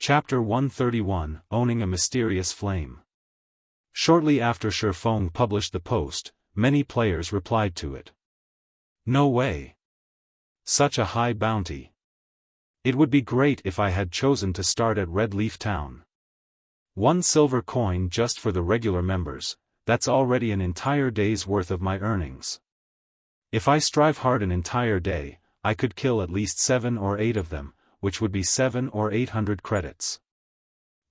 Chapter 131, Owning a Mysterious Flame. Shortly after Ye Feng published the post, many players replied to it. No way. Such a high bounty. It would be great if I had chosen to start at Red Leaf Town. 1 silver coin just for the regular members, that's already an entire day's worth of my earnings. If I strive hard an entire day, I could kill at least 7 or 8 of them, which would be 700 or 800 credits.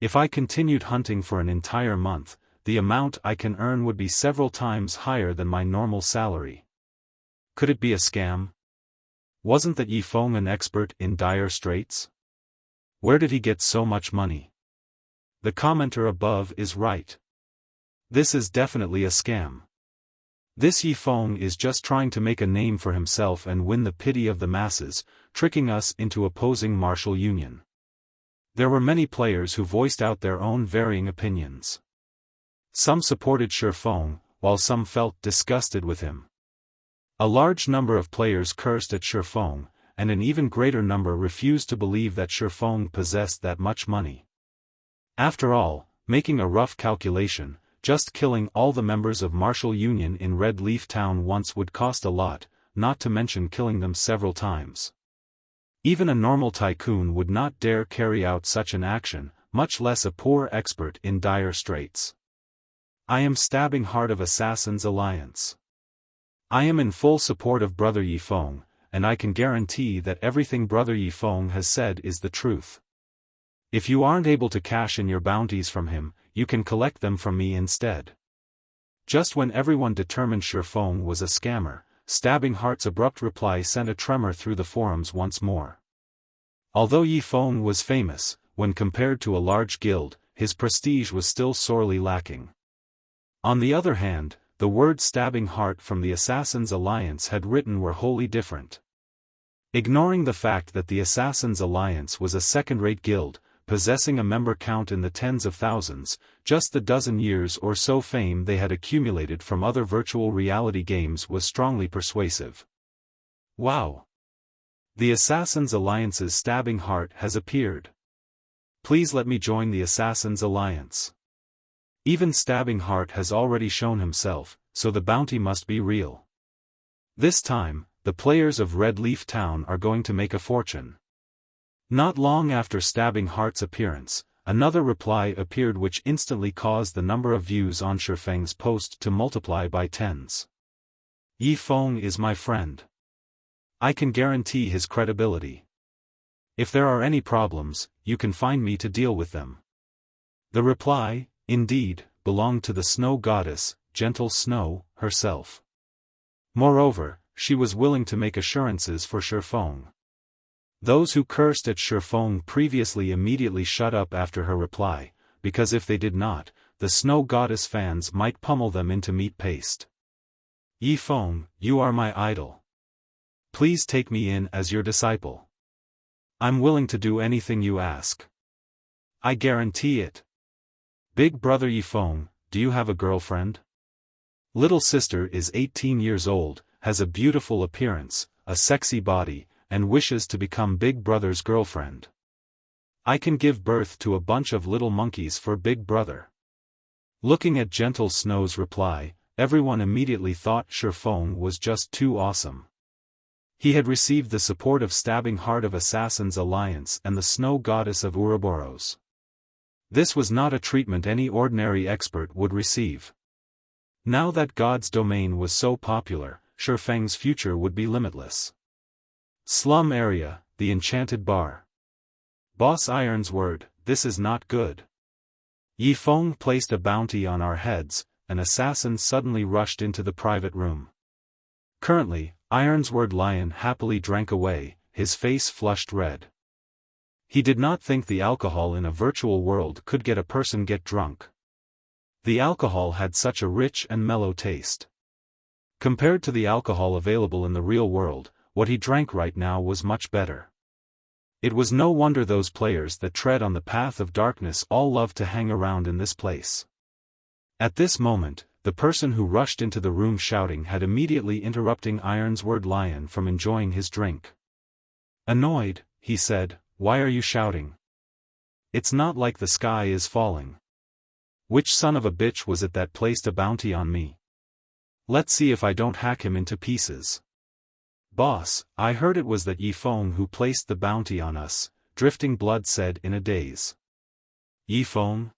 If I continued hunting for an entire month, the amount I can earn would be several times higher than my normal salary. Could it be a scam? Wasn't that Ye Feng an expert in dire straits? Where did he get so much money? The commenter above is right. This is definitely a scam. This Ye Feng is just trying to make a name for himself and win the pity of the masses, tricking us into opposing martial union. There were many players who voiced out their own varying opinions. Some supported Ye Feng, while some felt disgusted with him. A large number of players cursed at Ye Feng, and an even greater number refused to believe that Ye Feng possessed that much money. After all, making a rough calculation, just killing all the members of Martial Union in Red Leaf Town once would cost a lot, not to mention killing them several times. Even a normal tycoon would not dare carry out such an action, much less a poor expert in dire straits. I am stabbing Heart of Assassins Alliance. I am in full support of Brother Ye Feng, and I can guarantee that everything Brother Ye Feng has said is the truth. If you aren't able to cash in your bounties from him, you can collect them from me instead. Just when everyone determined Ye Feng was a scammer, Stabbing Heart's abrupt reply sent a tremor through the forums once more. Although Ye Feng was famous, when compared to a large guild, his prestige was still sorely lacking. On the other hand, the words Stabbing Heart from the Assassins' Alliance had written were wholly different. Ignoring the fact that the Assassins' Alliance was a second-rate guild, possessing a member count in the tens of thousands, just the dozen years or so fame they had accumulated from other virtual reality games was strongly persuasive. Wow! The Assassins' Alliance's Stabbing Heart has appeared. Please let me join the Assassins' Alliance. Even Stabbing Heart has already shown himself, so the bounty must be real. This time, the players of Red Leaf Town are going to make a fortune. Not long after Stabbing Heart's appearance, another reply appeared which instantly caused the number of views on Ye Feng's post to multiply by tens. Ye Feng is my friend. I can guarantee his credibility. If there are any problems, you can find me to deal with them. The reply, indeed, belonged to the snow goddess, Gentle Snow, herself. Moreover, she was willing to make assurances for Ye Feng. Those who cursed at Ye Feng previously immediately shut up after her reply, because if they did not, the snow goddess fans might pummel them into meat paste. Ye Feng, you are my idol. Please take me in as your disciple. I'm willing to do anything you ask. I guarantee it. Big brother Ye Feng, do you have a girlfriend? Little sister is 18 years old, has a beautiful appearance, a sexy body, and wishes to become Big Brother's girlfriend. I can give birth to a bunch of little monkeys for Big Brother. Looking at Gentle Snow's reply, everyone immediately thought Ye Feng was just too awesome. He had received the support of Stabbing Heart of Assassins' Alliance and the Snow Goddess of Ouroboros. This was not a treatment any ordinary expert would receive. Now that God's domain was so popular, Ye Feng's future would be limitless. Slum area, the enchanted bar. Boss Iron's word, this is not good. Ye Feng placed a bounty on our heads, an assassin suddenly rushed into the private room. Currently, Iron's word Lion happily drank away, his face flushed red. He did not think the alcohol in a virtual world could get a person get drunk. The alcohol had such a rich and mellow taste. Compared to the alcohol available in the real world, what he drank right now was much better. It was no wonder those players that tread on the path of darkness all love to hang around in this place. At this moment, the person who rushed into the room shouting had immediately interrupting Iron's word Lion from enjoying his drink. Annoyed, he said, "Why are you shouting? It's not like the sky is falling. Which son of a bitch was it that placed a bounty on me? Let's see if I don't hack him into pieces. Boss, I heard it was that Ye Feng who placed the bounty on us, Drifting Blood said in a daze. Ye Feng?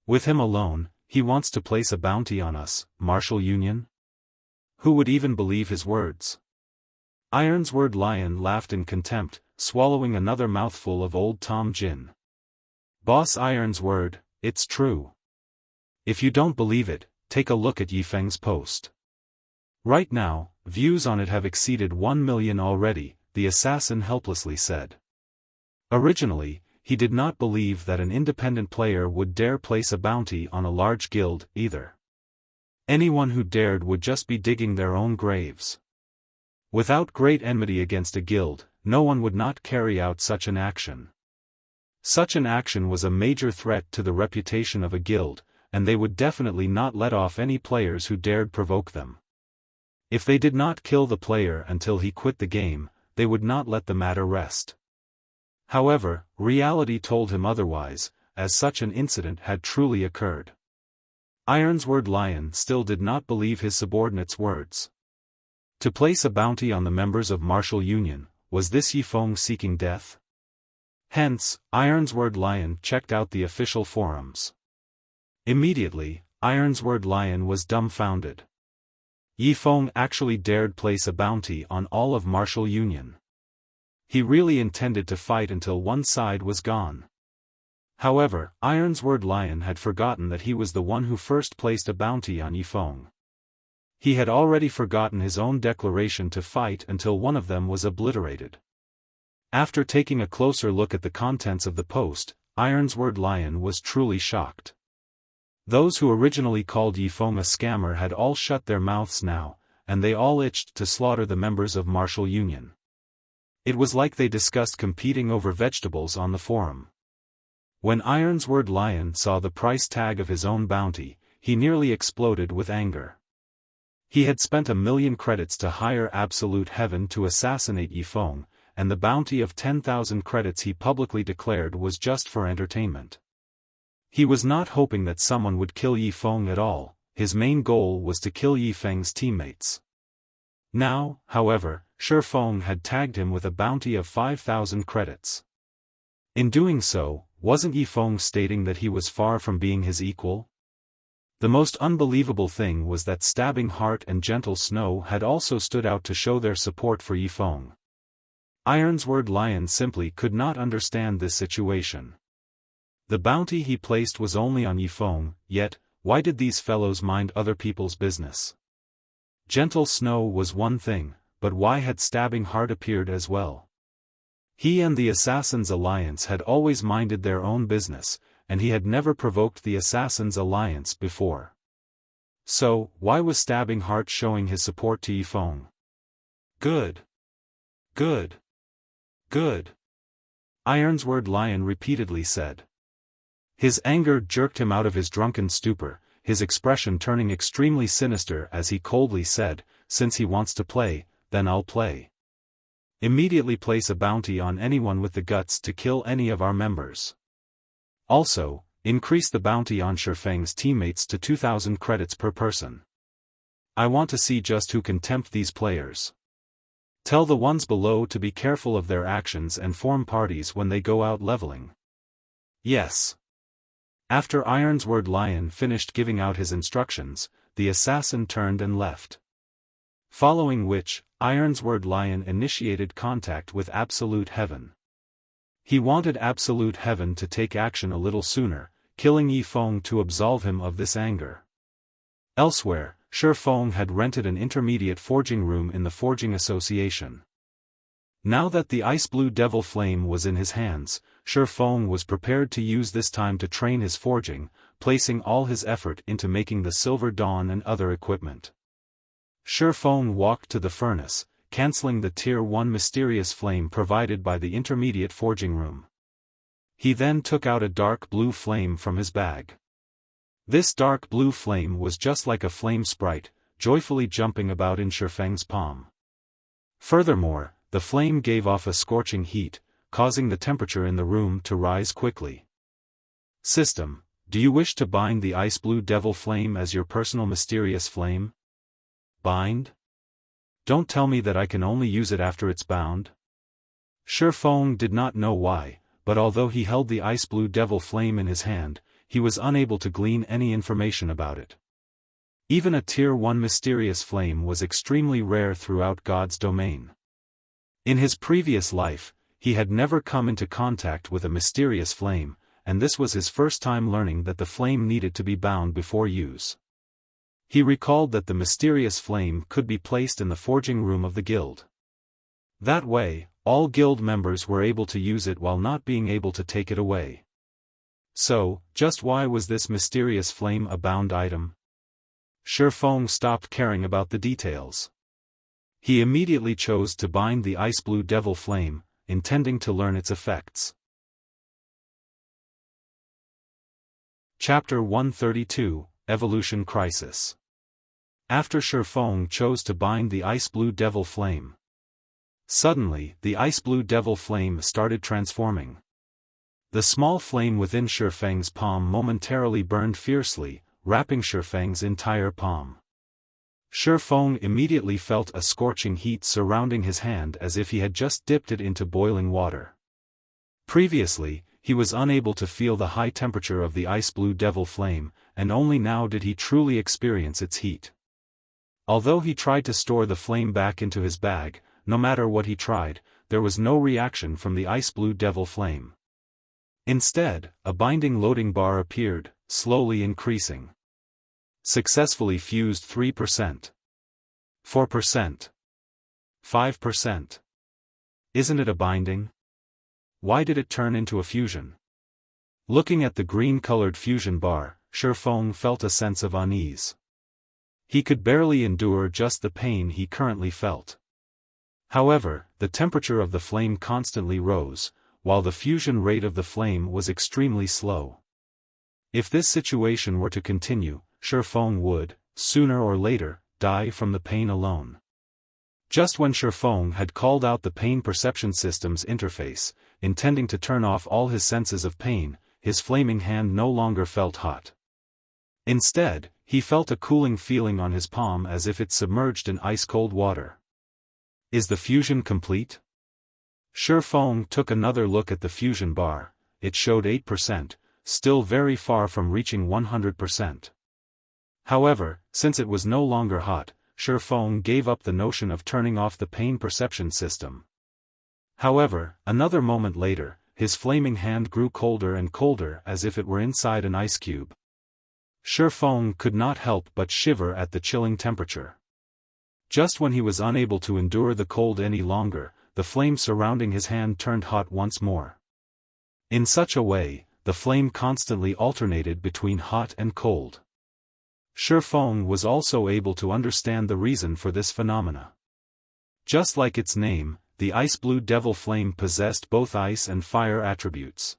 With him alone, he wants to place a bounty on us, Martial Union? Who would even believe his words? Ironsword Lion laughed in contempt, swallowing another mouthful of Old Tom gin. Boss Ironsword, it's true. If you don't believe it, take a look at Ye Feng's post. Right now, views on it have exceeded 1 million already, the assassin helplessly said. Originally, he did not believe that an independent player would dare place a bounty on a large guild, either. Anyone who dared would just be digging their own graves. Without great enmity against a guild, no one would not carry out such an action. Such an action was a major threat to the reputation of a guild, and they would definitely not let off any players who dared provoke them. If they did not kill the player until he quit the game, they would not let the matter rest. However, reality told him otherwise, as such an incident had truly occurred. Ironsword Lion still did not believe his subordinate's words. To place a bounty on the members of Martial Union, was this Ye Feng seeking death? Hence, Ironsword Lion checked out the official forums. Immediately, Ironsword Lion was dumbfounded. Ye Feng actually dared place a bounty on all of Martial Union. He really intended to fight until one side was gone. However, Ironsword Lion had forgotten that he was the one who first placed a bounty on Ye Feng. He had already forgotten his own declaration to fight until one of them was obliterated. After taking a closer look at the contents of the post, Ironsword Lion was truly shocked. Those who originally called Ye Feng a scammer had all shut their mouths now, and they all itched to slaughter the members of Martial Union. It was like they discussed competing over vegetables on the forum. When Ironsword Lion saw the price tag of his own bounty, he nearly exploded with anger. He had spent 1 million credits to hire Absolute Heaven to assassinate Ye Feng, and the bounty of 10,000 credits he publicly declared was just for entertainment. He was not hoping that someone would kill Ye Feng at all, his main goal was to kill Ye Feng's teammates. Now, however, Xiaofan had tagged him with a bounty of 5,000 credits. In doing so, wasn't Ye Feng stating that he was far from being his equal? The most unbelievable thing was that Stabbing Heart and Gentle Snow had also stood out to show their support for Ye Feng. Ironsword Lion simply could not understand this situation. The bounty he placed was only on Ye Feng, yet, why did these fellows mind other people's business? Gentle Snow was one thing, but why had Stabbing Heart appeared as well? He and the Assassins' Alliance had always minded their own business, and he had never provoked the Assassins' Alliance before. So, why was Stabbing Heart showing his support to Ye Feng? Good. Good. Good. Ironsword Lion repeatedly said. His anger jerked him out of his drunken stupor, his expression turning extremely sinister as he coldly said, "Since he wants to play, then I'll play. Immediately place a bounty on anyone with the guts to kill any of our members. Also, increase the bounty on Xiaofang's teammates to 2,000 credits per person. I want to see just who can tempt these players. Tell the ones below to be careful of their actions and form parties when they go out leveling." Yes. After Ironsword Lion finished giving out his instructions, the assassin turned and left. Following which, Ironsword Lion initiated contact with Absolute Heaven. He wanted Absolute Heaven to take action a little sooner, killing Ye Feng to absolve him of this anger. Elsewhere, Xiaofan had rented an intermediate forging room in the Forging Association. Now that the Ice Blue Devil Flame was in his hands, Xiaofan was prepared to use this time to train his forging, placing all his effort into making the Silver Dawn and other equipment. Xiaofan walked to the furnace, cancelling the Tier 1 mysterious flame provided by the intermediate forging room. He then took out a dark blue flame from his bag. This dark blue flame was just like a flame sprite, joyfully jumping about in Xiaofang's palm. Furthermore, the flame gave off a scorching heat, causing the temperature in the room to rise quickly. System, do you wish to bind the ice blue devil flame as your personal mysterious flame? Bind? Don't tell me that I can only use it after it's bound? Xiaofan did not know why, but although he held the ice blue devil flame in his hand, he was unable to glean any information about it. Even a Tier 1 mysterious flame was extremely rare throughout God's domain. In his previous life, he had never come into contact with a mysterious flame, and this was his first time learning that the flame needed to be bound before use. He recalled that the mysterious flame could be placed in the forging room of the guild. That way, all guild members were able to use it while not being able to take it away. So, just why was this mysterious flame a bound item? Xiaofan stopped caring about the details. He immediately chose to bind the ice blue devil flame, intending to learn its effects. Chapter 132, Evolution Crisis. After Xiaofan chose to bind the ice blue devil flame, suddenly, the ice blue devil flame started transforming. The small flame within Xiaofang's palm momentarily burned fiercely, wrapping Xiaofang's entire palm. Xiaofan immediately felt a scorching heat surrounding his hand as if he had just dipped it into boiling water. Previously, he was unable to feel the high temperature of the ice blue devil flame, and only now did he truly experience its heat. Although he tried to store the flame back into his bag, no matter what he tried, there was no reaction from the ice blue devil flame. Instead, a binding loading bar appeared, slowly increasing. Successfully fused 3%. 4%. 5%. Isn't it a binding? Why did it turn into a fusion? Looking at the green-colored fusion bar, Xiaofan felt a sense of unease. He could barely endure just the pain he currently felt. However, the temperature of the flame constantly rose, while the fusion rate of the flame was extremely slow. If this situation were to continue, Xiaofan would, sooner or later, die from the pain alone. Just when Xiaofan had called out the pain perception system's interface, intending to turn off all his senses of pain, his flaming hand no longer felt hot. Instead, he felt a cooling feeling on his palm as if it submerged in ice-cold water. Is the fusion complete? Xiaofan took another look at the fusion bar. It showed 8%, still very far from reaching 100%. However, since it was no longer hot, Xiaofan gave up the notion of turning off the pain perception system. However, another moment later, his flaming hand grew colder and colder as if it were inside an ice cube. Xiaofan could not help but shiver at the chilling temperature. Just when he was unable to endure the cold any longer, the flame surrounding his hand turned hot once more. In such a way, the flame constantly alternated between hot and cold. Xiaofan was also able to understand the reason for this phenomena. Just like its name, the ice blue devil flame possessed both ice and fire attributes.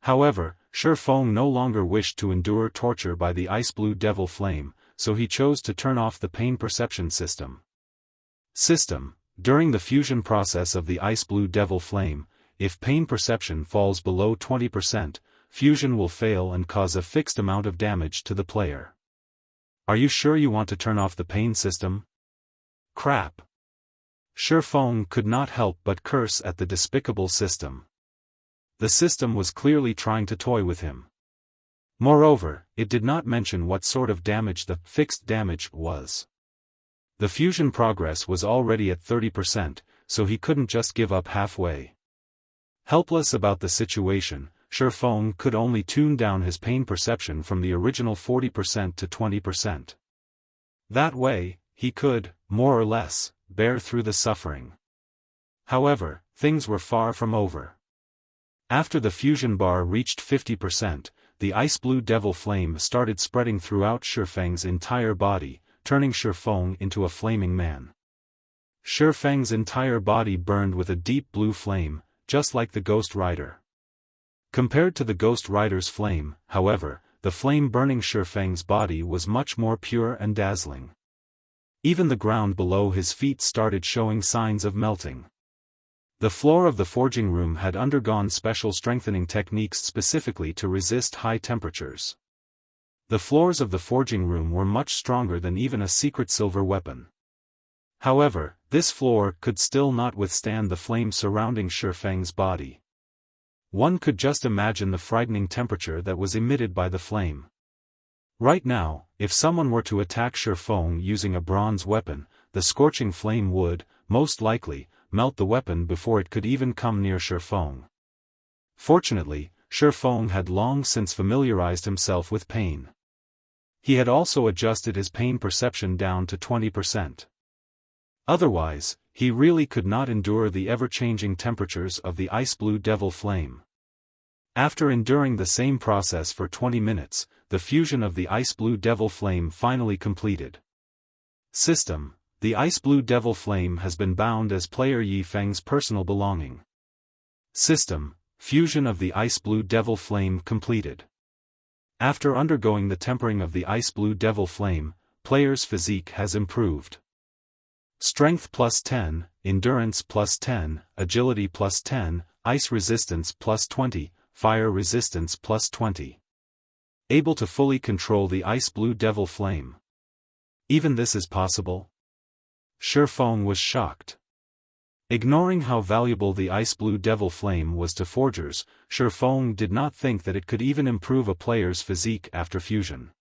However, Xiaofan no longer wished to endure torture by the ice blue devil flame, so he chose to turn off the pain perception system. During the fusion process of the ice blue devil flame, if pain perception falls below 20%, fusion will fail and cause a fixed amount of damage to the player. Are you sure you want to turn off the pain system? Crap. Xiaofan could not help but curse at the despicable system. The system was clearly trying to toy with him. Moreover, it did not mention what sort of damage the fixed damage was. The fusion progress was already at 30%, so he couldn't just give up halfway. Helpless about the situation, Xiaofan could only tune down his pain perception from the original 40% to 20%. That way, he could, more or less, bear through the suffering. However, things were far from over. After the fusion bar reached 50%, the ice blue devil flame started spreading throughout Xiaofang's entire body, turning Xiaofan into a flaming man. Xiaofang's entire body burned with a deep blue flame, just like the Ghost Rider. Compared to the Ghost Rider's flame, however, the flame burning Xiaofang's body was much more pure and dazzling. Even the ground below his feet started showing signs of melting. The floor of the forging room had undergone special strengthening techniques specifically to resist high temperatures. The floors of the forging room were much stronger than even a secret silver weapon. However, this floor could still not withstand the flames surrounding Xiaofang's body. One could just imagine the frightening temperature that was emitted by the flame. Right now, if someone were to attack Xiaofan using a bronze weapon, the scorching flame would, most likely, melt the weapon before it could even come near Xiaofan. Fortunately, Xiaofan had long since familiarized himself with pain. He had also adjusted his pain perception down to 20%. Otherwise, he really could not endure the ever-changing temperatures of the ice-blue devil flame. After enduring the same process for 20 minutes, the fusion of the ice-blue devil flame finally completed. System: the ice-blue devil flame has been bound as player Ye Feng's personal belonging. System: fusion of the ice-blue devil flame completed. After undergoing the tempering of the ice-blue devil flame, player's physique has improved. Strength plus 10, endurance plus 10, agility plus 10, ice resistance plus 20, fire resistance plus 20. Able to fully control the ice-blue devil flame. Even this is possible? Xiaofan was shocked. Ignoring how valuable the ice-blue devil flame was to forgers, Xiaofan did not think that it could even improve a player's physique after fusion.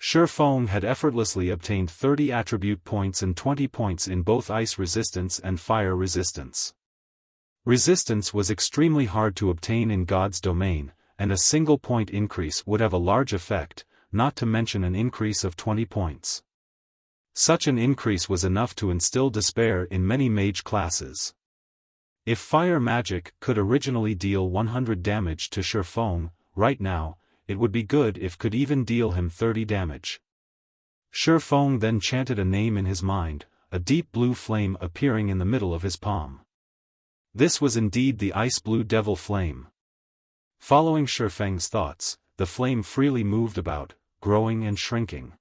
Xiaofan had effortlessly obtained 30 attribute points and 20 points in both ice resistance and fire resistance. Resistance was extremely hard to obtain in God's domain, and a single point increase would have a large effect, not to mention an increase of 20 points. Such an increase was enough to instill despair in many mage classes. If fire magic could originally deal 100 damage to Xiaofan, right now, it would be good if could even deal him 30 damage. Xiaofan then chanted a name in his mind, a deep blue flame appearing in the middle of his palm. This was indeed the ice-blue devil flame. Following Xiaofang's thoughts, the flame freely moved about, growing and shrinking.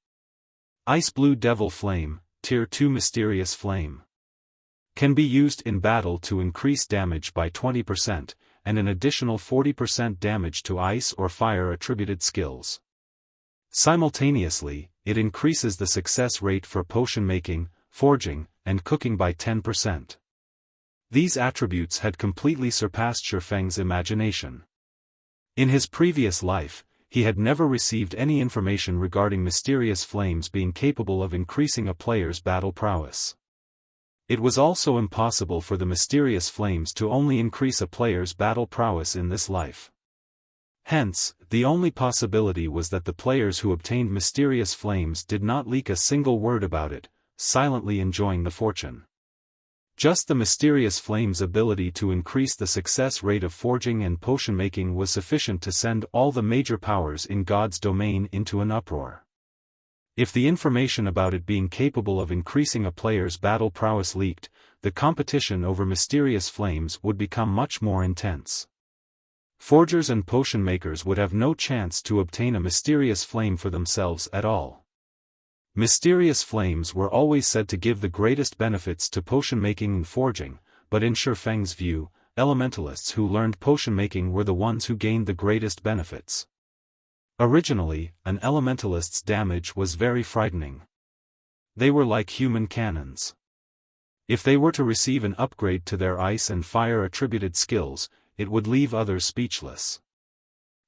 Ice-blue devil flame, Tier 2 mysterious flame. Can be used in battle to increase damage by 20%, and an additional 40% damage to ice or fire attributed skills. Simultaneously, it increases the success rate for potion making, forging, and cooking by 10%. These attributes had completely surpassed Xiaofang's imagination. In his previous life, he had never received any information regarding mysterious flames being capable of increasing a player's battle prowess. It was also impossible for the mysterious flames to only increase a player's battle prowess in this life. Hence, the only possibility was that the players who obtained mysterious flames did not leak a single word about it, silently enjoying the fortune. Just the mysterious flame's ability to increase the success rate of forging and potion making was sufficient to send all the major powers in God's domain into an uproar. If the information about it being capable of increasing a player's battle prowess leaked, the competition over mysterious flames would become much more intense. Forgers and potion makers would have no chance to obtain a mysterious flame for themselves at all. Mysterious flames were always said to give the greatest benefits to potion making and forging, but in Xiaofang's view, elementalists who learned potion making were the ones who gained the greatest benefits. Originally, an elementalist's damage was very frightening. They were like human cannons. If they were to receive an upgrade to their ice and fire attributed skills, it would leave others speechless.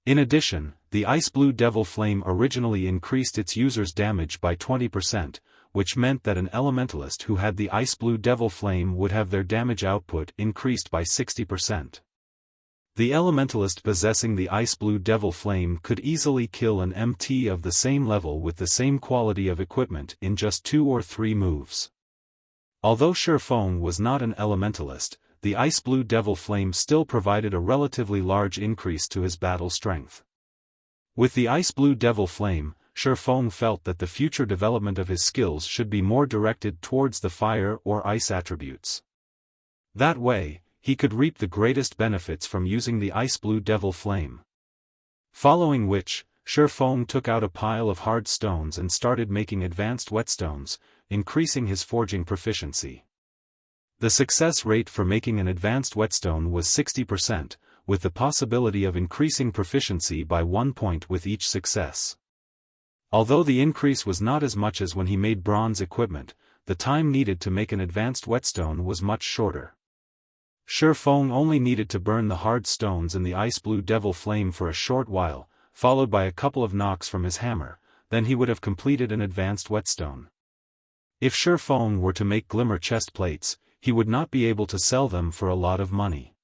In addition, the ice-blue devil flame originally increased its user's damage by 20%, which meant that an elementalist who had the ice-blue devil flame would have their damage output increased by 60%. The elementalist possessing the ice-blue devil flame could easily kill an MT of the same level with the same quality of equipment in just 2 or 3 moves. Although Xiaofan was not an elementalist, the ice-blue devil flame still provided a relatively large increase to his battle strength. With the ice-blue devil flame, Xiaofan felt that the future development of his skills should be more directed towards the fire or ice attributes. That way, he could reap the greatest benefits from using the ice-blue devil flame. Following which, Xiaofan took out a pile of hard stones and started making advanced whetstones, increasing his forging proficiency. The success rate for making an advanced whetstone was 60%, with the possibility of increasing proficiency by 1 point with each success. Although the increase was not as much as when he made bronze equipment, the time needed to make an advanced whetstone was much shorter. Xiaofan only needed to burn the hard stones in the ice-blue devil flame for a short while, followed by a couple of knocks from his hammer, then he would have completed an advanced whetstone. If Xiaofan were to make glimmer chest plates, he would not be able to sell them for a lot of money.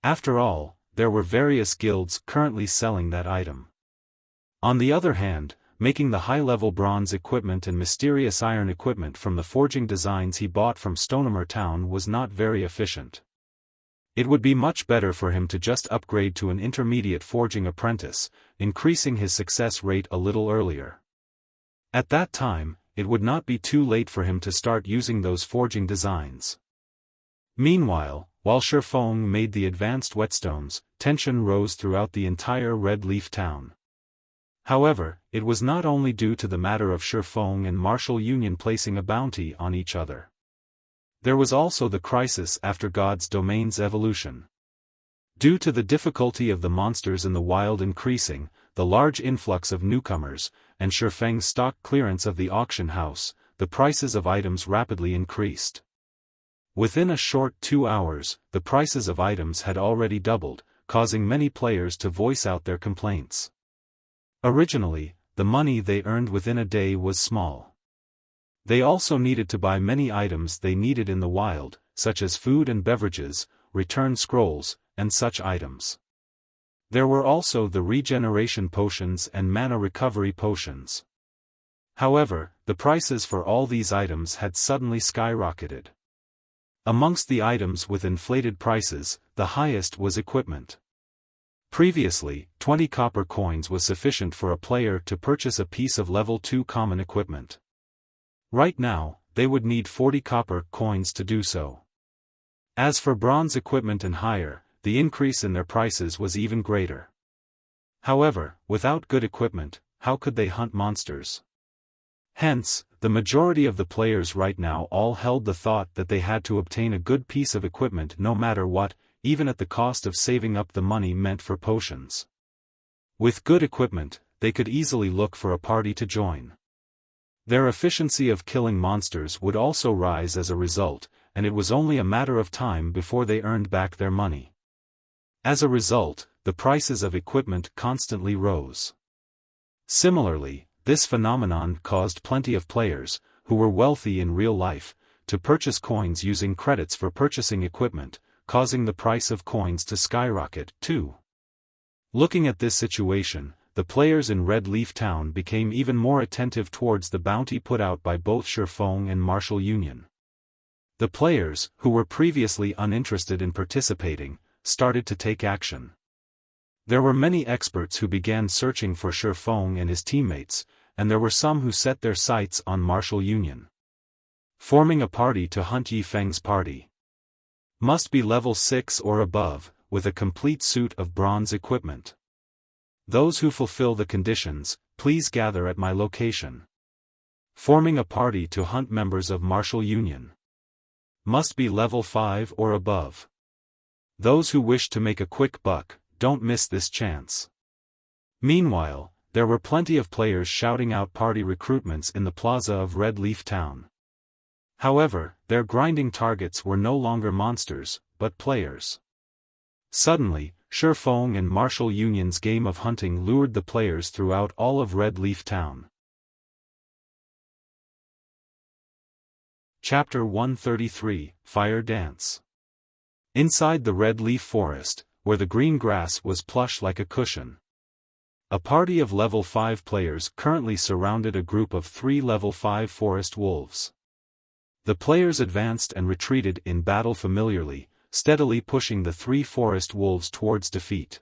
After all, there were various guilds currently selling that item. On the other hand, making the high-level bronze equipment and mysterious iron equipment from the forging designs he bought from Stonemer Town was not very efficient. It would be much better for him to just upgrade to an intermediate forging apprentice, increasing his success rate a little earlier. At that time, it would not be too late for him to start using those forging designs. Meanwhile, while Xiaofan made the advanced whetstones, tension rose throughout the entire Red Leaf town. However, it was not only due to the matter of Xiaofan and Martial Union placing a bounty on each other. There was also the crisis after God's Domain's evolution. Due to the difficulty of the monsters in the wild increasing, the large influx of newcomers, and Xiaofang's stock clearance of the auction house, the prices of items rapidly increased. Within a short 2 hours, the prices of items had already doubled, causing many players to voice out their complaints. Originally, the money they earned within a day was small. They also needed to buy many items they needed in the wild, such as food and beverages, return scrolls, and such items. There were also the regeneration potions and mana recovery potions. However, the prices for all these items had suddenly skyrocketed. Amongst the items with inflated prices, the highest was equipment. Previously, 20 copper coins was sufficient for a player to purchase a piece of level 2 common equipment. Right now, they would need 40 copper coins to do so. As for bronze equipment and higher, the increase in their prices was even greater. However, without good equipment, how could they hunt monsters? Hence, the majority of the players right now all held the thought that they had to obtain a good piece of equipment no matter what, even at the cost of saving up the money meant for potions. With good equipment, they could easily look for a party to join. Their efficiency of killing monsters would also rise as a result, and it was only a matter of time before they earned back their money. As a result, the prices of equipment constantly rose. Similarly, this phenomenon caused plenty of players, who were wealthy in real life, to purchase coins using credits for purchasing equipment, causing the price of coins to skyrocket, too. Looking at this situation, the players in Red Leaf Town became even more attentive towards the bounty put out by both Xiaofan and Martial Union. The players, who were previously uninterested in participating, started to take action. There were many experts who began searching for Xiaofan and his teammates, and there were some who set their sights on Martial Union. Forming a party to hunt Ye Feng's party. Must be level 6 or above, with a complete suit of bronze equipment. Those who fulfill the conditions, please gather at my location. Forming a party to hunt members of Martial Union. Must be level 5 or above. Those who wish to make a quick buck, don't miss this chance. Meanwhile, there were plenty of players shouting out party recruitments in the plaza of Red Leaf Town. However, their grinding targets were no longer monsters, but players. Suddenly, Xiaofan and Martial Union's game of hunting lured the players throughout all of Red Leaf Town. Chapter 133, Fire Dance. Inside the Red Leaf Forest, where the green grass was plush like a cushion. A party of level 5 players currently surrounded a group of 3 level 5 forest wolves. The players advanced and retreated in battle familiarly, steadily pushing the 3 forest wolves towards defeat.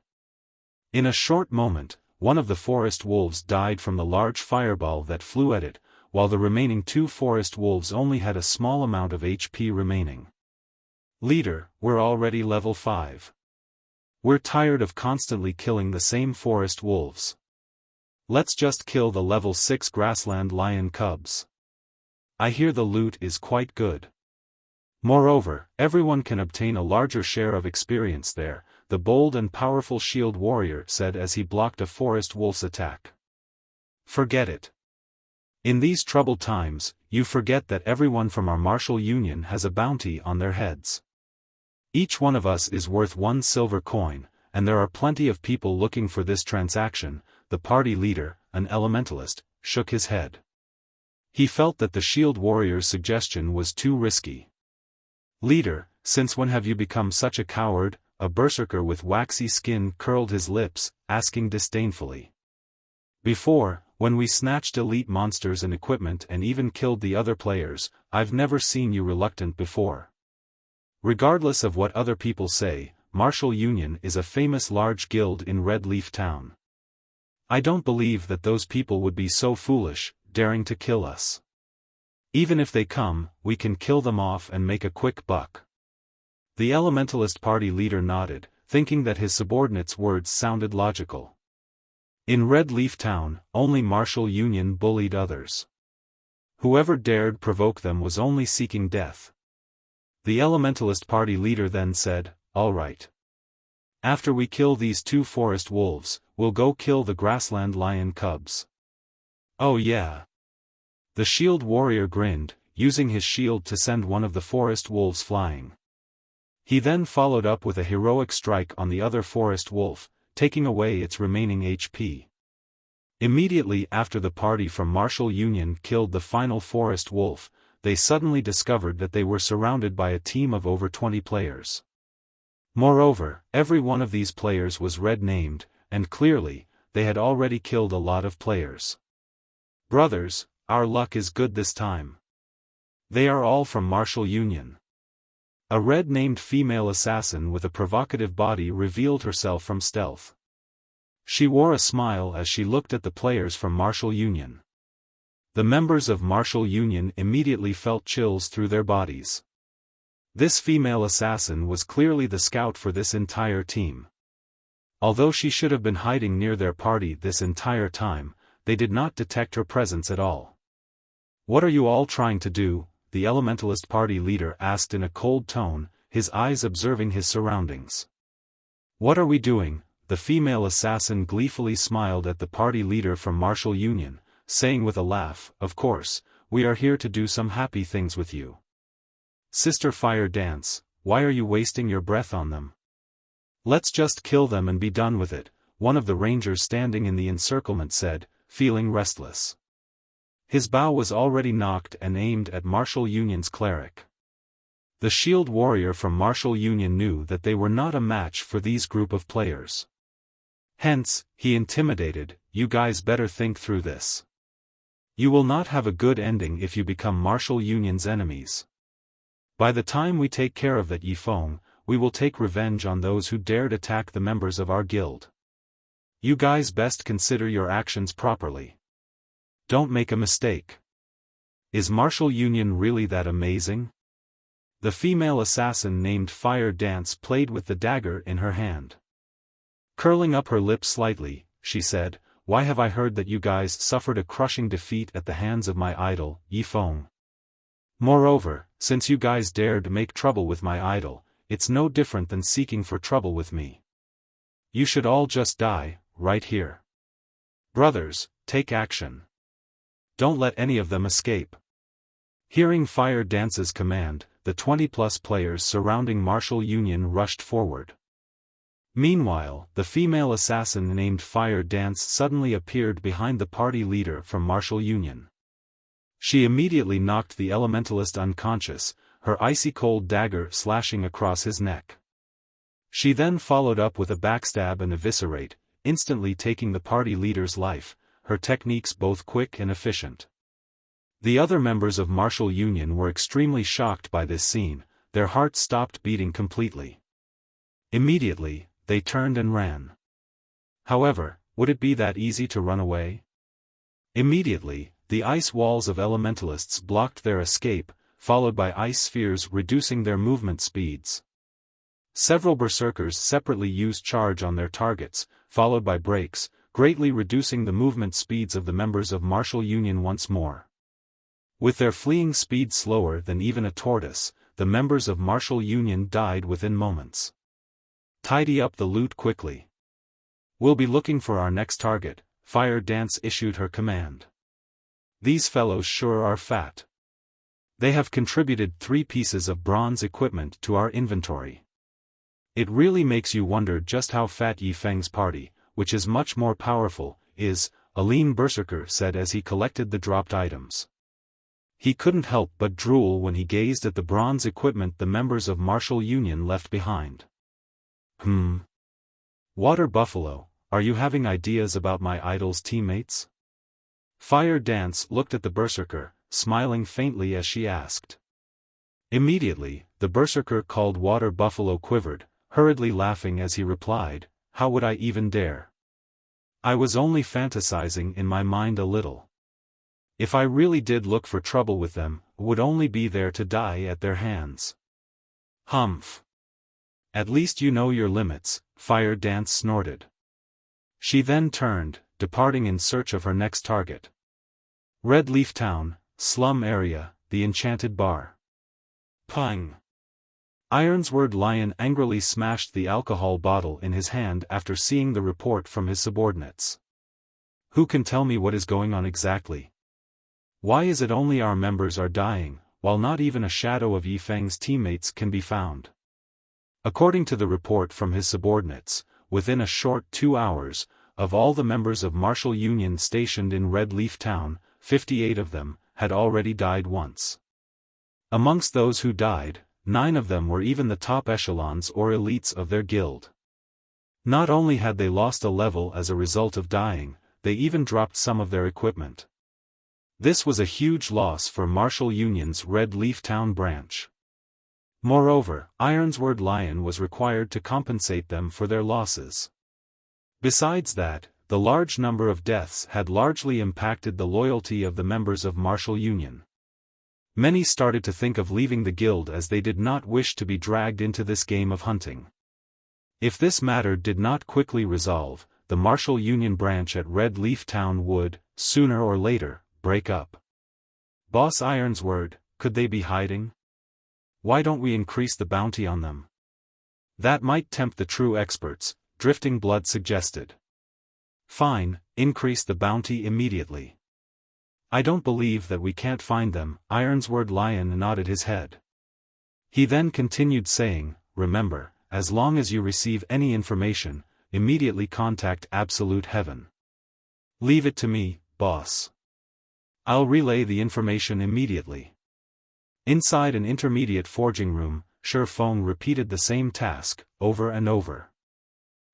In a short moment, one of the forest wolves died from the large fireball that flew at it, while the remaining 2 forest wolves only had a small amount of HP remaining. Leader, we're already level 5. We're tired of constantly killing the same forest wolves. Let's just kill the level 6 grassland lion cubs. I hear the loot is quite good. Moreover, everyone can obtain a larger share of experience there, the bold and powerful shield warrior said as he blocked a forest wolf's attack. Forget it. In these troubled times, you forget that everyone from our martial union has a bounty on their heads. Each one of us is worth 1 silver coin, and there are plenty of people looking for this transaction. The party leader, an elementalist, shook his head. He felt that the shield warrior's suggestion was too risky. Leader, since when have you become such a coward? A berserker with waxy skin curled his lips, asking disdainfully. Before, when we snatched elite monsters and equipment and even killed the other players, I've never seen you reluctant before. Regardless of what other people say, Martial Union is a famous large guild in Red Leaf Town. I don't believe that those people would be so foolish, daring to kill us. Even if they come, we can kill them off and make a quick buck. The Elementalist party leader nodded, thinking that his subordinate's words sounded logical. In Red Leaf Town, only Martial Union bullied others. Whoever dared provoke them was only seeking death. The Elementalist party leader then said, "All right. After we kill these 2 forest wolves, we'll go kill the grassland lion cubs." "Oh yeah." The shield warrior grinned, using his shield to send one of the forest wolves flying. He then followed up with a heroic strike on the other forest wolf, taking away its remaining HP. Immediately after the party from Martial Union killed the final forest wolf, they suddenly discovered that they were surrounded by a team of over 20 players. Moreover, every one of these players was red-named, and clearly, they had already killed a lot of players. "Brothers, our luck is good this time. They are all from Martial Union." A red-named female assassin with a provocative body revealed herself from stealth. She wore a smile as she looked at the players from Martial Union. The members of Martial Union immediately felt chills through their bodies. This female assassin was clearly the scout for this entire team. Although she should have been hiding near their party this entire time, they did not detect her presence at all. "What are you all trying to do?" the Elementalist party leader asked in a cold tone, his eyes observing his surroundings. "What are we doing?" The female assassin gleefully smiled at the party leader from Martial Union, saying with a laugh, "Of course, we are here to do some happy things with you. Sister Fire Dance, why are you wasting your breath on them? Let's just kill them and be done with it," one of the rangers standing in the encirclement said, feeling restless. His bow was already knocked and aimed at Martial Union's cleric. The shield warrior from Martial Union knew that they were not a match for these group of players. Hence, he intimidated, "You guys better think through this. You will not have a good ending if you become Martial Union's enemies. By the time we take care of that Ye Feng, we will take revenge on those who dared attack the members of our guild. You guys best consider your actions properly. Don't make a mistake. Is Martial Union really that amazing?" The female assassin named Fire Dance played with the dagger in her hand. Curling up her lips slightly, she said, "Why have I heard that you guys suffered a crushing defeat at the hands of my idol, Ye Feng? Moreover, since you guys dared make trouble with my idol, it's no different than seeking for trouble with me. You should all just die, right here. Brothers, take action. Don't let any of them escape." Hearing Fire Dance's command, the 20-plus players surrounding Martial Union rushed forward. Meanwhile, the female assassin named Fire Dance suddenly appeared behind the party leader from Martial Union. She immediately knocked the elementalist unconscious, her icy-cold dagger slashing across his neck. She then followed up with a backstab and eviscerate, instantly taking the party leader's life, her techniques both quick and efficient. The other members of Martial Union were extremely shocked by this scene, their hearts stopped beating completely. Immediately, they turned and ran. However, would it be that easy to run away? Immediately, the ice walls of elementalists blocked their escape, followed by ice spheres reducing their movement speeds. Several berserkers separately used charge on their targets, followed by breaks, greatly reducing the movement speeds of the members of Martial Union once more. With their fleeing speed slower than even a tortoise, the members of Martial Union died within moments. Tidy up the loot quickly. We'll be looking for our next target, Fire Dance issued her command. These fellows sure are fat. They have contributed 3 pieces of bronze equipment to our inventory. It really makes you wonder just how fat Ye Feng's party, which is much more powerful, is, a lean berserker said as he collected the dropped items. He couldn't help but drool when he gazed at the bronze equipment the members of Martial Union left behind. Water Buffalo, are you having ideas about my idol's teammates? Fire Dance looked at the berserker, smiling faintly as she asked. Immediately, the berserker called Water Buffalo quivered, hurriedly laughing as he replied, "How would I even dare? I was only fantasizing in my mind a little. If I really did look for trouble with them, would only be there to die at their hands." Humph. At least you know your limits, Fire Dance snorted. She then turned, departing in search of her next target. Red Leaf Town, slum area, the enchanted bar. Pang! Ironsword Lion angrily smashed the alcohol bottle in his hand after seeing the report from his subordinates. Who can tell me what is going on exactly? Why is it only our members are dying, while not even a shadow of Ye Feng's teammates can be found? According to the report from his subordinates, within a short 2 hours, of all the members of Martial Union stationed in Red Leaf Town, 58 of them had already died once. Amongst those who died, 9 of them were even the top echelons or elites of their guild. Not only had they lost a level as a result of dying, they even dropped some of their equipment. This was a huge loss for Martial Union's Red Leaf Town branch. Moreover, Ironsword Lion was required to compensate them for their losses. Besides that, the large number of deaths had largely impacted the loyalty of the members of Martial Union. Many started to think of leaving the guild as they did not wish to be dragged into this game of hunting. If this matter did not quickly resolve, the Martial Union branch at Red Leaf Town would, sooner or later, break up. Boss Ironsword, could they be hiding? Why don't we increase the bounty on them? That might tempt the true experts, Drifting Blood suggested. Fine, increase the bounty immediately. I don't believe that we can't find them, Ironsword Lion nodded his head. He then continued saying, remember, as long as you receive any information, immediately contact Absolute Heaven. Leave it to me, boss. I'll relay the information immediately. Inside an intermediate forging room, Xiaofan repeated the same task, over and over.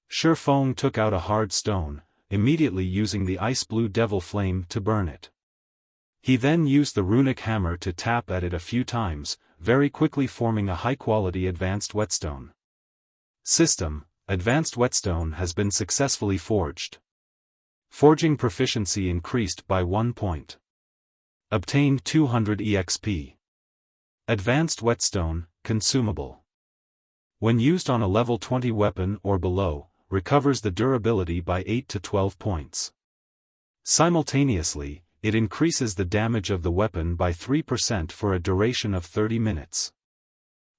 Xiaofan took out a hard stone, immediately using the ice blue devil flame to burn it. He then used the runic hammer to tap at it a few times, very quickly forming a high-quality advanced whetstone. System: Advanced whetstone has been successfully forged. Forging proficiency increased by 1 point. Obtained 200 EXP. Advanced whetstone, consumable. When used on a level 20 weapon or below, recovers the durability by 8 to 12 points. Simultaneously, it increases the damage of the weapon by 3% for a duration of 30 minutes.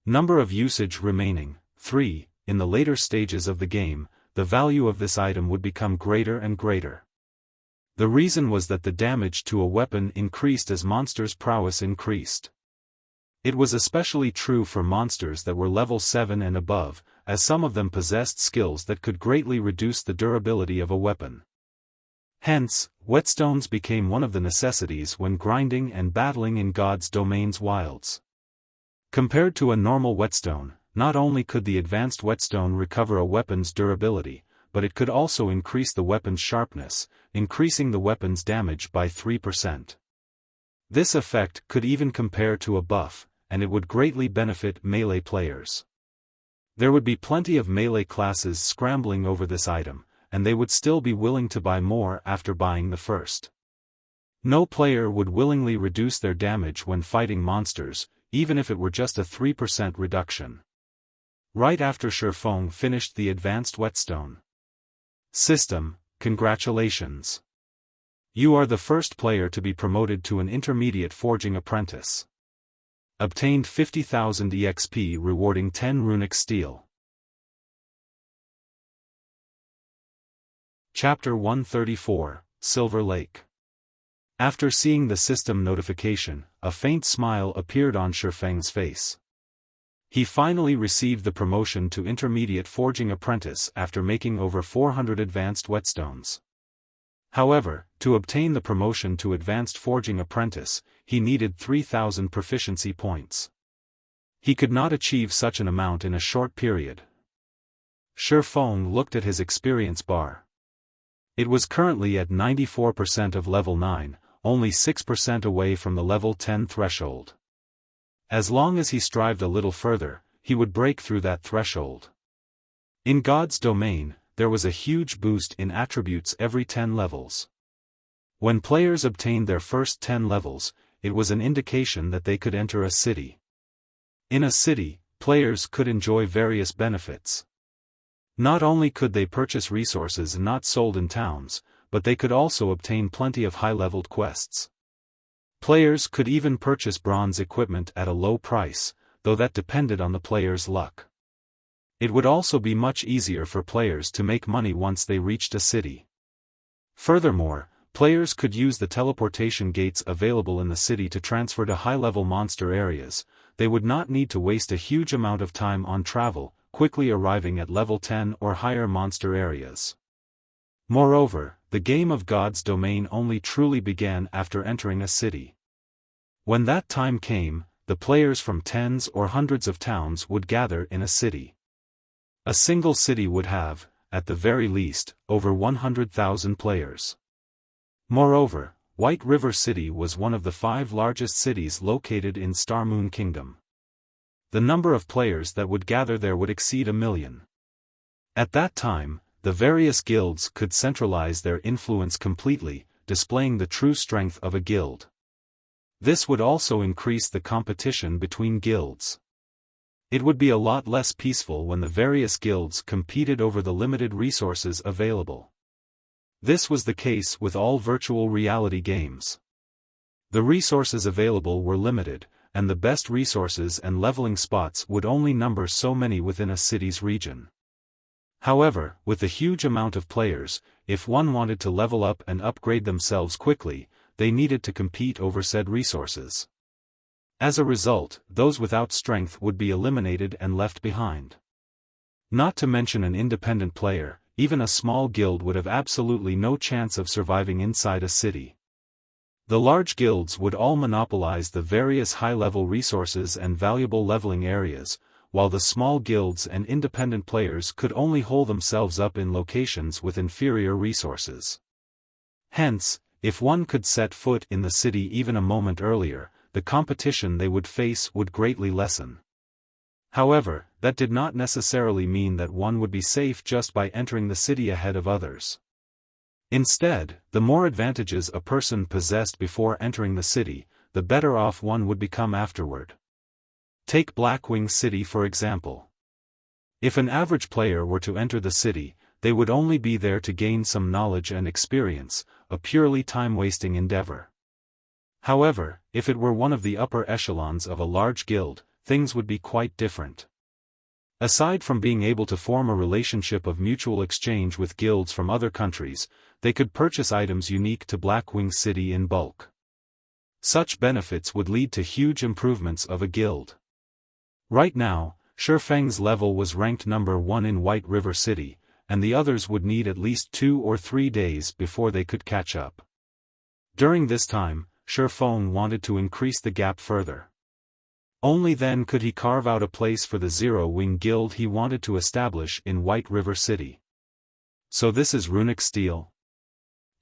Number of usage remaining, 3. In the later stages of the game, the value of this item would become greater and greater. The reason was that the damage to a weapon increased as monsters' prowess increased. It was especially true for monsters that were level 7 and above, as some of them possessed skills that could greatly reduce the durability of a weapon. Hence, whetstones became one of the necessities when grinding and battling in God's domain's wilds. Compared to a normal whetstone, not only could the advanced whetstone recover a weapon's durability, but it could also increase the weapon's sharpness, increasing the weapon's damage by 3%. This effect could even compare to a buff, and it would greatly benefit melee players. There would be plenty of melee classes scrambling over this item, and they would still be willing to buy more after buying the first. No player would willingly reduce their damage when fighting monsters, even if it were just a 3% reduction. Right after Xiaofan finished the advanced whetstone. System: Congratulations. You are the first player to be promoted to an intermediate forging apprentice. Obtained 50,000 EXP rewarding 10 runic steel. Chapter 134, Silver Lake. After seeing the system notification, a faint smile appeared on Xiaofan's face. He finally received the promotion to Intermediate Forging Apprentice after making over 400 advanced whetstones. However, to obtain the promotion to Advanced Forging Apprentice, he needed 3,000 proficiency points. He could not achieve such an amount in a short period. Xiaofan looked at his experience bar. It was currently at 94% of level 9, only 6% away from the level 10 threshold. As long as he strived a little further, he would break through that threshold. In God's domain, there was a huge boost in attributes every 10 levels. When players obtained their first 10 levels, it was an indication that they could enter a city. In a city, players could enjoy various benefits. Not only could they purchase resources not sold in towns, but they could also obtain plenty of high-leveled quests. Players could even purchase bronze equipment at a low price, though that depended on the player's luck. It would also be much easier for players to make money once they reached a city. Furthermore, players could use the teleportation gates available in the city to transfer to high-level monster areas. They would not need to waste a huge amount of time on travel, quickly arriving at level 10 or higher monster areas. Moreover, the game of God's domain only truly began after entering a city. When that time came, the players from tens or hundreds of towns would gather in a city. A single city would have, at the very least, over 100,000 players. Moreover, White River City was one of the 5 largest cities located in Star Moon Kingdom. The number of players that would gather there would exceed 1 million. At that time, the various guilds could centralize their influence completely, displaying the true strength of a guild. This would also increase the competition between guilds. It would be a lot less peaceful when the various guilds competed over the limited resources available. This was the case with all virtual reality games. The resources available were limited, and the best resources and leveling spots would only number so many within a city's region. However, with the huge amount of players, if one wanted to level up and upgrade themselves quickly, they needed to compete over said resources. As a result, those without strength would be eliminated and left behind. Not to mention an independent player, even a small guild would have absolutely no chance of surviving inside a city. The large guilds would all monopolize the various high-level resources and valuable leveling areas, while the small guilds and independent players could only hole themselves up in locations with inferior resources. Hence, if one could set foot in the city even a moment earlier, the competition they would face would greatly lessen. However, that did not necessarily mean that one would be safe just by entering the city ahead of others. Instead, the more advantages a person possessed before entering the city, the better off one would become afterward. Take Blackwing City for example. If an average player were to enter the city, they would only be there to gain some knowledge and experience, a purely time-wasting endeavor. However, if it were one of the upper echelons of a large guild, things would be quite different. Aside from being able to form a relationship of mutual exchange with guilds from other countries, they could purchase items unique to Blackwing City in bulk. Such benefits would lead to huge improvements of a guild. Right now, Xiaofang's level was ranked number 1 in White River City, and the others would need at least 2 or 3 days before they could catch up. During this time, Xiaofan wanted to increase the gap further. Only then could he carve out a place for the Zero-Wing Guild he wanted to establish in White River City. So this is runic steel?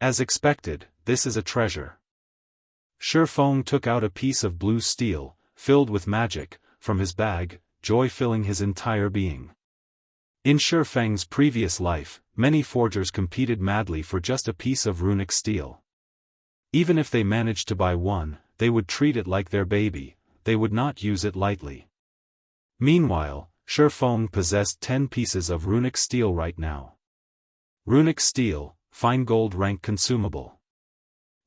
As expected, this is a treasure. Xiaofan took out a piece of blue steel, filled with magic, from his bag, joy filling his entire being. In Xiaofang's previous life, many forgers competed madly for just a piece of runic steel. Even if they managed to buy one, they would treat it like their baby, they would not use it lightly. Meanwhile, Xiaofan possessed 10 pieces of runic steel right now. Runic steel, fine gold rank consumable.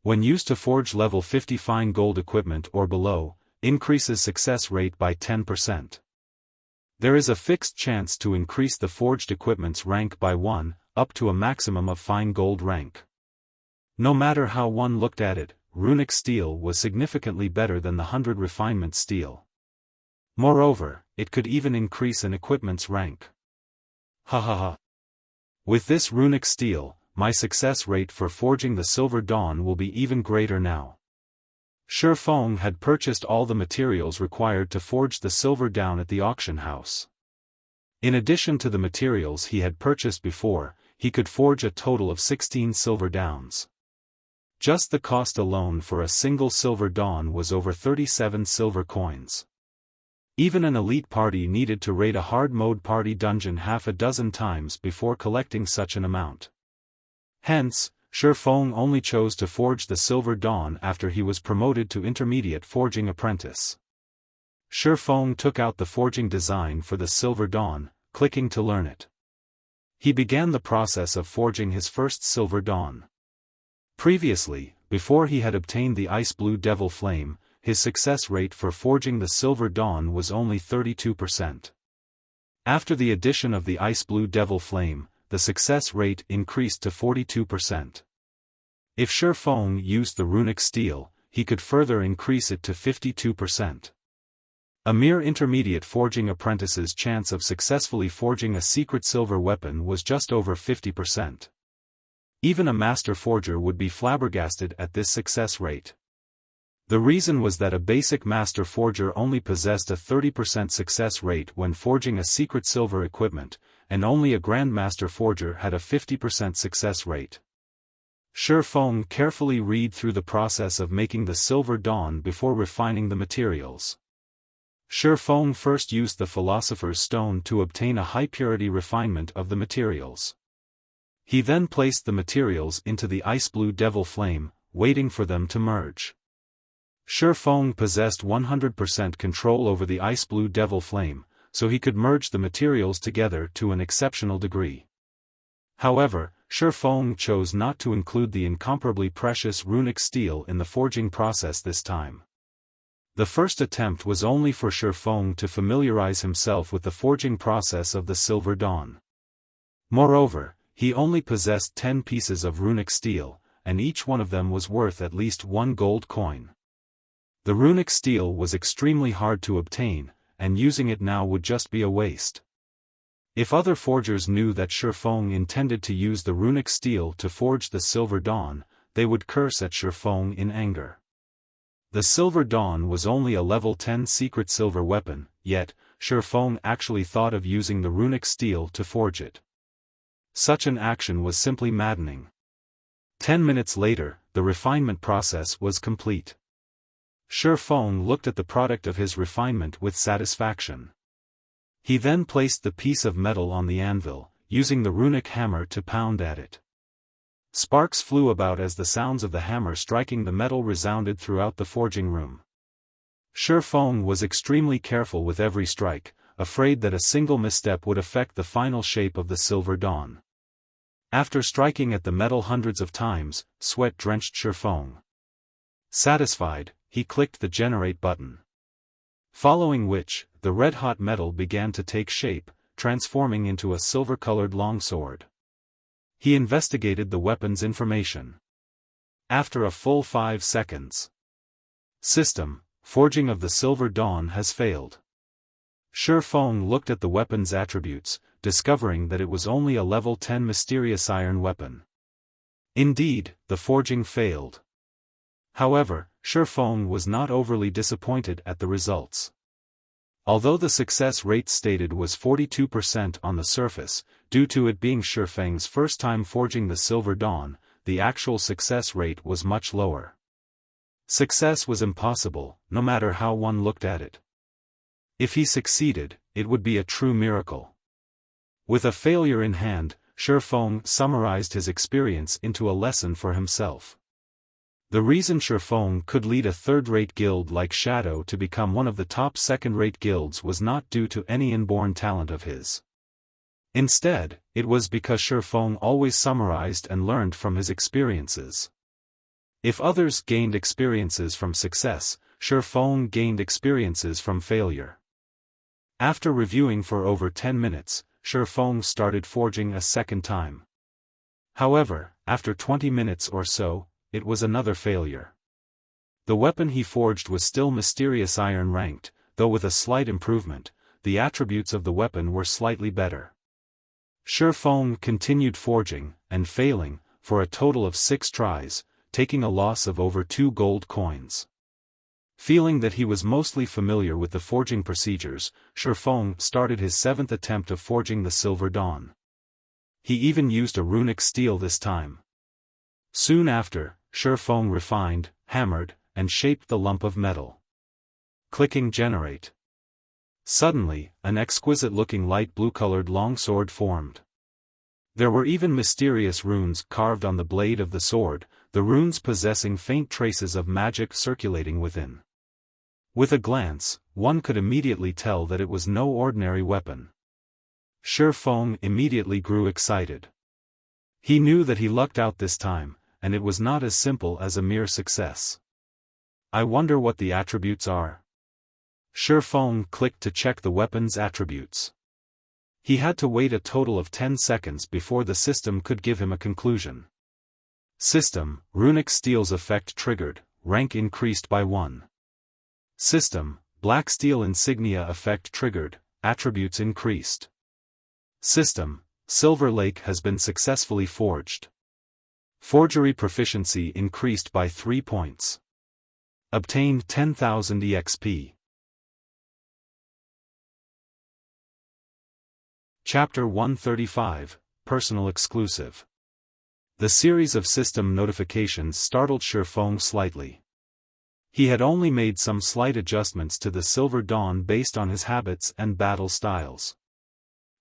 When used to forge level 50 fine gold equipment or below, increases success rate by 10%. There is a fixed chance to increase the forged equipment's rank by 1, up to a maximum of fine gold rank. No matter how one looked at it, runic steel was significantly better than the 100 refinement steel. Moreover, it could even increase an equipment's rank. Ha ha ha. With this runic steel, my success rate for forging the Silver Dawn will be even greater now. Xiaofan had purchased all the materials required to forge the Silver Dawn at the auction house. In addition to the materials he had purchased before, he could forge a total of 16 Silver Dawns. Just the cost alone for a single Silver Dawn was over 37 silver coins. Even an elite party needed to raid a hard mode party dungeon half a dozen times before collecting such an amount. Hence, Xiaofan only chose to forge the Silver Dawn after he was promoted to intermediate forging apprentice. Xiaofan took out the forging design for the Silver Dawn, clicking to learn it. He began the process of forging his first Silver Dawn. Previously, before he had obtained the Ice Blue Devil Flame, his success rate for forging the Silver Dawn was only 32%. After the addition of the Ice Blue Devil Flame, the success rate increased to 42%. If Xiaofan used the runic steel, he could further increase it to 52%. A mere intermediate forging apprentice's chance of successfully forging a secret silver weapon was just over 50%. Even a master forger would be flabbergasted at this success rate. The reason was that a basic master forger only possessed a 30% success rate when forging a secret silver equipment, and only a grandmaster forger had a 50% success rate. Xiaofan carefully read through the process of making the Silver Dawn before refining the materials. Xiaofan first used the Philosopher's Stone to obtain a high-purity refinement of the materials. He then placed the materials into the Ice Blue Devil Flame, waiting for them to merge. Xiaofan possessed 100% control over the Ice Blue Devil Flame, so he could merge the materials together to an exceptional degree. However, Xiaofan chose not to include the incomparably precious runic steel in the forging process this time. The first attempt was only for Xiaofan to familiarize himself with the forging process of the Silver Dawn. Moreover, he only possessed 10 pieces of runic steel, and each one of them was worth at least 1 gold coin. The runic steel was extremely hard to obtain, and using it now would just be a waste. If other forgers knew that Xiaofan intended to use the runic steel to forge the Silver Dawn, they would curse at Xiaofan in anger. The Silver Dawn was only a level 10 secret silver weapon, yet, Xiaofan actually thought of using the runic steel to forge it. Such an action was simply maddening. 10 minutes later, the refinement process was complete. Xiaofan looked at the product of his refinement with satisfaction. He then placed the piece of metal on the anvil, using the runic hammer to pound at it. Sparks flew about as the sounds of the hammer striking the metal resounded throughout the forging room. Xiaofan was extremely careful with every strike, afraid that a single misstep would affect the final shape of the Silver Dawn. After striking at the metal hundreds of times, sweat drenched Xiaofan. Satisfied, he clicked the generate button. Following which, the red-hot metal began to take shape, transforming into a silver-colored longsword. He investigated the weapon's information. After a full 5 seconds. System, forging of the Silver Dawn has failed. Xiaofan looked at the weapon's attributes, discovering that it was only a level 10 mysterious iron weapon. Indeed, the forging failed. However, Xiaofan was not overly disappointed at the results. Although the success rate stated was 42% on the surface, due to it being Xiaofan's first time forging the Silver Dawn, the actual success rate was much lower. Success was impossible, no matter how one looked at it. If he succeeded, it would be a true miracle. With a failure in hand, Xiaofan summarized his experience into a lesson for himself. The reason Xiaofan could lead a third-rate guild like Shadow to become one of the top second-rate guilds was not due to any inborn talent of his. Instead, it was because Xiaofan always summarized and learned from his experiences. If others gained experiences from success, Xiaofan gained experiences from failure. After reviewing for over 10 minutes, Xiaofan started forging a second time. However, after 20 minutes or so, it was another failure. The weapon he forged was still mysterious iron ranked, though with a slight improvement. The attributes of the weapon were slightly better. Xiaofan continued forging, and failing, for a total of 6 tries, taking a loss of over 2 gold coins. Feeling that he was mostly familiar with the forging procedures, Xiaofan started his 7th attempt of forging the Silver Dawn. He even used a runic steel this time. Soon after, Xiaofan refined, hammered, and shaped the lump of metal. Clicking generate. Suddenly, an exquisite-looking light blue-colored longsword formed. There were even mysterious runes carved on the blade of the sword, the runes possessing faint traces of magic circulating within. With a glance, one could immediately tell that it was no ordinary weapon. Xiaofan immediately grew excited. He knew that he lucked out this time, and it was not as simple as a mere success. I wonder what the attributes are. Xiaofan clicked to check the weapon's attributes. He had to wait a total of 10 seconds before the system could give him a conclusion. System, runic steel's effect triggered, rank increased by 1. System, black steel insignia effect triggered, attributes increased. System, Silver Lake has been successfully forged. Forgery proficiency increased by 3 points. Obtained 10,000 EXP. Chapter 135, Personal Exclusive. The series of system notifications startled Xiaofan slightly. He had only made some slight adjustments to the Silver Dawn based on his habits and battle styles.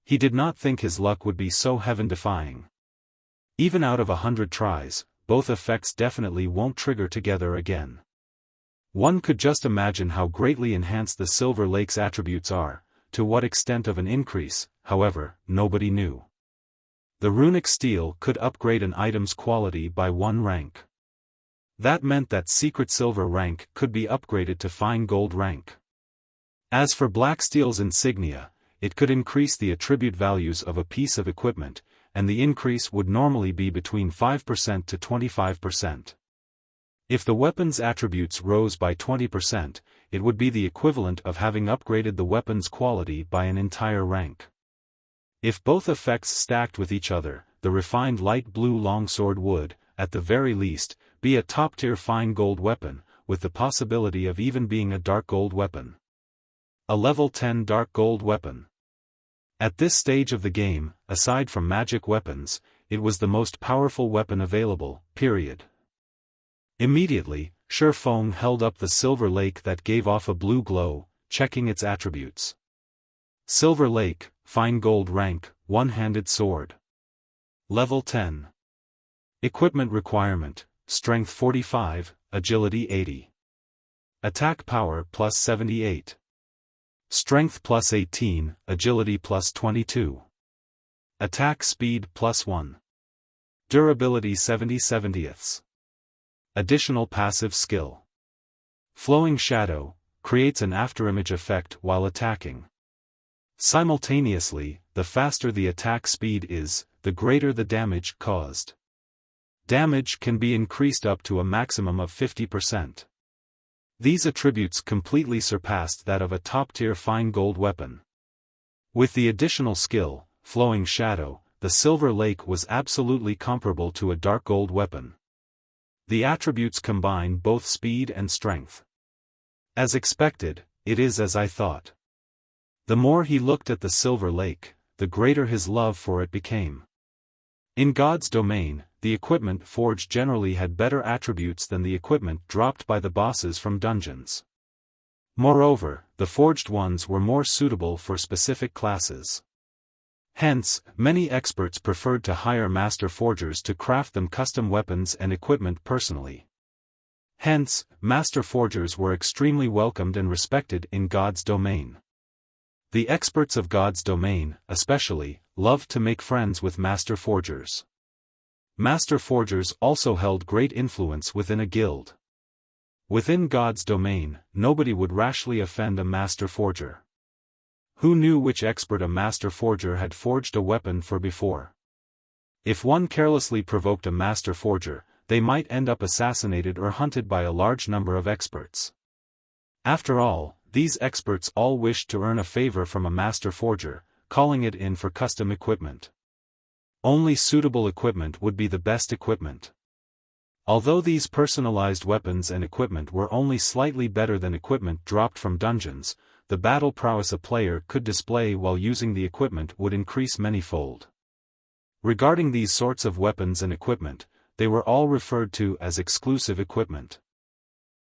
He did not think his luck would be so heaven-defying. Even out of 100 tries, both effects definitely won't trigger together again. One could just imagine how greatly enhanced the Silver Lake's attributes are. To what extent of an increase, however, nobody knew. The runic steel could upgrade an item's quality by 1 rank. That meant that secret silver rank could be upgraded to fine gold rank. As for black steel's insignia, it could increase the attribute values of a piece of equipment, and the increase would normally be between 5% to 25%. If the weapon's attributes rose by 20%, it would be the equivalent of having upgraded the weapon's quality by an entire rank. If both effects stacked with each other, the refined light blue longsword would, at the very least, be a top-tier fine gold weapon, with the possibility of even being a dark gold weapon. A level 10 dark gold weapon. At this stage of the game, aside from magic weapons, it was the most powerful weapon available, period. Immediately, Xiaofan held up the Silver Lake that gave off a blue glow, checking its attributes. Silver Lake, fine gold rank, one-handed sword. Level 10. Equipment requirement, strength 45, agility 80. Attack power plus 78. Strength plus 18, agility plus 22. Attack speed plus 1. Durability 70/70ths. Additional passive skill. Flowing shadow, creates an afterimage effect while attacking. Simultaneously, the faster the attack speed is, the greater the damage caused. Damage can be increased up to a maximum of 50%. These attributes completely surpassed that of a top-tier fine gold weapon. With the additional skill, Flowing Shadow, the Silver Lake was absolutely comparable to a dark gold weapon. The attributes combine both speed and strength. As expected, it is as I thought. The more he looked at the Silver Lake, the greater his love for it became. In God's domain, the equipment forged generally had better attributes than the equipment dropped by the bosses from dungeons. Moreover, the forged ones were more suitable for specific classes. Hence, many experts preferred to hire master forgers to craft them custom weapons and equipment personally. Hence, master forgers were extremely welcomed and respected in God's domain. The experts of God's domain, especially, loved to make friends with master forgers. Master forgers also held great influence within a guild. Within God's domain, nobody would rashly offend a master forger. Who knew which expert a master forger had forged a weapon for before? If one carelessly provoked a master forger, they might end up assassinated or hunted by a large number of experts. After all, these experts all wished to earn a favor from a master forger, calling it in for custom equipment. Only suitable equipment would be the best equipment. Although these personalized weapons and equipment were only slightly better than equipment dropped from dungeons, the battle prowess a player could display while using the equipment would increase many-fold. Regarding these sorts of weapons and equipment, they were all referred to as exclusive equipment.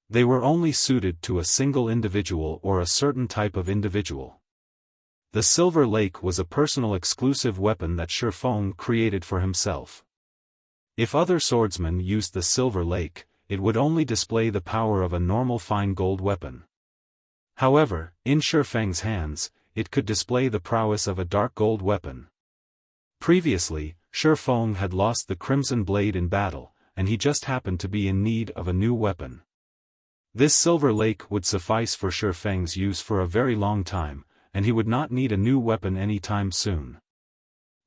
They were only suited to a single individual or a certain type of individual. The Silver Lake was a personal exclusive weapon that Xiaofan created for himself. If other swordsmen used the Silver Lake, it would only display the power of a normal fine gold weapon. However, in Xiaofan's hands, it could display the prowess of a dark gold weapon. Previously, Xiaofan had lost the Crimson Blade in battle, and he just happened to be in need of a new weapon. This Silver Lake would suffice for Xiaofan's use for a very long time, and he would not need a new weapon any time soon.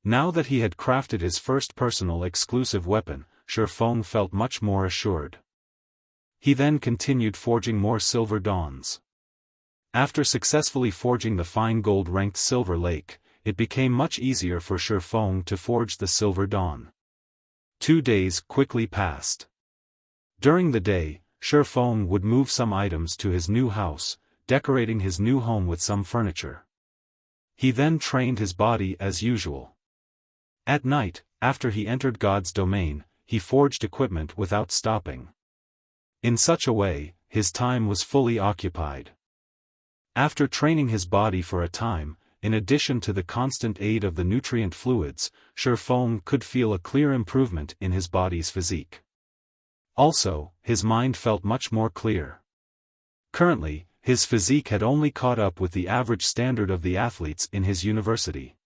Now that he had crafted his first personal exclusive weapon, Xiaofan felt much more assured. He then continued forging more silver dawns. After successfully forging the fine gold-ranked Silver Lake, it became much easier for Xiaofan to forge the Silver Dawn. 2 days quickly passed. During the day, Xiaofan would move some items to his new house, decorating his new home with some furniture. He then trained his body as usual. At night, after he entered God's domain, he forged equipment without stopping. In such a way, his time was fully occupied. After training his body for a time, in addition to the constant aid of the nutrient fluids, Xiaofan could feel a clear improvement in his body's physique. Also, his mind felt much more clear. Currently, his physique had only caught up with the average standard of the athletes in his university.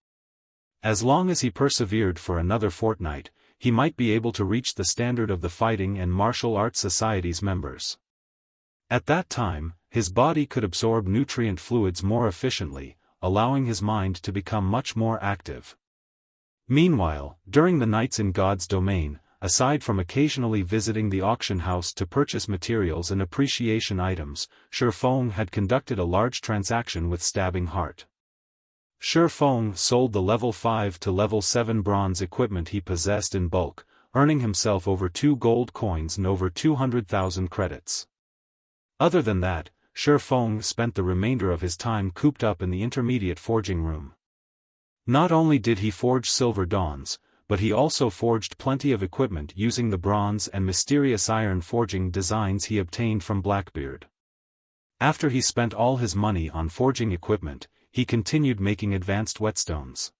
As long as he persevered for another fortnight, he might be able to reach the standard of the Fighting and Martial Arts Society's members. At that time, his body could absorb nutrient fluids more efficiently, allowing his mind to become much more active. Meanwhile, during the nights in God's domain, aside from occasionally visiting the auction house to purchase materials and appreciation items, Xiaofan had conducted a large transaction with Stabbing Heart. Xiaofan sold the level 5 to level 7 bronze equipment he possessed in bulk, earning himself over 2 gold coins and over 200,000 credits. Other than that, Xiaofan spent the remainder of his time cooped up in the intermediate forging room. Not only did he forge silver dawns, but he also forged plenty of equipment using the bronze and mysterious iron forging designs he obtained from Blackbeard. After he spent all his money on forging equipment, he continued making advanced whetstones.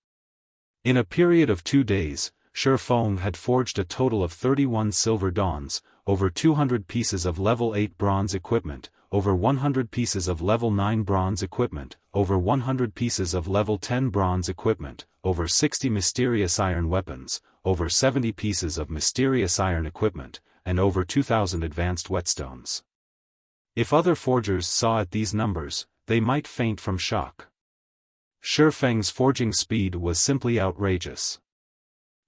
In a period of 2 days, Xiaofan had forged a total of 31 silver dawns, over 200 pieces of level 8 bronze equipment, over 100 pieces of level 9 bronze equipment, over 100 pieces of level 10 bronze equipment, over 60 mysterious iron weapons, over 70 pieces of mysterious iron equipment, and over 2,000 advanced whetstones. If other forgers saw at these numbers, they might faint from shock. Xiaofang's forging speed was simply outrageous.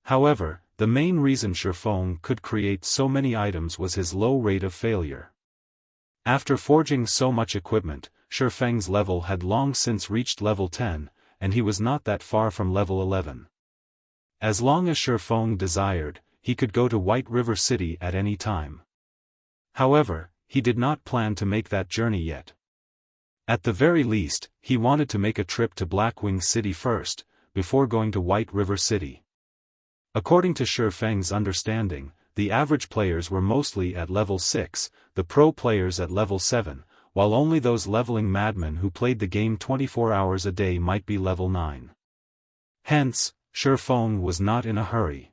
However, the main reason Xiaofan could create so many items was his low rate of failure. After forging so much equipment, Xiaofang's level had long since reached level 10, and he was not that far from level 11. As long as Xiaofan desired, he could go to White River City at any time. However, he did not plan to make that journey yet. At the very least, he wanted to make a trip to Blackwing City first, before going to White River City. According to Xiaofang's understanding, the average players were mostly at level 6, the pro players at level 7, while only those leveling madmen who played the game 24 hours a day might be level 9. Hence, Xiaofan was not in a hurry.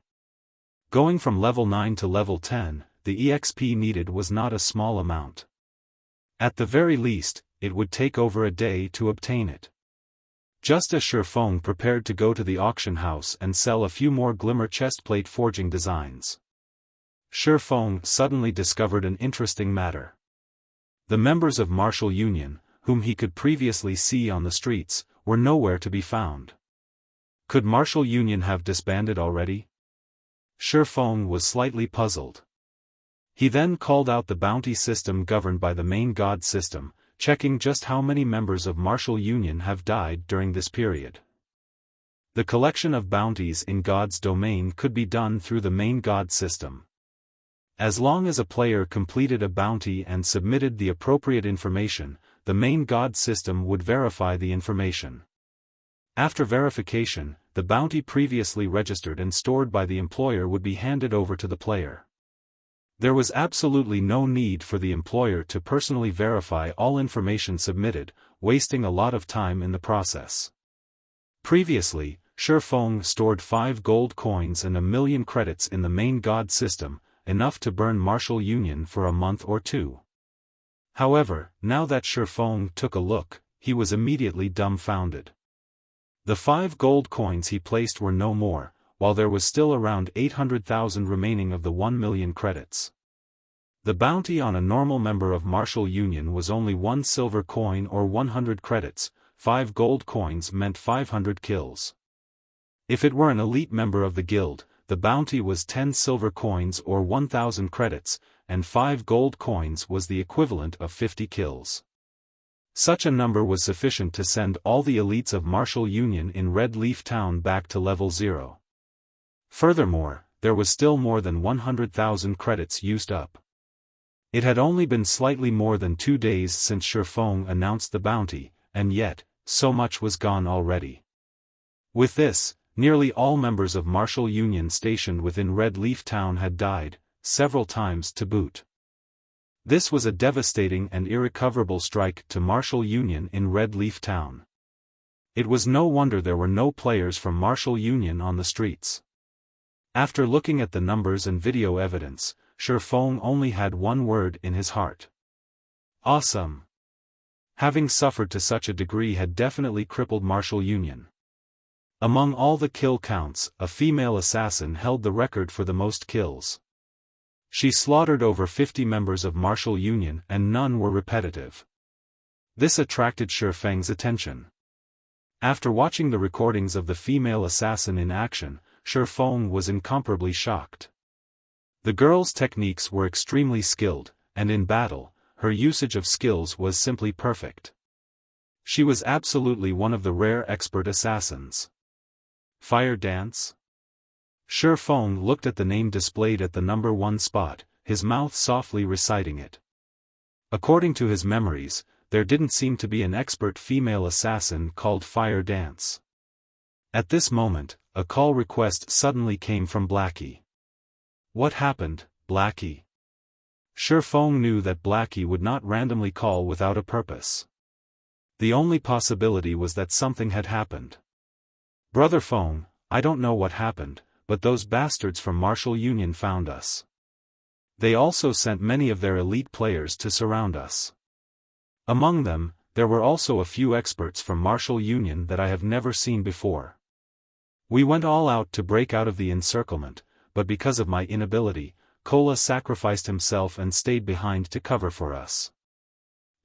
Going from level 9 to level 10, the EXP needed was not a small amount. At the very least, it would take over a day to obtain it. Just as Xiaofan prepared to go to the auction house and sell a few more glimmer chestplate forging designs, Xiaofan suddenly discovered an interesting matter. The members of Martial Union, whom he could previously see on the streets, were nowhere to be found. Could Martial Union have disbanded already? Xiaofan was slightly puzzled. He then called out the bounty system governed by the main god system, checking just how many members of Martial Union have died during this period. The collection of bounties in God's domain could be done through the main god system. As long as a player completed a bounty and submitted the appropriate information, the main god system would verify the information. After verification, the bounty previously registered and stored by the employer would be handed over to the player. There was absolutely no need for the employer to personally verify all information submitted, wasting a lot of time in the process. Previously, Xiaofan stored 5 gold coins and 1,000,000 credits in the main god system, enough to burn Martial Union for a month or two. However, now that Xiaofan took a look, he was immediately dumbfounded. The 5 gold coins he placed were no more, while there was still around 800,000 remaining of the 1,000,000 credits. The bounty on a normal member of Martial Union was only 1 silver coin or 100 credits, 5 gold coins meant 500 kills. If it were an elite member of the guild, the bounty was 10 silver coins or 1,000 credits, and 5 gold coins was the equivalent of 50 kills. Such a number was sufficient to send all the elites of Martial Union in Red Leaf Town back to level 0. Furthermore, there was still more than 100,000 credits used up. It had only been slightly more than 2 days since Xiaofan announced the bounty, and yet, so much was gone already. With this, nearly all members of Martial Union stationed within Red Leaf Town had died, several times to boot. This was a devastating and irrecoverable strike to Martial Union in Red Leaf Town. It was no wonder there were no players from Martial Union on the streets. After looking at the numbers and video evidence, Xiaofan only had one word in his heart. Awesome! Having suffered to such a degree had definitely crippled Martial Union. Among all the kill counts, a female assassin held the record for the most kills. She slaughtered over 50 members of Martial Union and none were repetitive. This attracted Xiaofang's attention. After watching the recordings of the female assassin in action, Xiaofan was incomparably shocked. The girl's techniques were extremely skilled, and in battle, her usage of skills was simply perfect. She was absolutely one of the rare expert assassins. Fire dance? Xiaofan looked at the name displayed at the number 1 spot, his mouth softly reciting it. According to his memories, there didn't seem to be an expert female assassin called Fire Dance. At this moment, a call request suddenly came from Blackie. What happened, Blackie? Xiaofan knew that Blackie would not randomly call without a purpose. The only possibility was that something had happened. Brother Feng, I don't know what happened, but those bastards from Martial Union found us. They also sent many of their elite players to surround us. Among them, there were also a few experts from Martial Union that I have never seen before. We went all out to break out of the encirclement, but because of my inability, Kola sacrificed himself and stayed behind to cover for us.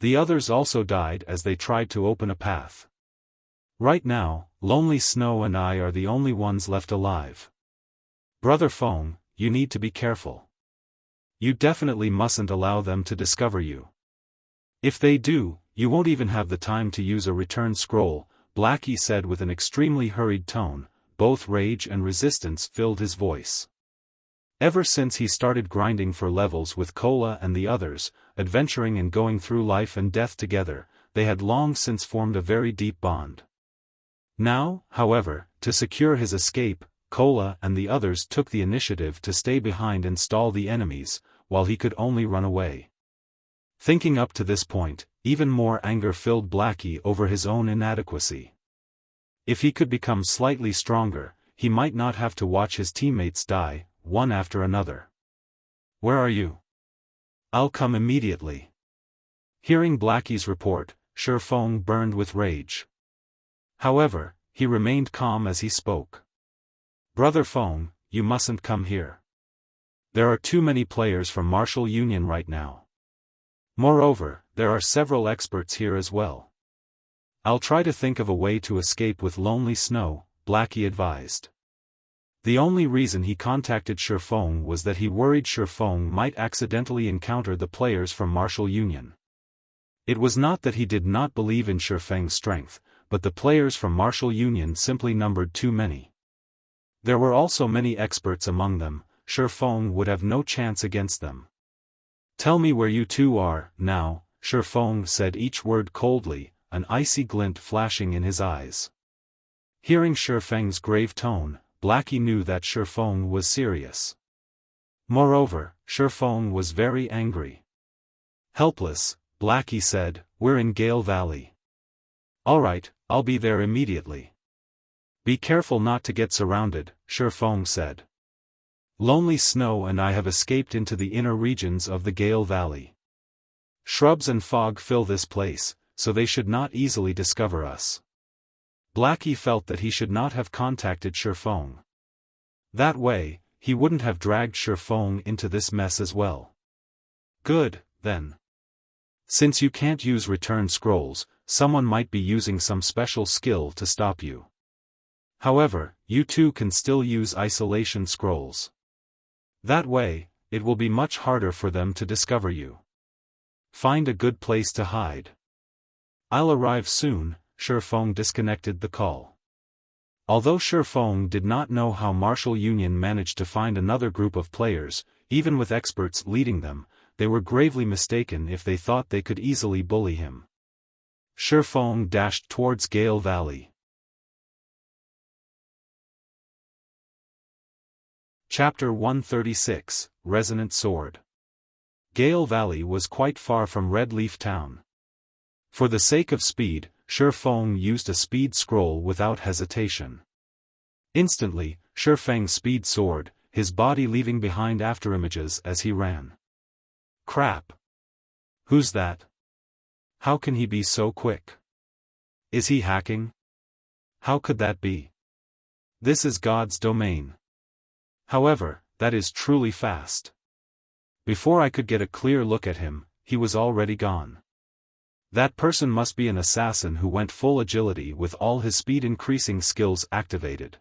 The others also died as they tried to open a path. Right now, Lonely Snow and I are the only ones left alive. Brother Feng, you need to be careful. You definitely mustn't allow them to discover you. If they do, you won't even have the time to use a return scroll, Blackie said with an extremely hurried tone. Both rage and resistance filled his voice. Ever since he started grinding for levels with Kola and the others, adventuring and going through life and death together, they had long since formed a very deep bond. Now, however, to secure his escape, Kola and the others took the initiative to stay behind and stall the enemies, while he could only run away. Thinking up to this point, even more anger filled Blackie over his own inadequacy. If he could become slightly stronger, he might not have to watch his teammates die, one after another. Where are you? I'll come immediately. Hearing Blackie's report, Xiaofan burned with rage. However, he remained calm as he spoke. Brother Feng, you mustn't come here. There are too many players from Martial Union right now. Moreover, there are several experts here as well. I'll try to think of a way to escape with Lonely Snow, Blackie advised. The only reason he contacted Xiaofan was that he worried Xiaofan might accidentally encounter the players from Martial Union. It was not that he did not believe in Xiaofang's strength, but the players from Martial Union simply numbered too many. There were also many experts among them, Xiaofan would have no chance against them. Tell me where you two are, now, Xiaofan said each word coldly, an icy glint flashing in his eyes. Hearing Xiaofang's grave tone, Blackie knew that Xiaofan was serious. Moreover, Xiaofan was very angry. Helpless, Blackie said, we're in Gale Valley. Alright, I'll be there immediately. Be careful not to get surrounded, Xiaofan said. Lonely Snow and I have escaped into the inner regions of the Gale Valley. Shrubs and fog fill this place, so they should not easily discover us. Blackie felt that he should not have contacted Xiaofan. That way, he wouldn't have dragged Xiaofan into this mess as well. Good, then. Since you can't use return scrolls, someone might be using some special skill to stop you. However, you two can still use isolation scrolls. That way, it will be much harder for them to discover you. Find a good place to hide. I'll arrive soon. Xiaofan disconnected the call. Although Xiaofan did not know how Martial Union managed to find another group of players, even with experts leading them, they were gravely mistaken if they thought they could easily bully him. Xiaofan dashed towards Gale Valley. Chapter 136, Resonant Sword. Gale Valley was quite far from Red Leaf Town. For the sake of speed, Xiaofan used a speed scroll without hesitation. Instantly, Xiaofang speed soared, his body leaving behind afterimages as he ran. Crap! Who's that? How can he be so quick? Is he hacking? How could that be? This is God's domain. However, that is truly fast. Before I could get a clear look at him, he was already gone. That person must be an assassin who went full agility with all his speed-increasing skills activated.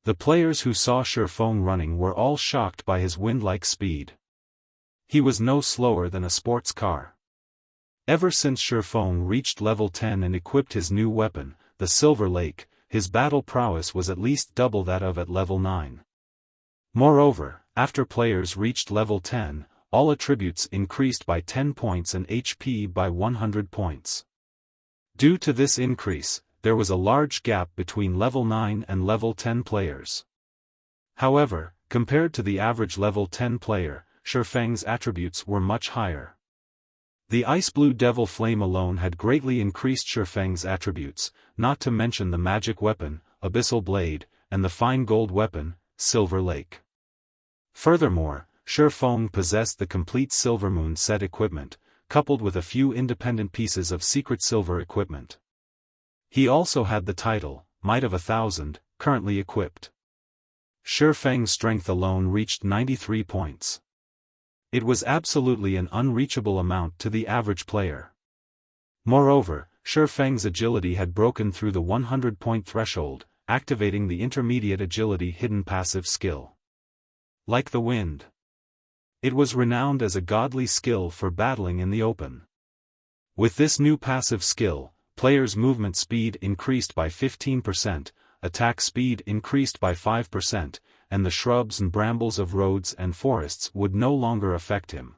The players who saw Xiaofan running were all shocked by his wind-like speed. He was no slower than a sports car. Ever since Xiaofan reached level 10 and equipped his new weapon, the Silver Lake, his battle prowess was at least double that of at level 9. Moreover, after players reached level 10, all attributes increased by 10 points and HP by 100 points. Due to this increase, there was a large gap between level 9 and level 10 players. However, compared to the average level 10 player, Xiaofang's attributes were much higher. The Ice Blue Devil Flame alone had greatly increased Xiaofang's attributes, not to mention the magic weapon, Abyssal Blade, and the fine gold weapon, Silver Lake. Furthermore, Xiaofan possessed the complete Silvermoon set equipment, coupled with a few independent pieces of secret silver equipment. He also had the title, Might of 1,000, currently equipped. Xiaofang's strength alone reached 93 points. It was absolutely an unreachable amount to the average player. Moreover, Xiaofang's agility had broken through the 100-point threshold, activating the intermediate agility hidden passive skill. Like the wind. It was renowned as a godly skill for battling in the open. With this new passive skill, players' movement speed increased by 15%, attack speed increased by 5%, and the shrubs and brambles of roads and forests would no longer affect him.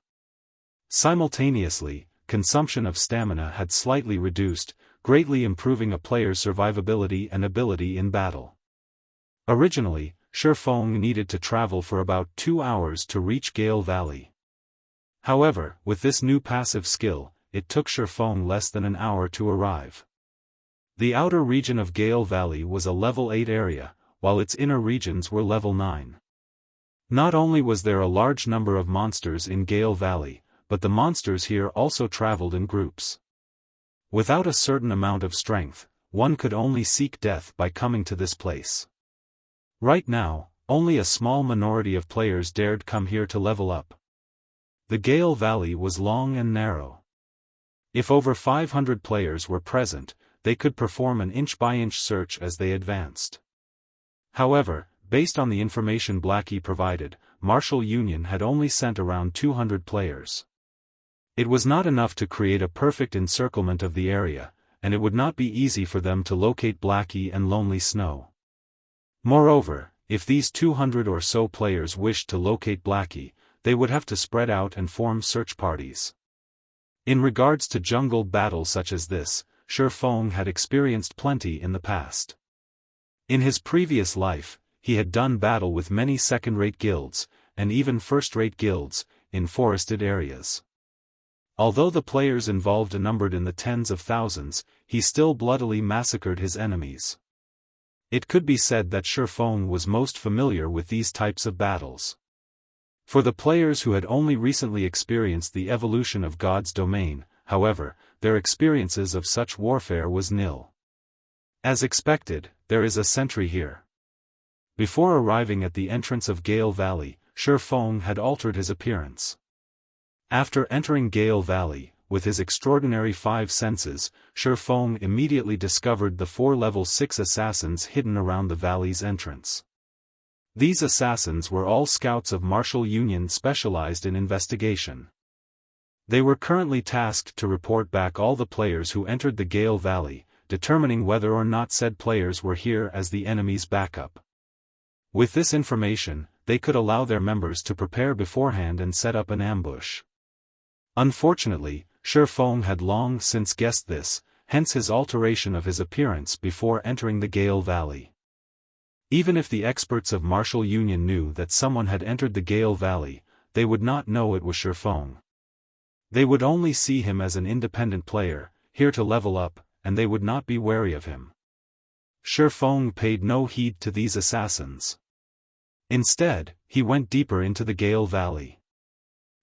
Simultaneously, consumption of stamina had slightly reduced, greatly improving a player's survivability and ability in battle. Originally, Xiaofan needed to travel for about 2 hours to reach Gale Valley. However, with this new passive skill, it took Xiaofan less than an hour to arrive. The outer region of Gale Valley was a level 8 area, while its inner regions were level 9. Not only was there a large number of monsters in Gale Valley, but the monsters here also traveled in groups. Without a certain amount of strength, one could only seek death by coming to this place. Right now, only a small minority of players dared come here to level up. The Gale Valley was long and narrow. If over 500 players were present, they could perform an inch-by-inch search as they advanced. However, based on the information Blackie provided, Martial Union had only sent around 200 players. It was not enough to create a perfect encirclement of the area, and it would not be easy for them to locate Blackie and Lonely Snow. Moreover, if these 200 or so players wished to locate Blackie, they would have to spread out and form search parties. In regards to jungle battles such as this, Xiaofan had experienced plenty in the past. In his previous life, he had done battle with many second-rate guilds, and even first-rate guilds, in forested areas. Although the players involved numbered in the tens of thousands, he still bloodily massacred his enemies. It could be said that Xiaofan was most familiar with these types of battles. For the players who had only recently experienced the evolution of God's domain, however, their experiences of such warfare was nil. As expected, there is a sentry here. Before arriving at the entrance of Gale Valley, Xiaofan had altered his appearance. After entering Gale Valley, with his extraordinary 5 senses, Xiaofan immediately discovered the 4 level 6 assassins hidden around the valley's entrance. These assassins were all scouts of Martial Union specialized in investigation. They were currently tasked to report back all the players who entered the Gale Valley, determining whether or not said players were here as the enemy's backup. With this information, they could allow their members to prepare beforehand and set up an ambush. Unfortunately, Xiaofan had long since guessed this, hence his alteration of his appearance before entering the Gale Valley. Even if the experts of Martial Union knew that someone had entered the Gale Valley, they would not know it was Xiaofan. They would only see him as an independent player, here to level up, and they would not be wary of him. Xiaofan paid no heed to these assassins. Instead, he went deeper into the Gale Valley.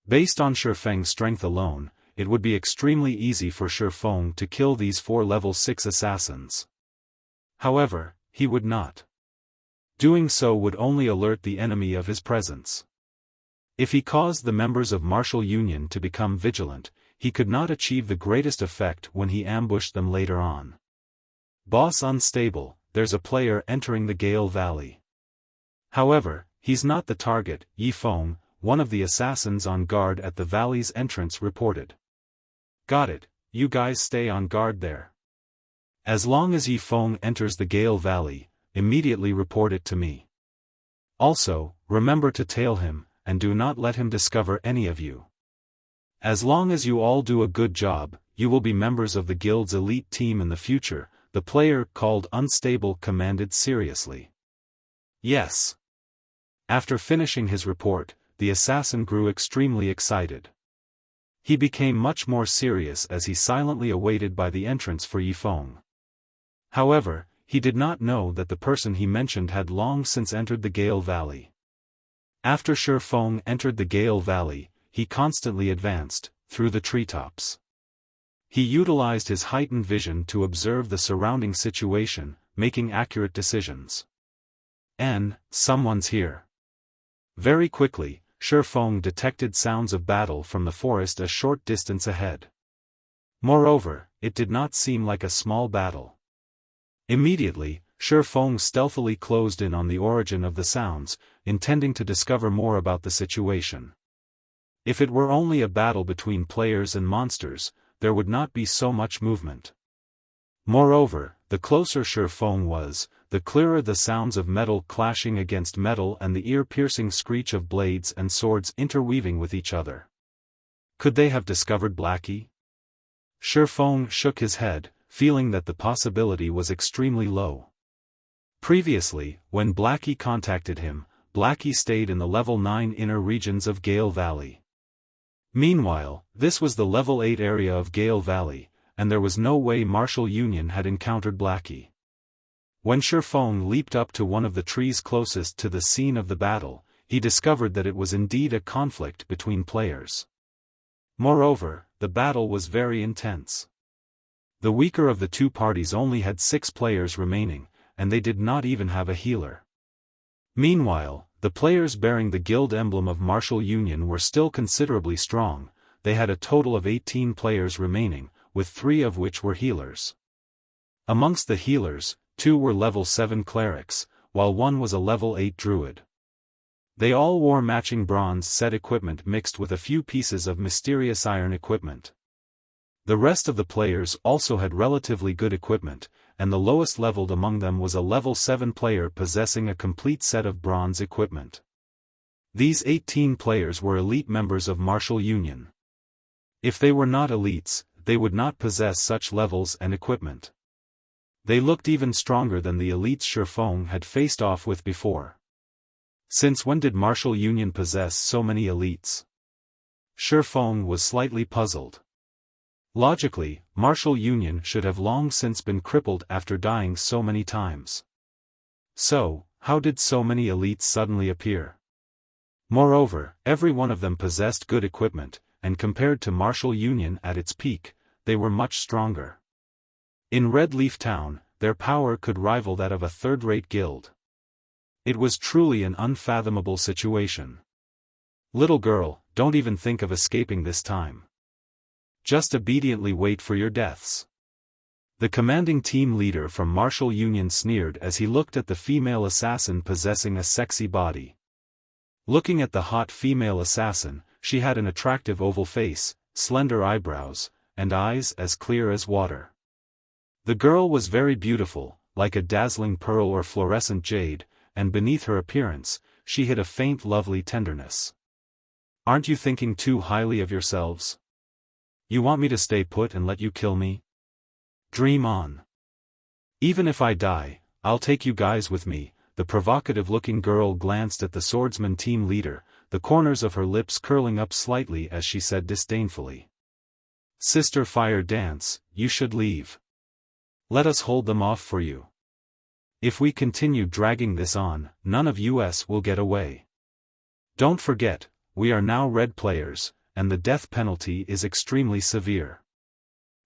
Based on Xiaofan's strength alone, it would be extremely easy for Xiaofan to kill these 4 level 6 assassins. However, he would not. Doing so would only alert the enemy of his presence. If he caused the members of Martial Union to become vigilant, he could not achieve the greatest effect when he ambushed them later on. Boss unstable, there's a player entering the Gale Valley. However, he's not the target, Ye Feng, one of the assassins on guard at the valley's entrance reported. Got it, you guys stay on guard there. As long as Ye Feng enters the Gale Valley, immediately report it to me. Also, remember to tail him, and do not let him discover any of you. As long as you all do a good job, you will be members of the guild's elite team in the future, the player called Unstable commanded seriously. Yes. After finishing his report, the assassin grew extremely excited. He became much more serious as he silently awaited by the entrance for Ye Feng. However, he did not know that the person he mentioned had long since entered the Gale Valley. After Xiaofan entered the Gale Valley, he constantly advanced, through the treetops. He utilized his heightened vision to observe the surrounding situation, making accurate decisions. Someone's here. Very quickly, Xiaofan detected sounds of battle from the forest a short distance ahead. Moreover, it did not seem like a small battle. Immediately, Xiaofan stealthily closed in on the origin of the sounds, intending to discover more about the situation. If it were only a battle between players and monsters, there would not be so much movement. Moreover, the closer Xiaofan was, the clearer the sounds of metal clashing against metal and the ear-piercing screech of blades and swords interweaving with each other. Could they have discovered Blackie? Xiaofan shook his head, feeling that the possibility was extremely low. Previously, when Blackie contacted him, Blackie stayed in the level 9 inner regions of Gale Valley. Meanwhile, this was the level 8 area of Gale Valley, and there was no way Martial Union had encountered Blackie. When Xiaofan leaped up to one of the trees closest to the scene of the battle, he discovered that it was indeed a conflict between players. Moreover, the battle was very intense. The weaker of the two parties only had 6 players remaining, and they did not even have a healer. Meanwhile, The players bearing the guild emblem of Martial Union were still considerably strong. They had a total of 18 players remaining, with 3 of which were healers. Amongst the healers, 2 were level 7 clerics, while 1 was a level 8 druid. They all wore matching bronze set equipment mixed with a few pieces of mysterious iron equipment. The rest of the players also had relatively good equipment, and the lowest leveled among them was a level 7 player possessing a complete set of bronze equipment. These 18 players were elite members of Martial Union. If they were not elites, they would not possess such levels and equipment. They looked even stronger than the elites Xiaofan had faced off with before. Since when did Martial Union possess so many elites? Xiaofan was slightly puzzled. Logically, Martial Union should have long since been crippled after dying so many times. So, how did so many elites suddenly appear? Moreover, every one of them possessed good equipment, and compared to Martial Union at its peak, they were much stronger. In Red Leaf Town, their power could rival that of a third-rate guild. It was truly an unfathomable situation. Little girl, don't even think of escaping this time. Just obediently wait for your deaths. The commanding team leader from Martial Union sneered as he looked at the female assassin possessing a sexy body. Looking at the hot female assassin, she had an attractive oval face, slender eyebrows, and eyes as clear as water. The girl was very beautiful, like a dazzling pearl or fluorescent jade, and beneath her appearance, she hid a faint lovely tenderness. Aren't you thinking too highly of yourselves? You want me to stay put and let you kill me? Dream on. Even if I die, I'll take you guys with me. The provocative-looking girl glanced at the swordsman team leader, the corners of her lips curling up slightly as she said disdainfully. Sister Fire Dance, you should leave. Let us hold them off for you. If we continue dragging this on, none of us will get away. Don't forget, we are now red players, and the death penalty is extremely severe.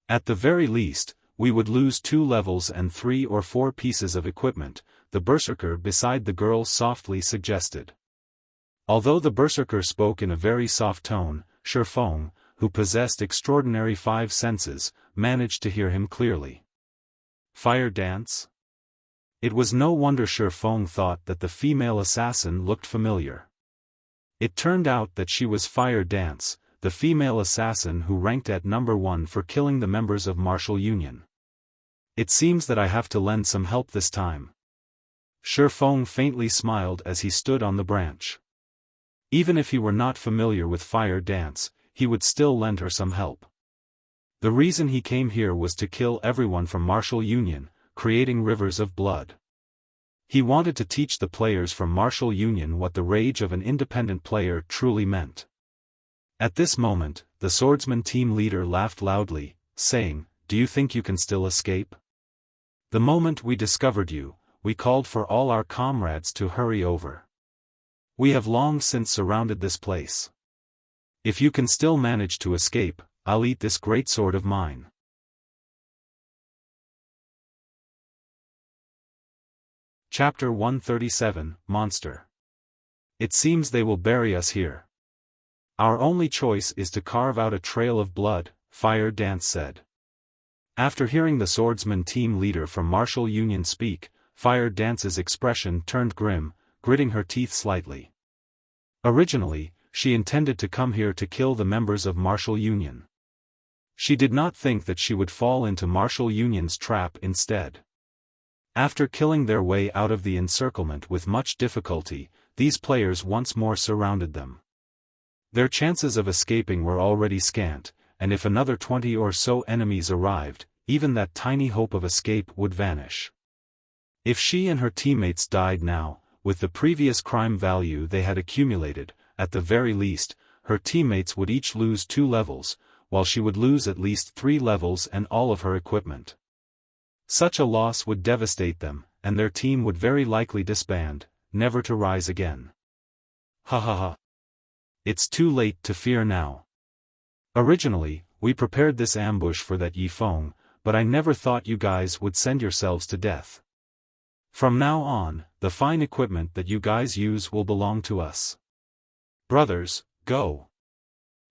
At the very least, we would lose 2 levels and 3 or 4 pieces of equipment, the berserker beside the girl softly suggested. Although the berserker spoke in a very soft tone, Xiaofan, who possessed extraordinary 5 senses, managed to hear him clearly. Fire Dance? It was no wonder Xiaofan thought that the female assassin looked familiar. It turned out that she was Fire Dance, the female assassin who ranked at number 1 for killing the members of Martial Union. It seems that I have to lend some help this time. Xiaofan faintly smiled as he stood on the branch. Even if he were not familiar with Fire Dance, he would still lend her some help. The reason he came here was to kill everyone from Martial Union, creating rivers of blood. He wanted to teach the players from Martial Union what the rage of an independent player truly meant. At this moment, the swordsman team leader laughed loudly, saying, "Do you think you can still escape? The moment we discovered you, we called for all our comrades to hurry over. We have long since surrounded this place. If you can still manage to escape, I'll eat this great sword of mine." Chapter 137, Monster. It seems they will bury us here. Our only choice is to carve out a trail of blood, Fire Dance said. After hearing the swordsman team leader from Martial Union speak, Fire Dance's expression turned grim, gritting her teeth slightly. Originally, she intended to come here to kill the members of Martial Union. She did not think that she would fall into Martial Union's trap instead. After killing their way out of the encirclement with much difficulty, these players once more surrounded them. Their chances of escaping were already scant, and if another 20 or so enemies arrived, even that tiny hope of escape would vanish. If she and her teammates died now, with the previous crime value they had accumulated, at the very least, her teammates would each lose 2 levels, while she would lose at least 3 levels and all of her equipment. Such a loss would devastate them, and their team would very likely disband, never to rise again. Ha ha ha. It's too late to fear now. Originally, we prepared this ambush for that Ye Feng, but I never thought you guys would send yourselves to death. From now on, the fine equipment that you guys use will belong to us. Brothers, go.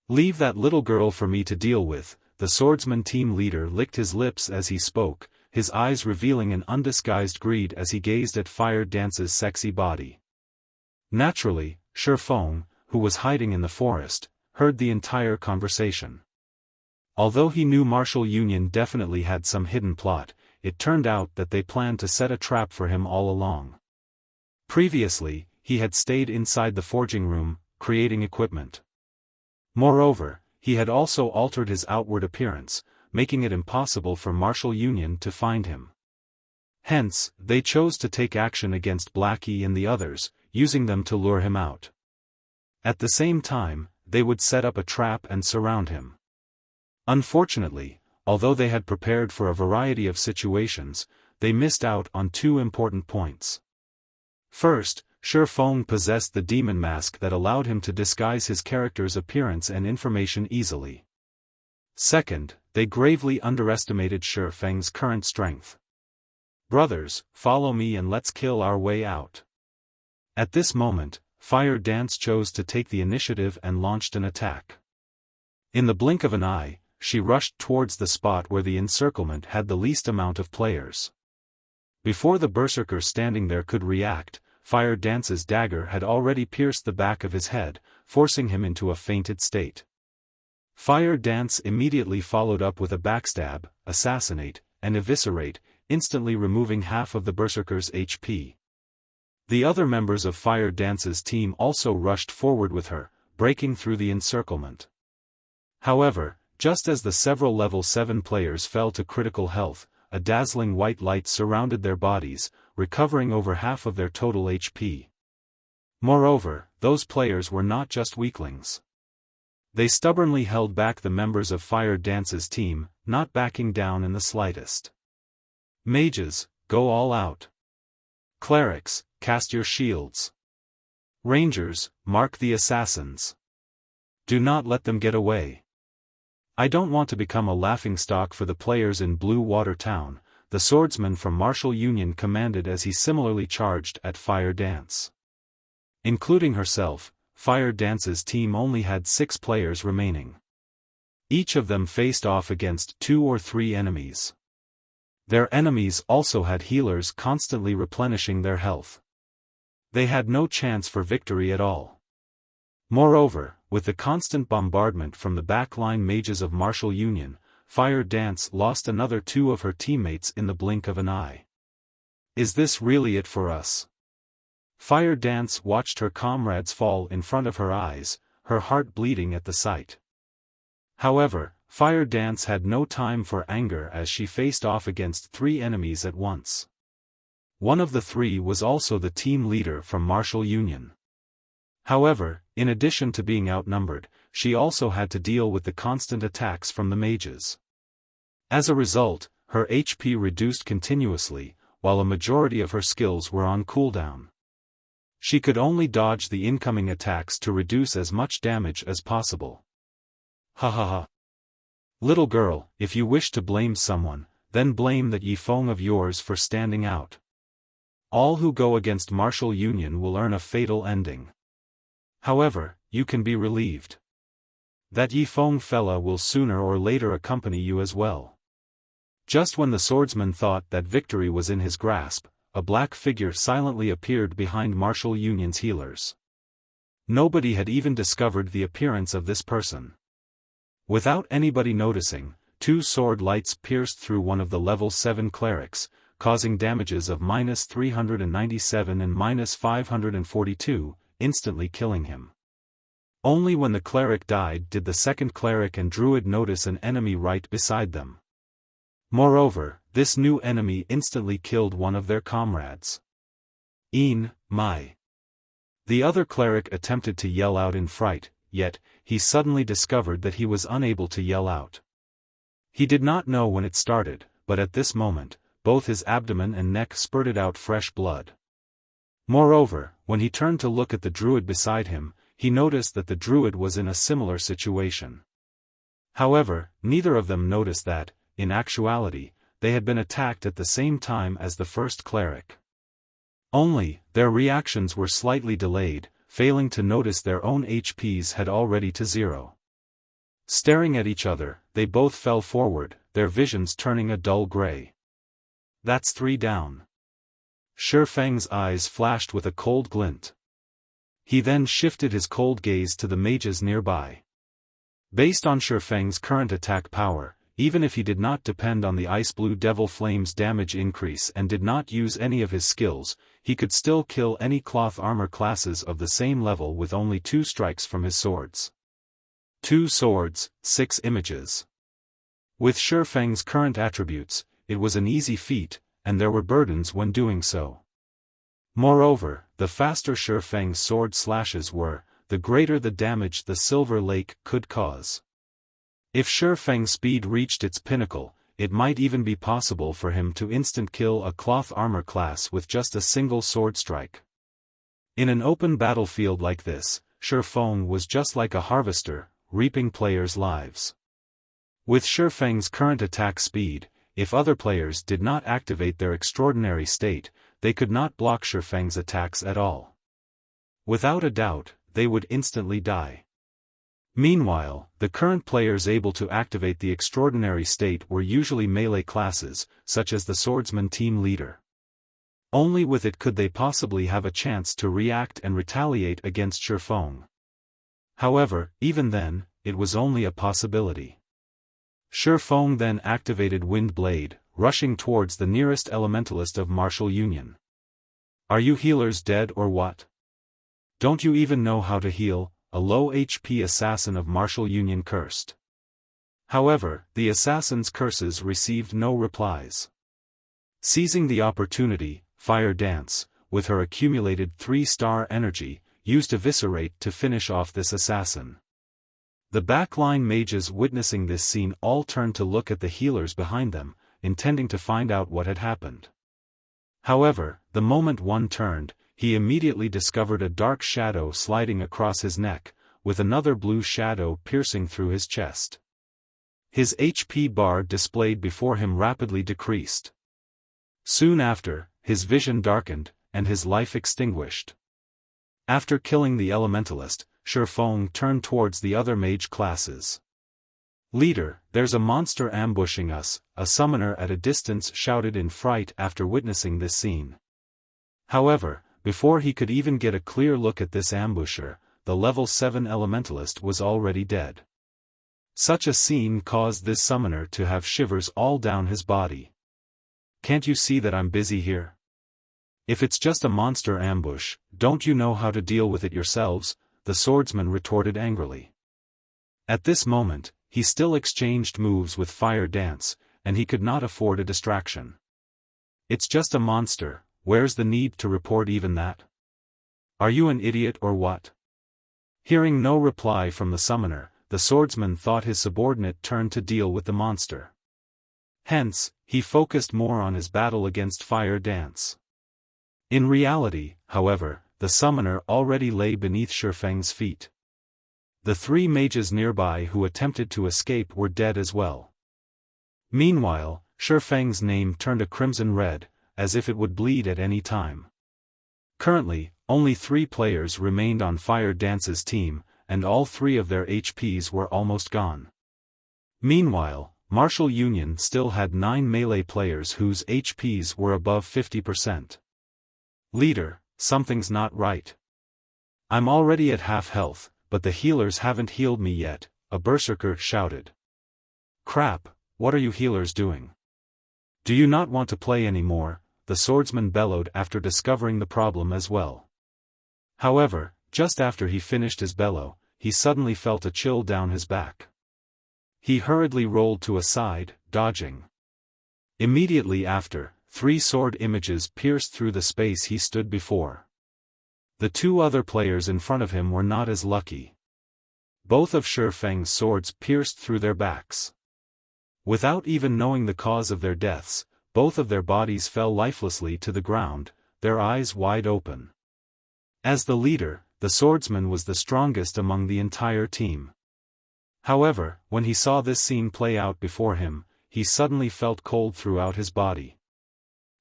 Leave that little girl for me to deal with. The swordsman team leader licked his lips as he spoke, his eyes revealing an undisguised greed as he gazed at Fire Dance's sexy body. Naturally, Xiaofan, who was hiding in the forest, heard the entire conversation. Although he knew Martial Union definitely had some hidden plot, it turned out that they planned to set a trap for him all along. Previously, he had stayed inside the forging room, creating equipment. Moreover, he had also altered his outward appearance, making it impossible for Martial Union to find him. Hence, they chose to take action against Blackie and the others, using them to lure him out. At the same time, they would set up a trap and surround him. Unfortunately, although they had prepared for a variety of situations, they missed out on two important points. First, Xiaofan possessed the demon mask that allowed him to disguise his character's appearance and information easily. Second, they gravely underestimated Xiaofang's current strength. Brothers, follow me and let's kill our way out. At this moment, Fire Dance chose to take the initiative and launched an attack. In the blink of an eye, she rushed towards the spot where the encirclement had the least amount of players. Before the berserker standing there could react, Fire Dance's dagger had already pierced the back of his head, forcing him into a fainted state. Fire Dance immediately followed up with a backstab, assassinate, and eviscerate, instantly removing half of the berserker's HP. The other members of Fire Dance's team also rushed forward with her, breaking through the encirclement. However, just as the several level 7 players fell to critical health, a dazzling white light surrounded their bodies, recovering over half of their total HP. Moreover, those players were not just weaklings. They stubbornly held back the members of Fire Dance's team, not backing down in the slightest. Mages, go all out. Clerics, cast your shields. Rangers, mark the assassins. Do not let them get away. I don't want to become a laughingstock for the players in Blue Water Town, the swordsman from Martial Union commanded as he similarly charged at Fire Dance. Including herself, Fire Dance's team only had 6 players remaining. Each of them faced off against 2 or 3 enemies. Their enemies also had healers constantly replenishing their health. They had no chance for victory at all. Moreover, with the constant bombardment from the backline mages of Martial Union, Fire Dance lost another 2 of her teammates in the blink of an eye. Is this really it for us? Fire Dance watched her comrades fall in front of her eyes, her heart bleeding at the sight. However, Fire Dance had no time for anger as she faced off against 3 enemies at once. One of the 3 was also the team leader from Martial Union. However, in addition to being outnumbered, she also had to deal with the constant attacks from the mages. As a result, her HP reduced continuously, while a majority of her skills were on cooldown. She could only dodge the incoming attacks to reduce as much damage as possible. Ha ha ha. Little girl, if you wish to blame someone, then blame that Ye Feng of yours for standing out. All who go against Martial Union will earn a fatal ending. However, you can be relieved. That Ye Feng fella will sooner or later accompany you as well. Just when the swordsman thought that victory was in his grasp, a black figure silently appeared behind Martial Union's healers. Nobody had even discovered the appearance of this person. Without anybody noticing, 2 sword lights pierced through one of the level 7 clerics, causing damages of -397 and -542, instantly killing him. Only when the cleric died did the second cleric and druid notice an enemy right beside them. Moreover, this new enemy instantly killed one of their comrades. My. The other cleric attempted to yell out in fright, yet, he suddenly discovered that he was unable to yell out. He did not know when it started, but at this moment, both his abdomen and neck spurted out fresh blood. Moreover, when he turned to look at the druid beside him, he noticed that the druid was in a similar situation. However, neither of them noticed that, in actuality, they had been attacked at the same time as the first cleric. Only, their reactions were slightly delayed, failing to notice their own HPs had already to zero. Staring at each other, they both fell forward, their visions turning a dull gray. That's 3 down. Xiaofang's eyes flashed with a cold glint. He then shifted his cold gaze to the mages nearby. Based on Xiaofang's current attack power, even if he did not depend on the Ice Blue Devil Flame's damage increase and did not use any of his skills, he could still kill any cloth armor classes of the same level with only 2 strikes from his swords. 2 swords, 6 images. With Xiaofang's current attributes, it was an easy feat, and there were burdens when doing so. Moreover, the faster Xiaofang's sword slashes were, the greater the damage the Silver Lake could cause. If Xiaofang's speed reached its pinnacle, it might even be possible for him to instant kill a cloth armor class with just a single sword strike. In an open battlefield like this, Xiaofang was just like a harvester, reaping players' lives. With Xiaofang's current attack speed, if other players did not activate their extraordinary state, they could not block Xiaofang's attacks at all. Without a doubt, they would instantly die. Meanwhile, the current players able to activate the extraordinary state were usually melee classes, such as the swordsman team leader. Only with it could they possibly have a chance to react and retaliate against Xiaofang. However, even then, it was only a possibility. Xiaofang then activated Wind Blade, rushing towards the nearest elementalist of Martial Union. Are you healers dead or what? Don't you even know how to heal? A low HP assassin of Martial Union cursed. However, the assassin's curses received no replies. Seizing the opportunity, Fire Dance, with her accumulated 3-star energy, used Eviscerate to finish off this assassin. The backline mages witnessing this scene all turned to look at the healers behind them, intending to find out what had happened. However, the moment one turned, he immediately discovered a dark shadow sliding across his neck, with another blue shadow piercing through his chest. His HP bar displayed before him rapidly decreased. Soon after, his vision darkened, and his life extinguished. After killing the elementalist, Xiaofang turned towards the other mage classes. "Leader, there's a monster ambushing us," a summoner at a distance shouted in fright after witnessing this scene. However, before he could even get a clear look at this ambusher, the level 7 elementalist was already dead. Such a scene caused this summoner to have shivers all down his body. "Can't you see that I'm busy here? If it's just a monster ambush, don't you know how to deal with it yourselves?" the swordsman retorted angrily. At this moment, he still exchanged moves with Fire Dance, and he could not afford a distraction. "It's just a monster, where's the need to report even that? Are you an idiot or what?" Hearing no reply from the summoner, the swordsman thought his subordinate turned to deal with the monster. Hence, he focused more on his battle against Fire Dance. In reality, however, the summoner already lay beneath Xiaofang's feet. The 3 mages nearby who attempted to escape were dead as well. Meanwhile, Xiaofang's name turned a crimson red, as if it would bleed at any time. Currently, only 3 players remained on Fire Dance's team, and all 3 of their HPs were almost gone. Meanwhile, Martial Union still had 9 melee players whose HPs were above 50%. "Leader, something's not right. I'm already at half health, but the healers haven't healed me yet," a berserker shouted. "Crap, what are you healers doing? Do you not want to play anymore?" the swordsman bellowed after discovering the problem as well. However, just after he finished his bellow, he suddenly felt a chill down his back. He hurriedly rolled to a side, dodging. Immediately after, 3 sword images pierced through the space he stood before. The 2 other players in front of him were not as lucky. Both of Xiaofang's swords pierced through their backs. Without even knowing the cause of their deaths, both of their bodies fell lifelessly to the ground, their eyes wide open. As the leader, the swordsman was the strongest among the entire team. However, when he saw this scene play out before him, he suddenly felt cold throughout his body.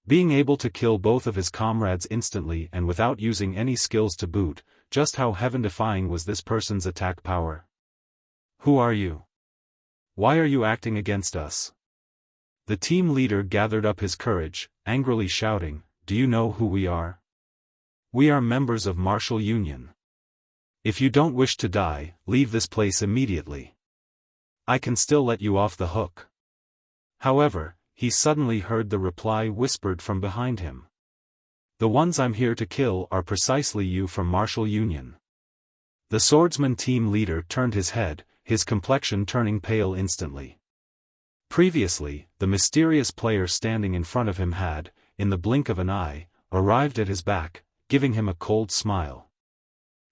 Being able to kill both of his comrades instantly and without using any skills to boot, just how heaven-defying was this person's attack power? Who are you? Why are you acting against us? The team leader gathered up his courage, angrily shouting, "Do you know who we are? We are members of Martial Union. If you don't wish to die, leave this place immediately. I can still let you off the hook." However, he suddenly heard the reply whispered from behind him. "The ones I'm here to kill are precisely you from Martial Union." The swordsman team leader turned his head, his complexion turning pale instantly. Previously, the mysterious player standing in front of him had, in the blink of an eye, arrived at his back, giving him a cold smile.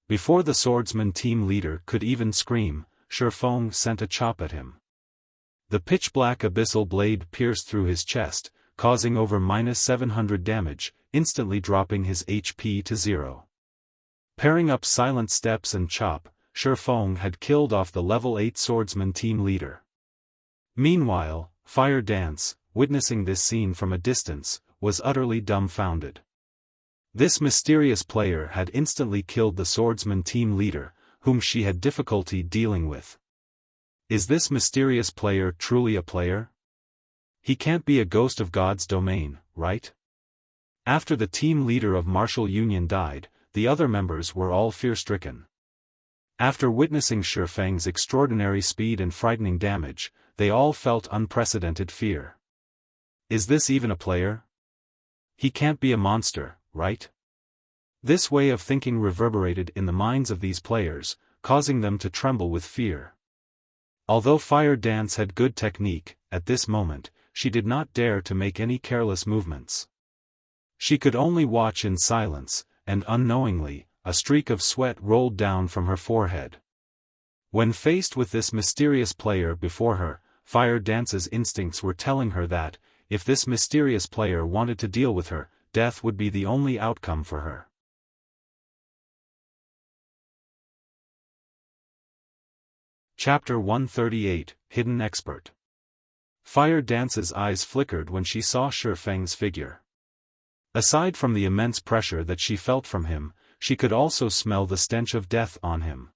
Before the swordsman team leader could even scream, Xiaofan sent a chop at him. The pitch-black abyssal blade pierced through his chest, causing over -700 damage, instantly dropping his HP to 0. Pairing up silent steps and chop, Xiaofan had killed off the level 8 swordsman team leader. Meanwhile, Fire Dance, witnessing this scene from a distance, was utterly dumbfounded. This mysterious player had instantly killed the swordsman team leader, whom she had difficulty dealing with. Is this mysterious player truly a player? He can't be a ghost of God's domain, right? After the team leader of Martial Union died, the other members were all fear-stricken. After witnessing Xiaofang's extraordinary speed and frightening damage, they all felt unprecedented fear. Is this even a player? He can't be a monster, right? This way of thinking reverberated in the minds of these players, causing them to tremble with fear. Although Fire Dance had good technique, at this moment, she did not dare to make any careless movements. She could only watch in silence, and unknowingly, a streak of sweat rolled down from her forehead. When faced with this mysterious player before her, Fire Dance's instincts were telling her that, if this mysterious player wanted to deal with her, death would be the only outcome for her. Chapter 138, Hidden Expert. Fire Dance's eyes flickered when she saw Xiaofang's figure. Aside from the immense pressure that she felt from him, she could also smell the stench of death on him.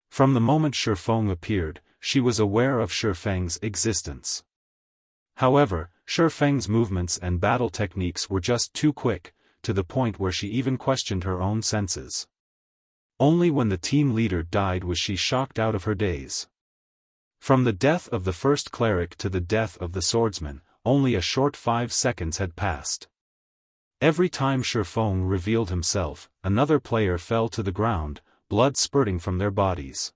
From the moment Xiaofan appeared, she was aware of Xiaofang's existence. However, Xiaofang's movements and battle techniques were just too quick, to the point where she even questioned her own senses. Only when the team leader died was she shocked out of her daze. From the death of the first cleric to the death of the swordsman, only a short 5 seconds had passed. Every time Xiaofan revealed himself, another player fell to the ground, blood spurting from their bodies.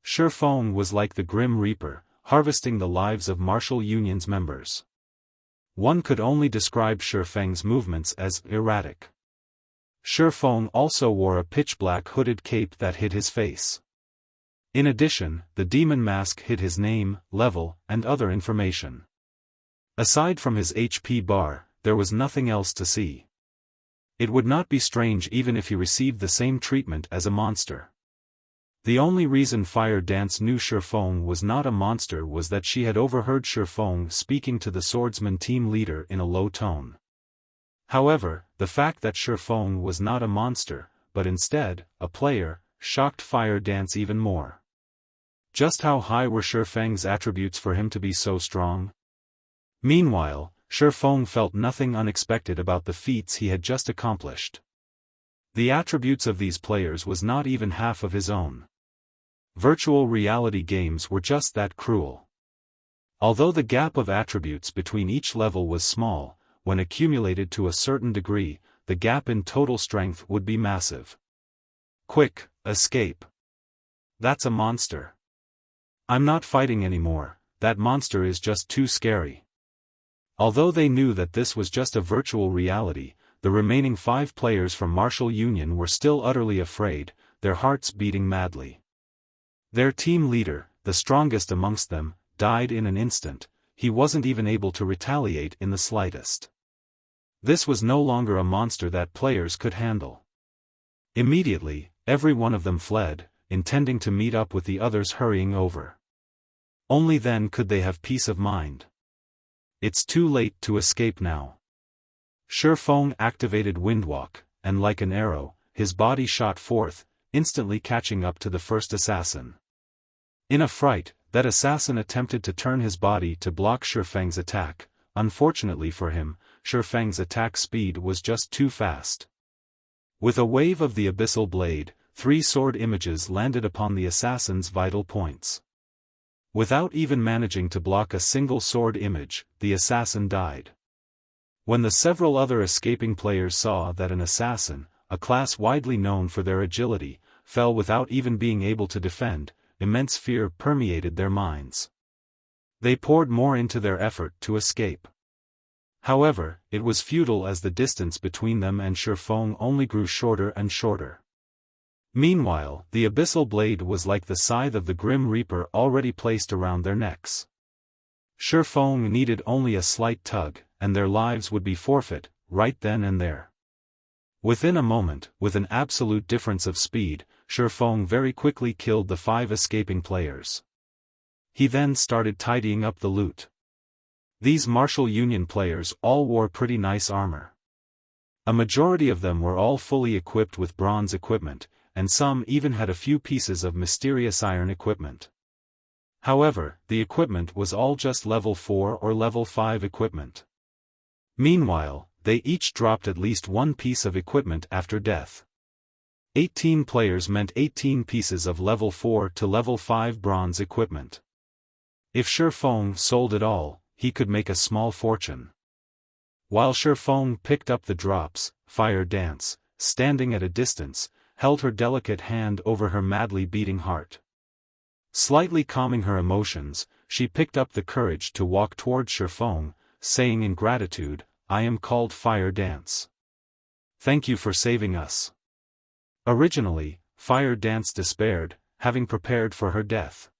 Xiaofan was like the Grim Reaper, harvesting the lives of Martial Union's members. One could only describe Xiaofang's movements as erratic. Xiaofan also wore a pitch-black hooded cape that hid his face. In addition, the demon mask hid his name, level, and other information. Aside from his HP bar, there was nothing else to see. It would not be strange even if he received the same treatment as a monster. The only reason Fire Dance knew Xiaofan was not a monster was that she had overheard Xiaofan speaking to the swordsman team leader in a low tone. However, the fact that Xiaofan was not a monster, but instead, a player, shocked Fire Dance even more. Just how high were Xiaofang's attributes for him to be so strong? Meanwhile, Xiaofan felt nothing unexpected about the feats he had just accomplished. The attributes of these players was not even half of his own. Virtual reality games were just that cruel. Although the gap of attributes between each level was small, when accumulated to a certain degree, the gap in total strength would be massive. Quick, escape. That's a monster. I'm not fighting anymore, that monster is just too scary. Although they knew that this was just a virtual reality, the remaining 5 players from Martial Union were still utterly afraid, their hearts beating madly. Their team leader, the strongest amongst them, died in an instant. He wasn't even able to retaliate in the slightest. This was no longer a monster that players could handle. Immediately, every one of them fled, intending to meet up with the others hurrying over. Only then could they have peace of mind. It's too late to escape now. Xiaofan activated Windwalk, and like an arrow, his body shot forth, instantly catching up to the first assassin. In a fright, that assassin attempted to turn his body to block Xiaofang's attack. Unfortunately for him, Xiaofang's attack speed was just too fast. With a wave of the abyssal blade, 3 sword images landed upon the assassin's vital points. Without even managing to block a single sword image, the assassin died. When the several other escaping players saw that an assassin, a class widely known for their agility, fell without even being able to defend, immense fear permeated their minds. They poured more into their effort to escape. However, it was futile as the distance between them and Xiaofan only grew shorter and shorter. Meanwhile, the abyssal blade was like the scythe of the Grim Reaper already placed around their necks. Xiaofan needed only a slight tug, and their lives would be forfeit, right then and there. Within a moment, with an absolute difference of speed, Xiaofan very quickly killed the 5 escaping players. He then started tidying up the loot. These Martial Union players all wore pretty nice armor. A majority of them were all fully equipped with bronze equipment, and some even had a few pieces of mysterious iron equipment. However, the equipment was all just level 4 or level 5 equipment. Meanwhile, they each dropped at least 1 piece of equipment after death. 18 players meant 18 pieces of level 4 to level 5 bronze equipment. If Xiaofan sold it all, he could make a small fortune. While Xiaofan picked up the drops, Fire Dance, standing at a distance, held her delicate hand over her madly beating heart. Slightly calming her emotions, she picked up the courage to walk toward Xiaofan, saying in gratitude, "I am called Fire Dance. Thank you for saving us." Originally, Fire Dance despaired, having prepared for her death.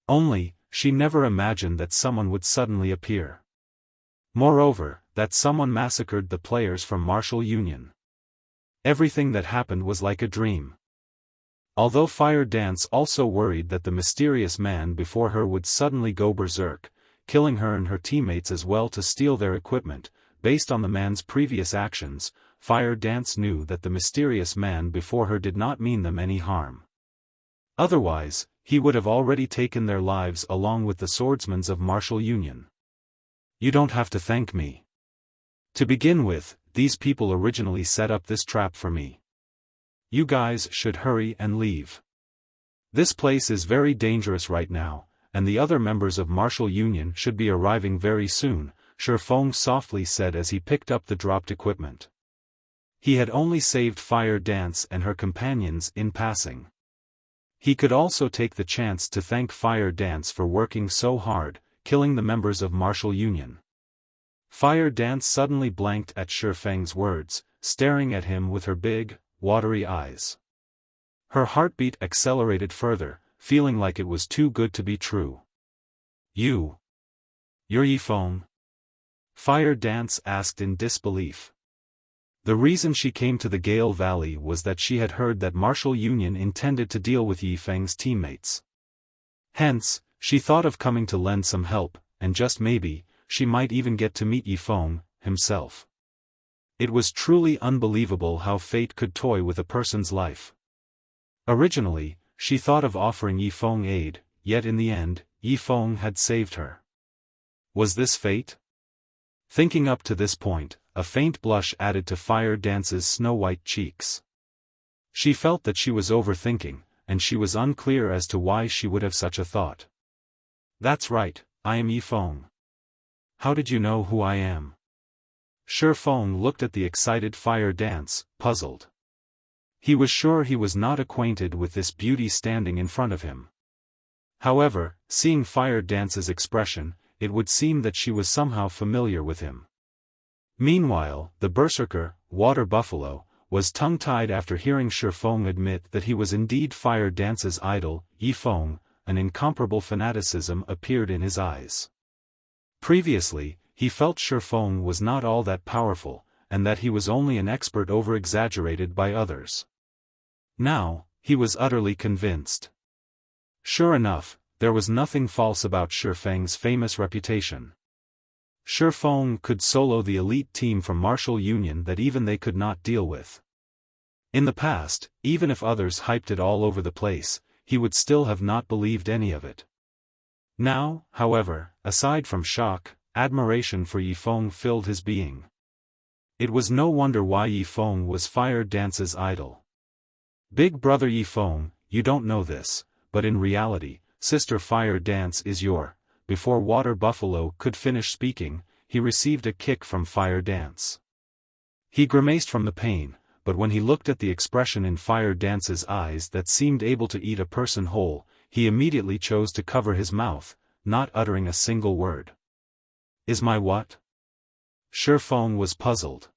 Only, she never imagined that someone would suddenly appear. Moreover, that someone massacred the players from Martial Union. Everything that happened was like a dream. Although Fire Dance also worried that the mysterious man before her would suddenly go berserk, killing her and her teammates as well to steal their equipment, based on the man's previous actions, Fire Dance knew that the mysterious man before her did not mean them any harm. Otherwise, he would have already taken their lives along with the swordsmen of Martial Union. "You don't have to thank me. To begin with, these people originally set up this trap for me. You guys should hurry and leave. This place is very dangerous right now, and the other members of Martial Union should be arriving very soon," Xiaofan softly said as he picked up the dropped equipment. He had only saved Fire Dance and her companions in passing. He could also take the chance to thank Fire Dance for working so hard, killing the members of Martial Union. Fire Dance suddenly blanked at Xiaofang's words, staring at him with her big, watery eyes. Her heartbeat accelerated further, feeling like it was too good to be true. You're Ye Feng?" Fire Dance asked in disbelief. The reason she came to the Gale Valley was that she had heard that Martial Union intended to deal with Ye Feng's teammates. Hence, she thought of coming to lend some help, and just maybe, she might even get to meet Ye Feng himself. It was truly unbelievable how fate could toy with a person's life. Originally, she thought of offering Ye Feng aid, yet in the end, Ye Feng had saved her. Was this fate? Thinking up to this point, a faint blush added to Fire Dance's snow-white cheeks. She felt that she was overthinking, and she was unclear as to why she would have such a thought. "That's right, I am Ye Feng. How did you know who I am?" Xiaofan looked at the excited Fire Dance, puzzled. He was sure he was not acquainted with this beauty standing in front of him. However, seeing Fire Dance's expression, it would seem that she was somehow familiar with him. Meanwhile, the berserker, Water Buffalo, was tongue-tied after hearing Xiaofan admit that he was indeed Fire Dance's idol. Ye Feng, an incomparable fanaticism appeared in his eyes. Previously, he felt Xiaofan was not all that powerful, and that he was only an expert over-exaggerated by others. Now, he was utterly convinced. Sure enough, there was nothing false about Xiaofang's famous reputation. Xiaofan could solo the elite team from Martial Union that even they could not deal with. In the past, even if others hyped it all over the place, he would still have not believed any of it. Now, however, aside from shock, admiration for Ye Feng filled his being. It was no wonder why Ye Feng was Fire Dance's idol. Big brother Ye Feng, you don't know this, but in reality, Sister Fire Dance is your. Before Water Buffalo could finish speaking, he received a kick from Fire Dance. He grimaced from the pain, but when he looked at the expression in Fire Dance's eyes that seemed able to eat a person whole, he immediately chose to cover his mouth, not uttering a single word. Is my what? Xiaofan was puzzled.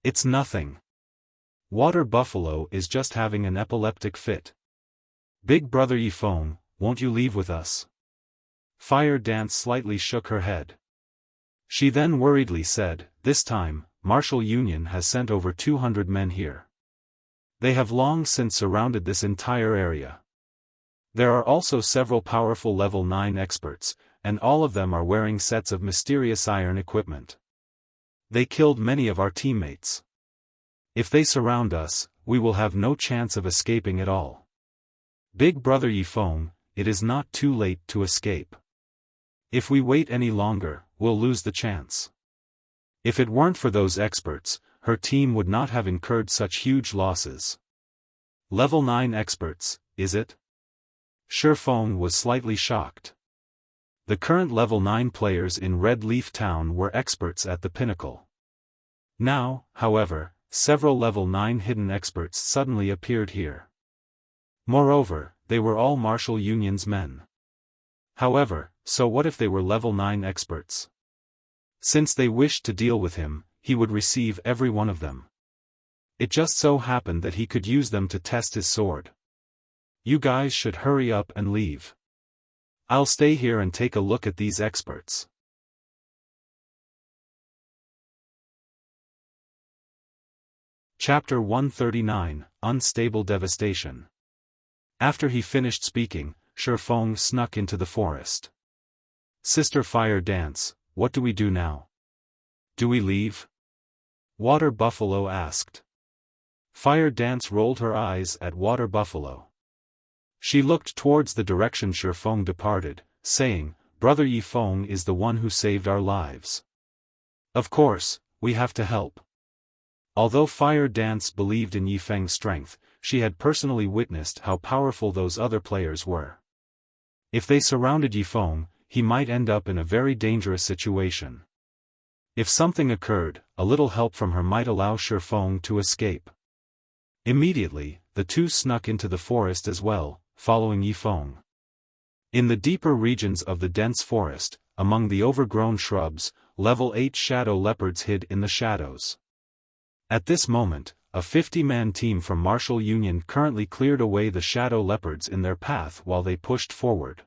It's nothing. Water Buffalo is just having an epileptic fit. Big brother Ye Feng, won't you leave with us? Fire Dance slightly shook her head. She then worriedly said, this time, Martial Union has sent over 200 men here. They have long since surrounded this entire area. There are also several powerful level 9 experts, and all of them are wearing sets of mysterious iron equipment. They killed many of our teammates. If they surround us, we will have no chance of escaping at all. Big brother Ye Feng, it is not too late to escape. If we wait any longer, we'll lose the chance. If it weren't for those experts, her team would not have incurred such huge losses. Level 9 experts, is it? Xiaofan was slightly shocked. The current level 9 players in Red Leaf Town were experts at the pinnacle. Now, however, several level 9 hidden experts suddenly appeared here. Moreover, they were all Martial Union's men. However, so what if they were level 9 experts? Since they wished to deal with him, he would receive every one of them. It just so happened that he could use them to test his sword. You guys should hurry up and leave. I'll stay here and take a look at these experts. Chapter 139, Unstable Devastation. After he finished speaking, Xiaofan snuck into the forest. Sister Fire Dance, what do we do now? Do we leave? Water Buffalo asked. Fire Dance rolled her eyes at Water Buffalo. She looked towards the direction Xiaofan departed, saying, Brother Ye Feng is the one who saved our lives. Of course, we have to help. Although Fire Dance believed in Ye Feng's strength, she had personally witnessed how powerful those other players were. If they surrounded Ye Feng, he might end up in a very dangerous situation. If something occurred, a little help from her might allow Xiaofan to escape. Immediately, the two snuck into the forest as well, following Ye Feng. In the deeper regions of the dense forest, among the overgrown shrubs, level 8 shadow leopards hid in the shadows. At this moment, a 50-man team from Martial Union currently cleared away the shadow leopards in their path while they pushed forward.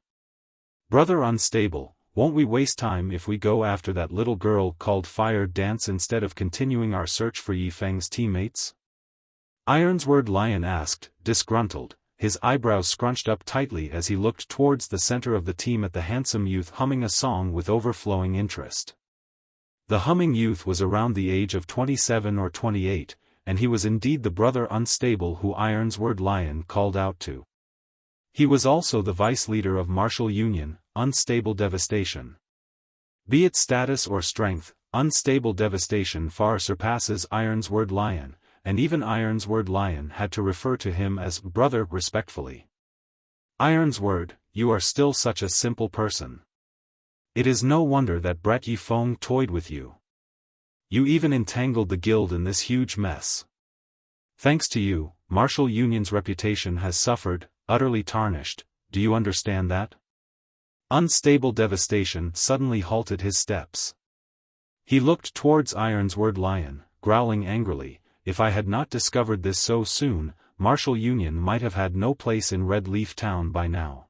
Brother Unstable, won't we waste time if we go after that little girl called Fire Dance instead of continuing our search for Ye Feng's teammates? Ironsword Lion asked, disgruntled, his eyebrows scrunched up tightly as he looked towards the center of the team at the handsome youth humming a song with overflowing interest. The humming youth was around the age of 27 or 28, and he was indeed the brother Unstable who Ironsword Lion called out to. He was also the vice leader of Martial Union, Unstable Devastation. Be it status or strength, Unstable Devastation far surpasses Ironsword Lion, and even Ironsword Lion had to refer to him as brother respectfully. Ironsword, you are still such a simple person. It is no wonder that Brett Ye Feng toyed with you. You even entangled the guild in this huge mess. Thanks to you, Martial Union's reputation has suffered, utterly tarnished, do you understand that? Unstable Devastation suddenly halted his steps. He looked towards Ironsword Lion, growling angrily, if I had not discovered this so soon, Martial Union might have had no place in Red Leaf Town by now.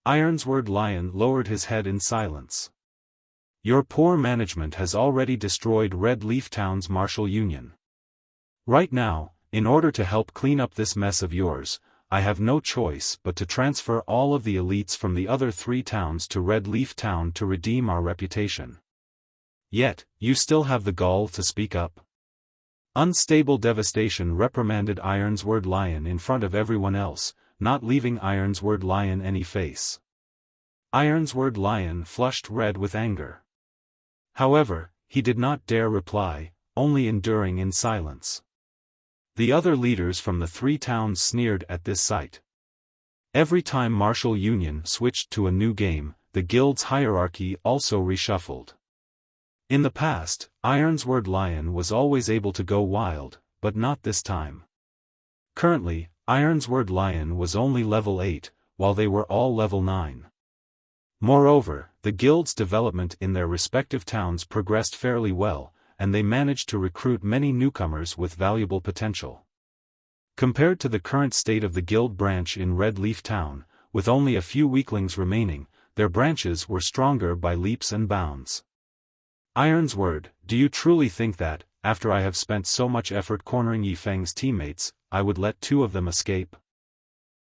Ironsword Lion lowered his head in silence. Your poor management has already destroyed Red Leaf Town's Martial Union. Right now, in order to help clean up this mess of yours, I have no choice but to transfer all of the elites from the other 3 towns to Red Leaf Town to redeem our reputation. Yet, you still have the gall to speak up. Unstable Devastation reprimanded Ironsword Lion in front of everyone else, not leaving Ironsword Lion any face. Ironsword Lion flushed red with anger. However, he did not dare reply, only enduring in silence. The other leaders from the 3 towns sneered at this sight. Every time Martial Union switched to a new game, the guild's hierarchy also reshuffled. In the past, Ironsword Lion was always able to go wild, but not this time. Currently, Ironsword Lion was only level 8, while they were all level 9. Moreover, the guild's development in their respective towns progressed fairly well, and they managed to recruit many newcomers with valuable potential. Compared to the current state of the guild branch in Red Leaf Town, with only a few weaklings remaining, their branches were stronger by leaps and bounds. Ironsword, do you truly think that, after I have spent so much effort cornering Ye Feng's teammates, I would let 2 of them escape?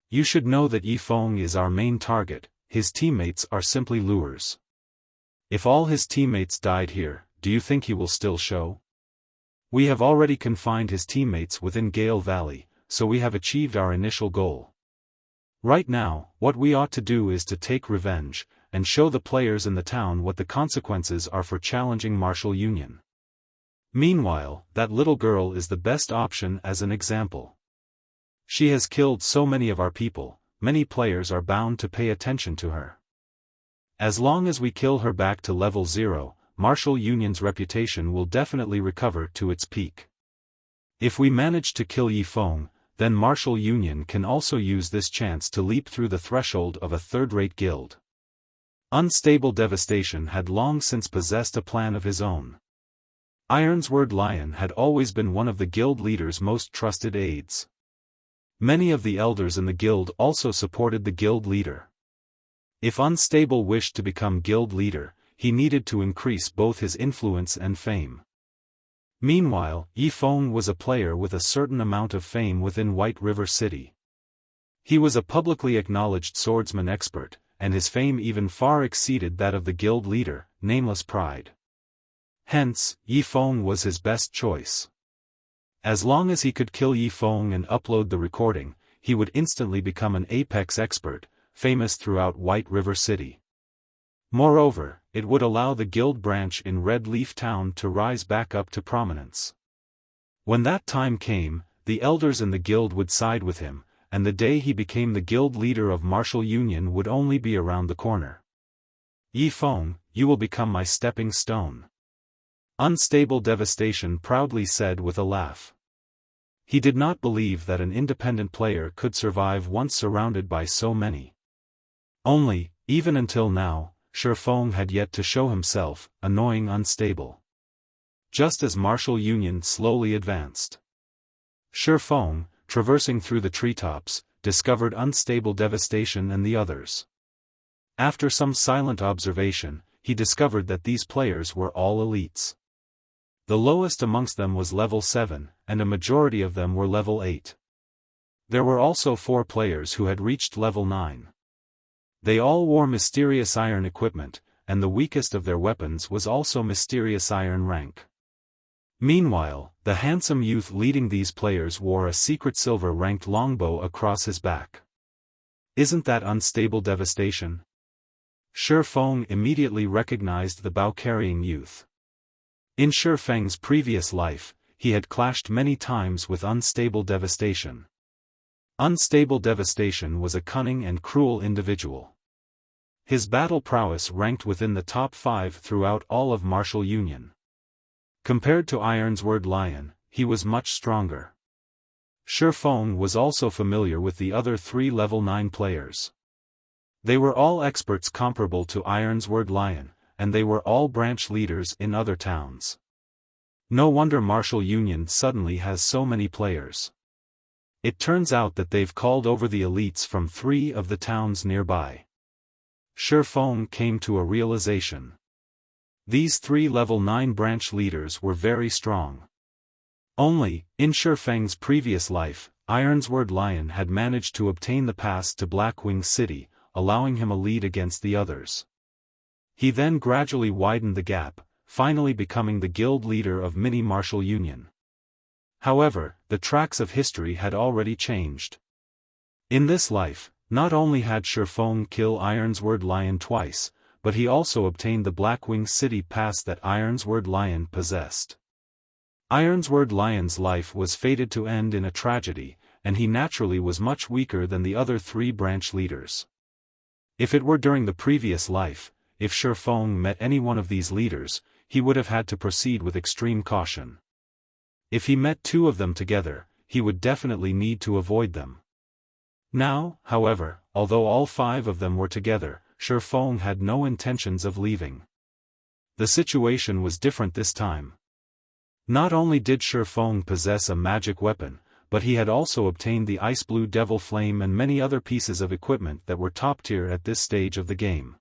You should know that Ye Feng is our main target, his teammates are simply lures. If all his teammates died here, do you think he will still show? We have already confined his teammates within Gale Valley, so we have achieved our initial goal. Right now, what we ought to do is to take revenge, and show the players in the town what the consequences are for challenging Martial Union. Meanwhile, that little girl is the best option as an example. She has killed so many of our people, many players are bound to pay attention to her. As long as we kill her back to level 0, Martial Union's reputation will definitely recover to its peak. If we manage to kill Ye Feng, then Martial Union can also use this chance to leap through the threshold of a third-rate guild. Unstable Devastation had long since possessed a plan of his own. Ironsword Lion had always been one of the guild leader's most trusted aides. Many of the elders in the guild also supported the guild leader. If Unstable wished to become guild leader, he needed to increase both his influence and fame. Meanwhile, Ye Feng was a player with a certain amount of fame within White River City. He was a publicly acknowledged swordsman expert, and his fame even far exceeded that of the guild leader, Nameless Pride. Hence, Ye Feng was his best choice. As long as he could kill Ye Feng and upload the recording, he would instantly become an apex expert, famous throughout White River City. Moreover, it would allow the guild branch in Red Leaf Town to rise back up to prominence. When that time came, the elders in the guild would side with him, and the day he became the guild leader of Martial Union would only be around the corner. Ye Feng, you will become my stepping stone. Unstable Devastation proudly said with a laugh. He did not believe that an independent player could survive once surrounded by so many. Only, even until now, Xiaofan had yet to show himself, annoying Unstable. Just as Martial Union slowly advanced, Xiaofan, traversing through the treetops, discovered Unstable Devastation and the others. After some silent observation, he discovered that these players were all elites. The lowest amongst them was level 7, and a majority of them were level 8. There were also 4 players who had reached level 9. They all wore mysterious iron equipment, and the weakest of their weapons was also mysterious iron rank. Meanwhile, the handsome youth leading these players wore a secret silver-ranked longbow across his back. Isn't that Unstable Devastation? Xiaofan immediately recognized the bow-carrying youth. In Xiaofang's previous life, he had clashed many times with Unstable Devastation. Unstable Devastation was a cunning and cruel individual. His battle prowess ranked within the top 5 throughout all of Martial Union. Compared to Ironsword Lion, he was much stronger. Xiaofan was also familiar with the other 3 level 9 players. They were all experts comparable to Ironsword Lion, and they were all branch leaders in other towns. No wonder Martial Union suddenly has so many players. It turns out that they've called over the elites from 3 of the towns nearby. Xiaofan came to a realization. These 3 level 9 branch leaders were very strong. Only, in Xiaofang's previous life, Ironsword Lion had managed to obtain the pass to Blackwing City, allowing him a lead against the others. He then gradually widened the gap, finally becoming the guild leader of Mini Martial Union. However, the tracks of history had already changed. In this life, not only had Xiaofan kill Ironsword Lion twice, but he also obtained the Blackwing City pass that Ironsword Lion possessed. Ironsword Lion's life was fated to end in a tragedy, and he naturally was much weaker than the other 3 branch leaders. If it were during the previous life, if Xiaofan met any one of these leaders, he would have had to proceed with extreme caution. If he met 2 of them together, he would definitely need to avoid them. Now, however, although all 5 of them were together, Xiaofan had no intentions of leaving. The situation was different this time. Not only did Xiaofan possess a magic weapon, but he had also obtained the Ice Blue Devil Flame and many other pieces of equipment that were top tier at this stage of the game.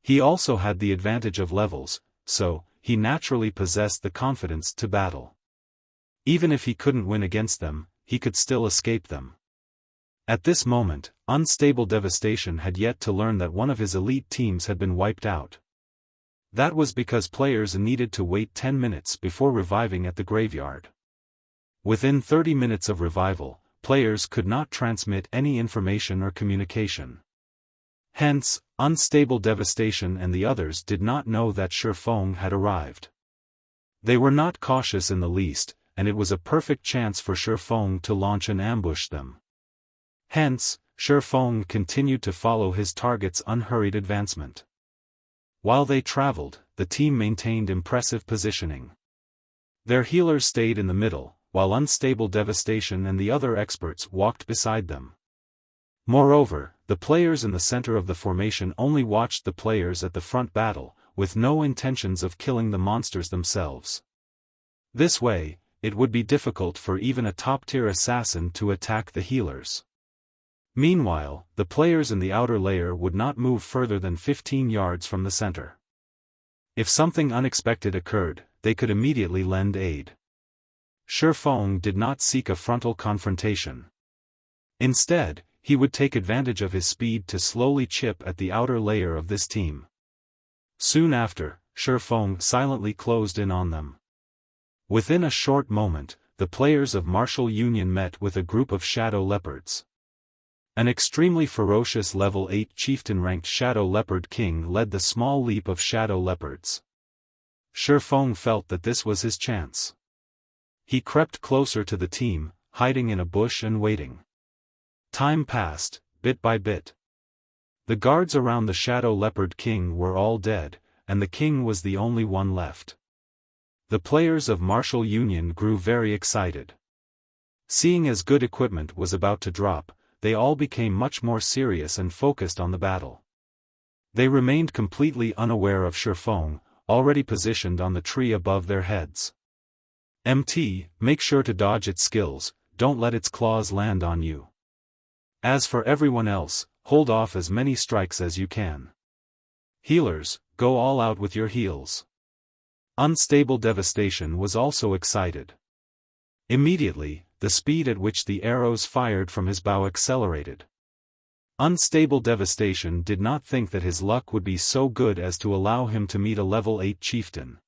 He also had the advantage of levels, so, he naturally possessed the confidence to battle. Even if he couldn't win against them, he could still escape them. At this moment, Unstable Devastation had yet to learn that one of his elite teams had been wiped out. That was because players needed to wait 10 minutes before reviving at the graveyard. Within 30 minutes of revival, players could not transmit any information or communication. Hence, Unstable Devastation and the others did not know that Xiaofan had arrived. They were not cautious in the least, and it was a perfect chance for Xiaofan to launch and ambush them. Hence, Xiaofan continued to follow his target's unhurried advancement. While they traveled, the team maintained impressive positioning. Their healers stayed in the middle, while Unstable Devastation and the other experts walked beside them. Moreover, the players in the center of the formation only watched the players at the front battle, with no intentions of killing the monsters themselves. This way, it would be difficult for even a top-tier assassin to attack the healers. Meanwhile, the players in the outer layer would not move further than 15 yards from the center. If something unexpected occurred, they could immediately lend aid. Xiaofan did not seek a frontal confrontation. Instead, he would take advantage of his speed to slowly chip at the outer layer of this team. Soon after, Xiaofan silently closed in on them. Within a short moment, the players of Martial Union met with a group of Shadow Leopards. An extremely ferocious level 8 chieftain-ranked Shadow Leopard King led the small leap of Shadow Leopards. Xiaofan felt that this was his chance. He crept closer to the team, hiding in a bush and waiting. Time passed, bit by bit. The guards around the Shadow Leopard King were all dead, and the king was the only one left. The players of Martial Union grew very excited. Seeing as good equipment was about to drop, they all became much more serious and focused on the battle. They remained completely unaware of Xiaofan, already positioned on the tree above their heads. Make sure to dodge its skills, don't let its claws land on you. As for everyone else, hold off as many strikes as you can. Healers, go all out with your heals. Unstable Devastation was also excited. Immediately, the speed at which the arrows fired from his bow accelerated. Unstable Devastation did not think that his luck would be so good as to allow him to meet a level 8 chieftain.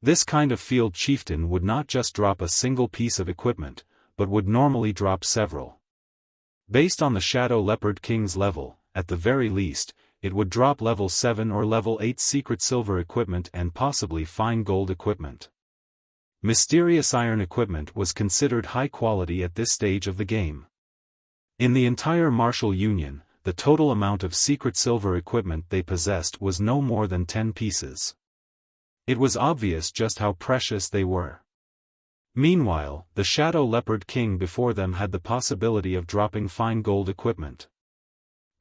This kind of field chieftain would not just drop a single piece of equipment, but would normally drop several. Based on the Shadow Leopard King's level, at the very least, it would drop level 7 or level 8 secret silver equipment and possibly fine gold equipment. Mysterious iron equipment was considered high quality at this stage of the game. In the entire Martial Union, the total amount of secret silver equipment they possessed was no more than 10 pieces. It was obvious just how precious they were. Meanwhile, the Shadow Leopard King before them had the possibility of dropping fine gold equipment.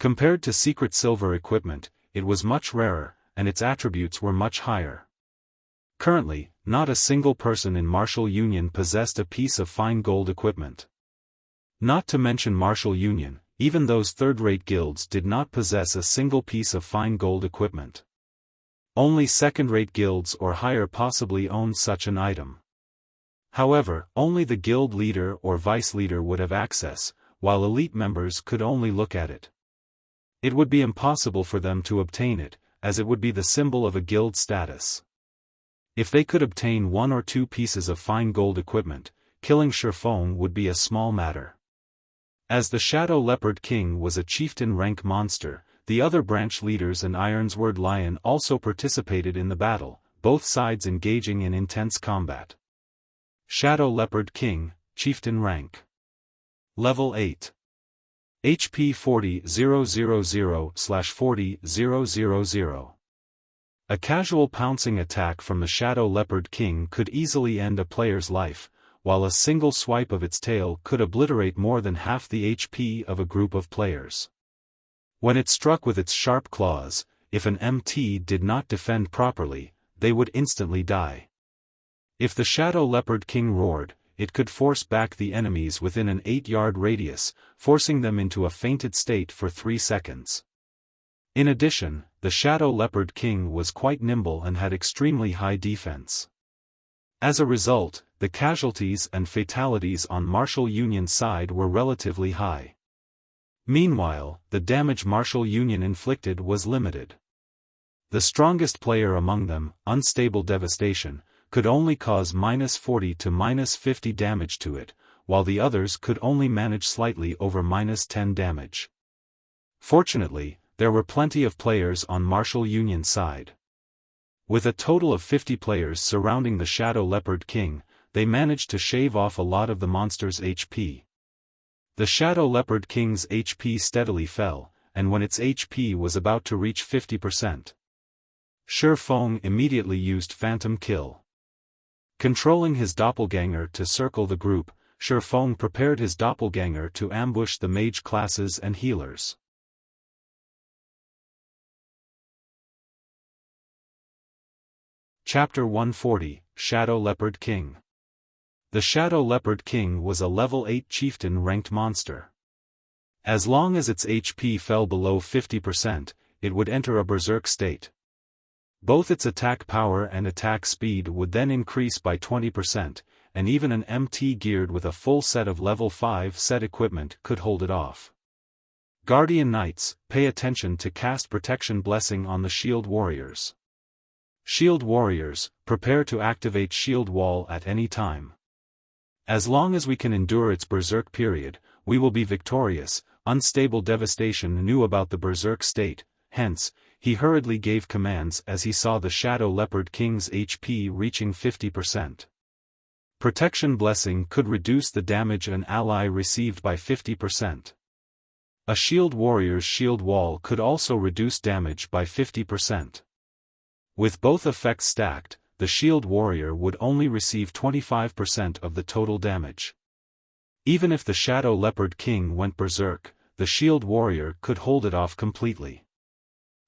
Compared to secret silver equipment, it was much rarer, and its attributes were much higher. Currently, not a single person in Martial Union possessed a piece of fine gold equipment. Not to mention Martial Union, even those third-rate guilds did not possess a single piece of fine gold equipment. Only second-rate guilds or higher possibly owned such an item. However, only the guild leader or vice leader would have access, while elite members could only look at it. It would be impossible for them to obtain it, as it would be the symbol of a guild status. If they could obtain 1 or 2 pieces of fine gold equipment, killing Xiaofan would be a small matter. As the Shadow Leopard King was a chieftain rank monster, the other branch leaders and Ironsword Lion also participated in the battle, both sides engaging in intense combat. Shadow Leopard King, Chieftain Rank. Level 8. HP 40,000/40,000. A casual pouncing attack from the Shadow Leopard King could easily end a player's life, while a single swipe of its tail could obliterate more than half the HP of a group of players. When it struck with its sharp claws, if an MT did not defend properly, they would instantly die. If the Shadow Leopard King roared, it could force back the enemies within an 8-yard radius, forcing them into a fainted state for 3 seconds. In addition, the Shadow Leopard King was quite nimble and had extremely high defense. As a result, the casualties and fatalities on Martial Union's side were relatively high. Meanwhile, the damage Martial Union inflicted was limited. The strongest player among them, Unstable Devastation, could only cause -40 to -50 damage to it, while the others could only manage slightly over -10 damage. Fortunately, there were plenty of players on Martial Union's side. With a total of 50 players surrounding the Shadow Leopard King, they managed to shave off a lot of the monster's HP. The Shadow Leopard King's HP steadily fell, and when its HP was about to reach 50%, Xiaofan immediately used Phantom Kill. Controlling his doppelganger to circle the group, Xiaofan prepared his doppelganger to ambush the mage classes and healers. Chapter 140, Shadow Leopard King. The Shadow Leopard King was a level 8 chieftain ranked monster. As long as its HP fell below 50%, it would enter a berserk state. Both its attack power and attack speed would then increase by 20%, and even an MT geared with a full set of level 5 set equipment could hold it off. Guardian Knights, pay attention to cast Protection Blessing on the Shield Warriors. Shield Warriors, prepare to activate Shield Wall at any time. As long as we can endure its berserk period, we will be victorious. Unstable Devastation knew about the berserk state, hence, he hurriedly gave commands as he saw the Shadow Leopard King's HP reaching 50%. Protection Blessing could reduce the damage an ally received by 50%. A Shield Warrior's Shield Wall could also reduce damage by 50%. With both effects stacked, the Shield Warrior would only receive 25% of the total damage. Even if the Shadow Leopard King went berserk, the Shield Warrior could hold it off completely.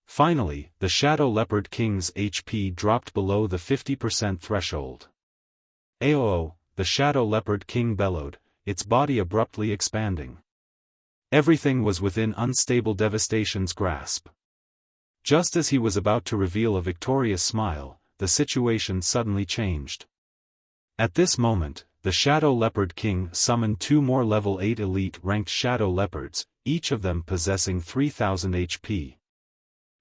Finally, the Shadow Leopard King's HP dropped below the 50% threshold. "Aoo!" the Shadow Leopard King bellowed, its body abruptly expanding. Everything was within Unstable Devastation's grasp. Just as he was about to reveal a victorious smile, the situation suddenly changed. At this moment, the Shadow Leopard King summoned 2 more level 8 elite-ranked Shadow Leopards, each of them possessing 3000 HP.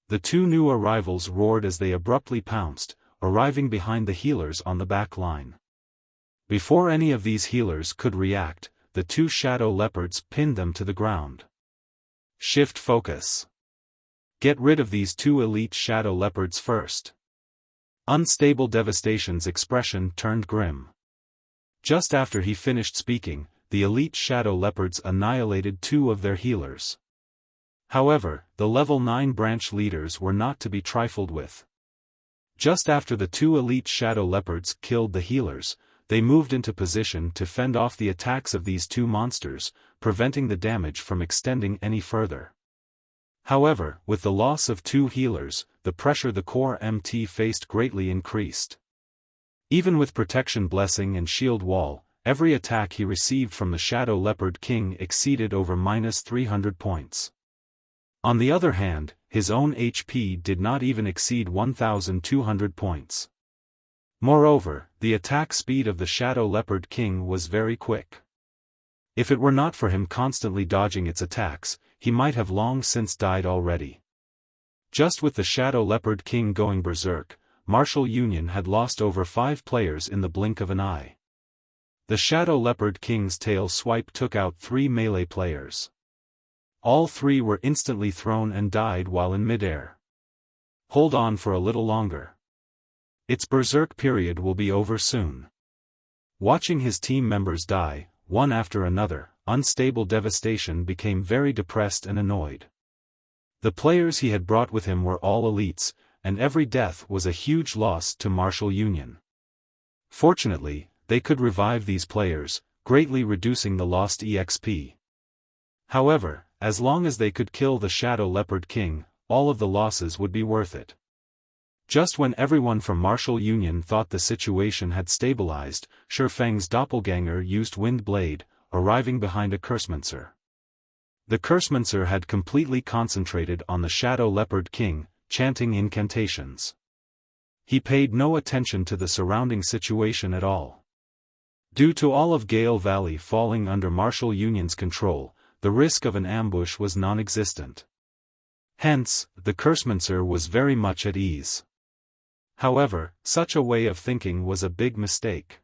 The 2 new arrivals roared as they abruptly pounced, arriving behind the healers on the back line. Before any of these healers could react, the 2 Shadow Leopards pinned them to the ground. Shift focus. Get rid of these 2 elite Shadow Leopards first. Unstable Devastation's expression turned grim. Just after he finished speaking, the elite Shadow Leopards annihilated 2 of their healers. However, the level 9 branch leaders were not to be trifled with. Just after the 2 elite Shadow Leopards killed the healers, they moved into position to fend off the attacks of these 2 monsters, preventing the damage from extending any further. However, with the loss of 2 healers, the pressure the core MT faced greatly increased. Even with Protection Blessing and Shield Wall, every attack he received from the Shadow Leopard King exceeded over -300 points. On the other hand, his own HP did not even exceed 1200 points. Moreover, the attack speed of the Shadow Leopard King was very quick. If it were not for him constantly dodging its attacks, he might have long since died already. Just with the Shadow Leopard King going berserk, Martial Union had lost over 5 players in the blink of an eye. The Shadow Leopard King's tail swipe took out 3 melee players. All 3 were instantly thrown and died while in midair. Hold on for a little longer. Its berserk period will be over soon. Watching his team members die, one after another, unstable Devastation became very depressed and annoyed. The players he had brought with him were all elites, and every death was a huge loss to Martial Union. Fortunately, they could revive these players, greatly reducing the lost EXP. However, as long as they could kill the Shadow Leopard King, all of the losses would be worth it. Just when everyone from Martial Union thought the situation had stabilized, Xiaofan's doppelganger used Wind Blade, arriving behind a Cursemancer. The Cursemancer had completely concentrated on the Shadow Leopard King, chanting incantations. He paid no attention to the surrounding situation at all. Due to all of Gale Valley falling under Martial Union's control, the risk of an ambush was non-existent. Hence, the Cursemancer was very much at ease. However, such a way of thinking was a big mistake.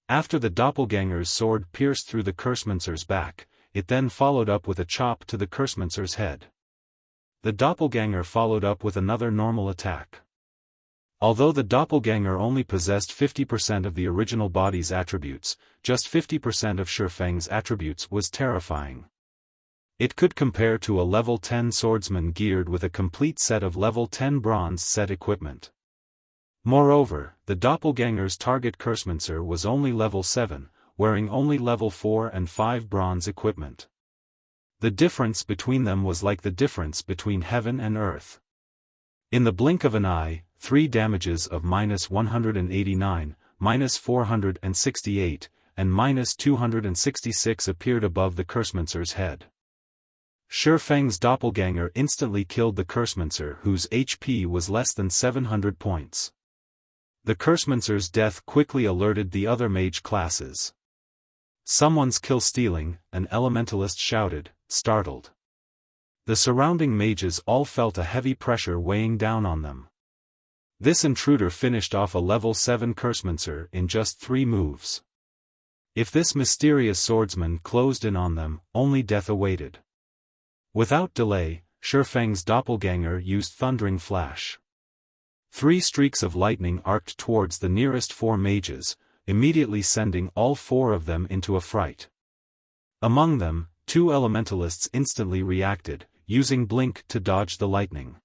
After the doppelganger's sword pierced through the Cursemancer's back, it then followed up with a chop to the Cursemancer's head. The doppelganger followed up with another normal attack. Although the doppelganger only possessed 50% of the original body's attributes, just 50% of Xiaofang's attributes was terrifying. It could compare to a level 10 swordsman geared with a complete set of level 10 bronze set equipment. Moreover, the doppelganger's target Cursemancer was only level 7, wearing only level 4 and 5 bronze equipment. The difference between them was like the difference between heaven and earth. In the blink of an eye, 3 damages of -189, -468, and -266 appeared above the Cursemancer's head. Xiaofang's doppelganger instantly killed the Cursemancer, whose HP was less than 700 points. The Cursemancer's death quickly alerted the other mage classes. "Someone's kill-stealing," an elementalist shouted, startled. The surrounding mages all felt a heavy pressure weighing down on them. This intruder finished off a level 7 Cursemancer in just 3 moves. If this mysterious swordsman closed in on them, only death awaited. Without delay, Xiaofang's doppelganger used Thundering Flash. 3 streaks of lightning arced towards the nearest 4 mages, immediately sending all 4 of them into a fright. Among them, 2 elementalists instantly reacted, using Blink to dodge the lightning.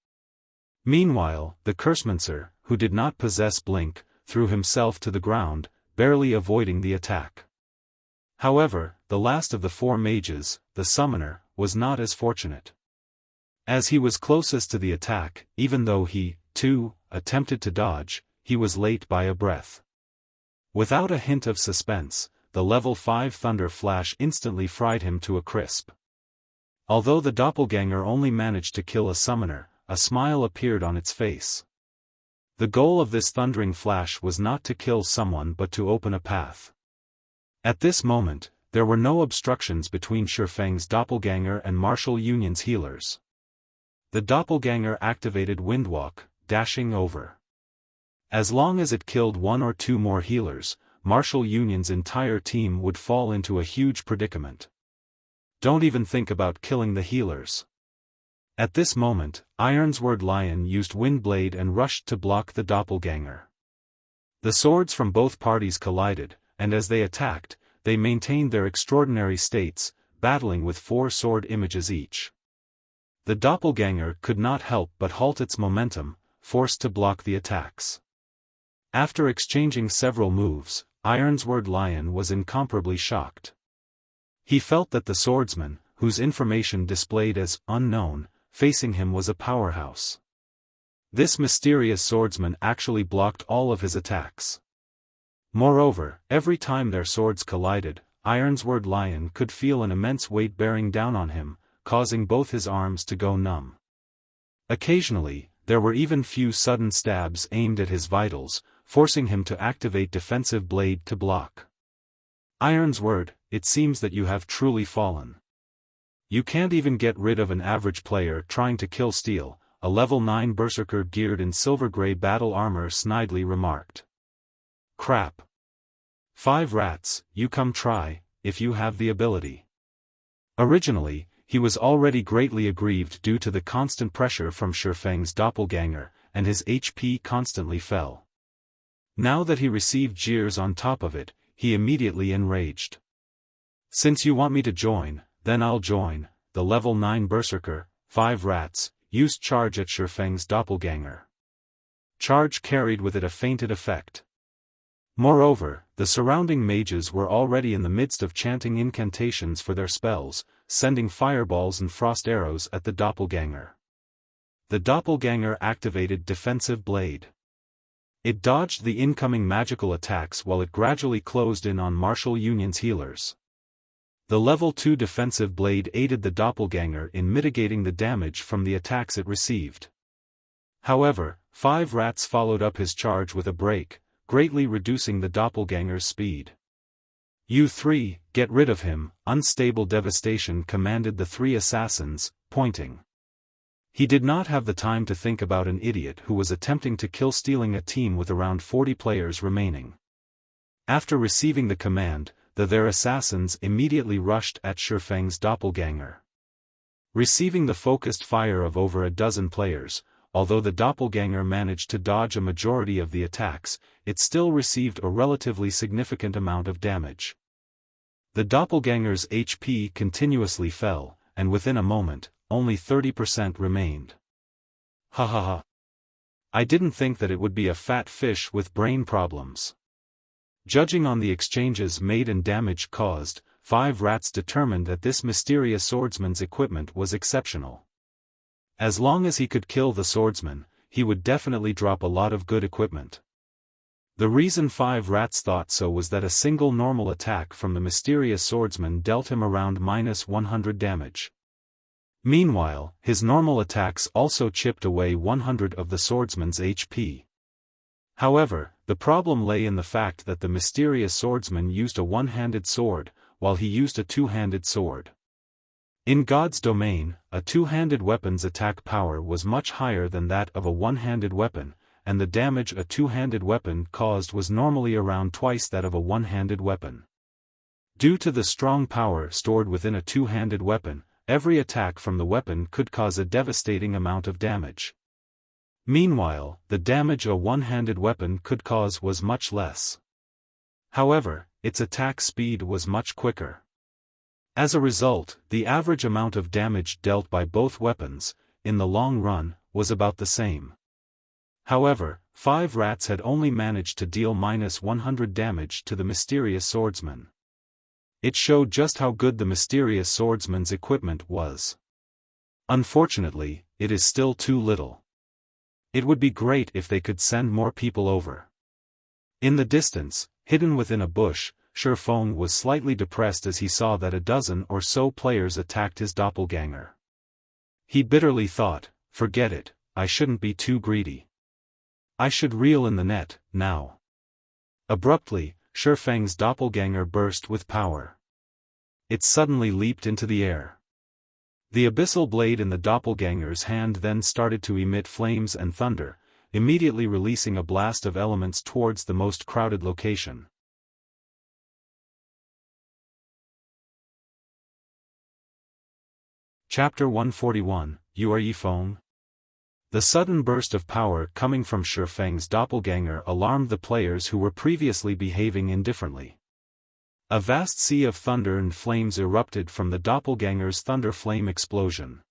Meanwhile, the Cursemancer, who did not possess Blink, threw himself to the ground, barely avoiding the attack. However, the last of the 4 mages, the Summoner, was not as fortunate. As he was closest to the attack, even though he, too, attempted to dodge, he was late by a breath. Without a hint of suspense, the level 5 Thunder Flash instantly fried him to a crisp. Although the doppelganger only managed to kill a summoner, a smile appeared on its face. The goal of this Thundering Flash was not to kill someone but to open a path. At this moment, there were no obstructions between Xiaofang's doppelganger and Martial Union's healers. The doppelganger activated Windwalk, dashing over. As long as it killed 1 or 2 more healers, Martial Union's entire team would fall into a huge predicament. Don't even think about killing the healers. At this moment, Ironsword Lion used Windblade and rushed to block the doppelganger. The swords from both parties collided, and as they attacked, they maintained their extraordinary states, battling with 4 sword images each. The doppelganger could not help but halt its momentum, forced to block the attacks. After exchanging several moves, Ironsword Lion was incomparably shocked. He felt that the swordsman, whose information displayed as unknown, facing him was a powerhouse. This mysterious swordsman actually blocked all of his attacks. Moreover, every time their swords collided, Ironsword Lion could feel an immense weight bearing down on him, causing both his arms to go numb. Occasionally, there were even few sudden stabs aimed at his vitals, forcing him to activate Defensive Blade to block. Ironsword, it seems that you have truly fallen. You can't even get rid of an average player trying to kill steal, a level 9 berserker geared in silver-gray battle armor snidely remarked. Crap. 5 rats, you come try, if you have the ability. Originally, he was already greatly aggrieved due to the constant pressure from Xiaofan's doppelganger, and his HP constantly fell. Now that he received jeers on top of it, he immediately enraged. Since you want me to join, then I'll join. The level 9 berserker, 5 rats, used charge at Xiaofang's doppelganger. Charge carried with it a fainted effect. Moreover, the surrounding mages were already in the midst of chanting incantations for their spells, sending fireballs and frost arrows at the doppelganger. The doppelganger activated Defensive Blade. It dodged the incoming magical attacks while it gradually closed in on Martial Union's healers. The level 2 Defensive Blade aided the doppelganger in mitigating the damage from the attacks it received. However, 5 rats followed up his charge with a break, greatly reducing the doppelganger's speed. You 3, get rid of him, Unstable Devastation commanded the 3 assassins, pointing. He did not have the time to think about an idiot who was attempting to kill stealing a team with around 40 players remaining. After receiving the command, their assassins immediately rushed at Xiaofang's doppelganger. Receiving the focused fire of over a dozen players, although the doppelganger managed to dodge a majority of the attacks, it still received a relatively significant amount of damage. The doppelganger's HP continuously fell, and within a moment, only 30% remained. Ha ha ha. I didn't think that it would be a fat fish with brain problems. Judging on the exchanges made and damage caused, 5 rats determined that this mysterious swordsman's equipment was exceptional. As long as he could kill the swordsman, he would definitely drop a lot of good equipment. The reason 5 rats thought so was that a single normal attack from the mysterious swordsman dealt him around -100 damage. Meanwhile, his normal attacks also chipped away 100 of the swordsman's HP. However, the problem lay in the fact that the mysterious swordsman used a one-handed sword, while he used a two-handed sword. In God's domain, a two-handed weapon's attack power was much higher than that of a one-handed weapon, and the damage a two-handed weapon caused was normally around twice that of a one-handed weapon. Due to the strong power stored within a two-handed weapon, every attack from the weapon could cause a devastating amount of damage. Meanwhile, the damage a one-handed weapon could cause was much less. However, its attack speed was much quicker. As a result, the average amount of damage dealt by both weapons, in the long run, was about the same. However, 5 rats had only managed to deal -100 damage to the mysterious swordsman. It showed just how good the mysterious swordsman's equipment was. Unfortunately, it is still too little. It would be great if they could send more people over. In the distance, hidden within a bush, Xiaofan was slightly depressed as he saw that a dozen or so players attacked his doppelganger. He bitterly thought, forget it, I shouldn't be too greedy. I should reel in the net, now. Abruptly, Xiaofang's doppelganger burst with power. It suddenly leaped into the air. The abyssal blade in the doppelganger's hand then started to emit flames and thunder, immediately releasing a blast of elements towards the most crowded location. Chapter 141, You are Ye Feng? The sudden burst of power coming from Xiaofang's doppelganger alarmed the players who were previously behaving indifferently. A vast sea of thunder and flames erupted from the doppelganger's thunder flame explosion.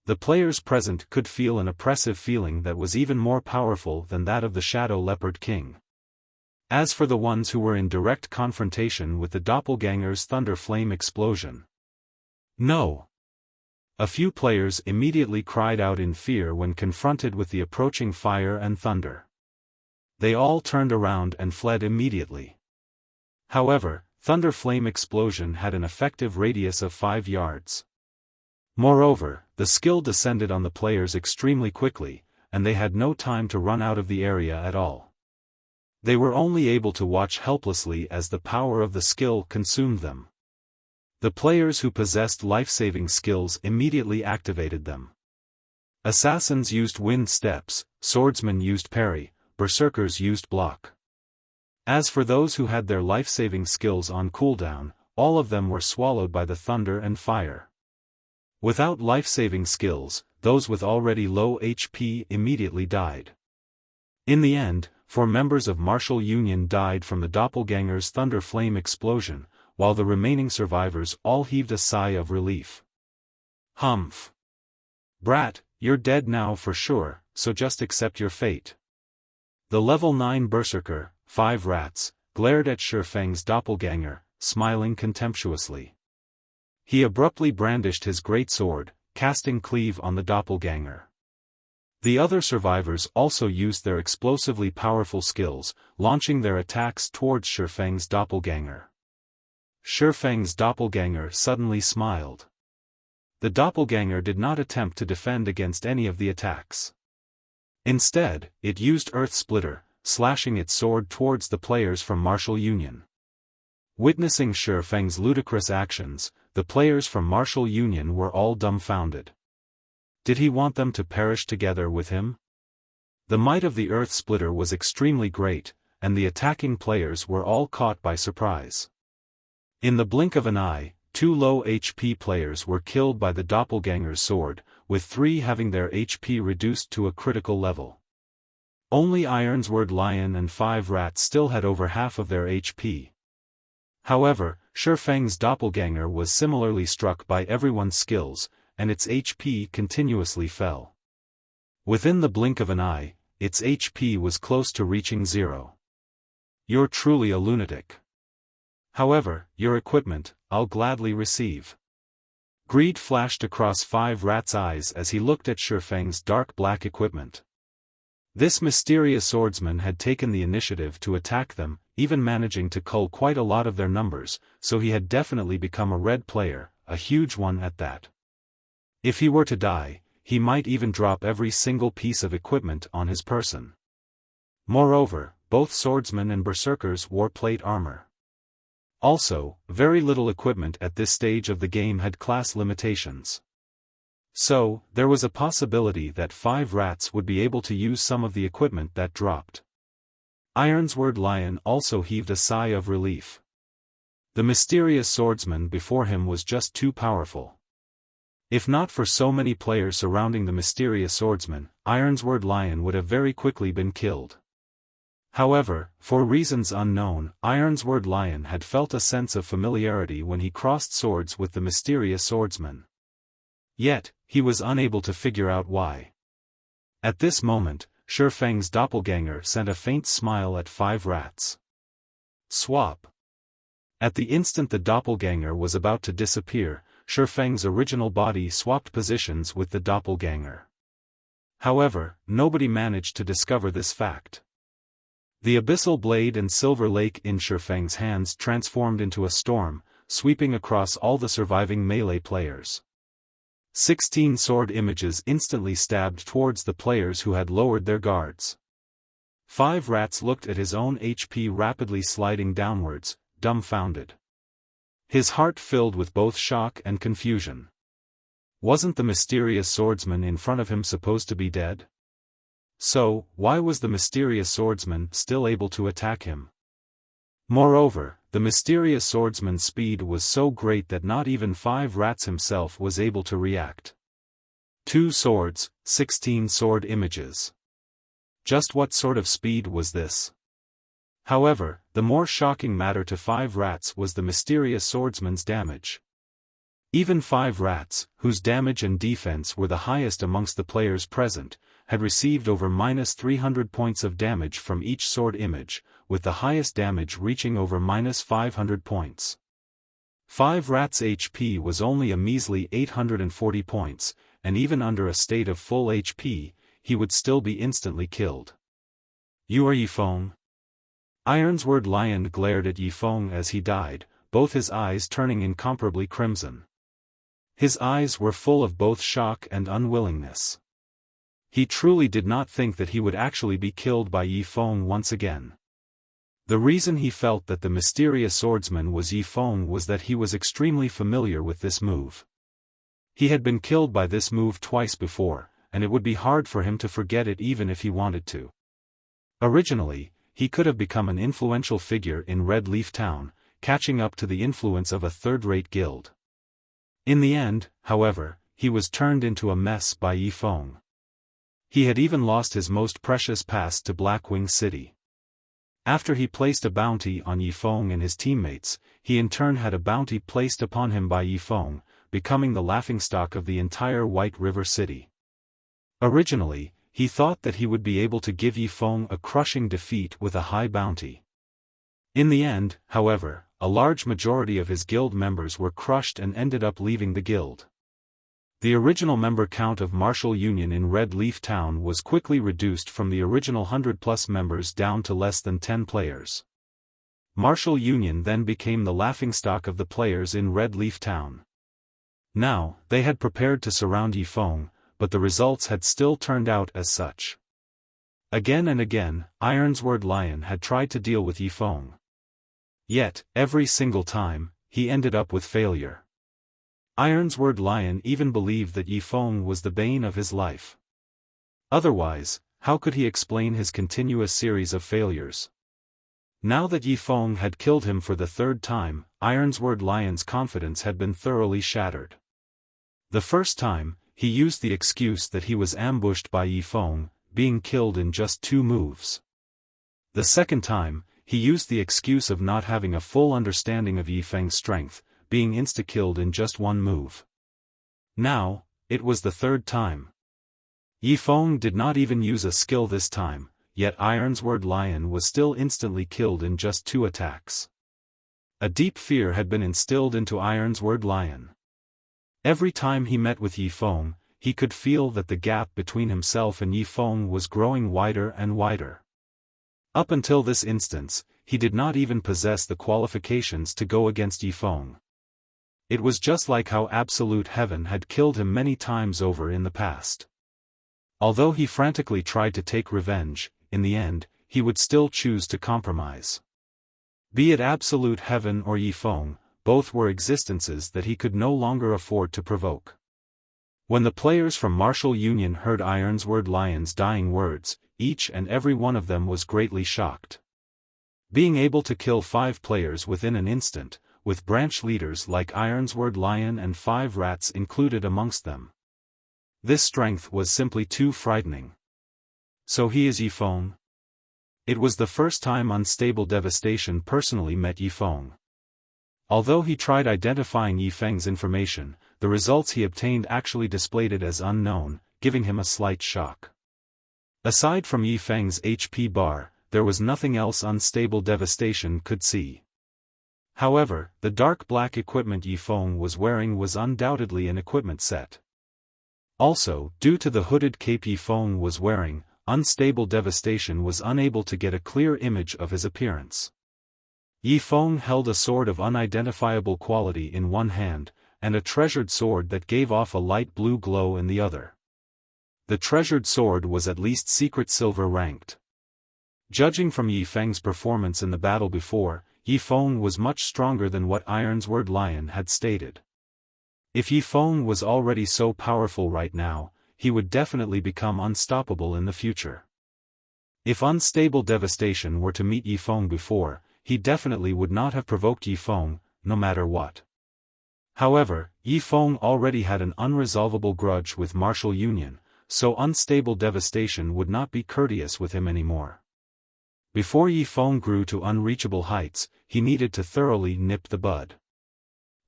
The players present could feel an oppressive feeling that was even more powerful than that of the Shadow Leopard King. As for the ones who were in direct confrontation with the doppelganger's thunder flame explosion, no. A few players immediately cried out in fear when confronted with the approaching fire and thunder. They all turned around and fled immediately. However, thunder flame explosion had an effective radius of 5 yards. Moreover, the skill descended on the players extremely quickly, and they had no time to run out of the area at all. They were only able to watch helplessly as the power of the skill consumed them. The players who possessed life-saving skills immediately activated them. Assassins used wind steps, swordsmen used parry, berserkers used block. As for those who had their life-saving skills on cooldown, all of them were swallowed by the thunder and fire. Without life-saving skills, those with already low HP immediately died. In the end, 4 members of Martial Union died from the doppelganger's thunder flame explosion, while the remaining survivors all heaved a sigh of relief. Humph. Brat, you're dead now for sure, so just accept your fate. The level 9 berserker, 5 rats, glared at Xiaofang's doppelganger, smiling contemptuously. He abruptly brandished his great sword, casting cleave on the doppelganger. The other survivors also used their explosively powerful skills, launching their attacks towards Xiaofang's doppelganger. Xiaofang's doppelganger suddenly smiled. The doppelganger did not attempt to defend against any of the attacks. Instead, it used Earth Splitter, slashing its sword towards the players from Martial Union. Witnessing Xiaofang's ludicrous actions, the players from Martial Union were all dumbfounded. Did he want them to perish together with him? The might of the Earth Splitter was extremely great, and the attacking players were all caught by surprise. In the blink of an eye, 2 low HP players were killed by the doppelganger's sword, with 3 having their HP reduced to a critical level. Only Ironsword Lion and 5 rats still had over half of their HP. However, Xiaofang's doppelganger was similarly struck by everyone's skills, and its HP continuously fell. Within the blink of an eye, its HP was close to reaching 0. You're truly a lunatic. However, your equipment, I'll gladly receive. Greed flashed across 5 rats' eyes as he looked at Xiaofang's dark black equipment. This mysterious swordsman had taken the initiative to attack them, even managing to cull quite a lot of their numbers, so he had definitely become a red player, a huge one at that. If he were to die, he might even drop every single piece of equipment on his person. Moreover, both swordsmen and berserkers wore plate armor. Also, very little equipment at this stage of the game had class limitations. So, there was a possibility that 5 rats would be able to use some of the equipment that dropped. Ironsword Lion also heaved a sigh of relief. The mysterious swordsman before him was just too powerful. If not for so many players surrounding the mysterious swordsman, Ironsword Lion would have very quickly been killed. However, for reasons unknown, Ironsword Lion had felt a sense of familiarity when he crossed swords with the mysterious swordsman. Yet, he was unable to figure out why. At this moment, Xiaofang's doppelganger sent a faint smile at 5 rats. Swap. At the instant the doppelganger was about to disappear, Xiaofang's original body swapped positions with the doppelganger. However, nobody managed to discover this fact. The abyssal blade and silver lake in Xiaofang's hands transformed into a storm, sweeping across all the surviving melee players. 16 sword images instantly stabbed towards the players who had lowered their guards. 5 rats looked at his own HP rapidly sliding downwards, dumbfounded. His heart filled with both shock and confusion. Wasn't the mysterious swordsman in front of him supposed to be dead? So, why was the mysterious swordsman still able to attack him? Moreover, the mysterious swordsman's speed was so great that not even 5 rats himself was able to react. 2 swords, 16 sword images. Just what sort of speed was this? However, the more shocking matter to 5 rats was the mysterious swordsman's damage. Even 5 rats, whose damage and defense were the highest amongst the players present, had received over -300 points of damage from each sword image, with the highest damage reaching over -500 points. 5 rats' HP was only a measly 840 points, and even under a state of full HP, he would still be instantly killed. You are Ye Feng? Ironsword Lion glared at Ye Feng as he died, both his eyes turning incomparably crimson. His eyes were full of both shock and unwillingness. He truly did not think that he would actually be killed by Ye Feng once again. The reason he felt that the mysterious swordsman was Ye Feng was that he was extremely familiar with this move. He had been killed by this move twice before, and it would be hard for him to forget it even if he wanted to. Originally, he could have become an influential figure in Red Leaf Town, catching up to the influence of a third-rate guild. In the end, however, he was turned into a mess by Ye Feng. He had even lost his most precious pass to Blackwing City. After he placed a bounty on Ye Feng and his teammates, he in turn had a bounty placed upon him by Ye Feng, becoming the laughingstock of the entire White River City. Originally, he thought that he would be able to give Ye Feng a crushing defeat with a high bounty. In the end, however, a large majority of his guild members were crushed and ended up leaving the guild. The original member count of Martial Union in Red Leaf Town was quickly reduced from the original 100+ members down to less than 10 players. Martial Union then became the laughingstock of the players in Red Leaf Town. Now, they had prepared to surround Ye Feng, but the results had still turned out as such. Again and again, Ironsword Lion had tried to deal with Ye Feng. Yet, every single time, he ended up with failure. Ironsword Lion even believed that Ye Feng was the bane of his life. Otherwise, how could he explain his continuous series of failures? Now that Ye Feng had killed him for the third time, Ironsword Lion's confidence had been thoroughly shattered. The first time, he used the excuse that he was ambushed by Ye Feng, being killed in just 2 moves. The second time, he used the excuse of not having a full understanding of Ye Feng's strength, being insta-killed in just 1 move. Now, it was the third time. Ye Feng did not even use a skill this time, yet Ironsword Lion was still instantly killed in just 2 attacks. A deep fear had been instilled into Ironsword Lion. Every time he met with Ye Feng, he could feel that the gap between himself and Ye Feng was growing wider and wider. Up until this instance, he did not even possess the qualifications to go against Ye Feng. It was just like how Absolute Heaven had killed him many times over in the past. Although he frantically tried to take revenge, in the end, he would still choose to compromise. Be it Absolute Heaven or Ye Feng, both were existences that he could no longer afford to provoke. When the players from Martial Union heard Ironsword Lion's dying words, each and every one of them was greatly shocked. Being able to kill 5 players within an instant, with branch leaders like Ironsword Lion and 5 rats included amongst them. This strength was simply too frightening. So he is Ye Feng? It was the first time Unstable Devastation personally met Ye Feng. Although he tried identifying Ye Feng's information, the results he obtained actually displayed it as unknown, giving him a slight shock. Aside from Ye Feng's HP bar, there was nothing else Unstable Devastation could see. However, the dark black equipment Ye Feng was wearing was undoubtedly an equipment set. Also, due to the hooded cape Ye Feng was wearing, Unstable Devastation was unable to get a clear image of his appearance. Ye Feng held a sword of unidentifiable quality in one hand, and a treasured sword that gave off a light blue glow in the other. The treasured sword was at least secret silver ranked. Judging from Ye Feng's performance in the battle before, Ye Feng was much stronger than what Ironsword Lion had stated. If Ye Feng was already so powerful right now, he would definitely become unstoppable in the future. If Unstable Devastation were to meet Ye Feng before, he definitely would not have provoked Ye Feng, no matter what. However, Ye Feng already had an unresolvable grudge with Martial Union, so Unstable Devastation would not be courteous with him anymore. Before Ye Feng grew to unreachable heights, he needed to thoroughly nip the bud.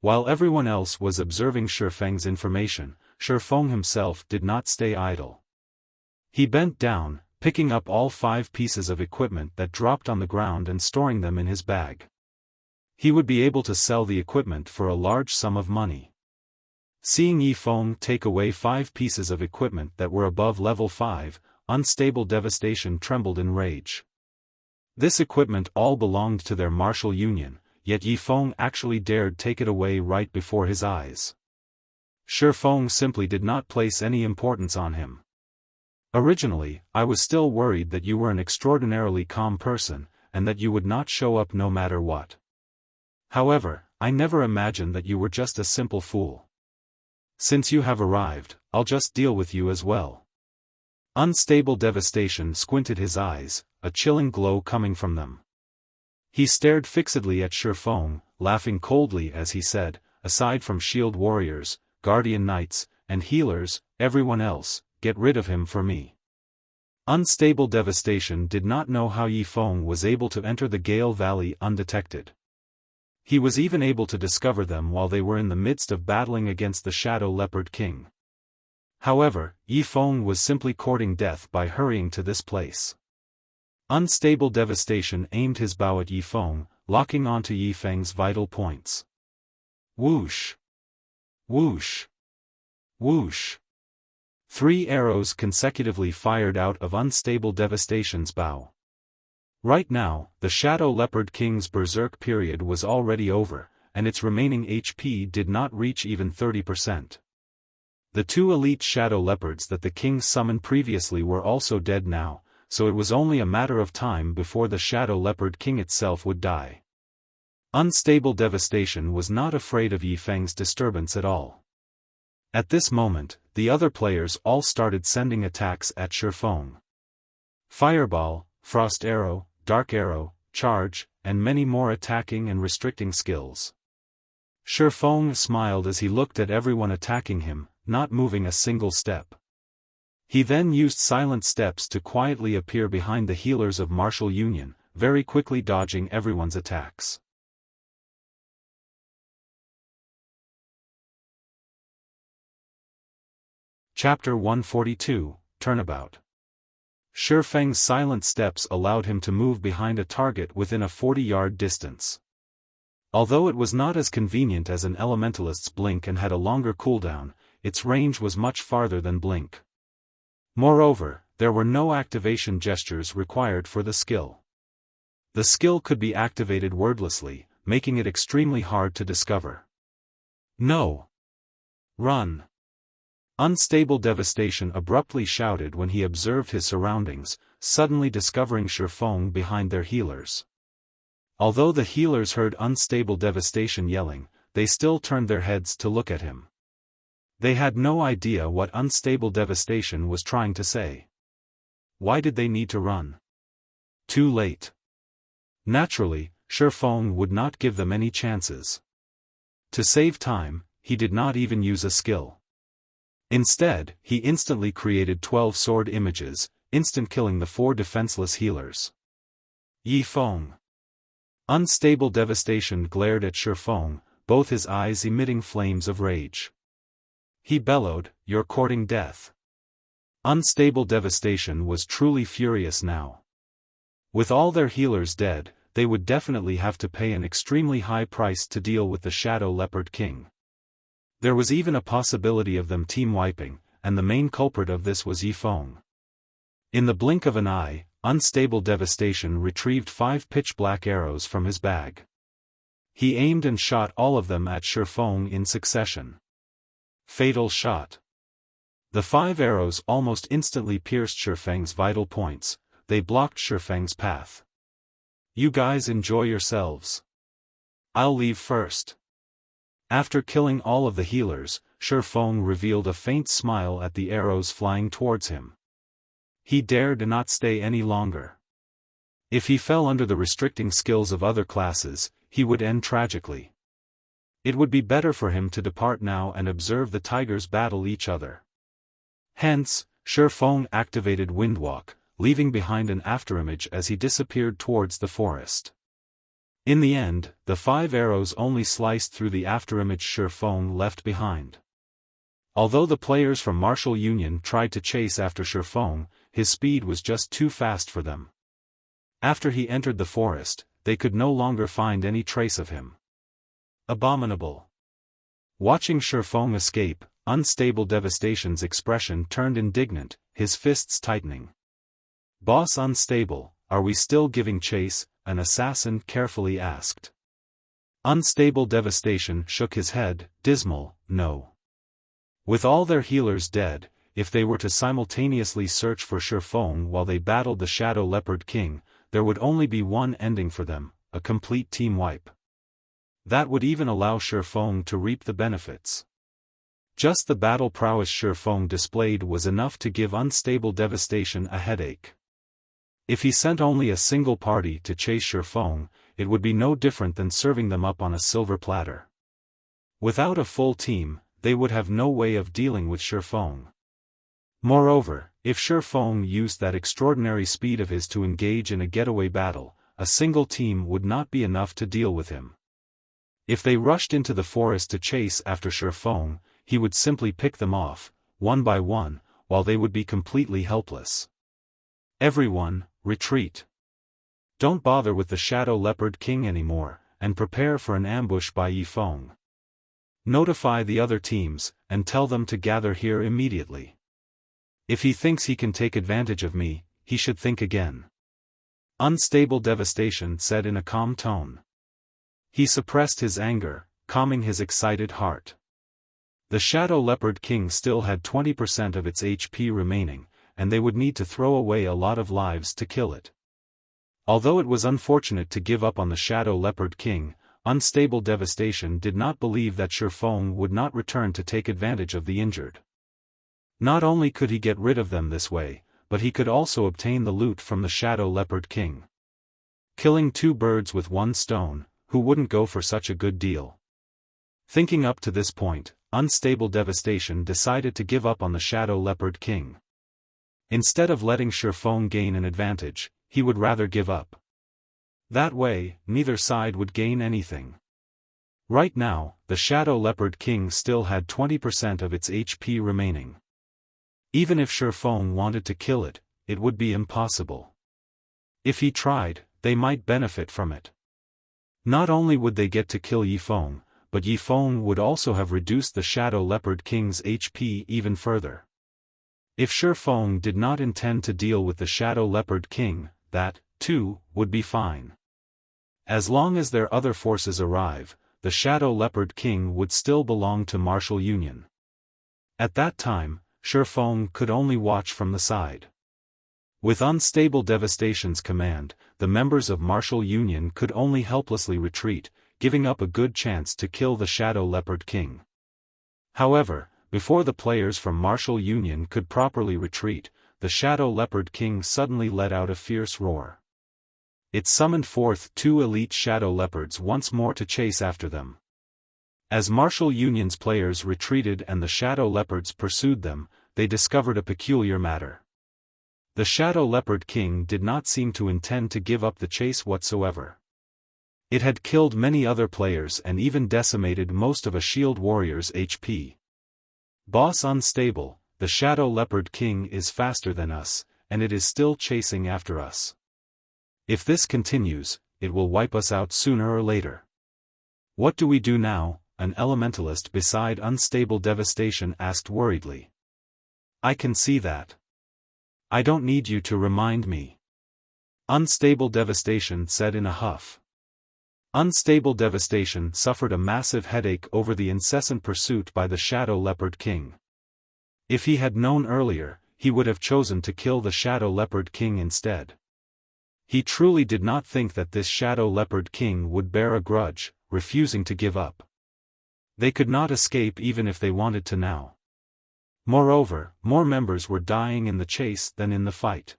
While everyone else was observing Xiaofang's information, Xiaofan himself did not stay idle. He bent down, picking up all 5 pieces of equipment that dropped on the ground and storing them in his bag. He would be able to sell the equipment for a large sum of money. Seeing Ye Feng take away 5 pieces of equipment that were above level 5, Unstable Devastation trembled in rage. This equipment all belonged to their Martial Union, yet Ye Feng actually dared take it away right before his eyes. Xiaofan simply did not place any importance on him. Originally, I was still worried that you were an extraordinarily calm person, and that you would not show up no matter what. However, I never imagined that you were just a simple fool. Since you have arrived, I'll just deal with you as well. Unstable Devastation squinted his eyes, a chilling glow coming from them. He stared fixedly at Xiaofan, laughing coldly as he said, aside from shield warriors, guardian knights, and healers, everyone else, get rid of him for me. Unstable Devastation did not know how Ye Feng was able to enter the Gale Valley undetected. He was even able to discover them while they were in the midst of battling against the Shadow Leopard King. However, Ye Feng was simply courting death by hurrying to this place. Unstable Devastation aimed his bow at Ye Feng, locking onto Ye Feng's vital points. Whoosh! Whoosh! Whoosh! 3 arrows consecutively fired out of Unstable Devastation's bow. Right now, the Shadow Leopard King's berserk period was already over, and its remaining HP did not reach even 30%. The 2 elite Shadow Leopards that the king summoned previously were also dead now, so it was only a matter of time before the Shadow Leopard King itself would die. Unstable Devastation was not afraid of Ye Feng's disturbance at all. At this moment, the other players all started sending attacks at Xiaofan. Fireball, Frost Arrow, Dark Arrow, Charge, and many more attacking and restricting skills. Xiaofan smiled as he looked at everyone attacking him, not moving a single step. He then used silent steps to quietly appear behind the healers of Martial Union, very quickly dodging everyone's attacks. Chapter 142, Turnabout. Xiaofang's silent steps allowed him to move behind a target within a 40-yard distance. Although it was not as convenient as an elementalist's blink and had a longer cooldown, its range was much farther than blink. Moreover, there were no activation gestures required for the skill. The skill could be activated wordlessly, making it extremely hard to discover. No! Run! Unstable Devastation abruptly shouted when he observed his surroundings, suddenly discovering Xiaofan behind their healers. Although the healers heard Unstable Devastation yelling, they still turned their heads to look at him. They had no idea what Unstable Devastation was trying to say. Why did they need to run? Too late. Naturally, Xiaofan would not give them any chances. To save time, he did not even use a skill. Instead, he instantly created 12 sword images, instant killing the 4 defenseless healers. Ye Feng. Unstable Devastation glared at Xiaofan, both his eyes emitting flames of rage. He bellowed, "You're courting death." Unstable Devastation was truly furious now. With all their healers dead, they would definitely have to pay an extremely high price to deal with the Shadow Leopard King. There was even a possibility of them team-wiping, and the main culprit of this was Ye Feng. In the blink of an eye, Unstable Devastation retrieved 5 pitch-black arrows from his bag. He aimed and shot all of them at Xiaofan in succession. Fatal shot. The 5 arrows almost instantly pierced Xiaofang's vital points, they blocked Xiaofang's path. "You guys enjoy yourselves. I'll leave first." After killing all of the healers, Xiaofan revealed a faint smile at the arrows flying towards him. He dared not stay any longer. If he fell under the restricting skills of other classes, he would end tragically. It would be better for him to depart now and observe the tigers battle each other. Hence, Xiaofan activated Windwalk, leaving behind an afterimage as he disappeared towards the forest. In the end, the 5 arrows only sliced through the afterimage Xiaofan left behind. Although the players from Martial Union tried to chase after Xiaofan, his speed was just too fast for them. After he entered the forest, they could no longer find any trace of him. Abominable. Watching Xiaofan escape, Unstable Devastation's expression turned indignant, his fists tightening. "Boss Unstable, are we still giving chase?" an assassin carefully asked. Unstable Devastation shook his head, dismal, "No." With all their healers dead, if they were to simultaneously search for Xiaofan while they battled the Shadow Leopard King, there would only be one ending for them, a complete team wipe. That would even allow Xiaofan to reap the benefits. Just the battle prowess Xiaofan displayed was enough to give Unstable Devastation a headache. If he sent only a single party to chase Xiaofan, it would be no different than serving them up on a silver platter. Without a full team, they would have no way of dealing with Xiaofan. Moreover, if Xiaofan used that extraordinary speed of his to engage in a getaway battle, a single team would not be enough to deal with him. If they rushed into the forest to chase after Xiaofan, he would simply pick them off, one by one, while they would be completely helpless. Everyone, retreat. Don't bother with the Shadow Leopard King anymore, and prepare for an ambush by Ye Feng. Notify the other teams, and tell them to gather here immediately. If he thinks he can take advantage of me, he should think again. Unstable Devastation said in a calm tone. He suppressed his anger, calming his excited heart. The Shadow Leopard King still had 20% of its HP remaining, and they would need to throw away a lot of lives to kill it. Although it was unfortunate to give up on the Shadow Leopard King, Unstable Devastation did not believe that Xiaofan would not return to take advantage of the injured. Not only could he get rid of them this way, but he could also obtain the loot from the Shadow Leopard King. Killing two birds with one stone, who wouldn't go for such a good deal? Thinking up to this point, Unstable Devastation decided to give up on the Shadow Leopard King. Instead of letting Xiaofan gain an advantage, he would rather give up. That way, neither side would gain anything. Right now, the Shadow Leopard King still had 20% of its HP remaining. Even if Xiaofan wanted to kill it, it would be impossible. If he tried, they might benefit from it. Not only would they get to kill Ye Feng, but Ye Feng would also have reduced the Shadow Leopard King's HP even further. If Xiaofan did not intend to deal with the Shadow Leopard King, that, too, would be fine. As long as their other forces arrive, the Shadow Leopard King would still belong to Martial Union. At that time, Xiaofan could only watch from the side. With Unstable Devastation's command, the members of Martial Union could only helplessly retreat, giving up a good chance to kill the Shadow Leopard King. However, before the players from Martial Union could properly retreat, the Shadow Leopard King suddenly let out a fierce roar. It summoned forth two elite Shadow Leopards once more to chase after them. As Martial Union's players retreated and the Shadow Leopards pursued them, they discovered a peculiar matter. The Shadow Leopard King did not seem to intend to give up the chase whatsoever. It had killed many other players and even decimated most of a shield warrior's HP. Boss Unstable, the Shadow Leopard King is faster than us, and it is still chasing after us. If this continues, it will wipe us out sooner or later. What do we do now? An elementalist beside Unstable Devastation asked worriedly. I can see that. I don't need you to remind me. Unstable Devastation said in a huff. Unstable Devastation suffered a massive headache over the incessant pursuit by the Shadow Leopard King. If he had known earlier, he would have chosen to kill the Shadow Leopard King instead. He truly did not think that this Shadow Leopard King would bear a grudge, refusing to give up. They could not escape even if they wanted to now. Moreover, more members were dying in the chase than in the fight.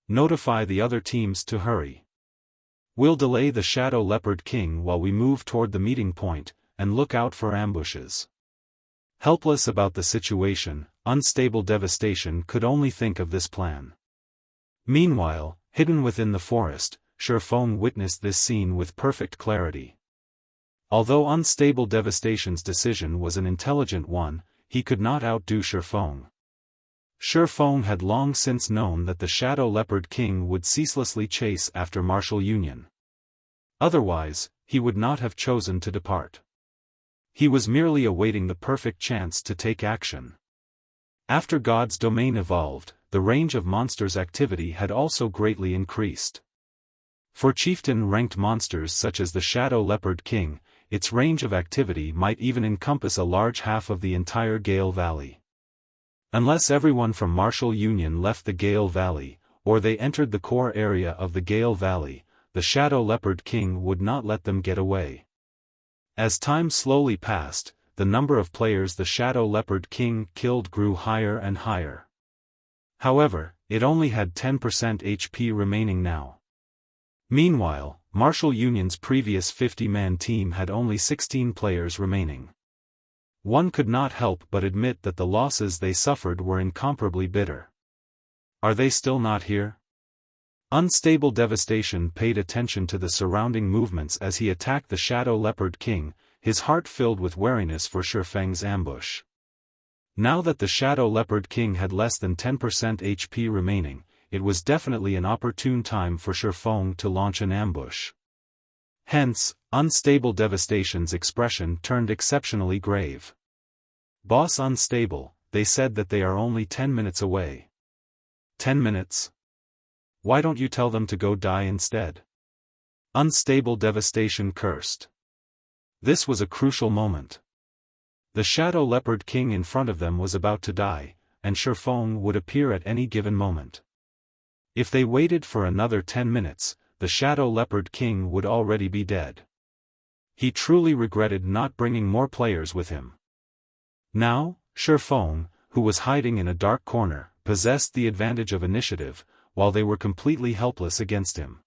Notify the other teams to hurry. We'll delay the Shadow Leopard King while we move toward the meeting point, and look out for ambushes. Helpless about the situation, Unstable Devastation could only think of this plan. Meanwhile, hidden within the forest, Xiaofan witnessed this scene with perfect clarity. Although Unstable Devastation's decision was an intelligent one, he could not outdo Xiaofan. Xiaofan had long since known that the Shadow Leopard King would ceaselessly chase after Martial Union. Otherwise, he would not have chosen to depart. He was merely awaiting the perfect chance to take action. After God's domain evolved, the range of monsters' activity had also greatly increased. For chieftain-ranked monsters such as the Shadow Leopard King, its range of activity might even encompass a large half of the entire Gale Valley. Unless everyone from Martial Union left the Gale Valley, or they entered the core area of the Gale Valley, the Shadow Leopard King would not let them get away. As time slowly passed, the number of players the Shadow Leopard King killed grew higher and higher. However, it only had 10% HP remaining now. Meanwhile, Martial Union's previous 50-man team had only 16 players remaining. One could not help but admit that the losses they suffered were incomparably bitter. Are they still not here? Unstable Devastation paid attention to the surrounding movements as he attacked the Shadow Leopard King, his heart filled with wariness for Xiaofang's ambush. Now that the Shadow Leopard King had less than 10% HP remaining, it was definitely an opportune time for Xiaofan to launch an ambush. Hence, Unstable Devastation's expression turned exceptionally grave. "Boss Unstable, they said that they are only 10 minutes away." 10 minutes? Why don't you tell them to go die instead? Unstable Devastation cursed. This was a crucial moment. The Shadow Leopard King in front of them was about to die, and Xiaofan would appear at any given moment. If they waited for another 10 minutes, the Shadow Leopard King would already be dead. He truly regretted not bringing more players with him. Now, Xiaofan, who was hiding in a dark corner, possessed the advantage of initiative, while they were completely helpless against him.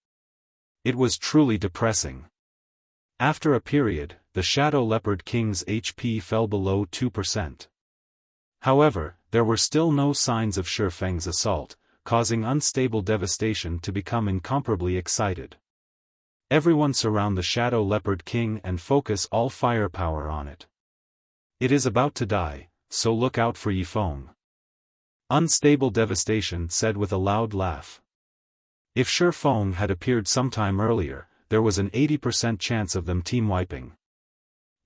It was truly depressing. After a period, the Shadow Leopard King's HP fell below 2%. However, there were still no signs of Xiaofang's assault, causing Unstable Devastation to become incomparably excited. Everyone surround the Shadow Leopard King and focus all firepower on it. It is about to die, so look out for Ye Feng. Unstable Devastation said with a loud laugh. If Xiaofan had appeared sometime earlier, there was an 80% chance of them team-wiping.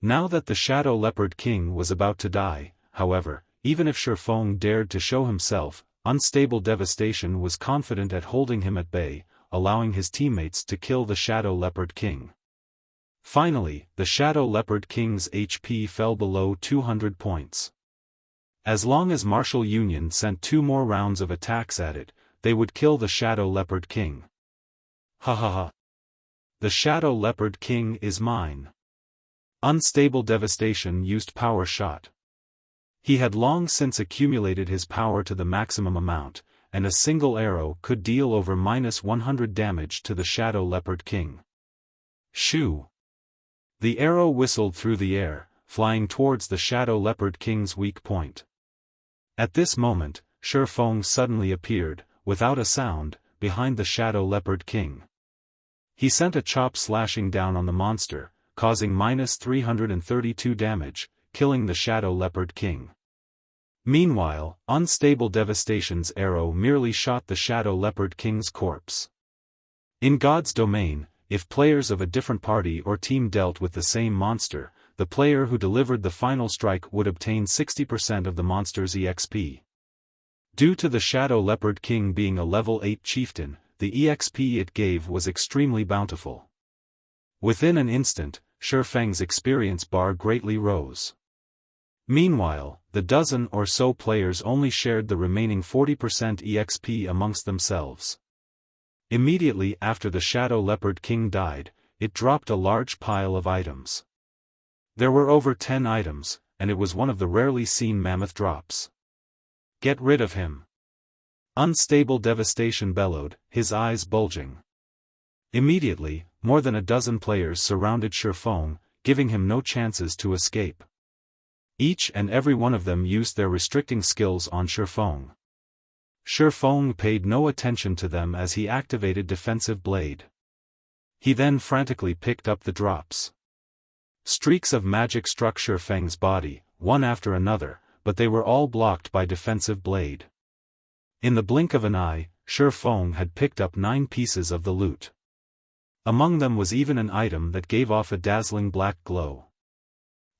Now that the Shadow Leopard King was about to die, however, even if Xiaofan dared to show himself, Unstable Devastation was confident at holding him at bay, allowing his teammates to kill the Shadow Leopard King. Finally, the Shadow Leopard King's HP fell below 200 points. As long as Martial Union sent 2 more rounds of attacks at it, they would kill the Shadow Leopard King. Ha ha ha. The Shadow Leopard King is mine. Unstable Devastation used Power Shot. He had long since accumulated his power to the maximum amount, and a single arrow could deal over -100 damage to the Shadow Leopard King. Shoo! The arrow whistled through the air, flying towards the Shadow Leopard King's weak point. At this moment, Xiaofan suddenly appeared, without a sound, behind the Shadow Leopard King. He sent a chop slashing down on the monster, causing -332 damage, killing the Shadow Leopard King. Meanwhile, Unstable Devastation's arrow merely shot the Shadow Leopard King's corpse. In God's domain, if players of a different party or team dealt with the same monster, the player who delivered the final strike would obtain 60% of the monster's EXP. Due to the Shadow Leopard King being a level 8 chieftain, the EXP it gave was extremely bountiful. Within an instant, Xiaofang's experience bar greatly rose. Meanwhile, the dozen or so players only shared the remaining 40% EXP amongst themselves. Immediately after the Shadow Leopard King died, it dropped a large pile of items. There were over 10 items, and it was one of the rarely seen mammoth drops. Get rid of him! Unstable Devastation bellowed, his eyes bulging. Immediately, more than a dozen players surrounded Xiaofan, giving him no chances to escape. Each and every one of them used their restricting skills on Xiaofan. Xiaofan paid no attention to them as he activated Defensive Blade. He then frantically picked up the drops. Streaks of magic struck Xiaofang's body, one after another, but they were all blocked by Defensive Blade. In the blink of an eye, Xiaofan had picked up 9 pieces of the loot. Among them was even an item that gave off a dazzling black glow.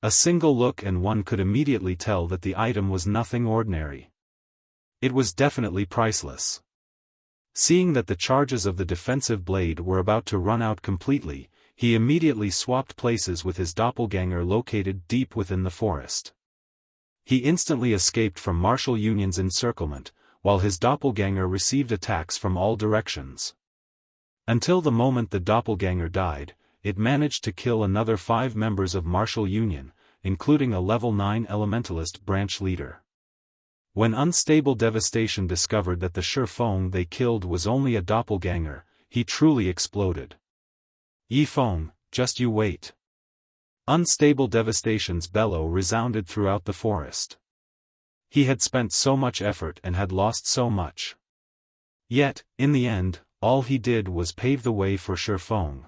A single look and one could immediately tell that the item was nothing ordinary. It was definitely priceless. Seeing that the charges of the Defensive Blade were about to run out completely, he immediately swapped places with his doppelganger located deep within the forest. He instantly escaped from Martial Union's encirclement, while his doppelganger received attacks from all directions. Until the moment the doppelganger died, it managed to kill another 5 members of Martial Union, including a level 9 elementalist branch leader. When unstable Devastation discovered that the Ye Feng they killed was only a doppelganger, he truly exploded. Ye Feng, just you wait. Unstable Devastation's bellow resounded throughout the forest. He had spent so much effort and had lost so much. Yet, in the end, all he did was pave the way for Ye Feng.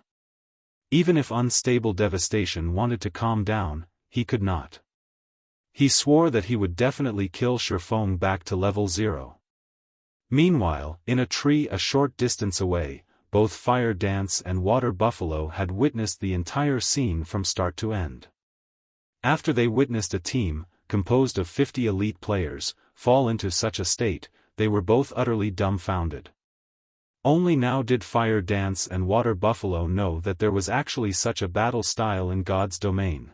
Even if unstable Devastation wanted to calm down, he could not. He swore that he would definitely kill Ye Feng back to level 0. Meanwhile, in a tree a short distance away, both Fire Dance and Water Buffalo had witnessed the entire scene from start to end. After they witnessed a team, composed of 50 elite players, fall into such a state, they were both utterly dumbfounded. Only now did Fire Dance and Water Buffalo know that there was actually such a battle style in God's domain.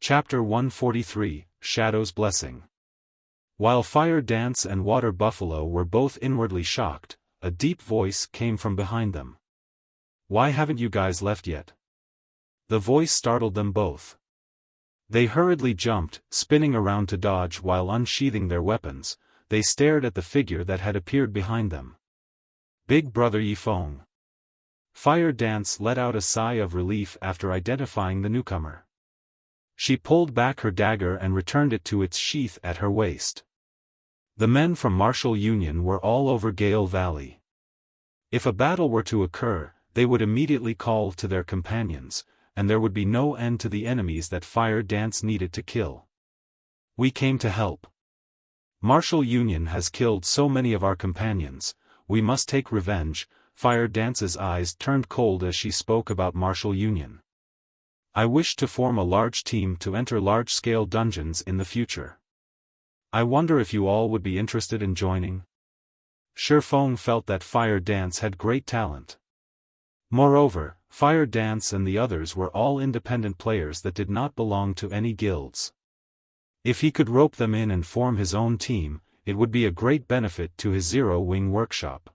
Chapter 143, Shadow's Blessing. While Fire Dance and Water Buffalo were both inwardly shocked, a deep voice came from behind them. "Why haven't you guys left yet?" The voice startled them both. They hurriedly jumped, spinning around to dodge while unsheathing their weapons. They stared at the figure that had appeared behind them. Big Brother Ye Feng. Fire Dance let out a sigh of relief after identifying the newcomer. She pulled back her dagger and returned it to its sheath at her waist. The men from Martial Union were all over Gale Valley. If a battle were to occur, they would immediately call to their companions, and there would be no end to the enemies that Fire Dance needed to kill. "We came to help. Martial Union has killed so many of our companions, we must take revenge." Fire Dance's eyes turned cold as she spoke about Martial Union. "I wish to form a large team to enter large-scale dungeons in the future. I wonder if you all would be interested in joining?" Ye Feng felt that Fire Dance had great talent. Moreover, Fire Dance and the others were all independent players that did not belong to any guilds. If he could rope them in and form his own team, it would be a great benefit to his Zero-Wing workshop.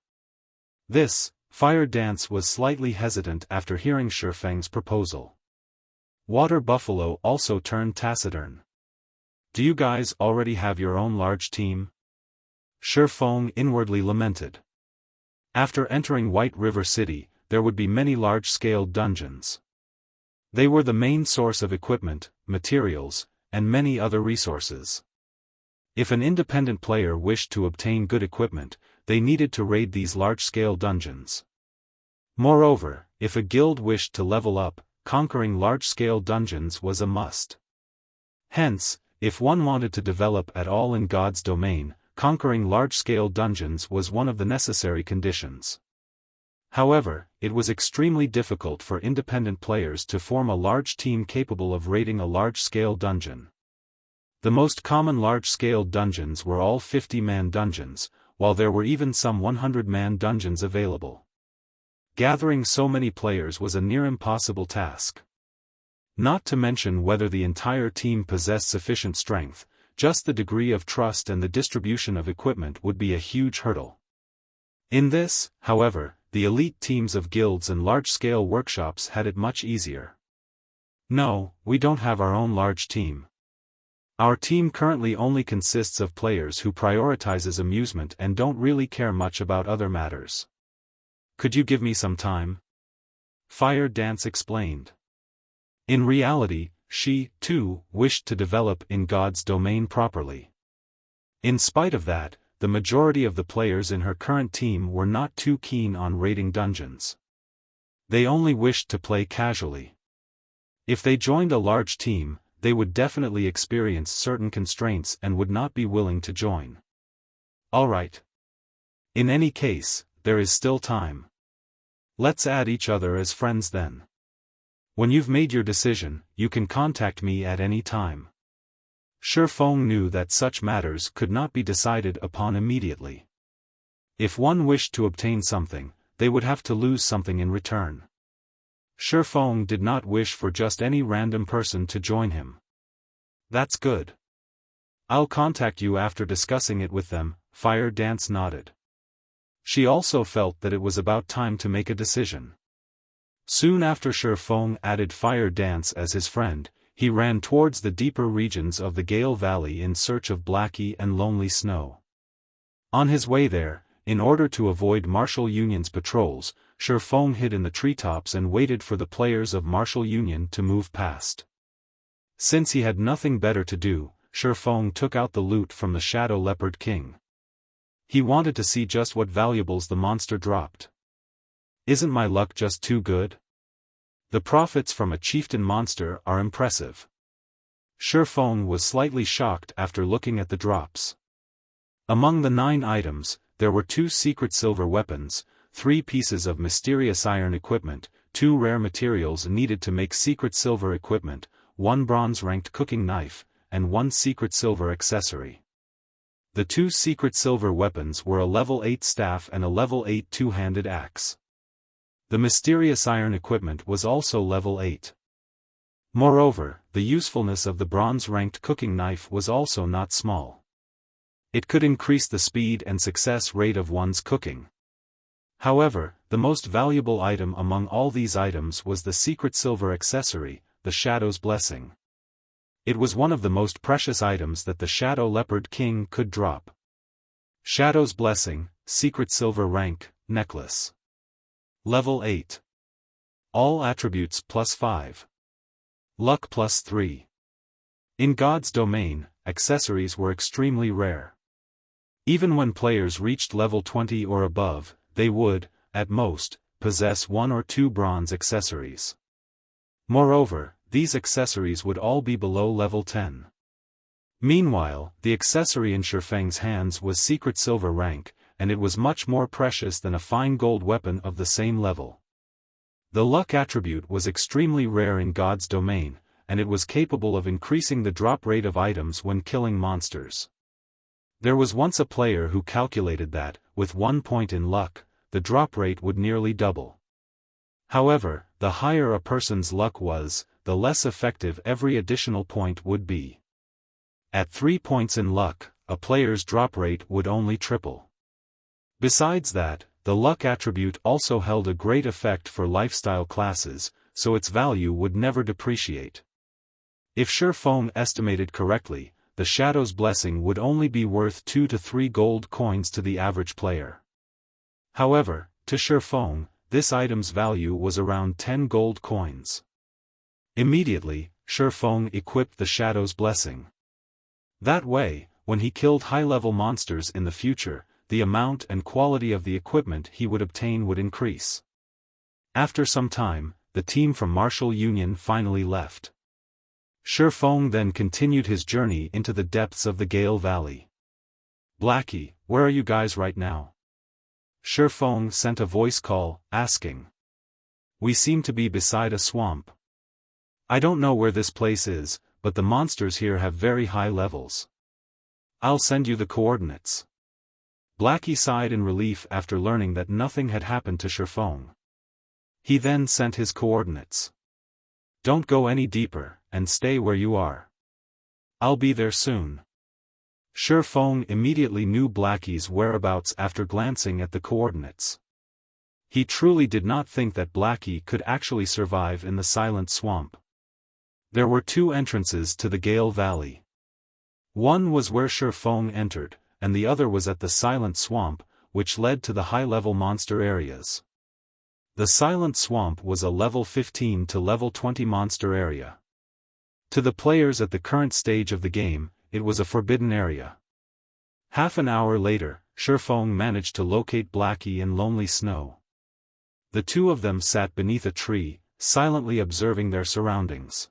Fire Dance was slightly hesitant after hearing Ye Feng's proposal. Water Buffalo also turned taciturn. "Do you guys already have your own large team?" Ye Feng inwardly lamented. After entering White River City, there would be many large-scale dungeons. They were the main source of equipment, materials, and many other resources. If an independent player wished to obtain good equipment, they needed to raid these large-scale dungeons. Moreover, if a guild wished to level up, conquering large-scale dungeons was a must. Hence, if one wanted to develop at all in God's domain, conquering large-scale dungeons was one of the necessary conditions. However, it was extremely difficult for independent players to form a large team capable of raiding a large-scale dungeon. The most common large-scale dungeons were all 50-man dungeons, while there were even some 100-man dungeons available. Gathering so many players was a near impossible task. Not to mention whether the entire team possessed sufficient strength, just the degree of trust and the distribution of equipment would be a huge hurdle. In this, however, the elite teams of guilds and large-scale workshops had it much easier. "No, we don't have our own large team. Our team currently only consists of players who prioritizes amusement and don't really care much about other matters. Could you give me some time?" Fire Dance explained. In reality, she, too, wished to develop in God's domain properly. In spite of that, the majority of the players in her current team were not too keen on raiding dungeons. They only wished to play casually. If they joined a large team, they would definitely experience certain constraints and would not be willing to join. Alright. In any case, there is still time. Let's add each other as friends then. When you've made your decision, you can contact me at any time. Ye Feng knew that such matters could not be decided upon immediately. If one wished to obtain something, they would have to lose something in return. Ye Feng did not wish for just any random person to join him. "That's good. I'll contact you after discussing it with them," Fire Dance nodded. She also felt that it was about time to make a decision. Soon after Xiaofan added Fire Dance as his friend, he ran towards the deeper regions of the Gale Valley in search of Blackie and Lonely Snow. On his way there, in order to avoid Martial Union's patrols, Xiaofan hid in the treetops and waited for the players of Martial Union to move past. Since he had nothing better to do, Xiaofan took out the loot from the Shadow Leopard King. He wanted to see just what valuables the monster dropped. Isn't my luck just too good? The profits from a chieftain monster are impressive. Xiaofan was slightly shocked after looking at the drops. Among the 9 items, there were 2 secret silver weapons, 3 pieces of mysterious iron equipment, 2 rare materials needed to make secret silver equipment, 1 bronze-ranked cooking knife, and 1 secret silver accessory. The 2 secret silver weapons were a level 8 staff and a level 8 two-handed axe. The mysterious iron equipment was also level 8. Moreover, the usefulness of the bronze-ranked cooking knife was also not small. It could increase the speed and success rate of one's cooking. However, the most valuable item among all these items was the secret silver accessory, the Shadow's Blessing. It was one of the most precious items that the Shadow Leopard King could drop. Shadow's Blessing, secret silver rank, necklace. Level 8. All attributes +5. Luck +3. In God's domain, accessories were extremely rare. Even when players reached level 20 or above, they would, at most, possess 1 or 2 bronze accessories. Moreover, these accessories would all be below level 10. Meanwhile, the accessory in Xiaofang's hands was secret silver rank, and it was much more precious than a fine gold weapon of the same level. The luck attribute was extremely rare in God's domain, and it was capable of increasing the drop rate of items when killing monsters. There was once a player who calculated that, with 1 point in luck, the drop rate would nearly double. However, the higher a person's luck was, the less effective every additional point would be. At 3 points in luck, a player's drop rate would only triple. Besides that, the luck attribute also held a great effect for lifestyle classes, so its value would never depreciate. If Xiaofan estimated correctly, the Shadow's Blessing would only be worth 2 to 3 gold coins to the average player. However, to Xiaofan, this item's value was around 10 gold coins. Immediately, Xiaofan equipped the Shadow's Blessing. That way, when he killed high-level monsters in the future, the amount and quality of the equipment he would obtain would increase. After some time, the team from Martial Union finally left. Xiaofan then continued his journey into the depths of the Gale Valley. Blackie, where are you guys right now? Xiaofan sent a voice call, asking. We seem to be beside a swamp. I don't know where this place is, but the monsters here have very high levels. I'll send you the coordinates. Blackie sighed in relief after learning that nothing had happened to Xiaofan. He then sent his coordinates. Don't go any deeper, and stay where you are. I'll be there soon. Xiaofan immediately knew Blackie's whereabouts after glancing at the coordinates. He truly did not think that Blackie could actually survive in the silent swamp. There were 2 entrances to the Gale Valley. One was where Xiaofan entered, and the other was at the silent swamp, which led to the high-level monster areas. The silent swamp was a level 15 to level 20 monster area. To the players at the current stage of the game, it was a forbidden area. Half an hour later, Xiaofan managed to locate Blackie and Lonely Snow. The 2 of them sat beneath a tree, silently observing their surroundings.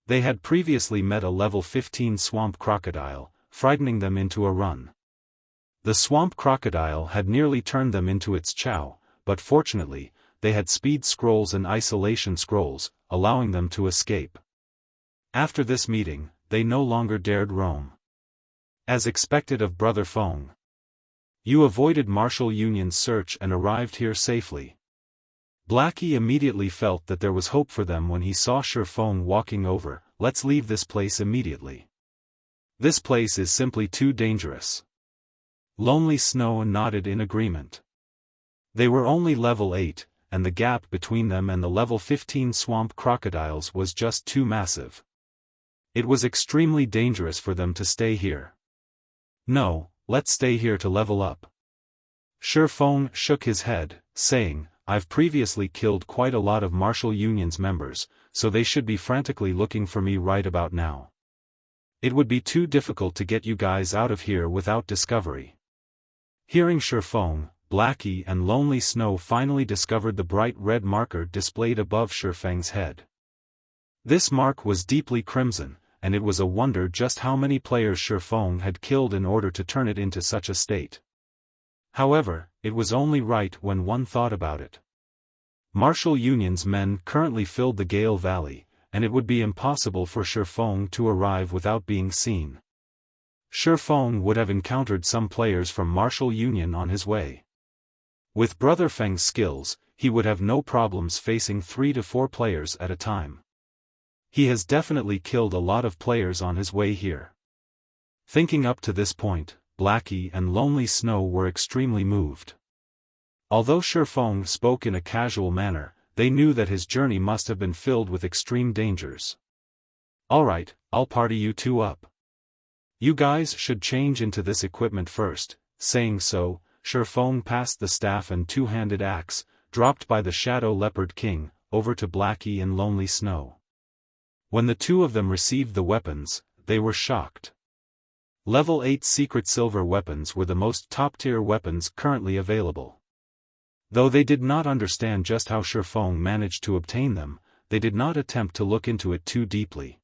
They had previously met a level 15 swamp crocodile, frightening them into a run. The swamp crocodile had nearly turned them into its chow, but fortunately, they had speed scrolls and isolation scrolls, allowing them to escape. After this meeting, they no longer dared roam. As expected of Brother Feng. You avoided Martial Union's search and arrived here safely. Blackie immediately felt that there was hope for them when he saw Xiaofan walking over. Let's leave this place immediately. This place is simply too dangerous. Lonely Snow nodded in agreement. They were only level 8, and the gap between them and the level 15 swamp crocodiles was just too massive. It was extremely dangerous for them to stay here. No, let's stay here to level up. Xiaofan shook his head, saying, I've previously killed quite a lot of Martial Union's members, so they should be frantically looking for me right about now. It would be too difficult to get you guys out of here without discovery. Hearing Xiaofan, Blackie and Lonely Snow finally discovered the bright red marker displayed above Xiaofang's head. This mark was deeply crimson, and it was a wonder just how many players Xiaofan had killed in order to turn it into such a state. However, it was only right when one thought about it. Martial Union's men currently filled the Gale Valley, and it would be impossible for Xiaofan to arrive without being seen. Xiaofan would have encountered some players from Martial Union on his way. With Brother Feng's skills, he would have no problems facing 3 to 4 players at a time. He has definitely killed a lot of players on his way here. Thinking up to this point, Blackie and Lonely Snow were extremely moved. Although Xiaofan spoke in a casual manner, they knew that his journey must have been filled with extreme dangers. Alright, I'll party you two up. You guys should change into this equipment first. Saying so, Xiaofan passed the staff and two-handed axe, dropped by the Shadow Leopard King, over to Blackie and Lonely Snow. When the two of them received the weapons, they were shocked. Level 8 secret silver weapons were the most top-tier weapons currently available. Though they did not understand just how Xiaofan managed to obtain them, they did not attempt to look into it too deeply.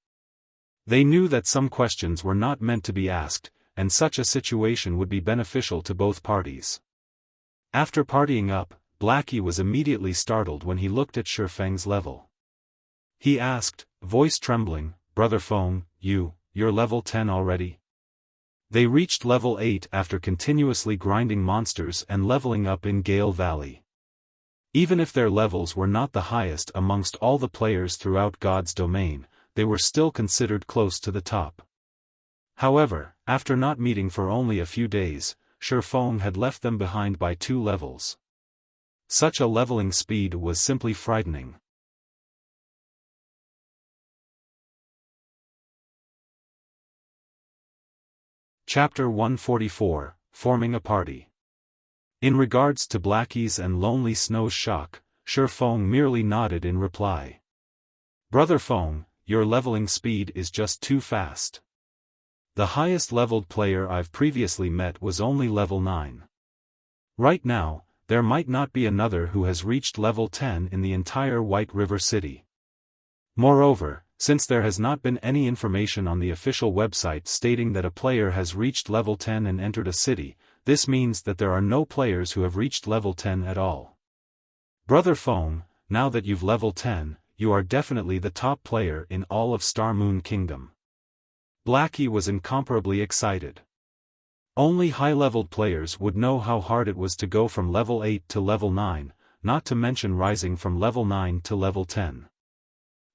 They knew that some questions were not meant to be asked, and such a situation would be beneficial to both parties. After partying up, Blackie was immediately startled when he looked at Xiaofang's level. He asked, voice trembling, Brother Feng, you're level 10 already? They reached level 8 after continuously grinding monsters and leveling up in Gale Valley. Even if their levels were not the highest amongst all the players throughout God's domain, they were still considered close to the top. However, after not meeting for only a few days, Xiaofan had left them behind by 2 levels. Such a leveling speed was simply frightening. Chapter 144, Forming a Party. In regards to Blackie's and Lonely Snow's shock, Xiaofan merely nodded in reply. Brother Feng, your leveling speed is just too fast. The highest leveled player I've previously met was only level 9. Right now, there might not be another who has reached level 10 in the entire White River City. Moreover, since there has not been any information on the official website stating that a player has reached level 10 and entered a city, this means that there are no players who have reached level 10 at all. Brother Feng, now that you've level 10, you are definitely the top player in all of Star Moon Kingdom. Blackie was incomparably excited. Only high-leveled players would know how hard it was to go from level 8 to level 9, not to mention rising from level 9 to level 10.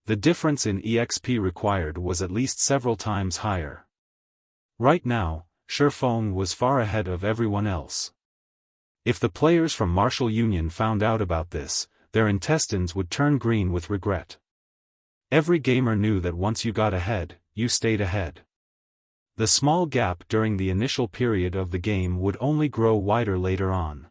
The difference in EXP required was at least several times higher. Right now, Xiaofan was far ahead of everyone else. If the players from Martial Union found out about this, their intestines would turn green with regret. Every gamer knew that once you got ahead, you stayed ahead. The small gap during the initial period of the game would only grow wider later on.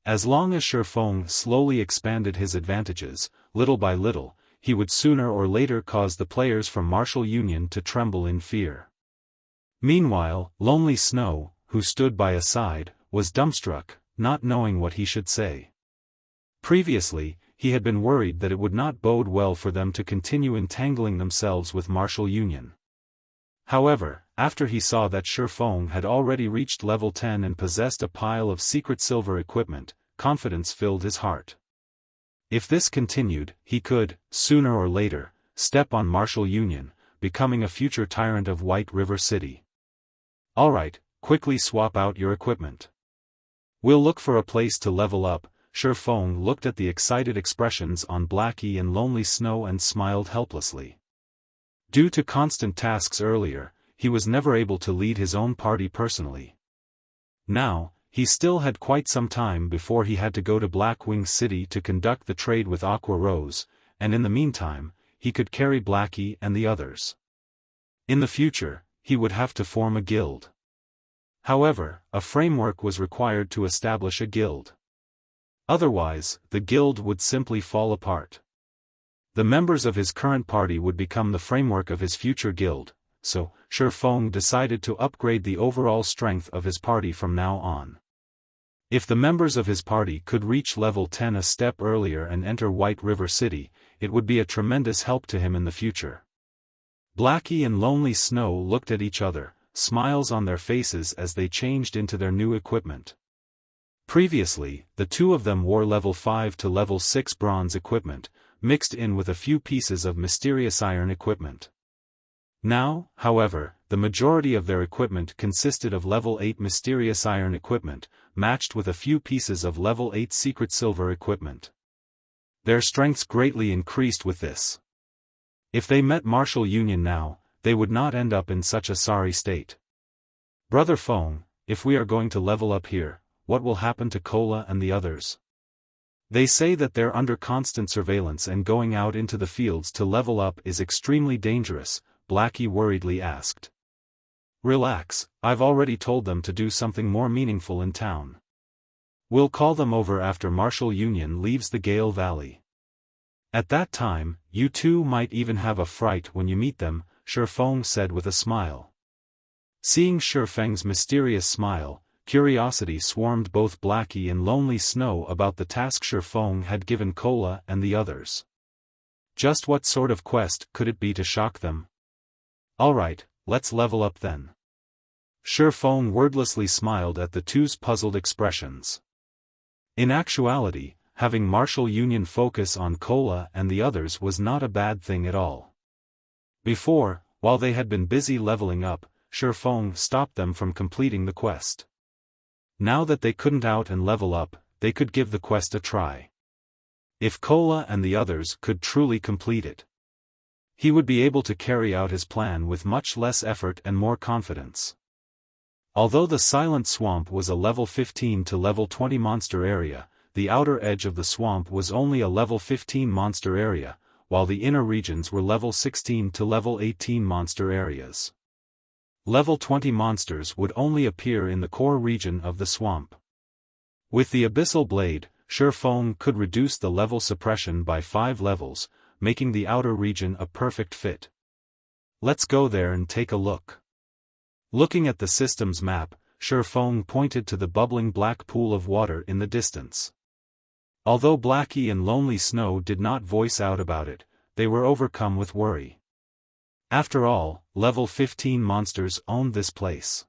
As long as Xiaofan slowly expanded his advantages, little by little, he would sooner or later cause the players from Martial Union to tremble in fear. Meanwhile, Lonely Snow, who stood by a side, was dumbstruck, not knowing what he should say. Previously, he had been worried that it would not bode well for them to continue entangling themselves with Martial Union. However, after he saw that Xiaofan had already reached level 10 and possessed a pile of secret silver equipment, confidence filled his heart. If this continued, he could, sooner or later, step on Martial Union, becoming a future tyrant of White River City. Alright, quickly swap out your equipment. We'll look for a place to level up. Xiaofan looked at the excited expressions on Blackie and Lonely Snow and smiled helplessly. Due to constant tasks earlier, he was never able to lead his own party personally. Now, he still had quite some time before he had to go to Blackwing City to conduct the trade with Aqua Rose, and in the meantime, he could carry Blackie and the others. In the future, he would have to form a guild. However, a framework was required to establish a guild. Otherwise, the guild would simply fall apart. The members of his current party would become the framework of his future guild, so Xiaofan decided to upgrade the overall strength of his party from now on. If the members of his party could reach level 10 a step earlier and enter White River City, it would be a tremendous help to him in the future. Blackie and Lonely Snow looked at each other, smiles on their faces as they changed into their new equipment. Previously, the two of them wore level 5 to level 6 bronze equipment, mixed in with a few pieces of mysterious iron equipment. Now, however, the majority of their equipment consisted of level 8 mysterious iron equipment, matched with a few pieces of level 8 secret silver equipment. Their strengths greatly increased with this. If they met Martial Union now, they would not end up in such a sorry state. Brother Feng, if we are going to level up here, what will happen to Cola and the others? They say that they're under constant surveillance and going out into the fields to level up is extremely dangerous, Blackie worriedly asked. Relax, I've already told them to do something more meaningful in town. We'll call them over after Martial Union leaves the Gale Valley. At that time, you two might even have a fright when you meet them, Xiaofan said with a smile. Seeing Xiaofeng's mysterious smile, curiosity swarmed both Blackie and Lonely Snow about the task Xiaofan had given Cola and the others. Just what sort of quest could it be to shock them? Alright, let's level up then. Xiaofan wordlessly smiled at the two's puzzled expressions. In actuality, having Martial Union focus on Cola and the others was not a bad thing at all. Before, while they had been busy leveling up, Xiaofan stopped them from completing the quest. Now that they couldn't out and level up, they could give the quest a try. If Cola and the others could truly complete it, he would be able to carry out his plan with much less effort and more confidence. Although the Silent Swamp was a level 15 to level 20 monster area, the outer edge of the swamp was only a level 15 monster area, while the inner regions were level 16 to level 18 monster areas. Level 20 monsters would only appear in the core region of the swamp. With the Abyssal Blade, Xiaofan could reduce the level suppression by 5 levels, making the outer region a perfect fit. Let's go there and take a look. Looking at the system's map, Xiaofan pointed to the bubbling black pool of water in the distance. Although Blackie and Lonely Snow did not voice out about it, they were overcome with worry. After all, level 15 monsters owned this place.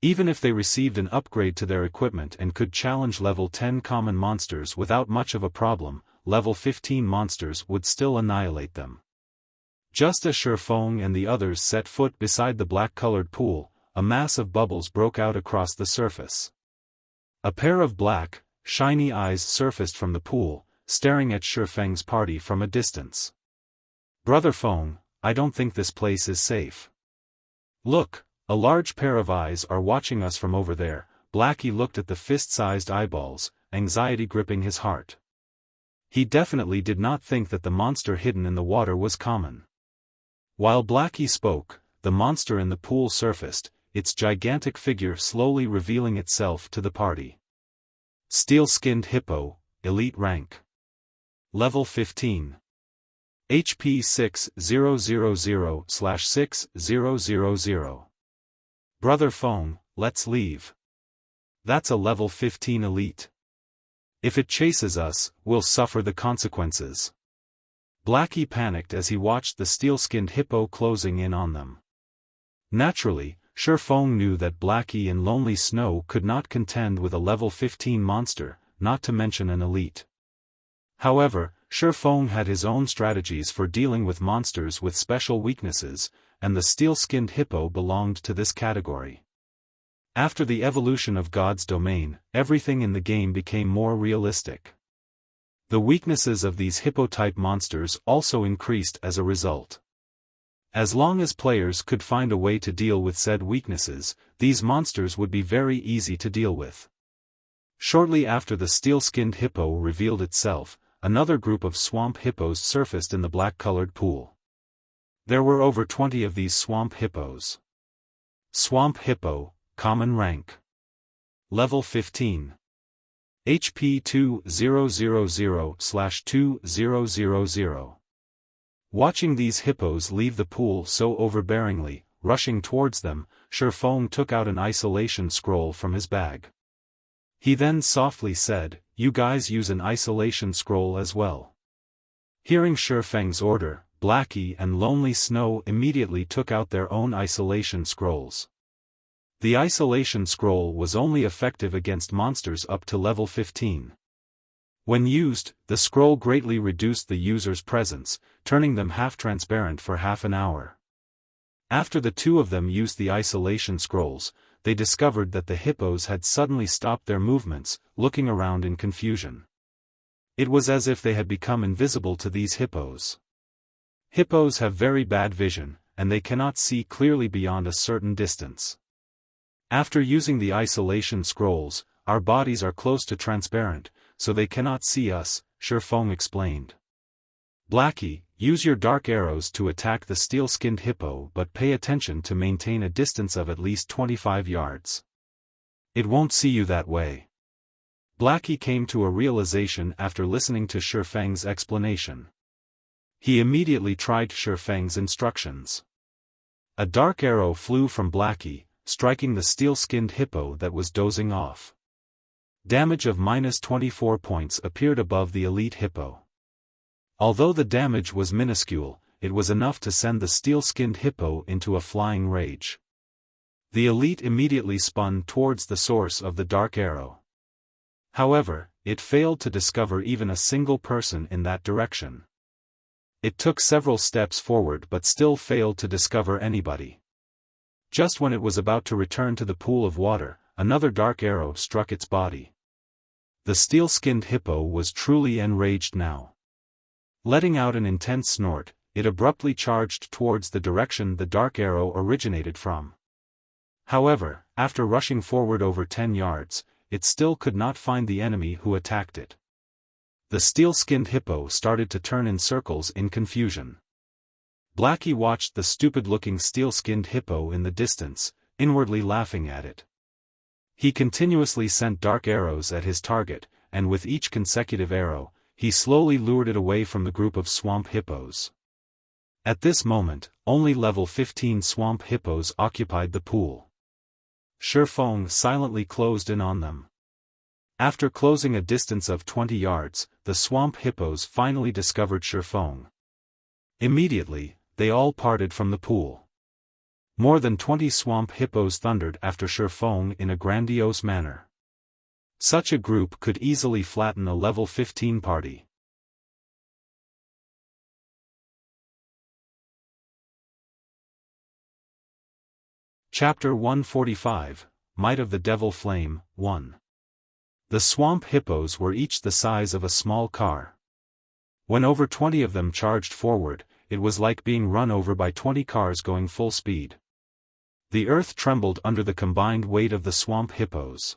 Even if they received an upgrade to their equipment and could challenge level 10 common monsters without much of a problem, level 15 monsters would still annihilate them. Just as Xiaofan and the others set foot beside the black-colored pool, a mass of bubbles broke out across the surface. A pair of black, shiny eyes surfaced from the pool, staring at Xiaofeng's party from a distance. Brother Feng, I don't think this place is safe. Look, a large pair of eyes are watching us from over there. Blackie looked at the fist-sized eyeballs, anxiety gripping his heart. He definitely did not think that the monster hidden in the water was common. While Blackie spoke, the monster in the pool surfaced, its gigantic figure slowly revealing itself to the party. Steel-skinned hippo, elite rank. Level 15. HP 6000/6000. Brother Feng, let's leave. That's a level 15 elite. If it chases us, we'll suffer the consequences. Blackie panicked as he watched the steel-skinned hippo closing in on them. Naturally, Xiaofan knew that Blackie and Lonely Snow could not contend with a level 15 monster, not to mention an elite. However, Xiaofan had his own strategies for dealing with monsters with special weaknesses, and the steel-skinned hippo belonged to this category. After the evolution of God's domain, everything in the game became more realistic. The weaknesses of these hippo-type monsters also increased as a result. As long as players could find a way to deal with said weaknesses, these monsters would be very easy to deal with. Shortly after the steel-skinned hippo revealed itself, another group of swamp hippos surfaced in the black-colored pool. There were over 20 of these swamp hippos. Swamp hippo, common rank. Level 15. HP 2000/2000. Watching these hippos leave the pool so overbearingly, rushing towards them, Xiaofan took out an isolation scroll from his bag. He then softly said, "You guys use an isolation scroll as well." Hearing Xiaofang's order, Blackie and Lonely Snow immediately took out their own isolation scrolls. The isolation scroll was only effective against monsters up to level 15. When used, the scroll greatly reduced the user's presence, turning them half-transparent for half an hour. After the two of them used the isolation scrolls, they discovered that the hippos had suddenly stopped their movements, looking around in confusion. It was as if they had become invisible to these hippos. Hippos have very bad vision, and they cannot see clearly beyond a certain distance. After using the isolation scrolls, our bodies are close to transparent, so they cannot see us, Xiaofan explained. Blackie, use your dark arrows to attack the steel-skinned hippo, but pay attention to maintain a distance of at least 25 yards. It won't see you that way. Blackie came to a realization after listening to Xiaofang's explanation. He immediately tried Xiaofang's instructions. A dark arrow flew from Blackie, striking the steel-skinned hippo that was dozing off. Damage of -24 points appeared above the elite hippo. Although the damage was minuscule, it was enough to send the steel-skinned hippo into a flying rage. The elite immediately spun towards the source of the dark arrow. However, it failed to discover even a single person in that direction. It took several steps forward but still failed to discover anybody. Just when it was about to return to the pool of water, another dark arrow struck its body. The steel-skinned hippo was truly enraged now. Letting out an intense snort, it abruptly charged towards the direction the dark arrow originated from. However, after rushing forward over 10 yards, it still could not find the enemy who attacked it. The steel-skinned hippo started to turn in circles in confusion. Blackie watched the stupid-looking steel-skinned hippo in the distance, inwardly laughing at it. He continuously sent dark arrows at his target, and with each consecutive arrow, he slowly lured it away from the group of swamp hippos. At this moment, only level 15 swamp hippos occupied the pool. Xiaofan silently closed in on them. After closing a distance of 20 yards, the swamp hippos finally discovered Xiaofan. Immediately, they all parted from the pool. More than 20 swamp hippos thundered after Xiaofan in a grandiose manner. Such a group could easily flatten a level 15 party. Chapter 145, Might of the Devil Flame, 1. The swamp hippos were each the size of a small car. When over 20 of them charged forward, it was like being run over by 20 cars going full speed. The earth trembled under the combined weight of the swamp hippos.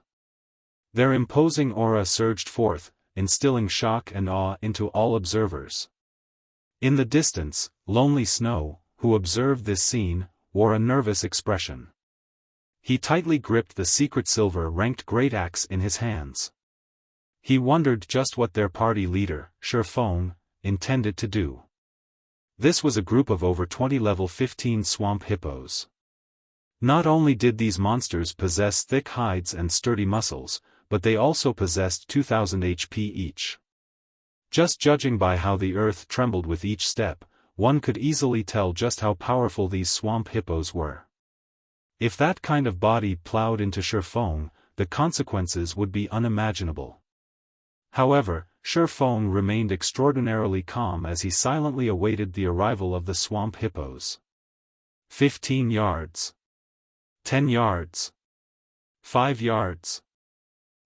Their imposing aura surged forth, instilling shock and awe into all observers. In the distance, Lonely Snow, who observed this scene, wore a nervous expression. He tightly gripped the secret silver-ranked great axe in his hands. He wondered just what their party leader, Xiaofan, intended to do. This was a group of over 20 level 15 swamp hippos. Not only did these monsters possess thick hides and sturdy muscles, but they also possessed 2000 HP each. Just judging by how the earth trembled with each step, one could easily tell just how powerful these swamp hippos were. If that kind of body plowed into Xiaofan, the consequences would be unimaginable. However, Xiaofan remained extraordinarily calm as he silently awaited the arrival of the swamp hippos. 15 yards. 10 yards. 5 yards.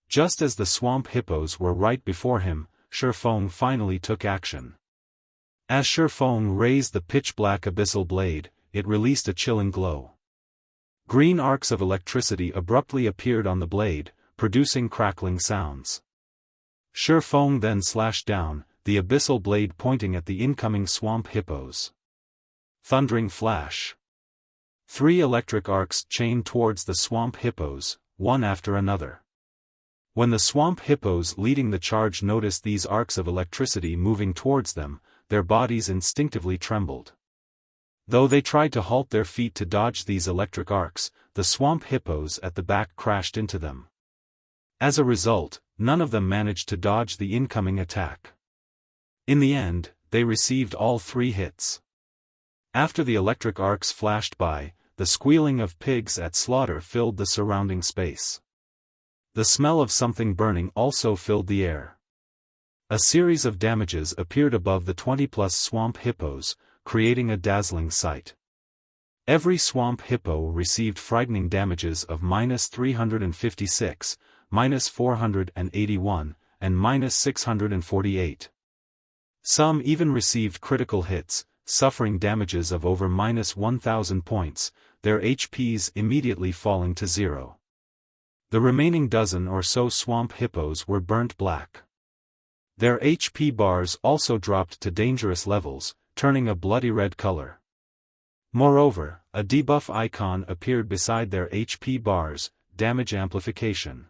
Just as the swamp hippos were right before him, Xiaofan finally took action. As Xiaofan raised the pitch-black abyssal blade, it released a chilling glow. Green arcs of electricity abruptly appeared on the blade, producing crackling sounds. Xiaofan then slashed down, the abyssal blade pointing at the incoming swamp hippos. Thundering flash. 3 electric arcs chained towards the swamp hippos, one after another. When the swamp hippos leading the charge noticed these arcs of electricity moving towards them, their bodies instinctively trembled. Though they tried to halt their feet to dodge these electric arcs, the swamp hippos at the back crashed into them. As a result, none of them managed to dodge the incoming attack. In the end, they received all 3 hits. After the electric arcs flashed by, the squealing of pigs at slaughter filled the surrounding space. The smell of something burning also filled the air. A series of damages appeared above the 20-plus swamp hippos, creating a dazzling sight. Every swamp hippo received frightening damages of -356, -481, and -648. Some even received critical hits, suffering damages of over -1,000 points, their HPs immediately falling to 0. The remaining dozen or so swamp hippos were burnt black. Their HP bars also dropped to dangerous levels, turning a bloody red color. Moreover, a debuff icon appeared beside their HP bars, damage amplification.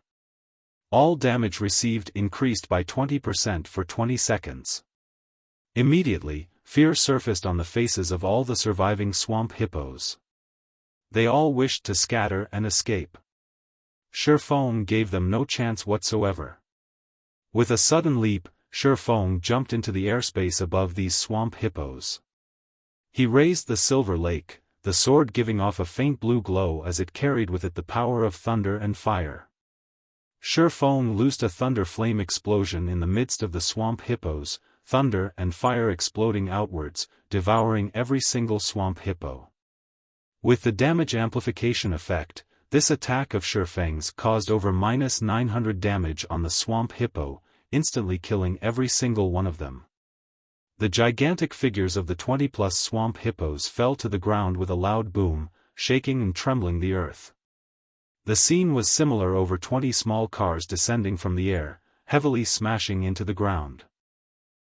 All damage received increased by 20% for 20 seconds. Immediately, fear surfaced on the faces of all the surviving swamp hippos. They all wished to scatter and escape. Xiaofan gave them no chance whatsoever. With a sudden leap, Xiaofan jumped into the airspace above these swamp hippos. He raised the silver lake, the sword giving off a faint blue glow as it carried with it the power of thunder and fire. Xiaofan loosed a thunder flame explosion in the midst of the swamp hippos, thunder and fire exploding outwards, devouring every single swamp hippo. With the damage amplification effect, this attack of Xiaofan's caused over -900 damage on the swamp hippo, instantly killing every single one of them. The gigantic figures of the 20-plus swamp hippos fell to the ground with a loud boom, shaking and trembling the earth. The scene was similar over 20 small cars descending from the air, heavily smashing into the ground.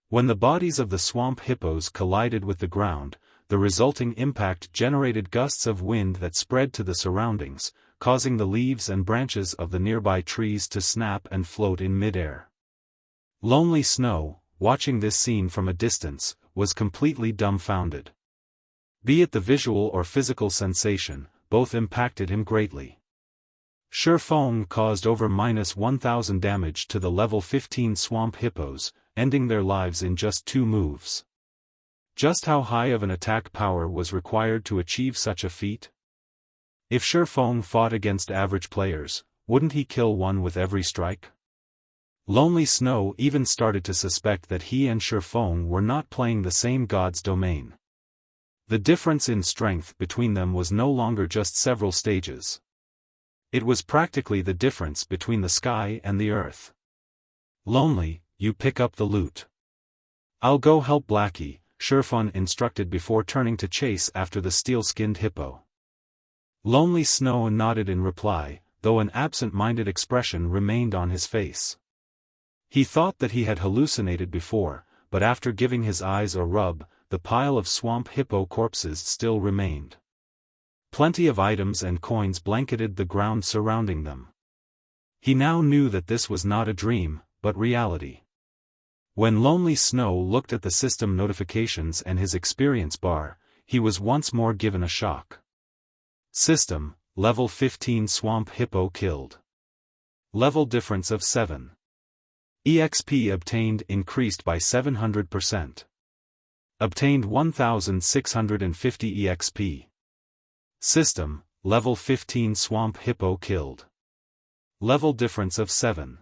When the bodies of the swamp hippos collided with the ground, the resulting impact generated gusts of wind that spread to the surroundings, causing the leaves and branches of the nearby trees to snap and float in mid-air. Lonely Snow, watching this scene from a distance, was completely dumbfounded. Be it the visual or physical sensation, both impacted him greatly. Xiaofan caused over -1,000 damage to the level 15 swamp hippos, ending their lives in just 2 moves. Just how high of an attack power was required to achieve such a feat? If Xiaofan fought against average players, wouldn't he kill one with every strike? Lonely Snow even started to suspect that he and Xiaofan were not playing the same god's domain. The difference in strength between them was no longer just several stages. It was practically the difference between the sky and the earth. Lonely, you pick up the loot. I'll go help Blackie, Xiaofan instructed before turning to chase after the steel-skinned hippo. Lonely Snow nodded in reply, though an absent-minded expression remained on his face. He thought that he had hallucinated before, but after giving his eyes a rub, the pile of swamp hippo corpses still remained. Plenty of items and coins blanketed the ground surrounding them. He now knew that this was not a dream, but reality. When Lonely Snow looked at the system notifications and his experience bar, he was once more given a shock. System, level 15 swamp hippo killed. Level difference of 7. EXP obtained increased by 700%. Obtained 1,650 EXP. System, level 15 swamp hippo killed. Level difference of 7.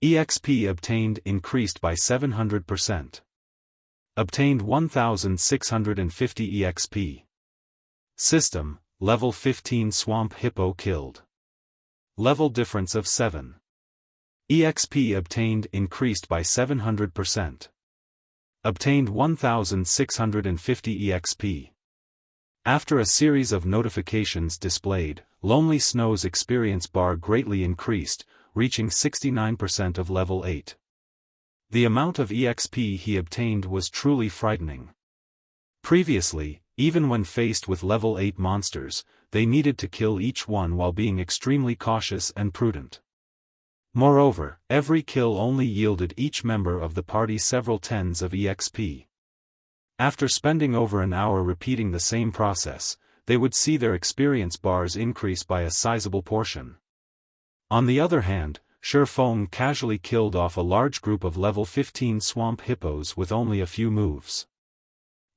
EXP obtained increased by 700%. Obtained 1,650 EXP. System, level 15 swamp hippo killed. Level difference of 7. EXP obtained increased by 700%. Obtained 1,650 EXP. After a series of notifications displayed, Lonely Snow's experience bar greatly increased, reaching 69% of level 8. The amount of EXP he obtained was truly frightening. Previously, even when faced with level 8 monsters, they needed to kill each one while being extremely cautious and prudent. Moreover, every kill only yielded each member of the party several tens of EXP. After spending over an hour repeating the same process, they would see their experience bars increase by a sizable portion. On the other hand, Xiaofan casually killed off a large group of level 15 swamp hippos with only a few moves.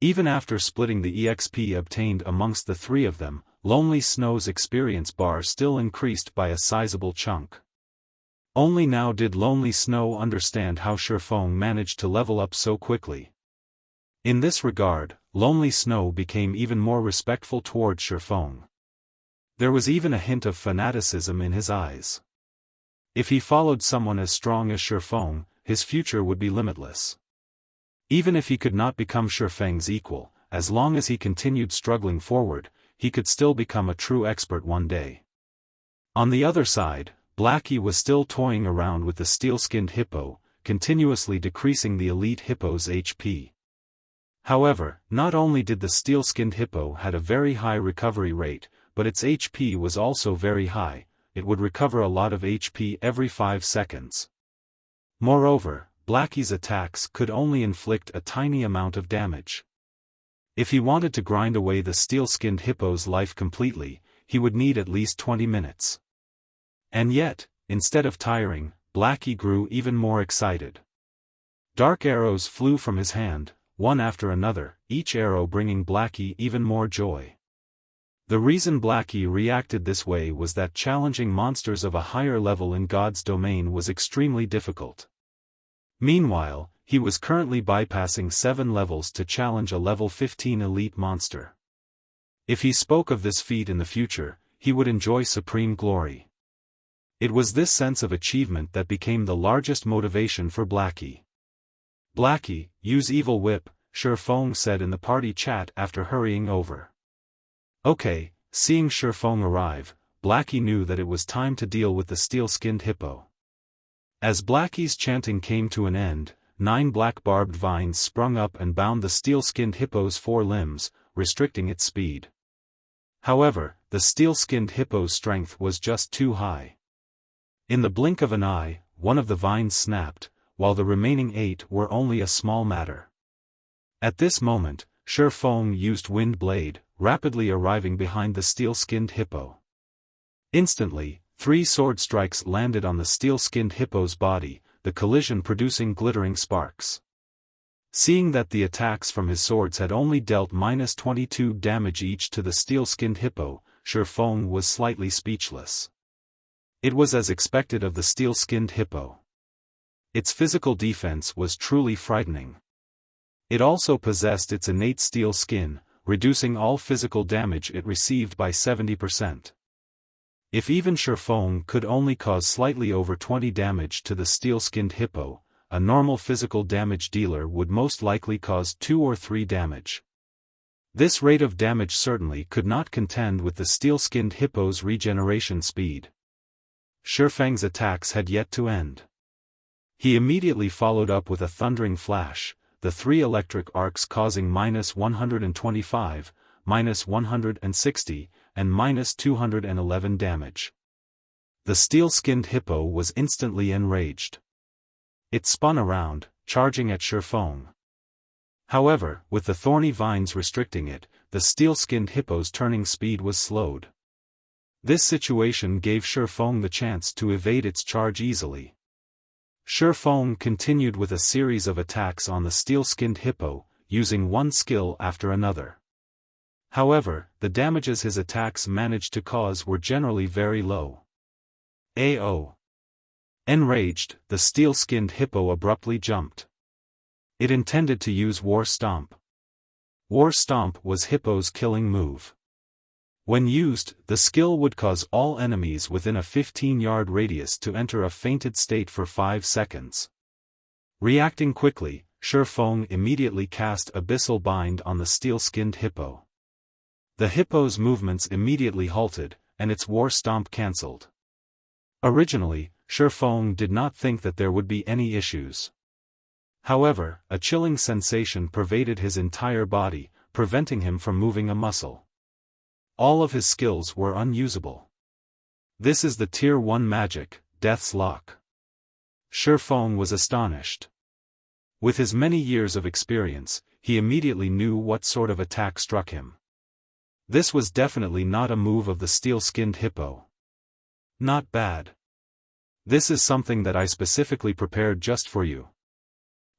Even after splitting the EXP obtained amongst the three of them, Lonely Snow's experience bar still increased by a sizable chunk. Only now did Lonely Snow understand how Xiaofan managed to level up so quickly. In this regard, Lonely Snow became even more respectful toward Xiaofan. There was even a hint of fanaticism in his eyes. If he followed someone as strong as Xiaofan, his future would be limitless. Even if he could not become Xiaofang's equal, as long as he continued struggling forward, he could still become a true expert one day. On the other side, Blackie was still toying around with the steel-skinned hippo, continuously decreasing the elite hippo's HP. However, not only did the steel-skinned hippo had a very high recovery rate, but its HP was also very high. It would recover a lot of HP every 5 seconds. Moreover, Blackie's attacks could only inflict a tiny amount of damage. If he wanted to grind away the steel-skinned hippo's life completely, he would need at least 20 minutes. And yet, instead of tiring, Blackie grew even more excited. Dark arrows flew from his hand, one after another, each arrow bringing Blackie even more joy. The reason Blackie reacted this way was that challenging monsters of a higher level in God's domain was extremely difficult. Meanwhile, he was currently bypassing 7 levels to challenge a level 15 elite monster. If he spoke of this feat in the future, he would enjoy supreme glory. It was this sense of achievement that became the largest motivation for Blackie. Blackie, use Evil Whip, Xiaofan said in the party chat after hurrying over. Okay, seeing Xiaofan arrive, Blackie knew that it was time to deal with the steel-skinned hippo. As Blackie's chanting came to an end, 9 black barbed vines sprung up and bound the steel-skinned hippo's 4 limbs, restricting its speed. However, the steel-skinned hippo's strength was just too high. In the blink of an eye, one of the vines snapped, while the remaining 8 were only a small matter. At this moment, Xiaofan used Wind Blade, rapidly arriving behind the steel-skinned hippo. Instantly, 3 sword strikes landed on the steel-skinned hippo's body, the collision producing glittering sparks. Seeing that the attacks from his swords had only dealt -22 damage each to the steel-skinned hippo, Xiaofan was slightly speechless. It was as expected of the steel-skinned hippo. Its physical defense was truly frightening. It also possessed its innate steel skin, reducing all physical damage it received by 70%. If even Xiaofan could only cause slightly over 20 damage to the steel-skinned hippo, a normal physical damage dealer would most likely cause 2 or 3 damage. This rate of damage certainly could not contend with the steel-skinned hippo's regeneration speed. Xiaofang's attacks had yet to end. He immediately followed up with a thundering flash, the 3 electric arcs causing -125, -160, and -211 damage. The steel-skinned hippo was instantly enraged. It spun around, charging at Xiaofan. However, with the thorny vines restricting it, the steel-skinned hippo's turning speed was slowed. This situation gave Xiaofan the chance to evade its charge easily. Xiaofan continued with a series of attacks on the steel-skinned hippo, using one skill after another. However, the damages his attacks managed to cause were generally very low. AO. Enraged, the steel-skinned hippo abruptly jumped. It intended to use War Stomp. War Stomp was Hippo's killing move. When used, the skill would cause all enemies within a 15-yard radius to enter a fainted state for 5 seconds. Reacting quickly, Xiaofan immediately cast Abyssal Bind on the steel-skinned hippo. The hippo's movements immediately halted, and its war stomp cancelled. Originally, Shi Feng did not think that there would be any issues. However, a chilling sensation pervaded his entire body, preventing him from moving a muscle. All of his skills were unusable. This is the Tier 1 magic, Death's Lock. Shi Feng was astonished. With his many years of experience, he immediately knew what sort of attack struck him. This was definitely not a move of the steel-skinned hippo. Not bad. This is something that I specifically prepared just for you.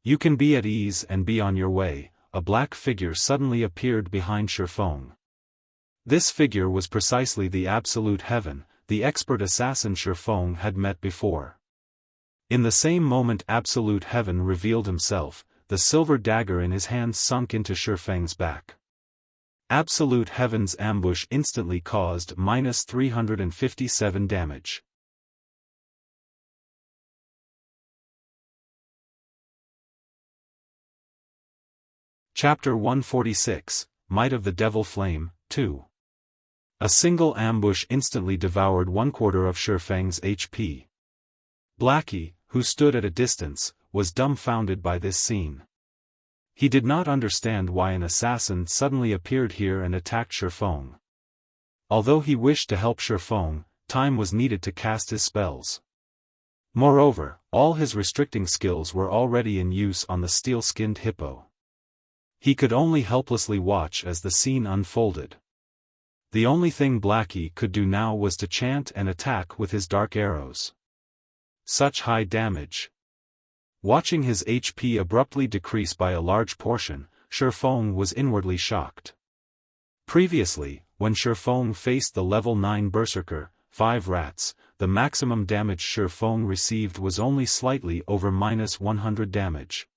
You can be at ease and be on your way. A black figure suddenly appeared behind Shi Feng. This figure was precisely the Absolute Heaven, the expert assassin Shi Feng had met before. In the same moment Absolute Heaven revealed himself, the silver dagger in his hand sunk into Shi Feng's back. Absolute Heaven's ambush instantly caused -357 damage. Chapter 146, Might of the Devil Flame, 2. A single ambush instantly devoured 1/4 of Shi Feng's HP. Blackie, who stood at a distance, was dumbfounded by this scene. He did not understand why an assassin suddenly appeared here and attacked Shi Feng. Although he wished to help Shi Feng, time was needed to cast his spells. Moreover, all his restricting skills were already in use on the steel-skinned hippo. He could only helplessly watch as the scene unfolded. The only thing Blackie could do now was to chant and attack with his dark arrows. Such high damage. Watching his HP abruptly decrease by a large portion, Shi Feng was inwardly shocked. Previously, when Shi Feng faced the level 9 berserker, 5 rats, the maximum damage Shi Feng received was only slightly over -100 damage.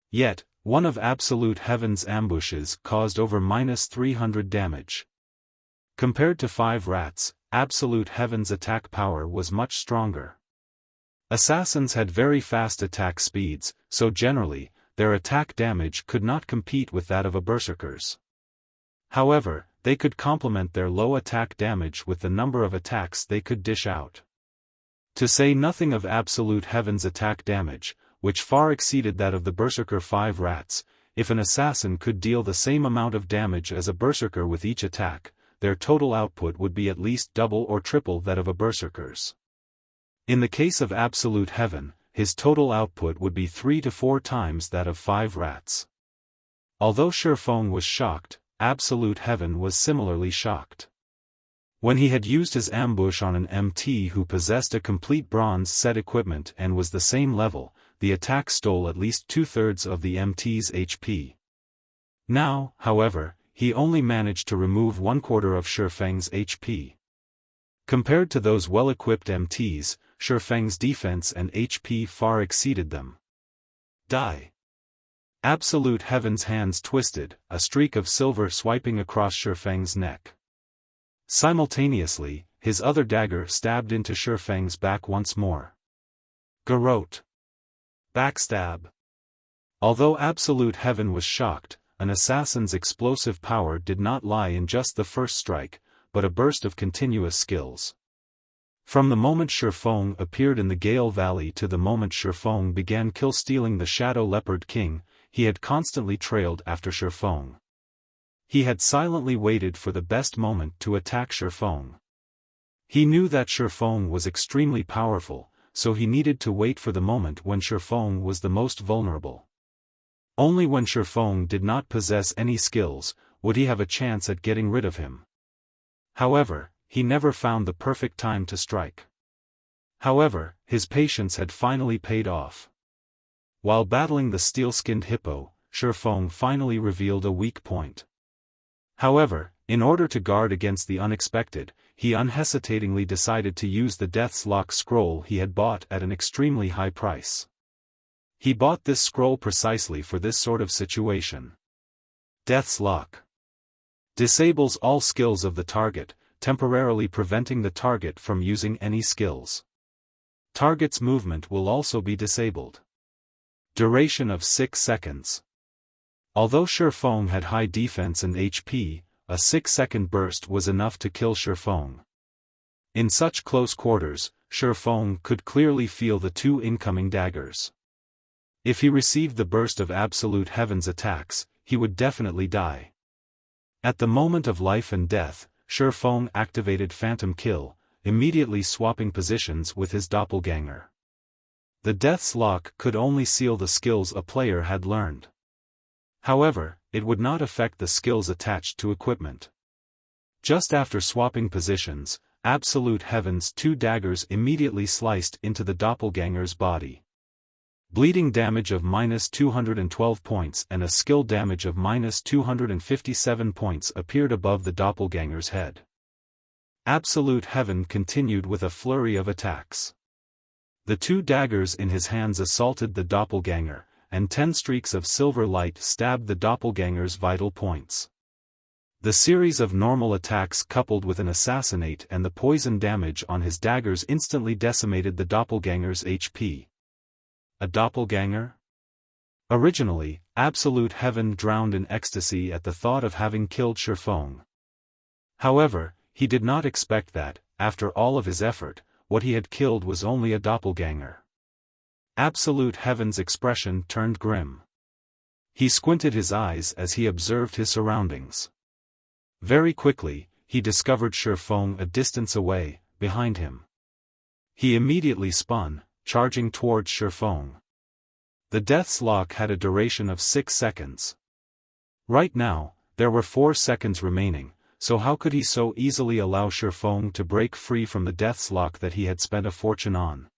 Yet, one of Absolute Heaven's ambushes caused over -300 damage. Compared to 5 rats, Absolute Heaven's attack power was much stronger. Assassins had very fast attack speeds, so generally, their attack damage could not compete with that of a berserker's. However, they could complement their low attack damage with the number of attacks they could dish out. To say nothing of Absolute Heaven's attack damage, which far exceeded that of the berserker 5 rats, if an assassin could deal the same amount of damage as a berserker with each attack, their total output would be at least double or triple that of a berserker's. In the case of Absolute Heaven, his total output would be 3 to 4 times that of 5 rats. Although Shi Feng was shocked, Absolute Heaven was similarly shocked. When he had used his ambush on an MT who possessed a complete bronze set equipment and was the same level, the attack stole at least 2/3 of the MT's HP. Now, however, he only managed to remove 1/4 of Shi Feng's HP. Compared to those well-equipped MTs, Shi Feng's defense and HP far exceeded them. Die! Absolute Heaven's hands twisted, a streak of silver swiping across Shi Feng's neck. Simultaneously, his other dagger stabbed into Shi Feng's back once more. Garrote! Backstab! Although Absolute Heaven was shocked, an assassin's explosive power did not lie in just the first strike, but a burst of continuous skills. From the moment Shi Feng appeared in the Gale Valley to the moment Shi Feng began kill-stealing the Shadow Leopard King, he had constantly trailed after Shi Feng. He had silently waited for the best moment to attack Shi Feng. He knew that Shi Feng was extremely powerful, so he needed to wait for the moment when Shi Feng was the most vulnerable. Only when Shi Feng did not possess any skills, would he have a chance at getting rid of him. However, he never found the perfect time to strike. However, his patience had finally paid off. While battling the steel-skinned hippo, Shi Feng finally revealed a weak point. However, in order to guard against the unexpected, he unhesitatingly decided to use the Death's Lock scroll he had bought at an extremely high price. He bought this scroll precisely for this sort of situation. Death's Lock disables all skills of the target, temporarily preventing the target from using any skills. Target's movement will also be disabled. Duration of 6 seconds. Although Shi Feng had high defense and HP, a 6-second burst was enough to kill Xiaofan. In such close quarters, Xiaofan could clearly feel the two incoming daggers. If he received the burst of Absolute Heaven's attacks, he would definitely die. At the moment of life and death, Xiaofan activated Phantom Kill, immediately swapping positions with his doppelganger. The Death's Lock could only seal the skills a player had learned. However, it would not affect the skills attached to equipment. Just after swapping positions, Absolute Heaven's two daggers immediately sliced into the doppelganger's body. Bleeding damage of -212 points and a skill damage of -257 points appeared above the doppelganger's head. Absolute Heaven continued with a flurry of attacks. The two daggers in his hands assaulted the doppelganger, and 10 streaks of silver light stabbed the doppelganger's vital points. The series of normal attacks coupled with an assassinate and the poison damage on his daggers instantly decimated the doppelganger's HP. A doppelganger? Originally, Absolute Heaven drowned in ecstasy at the thought of having killed Xiaofan. However, he did not expect that, after all of his effort, what he had killed was only a doppelganger. Absolute Heaven's expression turned grim. He squinted his eyes as he observed his surroundings. Very quickly, he discovered Xiaofan a distance away, behind him. He immediately spun, charging towards Xiaofan. The Death's Lock had a duration of 6 seconds. Right now, there were 4 seconds remaining, so how could he so easily allow Xiaofan to break free from the Death's Lock that he had spent a fortune on?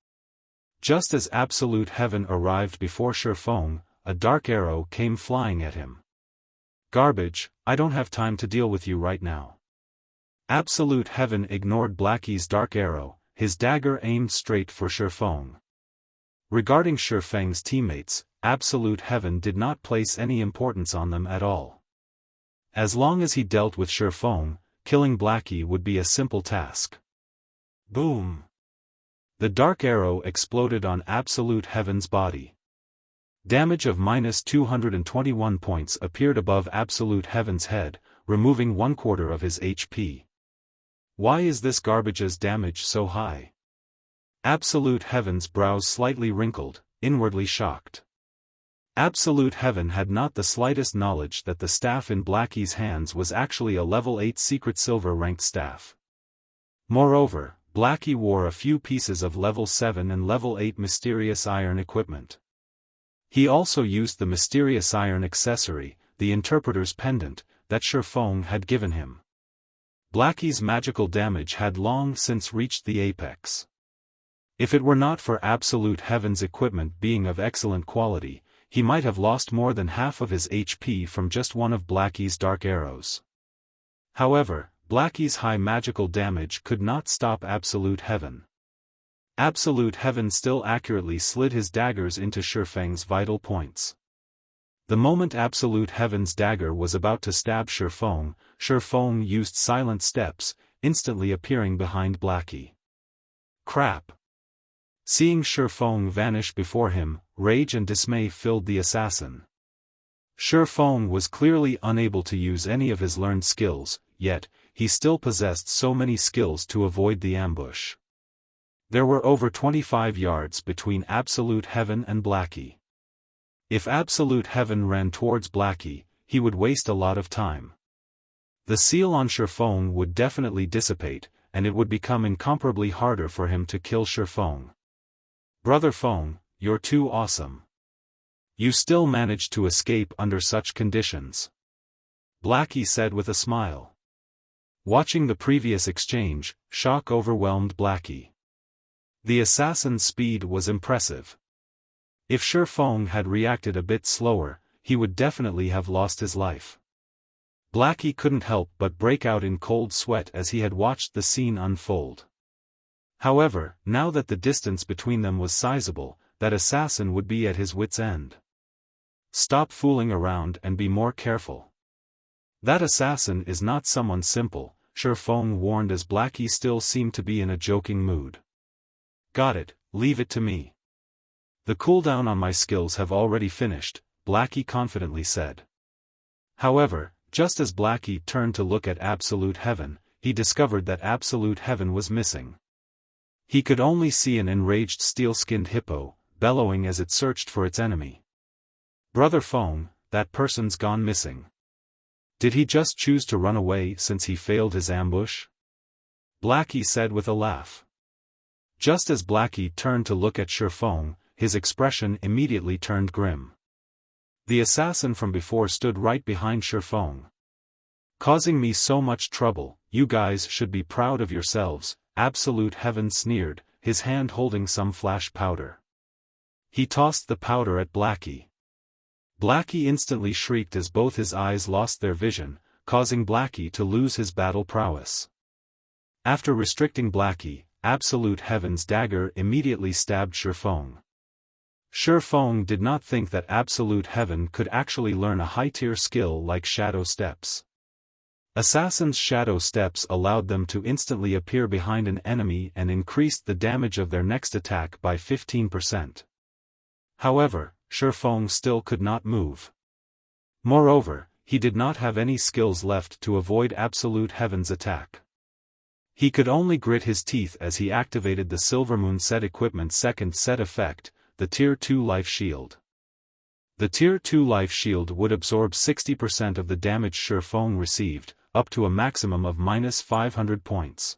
Just as Absolute Heaven arrived before Xiaofan, a dark arrow came flying at him. Garbage, I don't have time to deal with you right now. Absolute Heaven ignored Blackie's dark arrow, his dagger aimed straight for Xiaofan. Regarding Xiaofang's teammates, Absolute Heaven did not place any importance on them at all. As long as he dealt with Xiaofan, killing Blackie would be a simple task. Boom! The dark arrow exploded on Absolute Heaven's body. Damage of -221 points appeared above Absolute Heaven's head, removing 1/4 of his HP. Why is this garbage's damage so high? Absolute Heaven's brows slightly wrinkled, inwardly shocked. Absolute Heaven had not the slightest knowledge that the staff in Blackie's hands was actually a level 8 secret silver ranked staff. Moreover, Blackie wore a few pieces of level 7 and level 8 mysterious iron equipment. He also used the mysterious iron accessory, the Interpreter's Pendant, that Xiaofan had given him. Blackie's magical damage had long since reached the apex. If it were not for Absolute Heaven's equipment being of excellent quality, he might have lost more than half of his HP from just one of Blackie's dark arrows. However, Blackie's high magical damage could not stop Absolute Heaven. Absolute Heaven still accurately slid his daggers into Xiaofang's vital points. The moment Absolute Heaven's dagger was about to stab Xiaofan, Xiaofan used silent steps, instantly appearing behind Blackie. Crap! Seeing Xiaofan vanish before him, rage and dismay filled the assassin. Xiaofan was clearly unable to use any of his learned skills, yet, he still possessed so many skills to avoid the ambush. There were over 25 yards between Absolute Heaven and Blackie. If Absolute Heaven ran towards Blackie, he would waste a lot of time. The seal on Xiaofan would definitely dissipate, and it would become incomparably harder for him to kill Xiaofan. Brother Feng, you're too awesome. You still managed to escape under such conditions. Blackie said with a smile. Watching the previous exchange, shock overwhelmed Blackie. The assassin's speed was impressive. If Xiaofan had reacted a bit slower, he would definitely have lost his life. Blackie couldn't help but break out in cold sweat as he had watched the scene unfold. However, now that the distance between them was sizable, that assassin would be at his wit's end. Stop fooling around and be more careful. That assassin is not someone simple, Xiaofan warned as Blackie still seemed to be in a joking mood. Got it, leave it to me. The cooldown on my skills have already finished, Blackie confidently said. However, Just as Blackie turned to look at Absolute Heaven, he discovered that Absolute Heaven was missing. He could only see an enraged steel-skinned hippo, bellowing as it searched for its enemy. "Brother Feng, that person's gone missing. Did he just choose to run away since he failed his ambush?" Blackie said with a laugh. Just as Blackie turned to look at Xiaofan, his expression immediately turned grim. The assassin from before stood right behind Xiaofan. "Causing me so much trouble, you guys should be proud of yourselves," Absolute Heaven sneered, his hand holding some flash powder. He tossed the powder at Blackie. Blackie instantly shrieked as both his eyes lost their vision, causing Blackie to lose his battle prowess. After restricting Blackie, Absolute Heaven's dagger immediately stabbed Xiaofan. Xiaofan did not think that Absolute Heaven could actually learn a high-tier skill like Shadow Steps. Assassins' Shadow Steps allowed them to instantly appear behind an enemy and increased the damage of their next attack by 15%. However, Xiaofan still could not move. Moreover, he did not have any skills left to avoid Absolute Heaven's attack. He could only grit his teeth as he activated the Silvermoon set equipment's second set effect, the Tier 2 Life Shield. The Tier 2 Life Shield would absorb 60% of the damage Xiaofan received, up to a maximum of -500 points.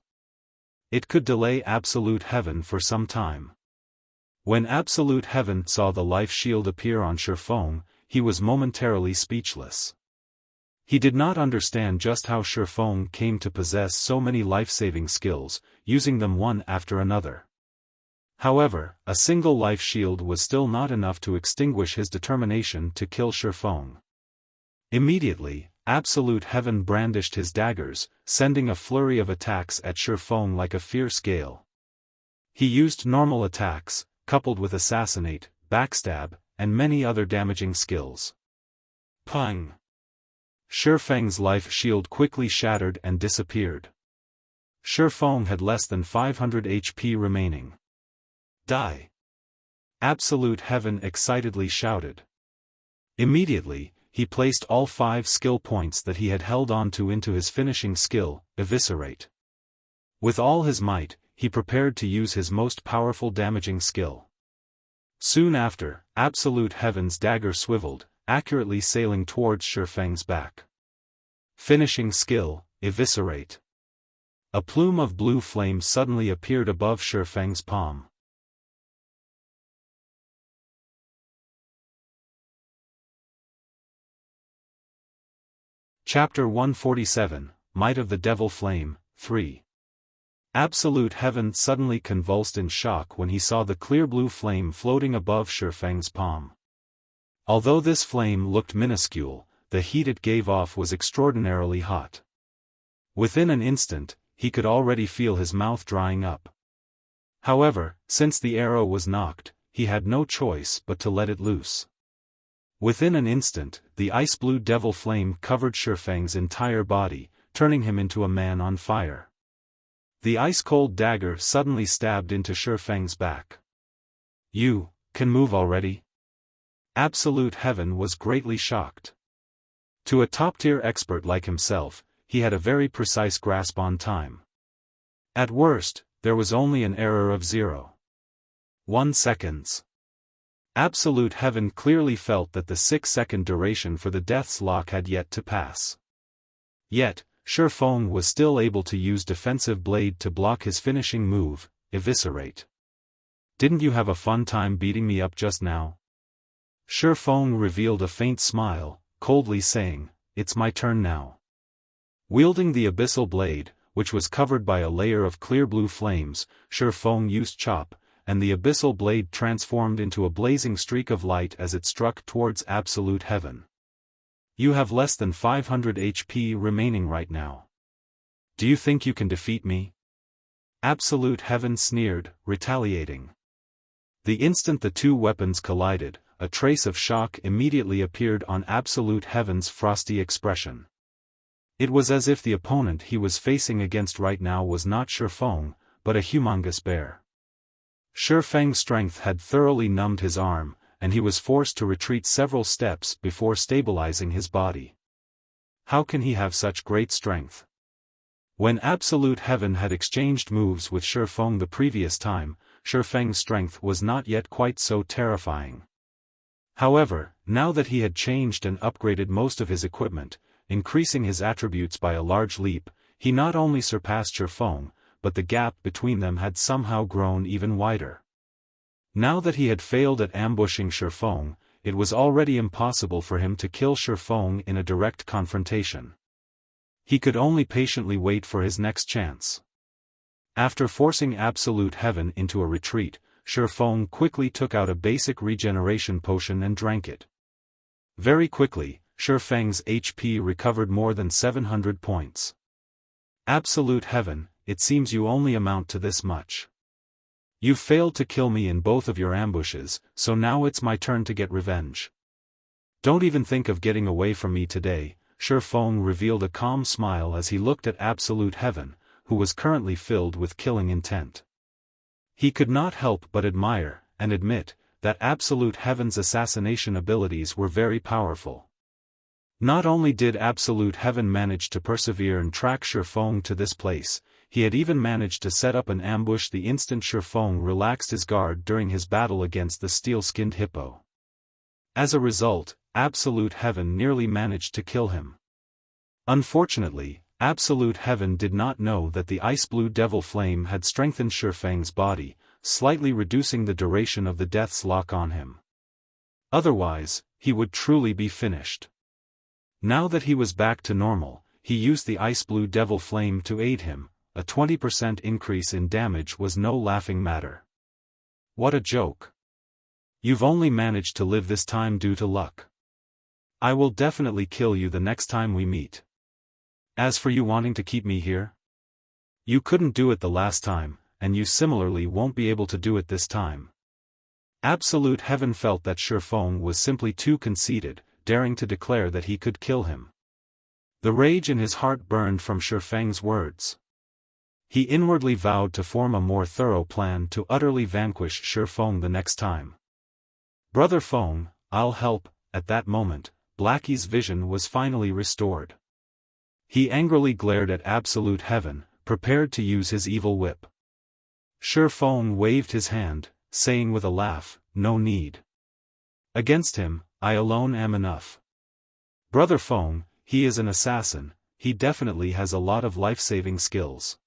It could delay Absolute Heaven for some time. When Absolute Heaven saw the life shield appear on Xiaofan, he was momentarily speechless. He did not understand just how Xiaofan came to possess so many life-saving skills, using them one after another. However, a single life shield was still not enough to extinguish his determination to kill Xiaofan. Immediately, Absolute Heaven brandished his daggers, sending a flurry of attacks at Xiaofan like a fierce gale. He used normal attacks, coupled with Assassinate, Backstab, and many other damaging skills. Pang! Xiaofang's life shield quickly shattered and disappeared. Xiaofan had less than 500 HP remaining. "Die!" Absolute Heaven excitedly shouted. Immediately, he placed all 5 skill points that he had held onto into his finishing skill, Eviscerate. With all his might, he prepared to use his most powerful damaging skill. Soon after, Absolute Heaven's dagger swiveled, accurately sailing towards Xiaofang's back. Finishing skill, Eviscerate. A plume of blue flame suddenly appeared above Xiaofang's palm. Chapter 147, Might of the Devil Flame, 3. Absolute Heaven suddenly convulsed in shock when he saw the clear blue flame floating above Xiaofang's palm. Although this flame looked minuscule, the heat it gave off was extraordinarily hot. Within an instant, he could already feel his mouth drying up. However, since the arrow was knocked, he had no choice but to let it loose. Within an instant, the ice-blue devil flame covered Xiaofang's entire body, turning him into a man on fire. The ice-cold dagger suddenly stabbed into Xiaofang's back. "You can move already?" Absolute Heaven was greatly shocked. To a top-tier expert like himself, he had a very precise grasp on time. At worst, there was only an error of 0.1 seconds. Absolute Heaven clearly felt that the 6-second duration for the Death's Lock had yet to pass. Yet, Xiaofan was still able to use Defensive Blade to block his finishing move, Eviscerate. "Didn't you have a fun time beating me up just now?" Xiaofan revealed a faint smile, coldly saying, "It's my turn now." Wielding the Abyssal Blade, which was covered by a layer of clear blue flames, Xiaofan used Chop, and the Abyssal Blade transformed into a blazing streak of light as it struck towards Absolute Heaven. "You have less than 500 HP remaining right now. Do you think you can defeat me?" Absolute Heaven sneered, retaliating. The instant the two weapons collided, a trace of shock immediately appeared on Absolute Heaven's frosty expression. It was as if the opponent he was facing against right now was not Xiaofan, but a humongous bear. Xiaofang's strength had thoroughly numbed his arm, and he was forced to retreat several steps before stabilizing his body. How can he have such great strength? When Absolute Heaven had exchanged moves with Shi Feng the previous time, Shi Feng's strength was not yet quite so terrifying. However, now that he had changed and upgraded most of his equipment, increasing his attributes by a large leap, he not only surpassed Shi Feng, but the gap between them had somehow grown even wider. Now that he had failed at ambushing Shi Feng, it was already impossible for him to kill Shi Feng in a direct confrontation. He could only patiently wait for his next chance. After forcing Absolute Heaven into a retreat, Shi Feng quickly took out a basic regeneration potion and drank it. Very quickly, Shi Feng's HP recovered more than 700 points. Absolute Heaven, it seems you only amount to this much. You've failed to kill me in both of your ambushes, so now it's my turn to get revenge. Don't even think of getting away from me today. Shi Feng revealed a calm smile as he looked at Absolute Heaven, who was currently filled with killing intent. He could not help but admire, and admit, that Absolute Heaven's assassination abilities were very powerful. Not only did Absolute Heaven manage to persevere and track Shi Feng to this place, he had even managed to set up an ambush the instant Shi Feng relaxed his guard during his battle against the steel-skinned hippo. As a result, Absolute Heaven nearly managed to kill him. Unfortunately, Absolute Heaven did not know that the ice-blue devil flame had strengthened Shi Feng's body, slightly reducing the duration of the death's lock on him. Otherwise, he would truly be finished. Now that he was back to normal, he used the ice-blue devil flame to aid him. A 20% increase in damage was no laughing matter. What a joke. You've only managed to live this time due to luck. I will definitely kill you the next time we meet. As for you wanting to keep me here, you couldn't do it the last time, and you similarly won't be able to do it this time. Absolute Heaven felt that Shi Feng was simply too conceited, daring to declare that he could kill him. The rage in his heart burned from Shi Feng's words. He inwardly vowed to form a more thorough plan to utterly vanquish Shi Feng the next time. Brother Feng, I'll help. At that moment, Blackie's vision was finally restored. He angrily glared at Absolute Heaven, prepared to use his evil whip. Shi Feng waved his hand, saying with a laugh, "No need. Against him, I alone am enough. Brother Feng, he is an assassin, he definitely has a lot of life-saving skills.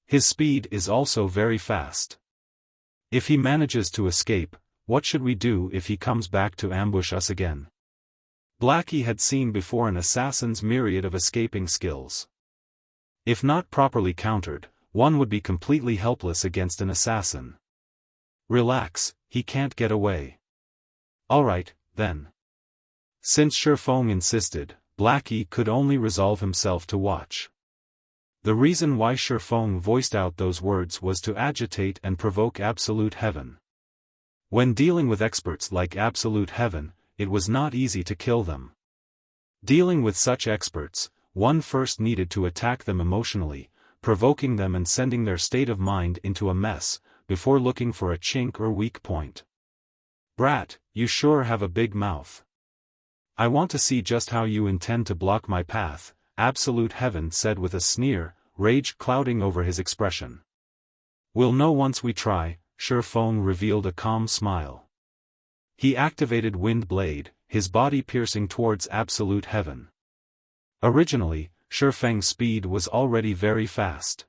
His speed is also very fast. If he manages to escape, what should we do if he comes back to ambush us again?" Blackie had seen before an assassin's myriad of escaping skills. If not properly countered, one would be completely helpless against an assassin. Relax, he can't get away. Alright, then. Since Shi Feng insisted, Blackie could only resolve himself to watch. The reason why Shi Feng voiced out those words was to agitate and provoke Absolute Heaven. When dealing with experts like Absolute Heaven, it was not easy to kill them. Dealing with such experts, one first needed to attack them emotionally, provoking them and sending their state of mind into a mess, before looking for a chink or weak point. Brat, you sure have a big mouth. I want to see just how you intend to block my path, Absolute Heaven said with a sneer, rage clouding over his expression. We'll know once we try. Shi Feng revealed a calm smile. He activated Wind Blade, his body piercing towards Absolute Heaven. Originally, Shi Feng's speed was already very fast.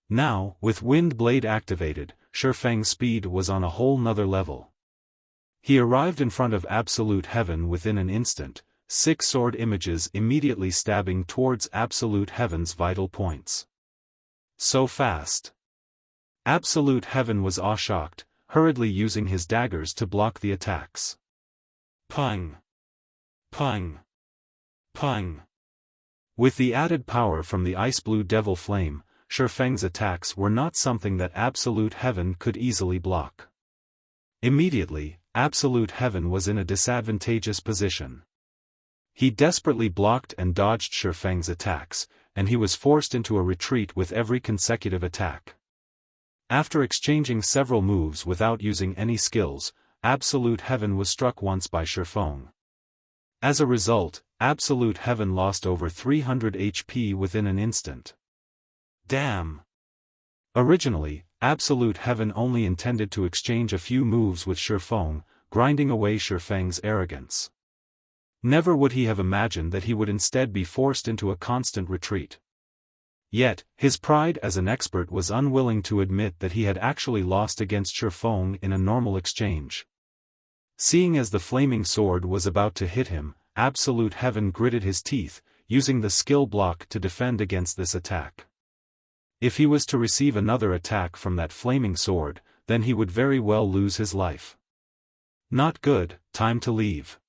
Now, with Wind Blade activated, Shi Feng's speed was on a whole nother level. He arrived in front of Absolute Heaven within an instant, 6 sword images immediately stabbing towards Absolute Heaven's vital points. So fast. Absolute Heaven was awe-shocked, hurriedly using his daggers to block the attacks. Pung! Pung! Pung! With the added power from the ice-blue devil flame, Shi Feng's attacks were not something that Absolute Heaven could easily block. Immediately, Absolute Heaven was in a disadvantageous position. He desperately blocked and dodged Shi Feng's attacks, and he was forced into a retreat with every consecutive attack. After exchanging several moves without using any skills, Absolute Heaven was struck once by Shi Feng. As a result, Absolute Heaven lost over 300 HP within an instant. Damn! Originally, Absolute Heaven only intended to exchange a few moves with Xiaofan, grinding away Xiaofang's arrogance. Never would he have imagined that he would instead be forced into a constant retreat. Yet, his pride as an expert was unwilling to admit that he had actually lost against Xiaofan in a normal exchange. Seeing as the flaming sword was about to hit him, Absolute Heaven gritted his teeth, using the skill block to defend against this attack. If he was to receive another attack from that flaming sword, then he would very well lose his life. Not good, time to leave.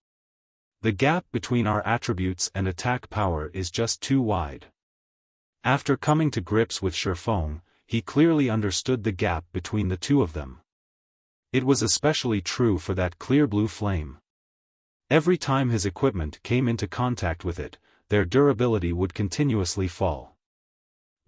The gap between our attributes and attack power is just too wide. After coming to grips with Xiaofan, he clearly understood the gap between the two of them. It was especially true for that clear blue flame. Every time his equipment came into contact with it, their durability would continuously fall.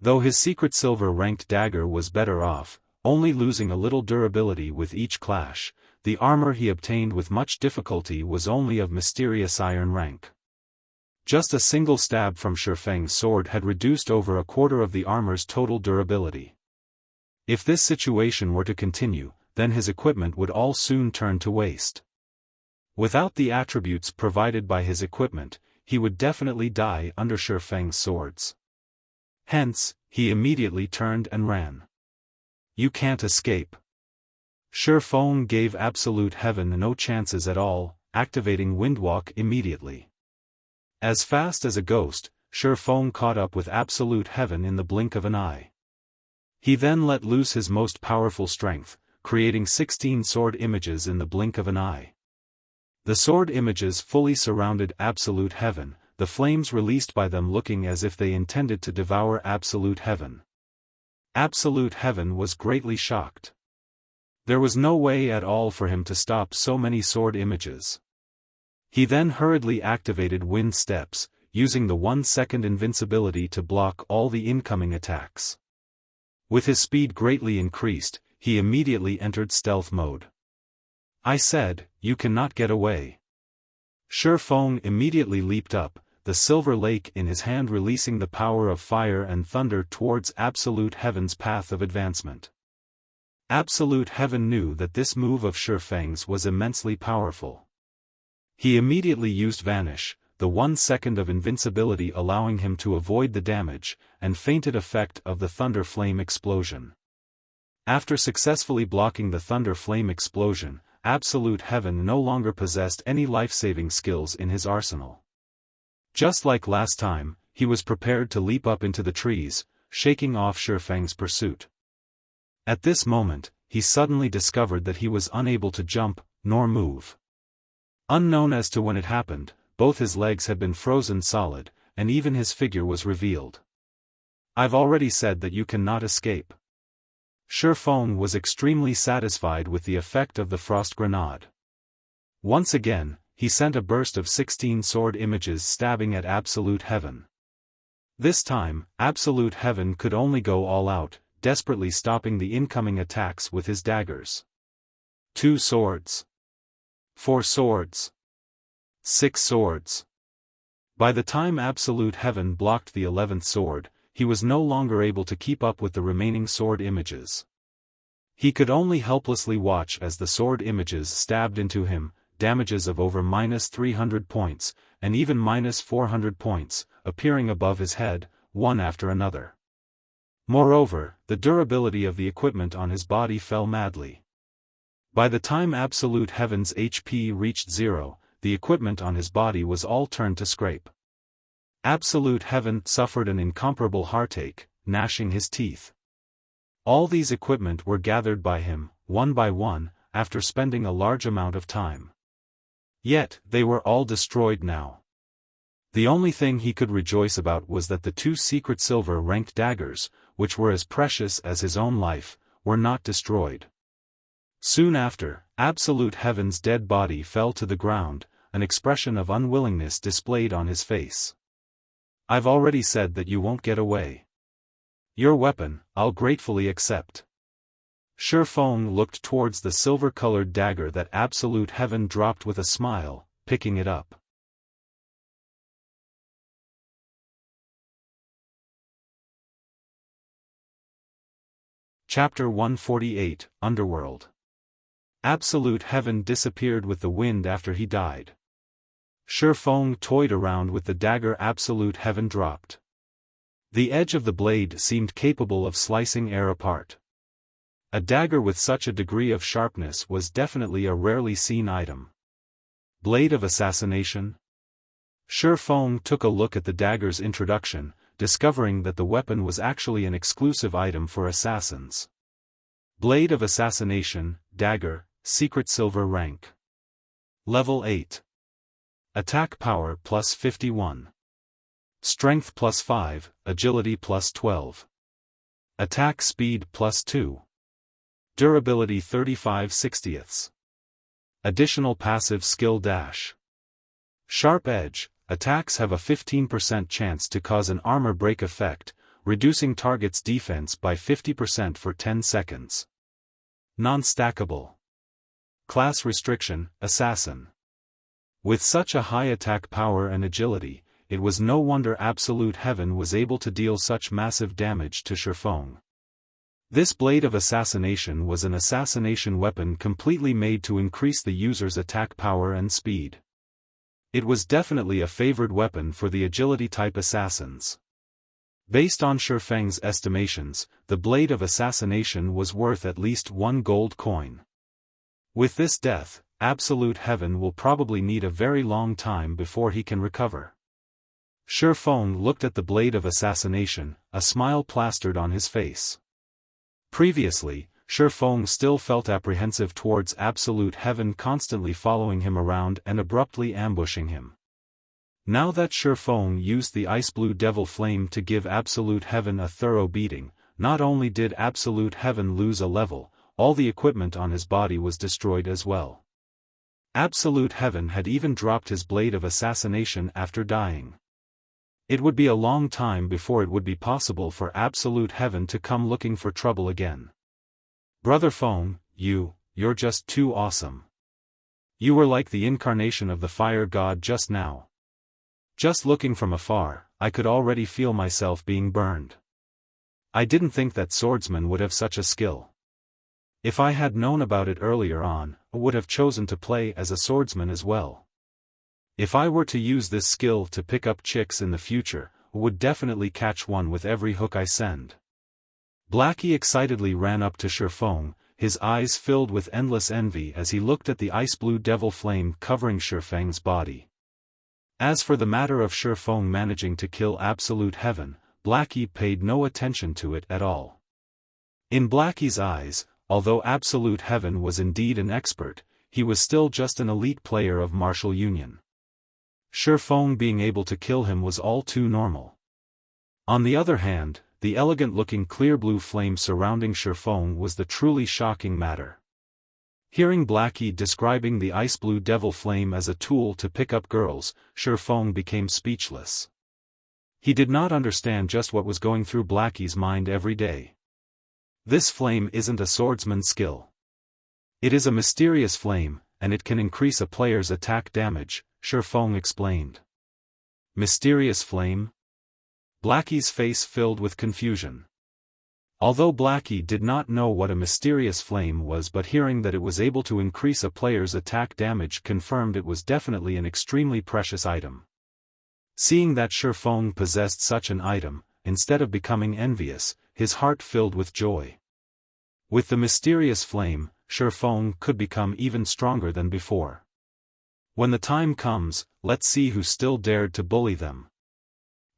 Though his secret silver-ranked dagger was better off, only losing a little durability with each clash, the armor he obtained with much difficulty was only of mysterious iron rank. Just a single stab from Xiaofang's sword had reduced over a quarter of the armor's total durability. If this situation were to continue, then his equipment would all soon turn to waste. Without the attributes provided by his equipment, he would definitely die under Xiaofang's swords. Hence, he immediately turned and ran. You can't escape. Xiaofan gave Absolute Heaven no chances at all, activating Windwalk immediately. As fast as a ghost, Xiaofan caught up with Absolute Heaven in the blink of an eye. He then let loose his most powerful strength, creating 16 sword images in the blink of an eye. The sword images fully surrounded Absolute Heaven, the flames released by them looking as if they intended to devour Absolute Heaven. Absolute Heaven was greatly shocked. There was no way at all for him to stop so many sword images. He then hurriedly activated Wind Steps, using the 1-second invincibility to block all the incoming attacks. With his speed greatly increased, he immediately entered stealth mode. I said, you cannot get away. Xiaofan immediately leaped up, the silver lake in his hand releasing the power of fire and thunder towards Absolute Heaven's path of advancement. Absolute Heaven knew that this move of Xiaofang's was immensely powerful. He immediately used Vanish, the 1 second of invincibility allowing him to avoid the damage and fainted effect of the Thunder Flame explosion. After successfully blocking the Thunder Flame explosion, Absolute Heaven no longer possessed any life-saving skills in his arsenal. Just like last time, he was prepared to leap up into the trees, shaking off Xiaofang's pursuit. At this moment, he suddenly discovered that he was unable to jump, nor move. Unknown as to when it happened, both his legs had been frozen solid, and even his figure was revealed. I've already said that you cannot escape. Xiaofan was extremely satisfied with the effect of the frost grenade. Once again, he sent a burst of 16 sword images stabbing at Absolute Heaven. This time, Absolute Heaven could only go all out, desperately stopping the incoming attacks with his daggers. 2 swords. 4 swords. 6 swords. By the time Absolute Heaven blocked the 11th sword, he was no longer able to keep up with the remaining sword images. He could only helplessly watch as the sword images stabbed into him, damages of over -300 points, and even -400 points, appearing above his head, one after another. Moreover, the durability of the equipment on his body fell madly. By the time Absolute Heaven's HP reached 0, the equipment on his body was all turned to scrape. Absolute Heaven suffered an incomparable heartache, gnashing his teeth. All these equipment were gathered by him, one by one, after spending a large amount of time. Yet, they were all destroyed now. The only thing he could rejoice about was that the 2 secret silver-ranked daggers, which were as precious as his own life, were not destroyed. Soon after, Absolute Heaven's dead body fell to the ground, an expression of unwillingness displayed on his face. I've already said that you won't get away. Your weapon, I'll gratefully accept. Xiaofan looked towards the silver-colored dagger that Absolute Heaven dropped with a smile, picking it up. Chapter 148, Underworld. Absolute Heaven disappeared with the wind after he died. Xiaofan toyed around with the dagger Absolute Heaven dropped. The edge of the blade seemed capable of slicing air apart. A dagger with such a degree of sharpness was definitely a rarely seen item. Blade of Assassination? Xiaofan took a look at the dagger's introduction, discovering that the weapon was actually an exclusive item for assassins. Blade of Assassination, Dagger, Secret Silver Rank. Level 8. Attack Power plus 51. Strength plus 5, Agility plus 12. Attack Speed plus 2. Durability 35/60. Additional passive skill dash. Sharp Edge. Attacks have a 15% chance to cause an armor break effect, reducing target's defense by 50% for 10 seconds. Non-stackable. Class restriction, Assassin. With such a high attack power and agility, it was no wonder Absolute Heaven was able to deal such massive damage to Xiaofan. This Blade of Assassination was an assassination weapon completely made to increase the user's attack power and speed. It was definitely a favored weapon for the agility-type assassins. Based on Xiaofan's estimations, the Blade of Assassination was worth at least 1 gold coin. With this death, Absolute Heaven will probably need a very long time before he can recover. Xiaofan looked at the Blade of Assassination, a smile plastered on his face. Previously, Xiaofan still felt apprehensive towards Absolute Heaven constantly following him around and abruptly ambushing him. Now that Xiaofan used the Ice Blue Devil Flame to give Absolute Heaven a thorough beating, not only did Absolute Heaven lose a level, all the equipment on his body was destroyed as well. Absolute Heaven had even dropped his Blade of Assassination after dying. It would be a long time before it would be possible for Absolute Heaven to come looking for trouble again. Brother Feng, you're just too awesome. You were like the incarnation of the fire god just now. Just looking from afar, I could already feel myself being burned. I didn't think that swordsman would have such a skill. If I had known about it earlier on, I would have chosen to play as a swordsman as well. If I were to use this skill to pick up chicks in the future, I would definitely catch one with every hook I send. Blackie excitedly ran up to Xiaofan, his eyes filled with endless envy as he looked at the ice blue devil flame covering Xiaofang's body. As for the matter of Xiaofan managing to kill Absolute Heaven, Blackie paid no attention to it at all. In Blackie's eyes, although Absolute Heaven was indeed an expert, he was still just an elite player of martial union. Xiaofan being able to kill him was all too normal. On the other hand, the elegant-looking clear blue flame surrounding Xiaofan was the truly shocking matter. Hearing Blackie describing the ice blue devil flame as a tool to pick up girls, Xiaofan became speechless. He did not understand just what was going through Blackie's mind every day. This flame isn't a swordsman's skill. It is a mysterious flame, and it can increase a player's attack damage, Xiaofan explained. Mysterious flame? Blackie's face filled with confusion. Although Blackie did not know what a mysterious flame was, but hearing that it was able to increase a player's attack damage confirmed it was definitely an extremely precious item. Seeing that Xiaofan possessed such an item, instead of becoming envious, his heart filled with joy. With the mysterious flame, Xiaofan could become even stronger than before. When the time comes, let's see who still dared to bully them.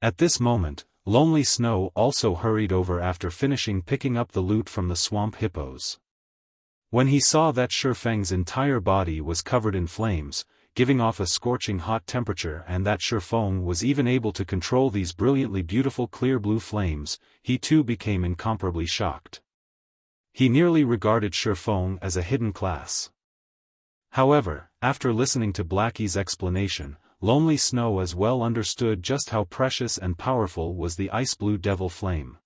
At this moment, Lonely Snow also hurried over after finishing picking up the loot from the swamp hippos. When he saw that Xiaofang's entire body was covered in flames, giving off a scorching hot temperature, and that Xiaofan was even able to control these brilliantly beautiful clear blue flames, he too became incomparably shocked. He nearly regarded Xiaofan as a hidden class. However, after listening to Blackie's explanation, Lonely Snow as well understood just how precious and powerful was the ice blue devil flame.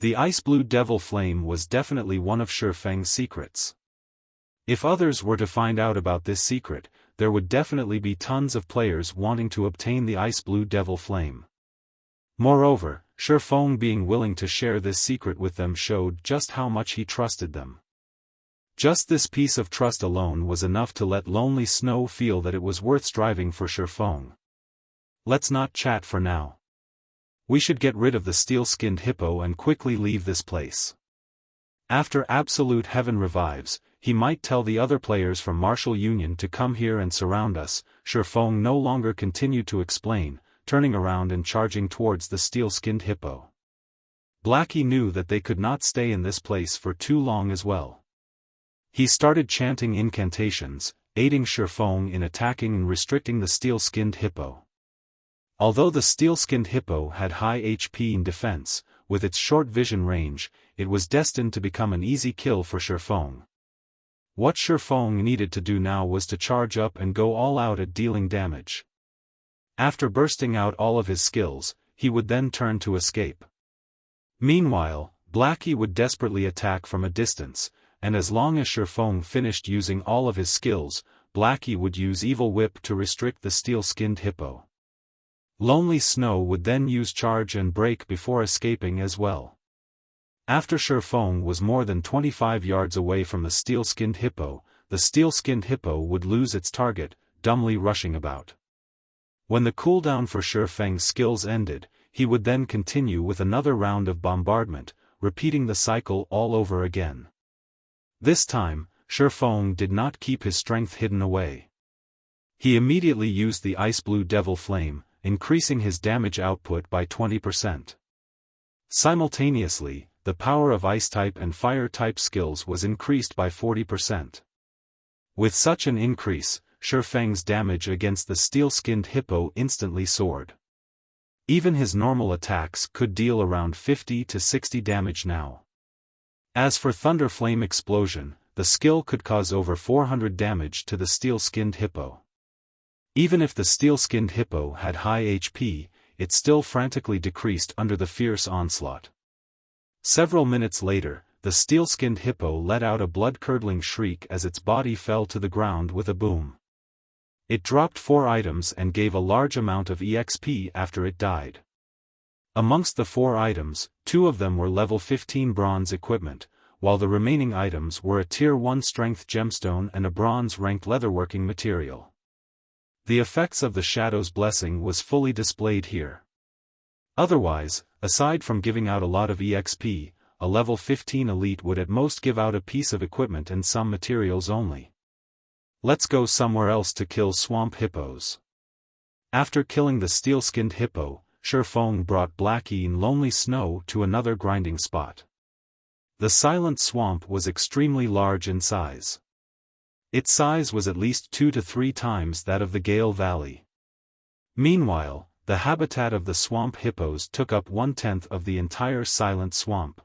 The ice blue devil flame was definitely one of Xiaofang's secrets. If others were to find out about this secret, there would definitely be tons of players wanting to obtain the ice blue devil flame. Moreover, Xiaofan being willing to share this secret with them showed just how much he trusted them. Just this piece of trust alone was enough to let Lonely Snow feel that it was worth striving for Xiaofan. Let's not chat for now. We should get rid of the steel-skinned hippo and quickly leave this place. After Absolute Heaven revives, he might tell the other players from Martial Union to come here and surround us. Xiaofan no longer continued to explain, turning around and charging towards the steel-skinned hippo. Blackie knew that they could not stay in this place for too long as well. He started chanting incantations, aiding Xiaofan in attacking and restricting the steel-skinned hippo. Although the steel-skinned hippo had high HP and defense, with its short vision range, it was destined to become an easy kill for Xiaofan. What Xiaofan needed to do now was to charge up and go all out at dealing damage. After bursting out all of his skills, he would then turn to escape. Meanwhile, Blackie would desperately attack from a distance, and as long as Xiaofan finished using all of his skills, Blackie would use Evil Whip to restrict the steel-skinned hippo. Lonely Snow would then use Charge and Break before escaping as well. After Xiaofan was more than 25 yards away from the steel-skinned hippo, the steel-skinned hippo would lose its target, dumbly rushing about. When the cooldown for Xiaofang's skills ended, he would then continue with another round of bombardment, repeating the cycle all over again. This time, Xiaofan did not keep his strength hidden away. He immediately used the Ice Blue Devil Flame, increasing his damage output by 20%. Simultaneously, the power of Ice-type and Fire-type skills was increased by 40%. With such an increase, Xiaofang's damage against the steel-skinned hippo instantly soared. Even his normal attacks could deal around 50 to 60 damage now. As for Thunder Flame Explosion, the skill could cause over 400 damage to the steel-skinned hippo. Even if the steel-skinned hippo had high HP, it still frantically decreased under the fierce onslaught. Several minutes later, the steel-skinned hippo let out a blood-curdling shriek as its body fell to the ground with a boom. It dropped 4 items and gave a large amount of EXP after it died. Amongst the 4 items, 2 of them were level 15 bronze equipment, while the remaining items were a tier 1 strength gemstone and a bronze-ranked leatherworking material. The effects of the Shadow's Blessing was fully displayed here. Otherwise, aside from giving out a lot of EXP, a level 15 elite would at most give out a piece of equipment and some materials only. Let's go somewhere else to kill swamp hippos. After killing the steel-skinned hippo, Xiaofan brought Blackie and Lonely Snow to another grinding spot. The Silent Swamp was extremely large in size. Its size was at least 2 to 3 times that of the Gale Valley. Meanwhile, the habitat of the swamp hippos took up 1/10 of the entire Silent Swamp.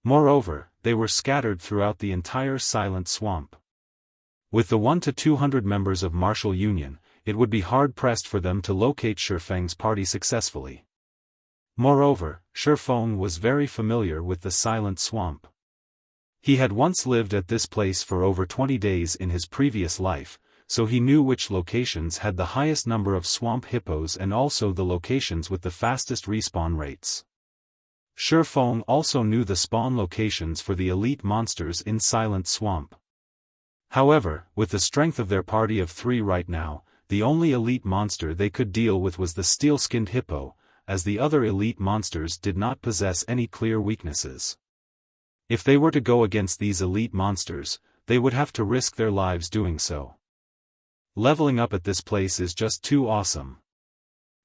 Moreover, they were scattered throughout the entire Silent Swamp. With the 1 to 200 members of Martial Union, it would be hard-pressed for them to locate Xiaofang's party successfully. Moreover, Xiaofan was very familiar with the Silent Swamp. He had once lived at this place for over 20 days in his previous life, so he knew which locations had the highest number of swamp hippos and also the locations with the fastest respawn rates. Xiaofan also knew the spawn locations for the elite monsters in Silent Swamp. However, with the strength of their party of 3 right now, the only elite monster they could deal with was the steel-skinned hippo, as the other elite monsters did not possess any clear weaknesses. If they were to go against these elite monsters, they would have to risk their lives doing so. Leveling up at this place is just too awesome.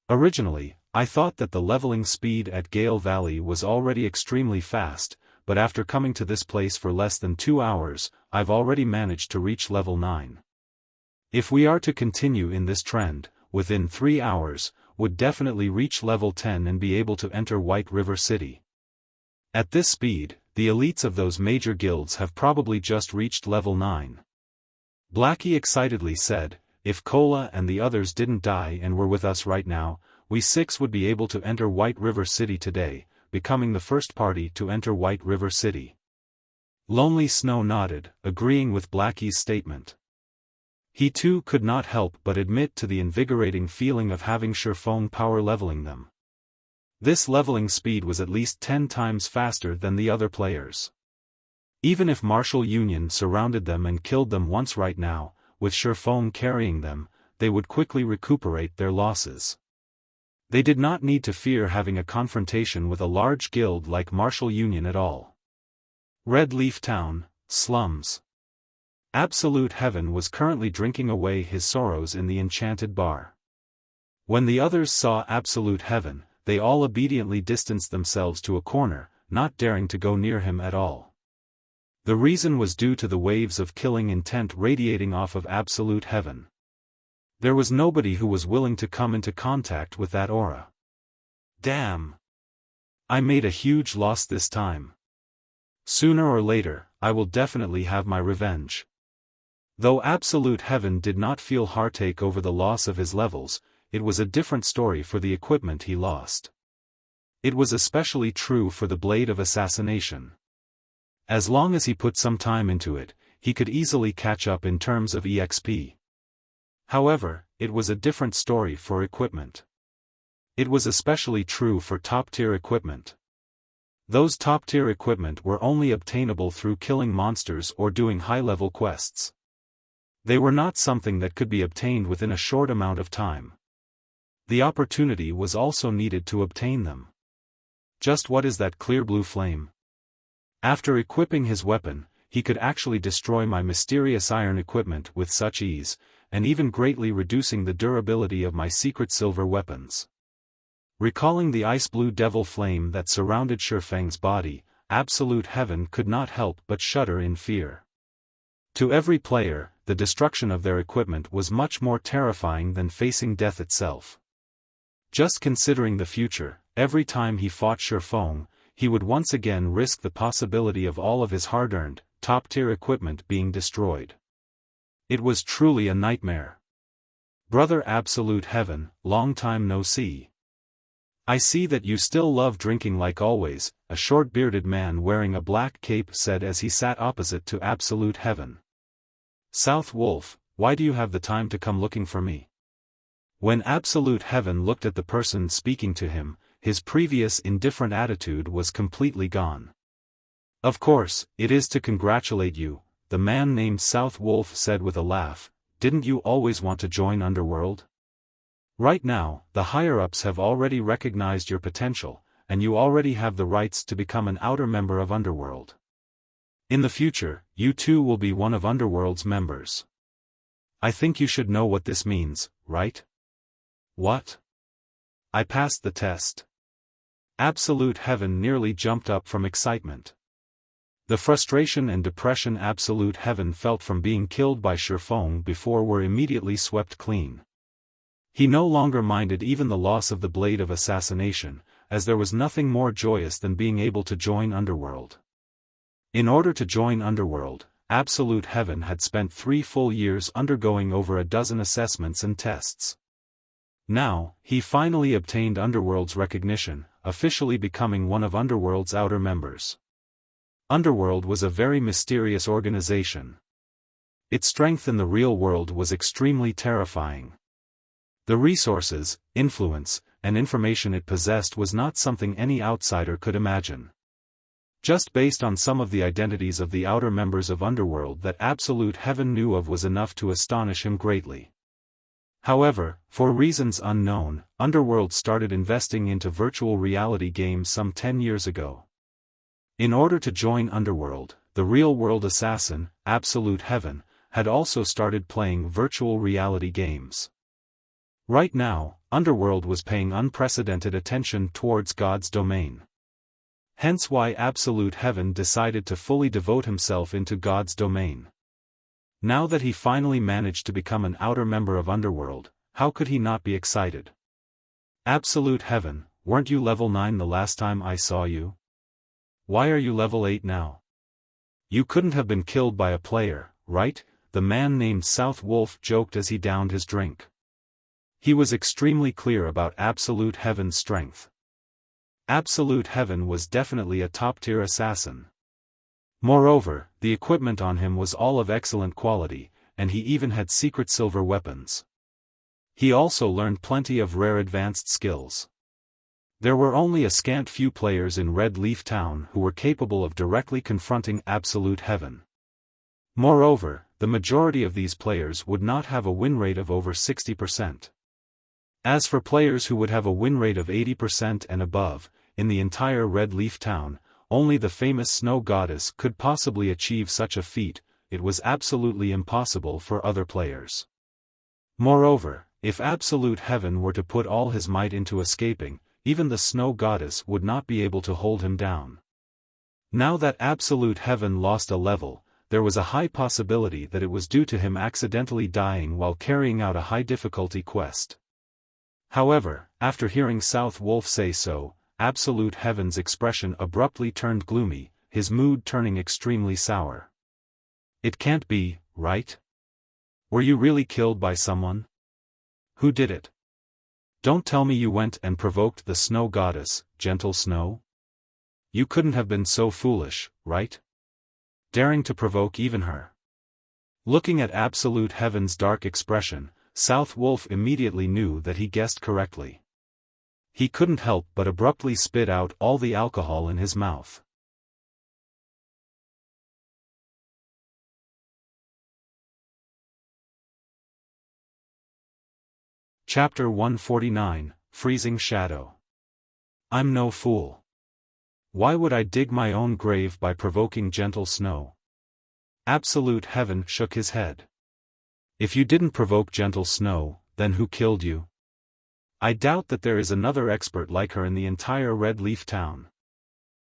Originally, I thought that the leveling speed at Gale Valley was already extremely fast, but after coming to this place for less than 2 hours, I've already managed to reach level 9. If we are to continue in this trend, within 3 hours, would definitely reach level 10 and be able to enter White River City. At this speed, the elites of those major guilds have probably just reached level 9. Blackie excitedly said, if Cola and the others didn't die and were with us right now, we 6 would be able to enter White River City today, becoming the first party to enter White River City. Lonely Snow nodded, agreeing with Blackie's statement. He too could not help but admit to the invigorating feeling of having Xiaofan power leveling them. This leveling speed was at least 10 times faster than the other players. Even if martial union surrounded them and killed them once right now, with Xiaofan carrying them, they would quickly recuperate their losses. They did not need to fear having a confrontation with a large guild like martial union at all. Red Leaf Town, slums. Absolute Heaven was currently drinking away his sorrows in the enchanted bar. When the others saw Absolute Heaven, they all obediently distanced themselves to a corner, not daring to go near him at all. The reason was due to the waves of killing intent radiating off of Absolute Heaven. There was nobody who was willing to come into contact with that aura. Damn! I made a huge loss this time. Sooner or later, I will definitely have my revenge. Though Absolute Heaven did not feel heartache over the loss of his levels, it was a different story for the equipment he lost. It was especially true for the Blade of Assassination. As long as he put some time into it, he could easily catch up in terms of EXP. However, it was a different story for equipment. It was especially true for top-tier equipment. Those top-tier equipment were only obtainable through killing monsters or doing high-level quests. They were not something that could be obtained within a short amount of time. The opportunity was also needed to obtain them. Just what is that clear blue flame? After equipping his weapon, he could actually destroy my mysterious iron equipment with such ease, and even greatly reducing the durability of my secret silver weapons. Recalling the ice blue devil flame that surrounded Xiaofang's body, Absolute Heaven could not help but shudder in fear. To every player, the destruction of their equipment was much more terrifying than facing death itself. Just considering the future, every time he fought Xiaofan, he would once again risk the possibility of all of his hard-earned, top-tier equipment being destroyed. It was truly a nightmare. Brother Absolute Heaven, long time no see. I see that you still love drinking like always, a short-bearded man wearing a black cape said as he sat opposite to Absolute Heaven. South Wolf, why do you have the time to come looking for me? When Absolute Heaven looked at the person speaking to him, his previous indifferent attitude was completely gone. Of course, it is to congratulate you, the man named South Wolf said with a laugh. Didn't you always want to join Underworld? Right now, the higher-ups have already recognized your potential, and you already have the rights to become an outer member of Underworld. In the future, you too will be one of Underworld's members. I think you should know what this means, right? What? I passed the test. Absolute Heaven nearly jumped up from excitement. The frustration and depression Absolute Heaven felt from being killed by Xiaofan before were immediately swept clean. He no longer minded even the loss of the Blade of Assassination, as there was nothing more joyous than being able to join Underworld. In order to join Underworld, Absolute Heaven had spent 3 full years undergoing over a dozen assessments and tests. Now, he finally obtained Underworld's recognition, officially becoming one of Underworld's outer members. Underworld was a very mysterious organization. Its strength in the real world was extremely terrifying. The resources, influence, and information it possessed was not something any outsider could imagine. Just based on some of the identities of the outer members of Underworld that Absolute Heaven knew of was enough to astonish him greatly. However, for reasons unknown, Underworld started investing into virtual reality games some 10 years ago. In order to join Underworld, the real-world assassin, Absolute Heaven, had also started playing virtual reality games. Right now, Underworld was paying unprecedented attention towards God's domain. Hence why Absolute Heaven decided to fully devote himself into God's domain. Now that he finally managed to become an outer member of Underworld, how could he not be excited? Absolute Heaven, weren't you level 9 the last time I saw you? Why are you level 8 now? You couldn't have been killed by a player, right? The man named South Wolf joked as he downed his drink. He was extremely clear about Absolute Heaven's strength. Absolute Heaven was definitely a top-tier assassin. Moreover, the equipment on him was all of excellent quality, and he even had secret silver weapons. He also learned plenty of rare advanced skills. There were only a scant few players in Red Leaf Town who were capable of directly confronting Absolute Heaven. Moreover, the majority of these players would not have a win rate of over 60%. As for players who would have a win rate of 80% and above, in the entire Red Leaf Town, only the famous Snow Goddess could possibly achieve such a feat. It was absolutely impossible for other players. Moreover, if Absolute Heaven were to put all his might into escaping, even the Snow Goddess would not be able to hold him down. Now that Absolute Heaven lost a level, there was a high possibility that it was due to him accidentally dying while carrying out a high-difficulty quest. However, after hearing South Wolf say so, Absolute Heaven's expression abruptly turned gloomy, his mood turning extremely sour. It can't be, right? Were you really killed by someone? Who did it? Don't tell me you went and provoked the Snow Goddess, Gentle Snow? You couldn't have been so foolish, right? Daring to provoke even her. Looking at Absolute Heaven's dark expression, South Wolf immediately knew that he guessed correctly. He couldn't help but abruptly spit out all the alcohol in his mouth. Chapter 149, Freezing Shadow. I'm no fool. Why would I dig my own grave by provoking Gentle Snow? Absolute Heaven shook his head. If you didn't provoke Gentle Snow, then who killed you? I doubt that there is another expert like her in the entire Red Leaf Town.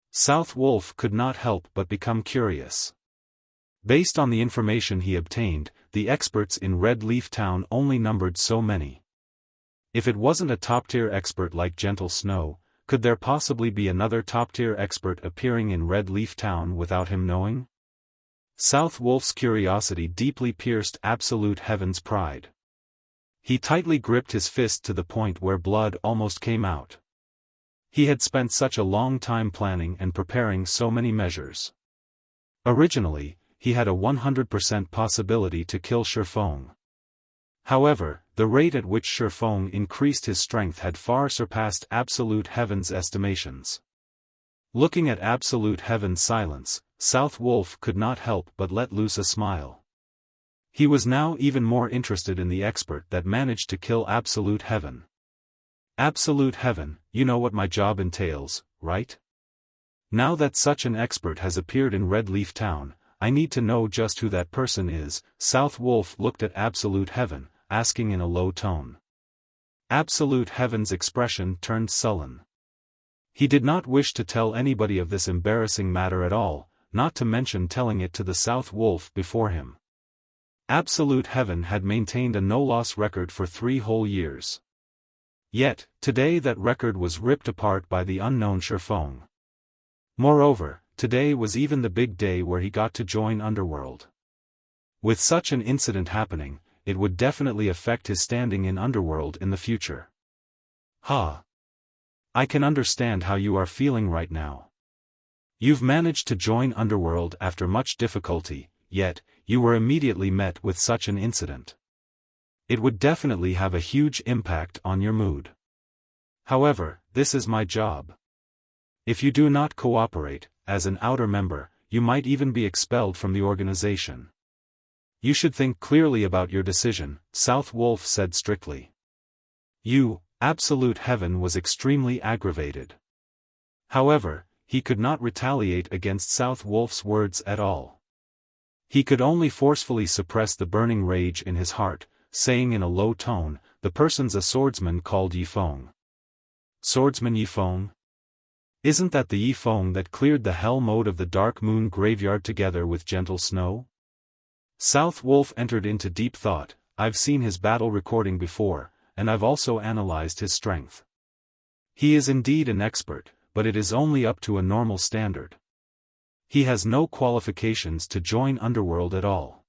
South Wolf could not help but become curious. Based on the information he obtained, the experts in Red Leaf Town only numbered so many. If it wasn't a top-tier expert like Gentle Snow, could there possibly be another top-tier expert appearing in Red Leaf Town without him knowing? South Wolf's curiosity deeply pierced Absolute Heaven's pride. He tightly gripped his fist to the point where blood almost came out. He had spent such a long time planning and preparing so many measures. Originally, he had a 100% possibility to kill Xiaofan. However, the rate at which Xiaofan increased his strength had far surpassed Absolute Heaven's estimations. Looking at Absolute Heaven's silence, South Wolf could not help but let loose a smile. He was now even more interested in the expert that managed to kill Absolute Heaven. Absolute Heaven, you know what my job entails, right? Now that such an expert has appeared in Red Leaf Town, I need to know just who that person is. South Wolf looked at Absolute Heaven, asking in a low tone. Absolute Heaven's expression turned sullen. He did not wish to tell anybody of this embarrassing matter at all, not to mention telling it to the South Wolf before him. Absolute Heaven had maintained a no-loss record for 3 whole years. Yet, today that record was ripped apart by the unknown Xiaofan. Moreover, today was even the big day where he got to join Underworld. With such an incident happening, it would definitely affect his standing in Underworld in the future. I can understand how you are feeling right now. You've managed to join Underworld after much difficulty, yet, you were immediately met with such an incident. It would definitely have a huge impact on your mood. However, this is my job. If you do not cooperate, as an outer member, you might even be expelled from the organization. You should think clearly about your decision, South Wolf said strictly. Absolute Heaven was extremely aggravated. However, he could not retaliate against South Wolf's words at all. He could only forcefully suppress the burning rage in his heart, saying in a low tone, "The person's a swordsman called Ye Feng." Swordsman Ye Feng? Isn't that the Ye Feng that cleared the hell mode of the Dark Moon graveyard together with Gentle Snow? South Wolf entered into deep thought. I've seen his battle recording before, and I've also analyzed his strength. He is indeed an expert, but it is only up to a normal standard. He has no qualifications to join Underworld at all.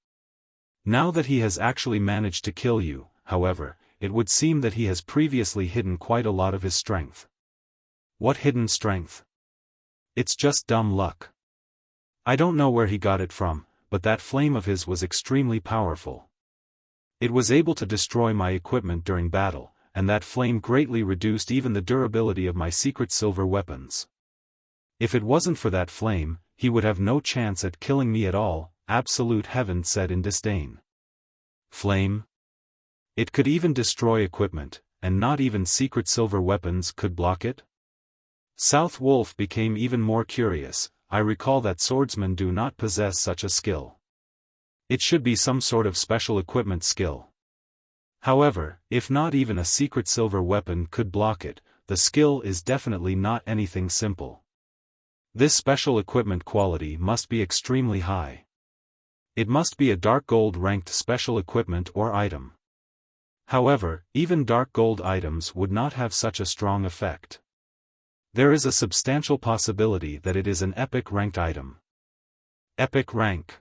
Now that he has actually managed to kill you, however, it would seem that he has previously hidden quite a lot of his strength. What hidden strength? It's just dumb luck. I don't know where he got it from, but that flame of his was extremely powerful. It was able to destroy my equipment during battle, and that flame greatly reduced even the durability of my secret silver weapons. If it wasn't for that flame, he would have no chance at killing me at all, Absolute Heaven said in disdain. Flame? It could even destroy equipment, and not even secret silver weapons could block it? South Wolf became even more curious. I recall that swordsmen do not possess such a skill. It should be some sort of special equipment skill. However, if not even a secret silver weapon could block it, the skill is definitely not anything simple. This special equipment quality must be extremely high. It must be a dark gold ranked special equipment or item. However, even dark gold items would not have such a strong effect. There is a substantial possibility that it is an epic ranked item. Epic rank.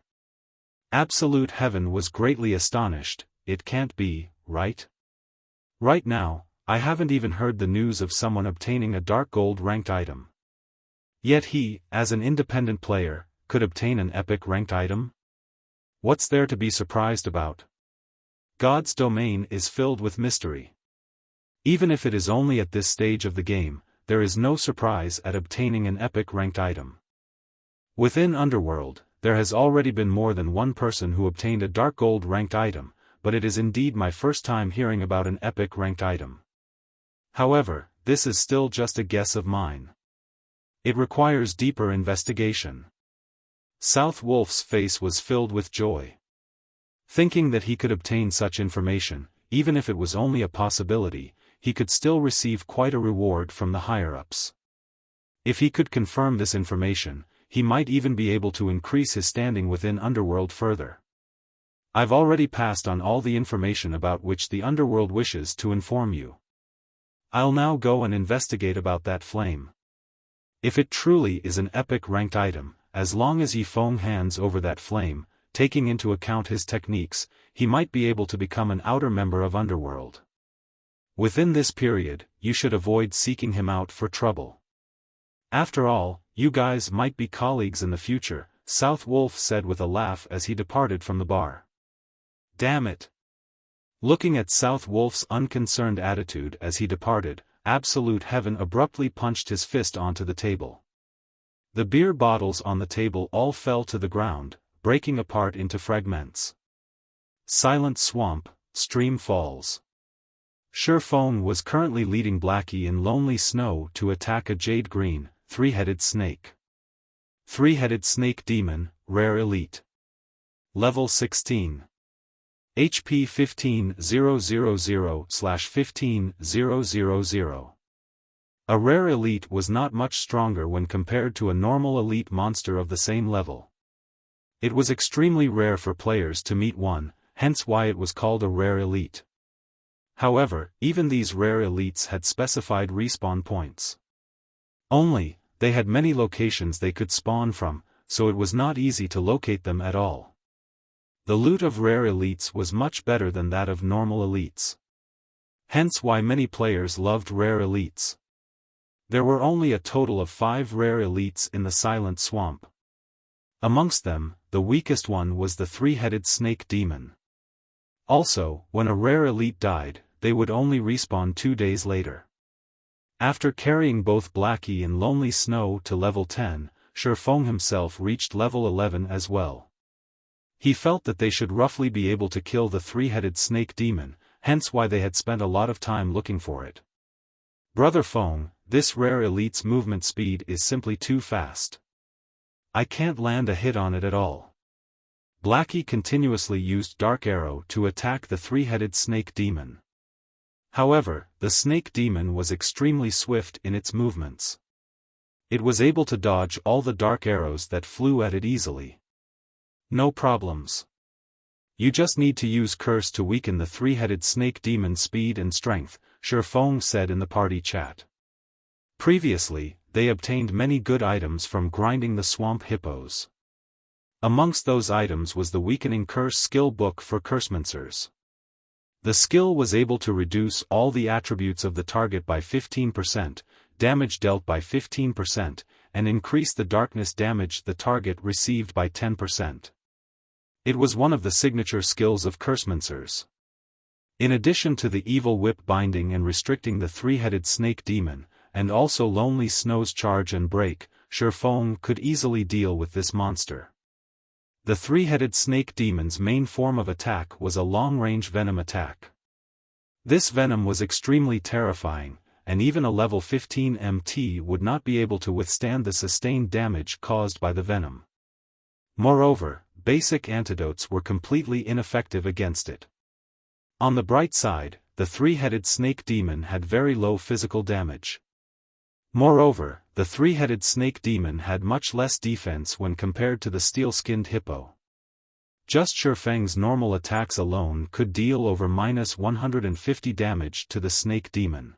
Absolute Heaven was greatly astonished. It can't be, right? Right now, I haven't even heard the news of someone obtaining a dark gold ranked item. Yet he, as an independent player, could obtain an epic ranked item? What's there to be surprised about? God's domain is filled with mystery. Even if it is only at this stage of the game, there is no surprise at obtaining an epic ranked item. Within Underworld, there has already been more than one person who obtained a dark gold ranked item, but it is indeed my first time hearing about an epic ranked item. However, this is still just a guess of mine. It requires deeper investigation. South Wolf's face was filled with joy. Thinking that he could obtain such information, even if it was only a possibility, he could still receive quite a reward from the higher-ups. If he could confirm this information, he might even be able to increase his standing within Underworld further. I've already passed on all the information about which the Underworld wishes to inform you. I'll now go and investigate about that flame. If it truly is an epic ranked item, as long as Ye Feng hands over that flame, taking into account his techniques, he might be able to become an outer member of Underworld. Within this period, you should avoid seeking him out for trouble. After all, you guys might be colleagues in the future, South Wolf said with a laugh as he departed from the bar. Damn it! Looking at South Wolf's unconcerned attitude as he departed, Absolute Heaven abruptly punched his fist onto the table. The beer bottles on the table all fell to the ground, breaking apart into fragments. Silent Swamp, Stream Falls. Xiaofan was currently leading Blackie in Lonely Snow to attack a jade green, three-headed snake. Three-headed snake demon, rare elite. Level 16. HP 15000/15000. A rare elite was not much stronger when compared to a normal elite monster of the same level. It was extremely rare for players to meet one, hence why it was called a rare elite. However, even these rare elites had specified respawn points. Only, they had many locations they could spawn from, so it was not easy to locate them at all. The loot of rare elites was much better than that of normal elites. Hence why many players loved rare elites. There were only a total of 5 rare elites in the Silent Swamp. Amongst them, the weakest one was the three-headed snake demon. Also, when a rare elite died, they would only respawn 2 days later. After carrying both Blackie and Lonely Snow to level 10, Xiaofan himself reached level 11 as well. He felt that they should roughly be able to kill the three-headed snake demon, hence why they had spent a lot of time looking for it. Brother Feng, this rare elite's movement speed is simply too fast. I can't land a hit on it at all. Blackie continuously used Dark Arrow to attack the three-headed snake demon. However, the snake demon was extremely swift in its movements. It was able to dodge all the dark arrows that flew at it easily. No problems. You just need to use Curse to weaken the three-headed snake demon's speed and strength, Xiaofan said in the party chat. Previously, they obtained many good items from grinding the swamp hippos. Amongst those items was the Weakening Curse skill book for Cursemoncers. The skill was able to reduce all the attributes of the target by 15%, damage dealt by 15%, and increase the darkness damage the target received by 10%. It was one of the signature skills of Cursemoncers. In addition to the evil whip binding and restricting the three-headed snake demon, and also Lonely Snow's charge and break, Xiaofan could easily deal with this monster. The three-headed snake demon's main form of attack was a long-range venom attack. This venom was extremely terrifying, and even a level 15 MT would not be able to withstand the sustained damage caused by the venom. Moreover, basic antidotes were completely ineffective against it. On the bright side, the three-headed snake demon had very low physical damage. Moreover, the three-headed snake demon had much less defense when compared to the steel-skinned hippo. Just Xiaofang's normal attacks alone could deal over -150 damage to the snake demon.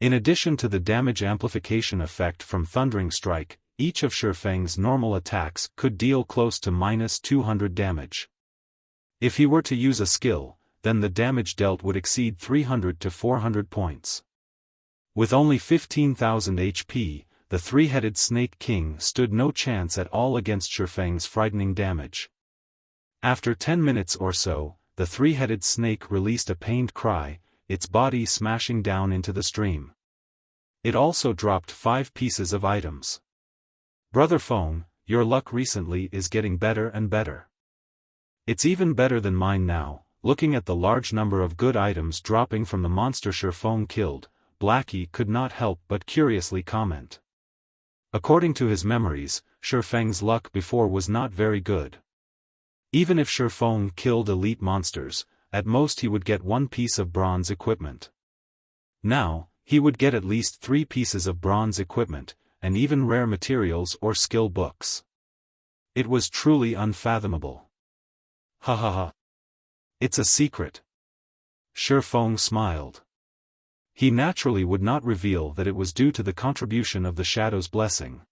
In addition to the damage amplification effect from Thundering Strike, each of Xiaofang's normal attacks could deal close to -200 damage. If he were to use a skill, then the damage dealt would exceed 300 to 400 points. With only 15,000 HP, the three-headed Snake King stood no chance at all against Xiaofang's frightening damage. After 10 minutes or so, the three-headed snake released a pained cry, its body smashing down into the stream. It also dropped 5 pieces of items. "Brother Feng, your luck recently is getting better and better. It's even better than mine now." Looking at the large number of good items dropping from the monster Xiaofan killed, Blackie could not help but curiously comment. According to his memories, Xiaofang's luck before was not very good. Even if Xiaofan killed elite monsters, at most he would get 1 piece of bronze equipment. Now, he would get at least 3 pieces of bronze equipment, and even rare materials or skill books. It was truly unfathomable. Ha ha ha. It's a secret. Xiaofan smiled. He naturally would not reveal that it was due to the contribution of the Shadow's blessing.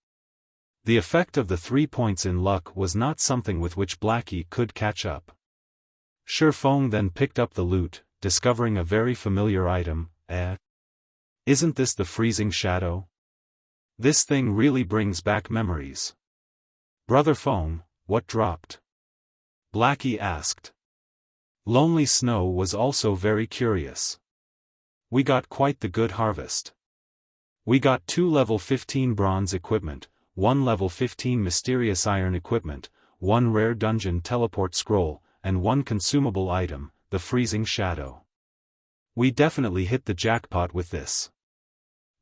The effect of the 3 points in luck was not something with which Blackie could catch up. Xiaofan then picked up the loot, discovering a very familiar item. Isn't this the freezing shadow? This thing really brings back memories. "Brother Feng, what dropped?" Blackie asked. Lonely Snow was also very curious. "We got quite the good harvest. We got 2 level 15 bronze equipment, 1 level 15 mysterious iron equipment, 1 rare dungeon teleport scroll, and 1 consumable item, the freezing shadow. We definitely hit the jackpot with this."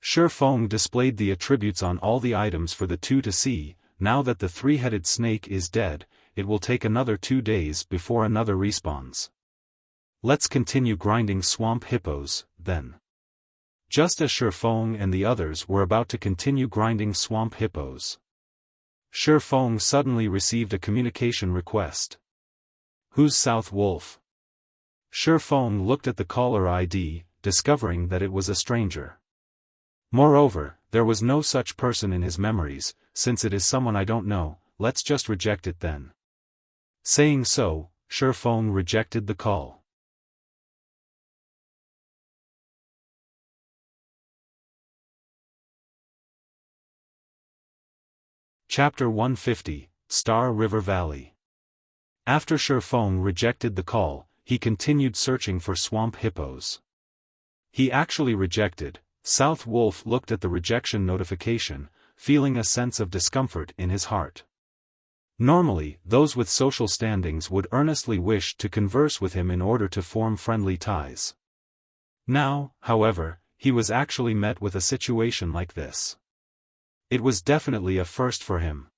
Xiaofan displayed the attributes on all the items for the two to see. Now that the three-headed snake is dead, it will take another 2 days before another respawns. Let's continue grinding swamp hippos, then. Just as Xiaofan and the others were about to continue grinding swamp hippos, Xiaofan suddenly received a communication request. "Who's South Wolf?" Xiaofan looked at the caller ID, discovering that it was a stranger. Moreover, there was no such person in his memories. "Since it is someone I don't know, let's just reject it then." Saying so, Xiaofan rejected the call. Chapter 150, Star River Valley. After Xiaofan rejected the call, he continued searching for swamp hippos. He actually rejected. South Wolf looked at the rejection notification, feeling a sense of discomfort in his heart. Normally, those with social standings would earnestly wish to converse with him in order to form friendly ties. Now, however, he was actually met with a situation like this. It was definitely a first for him.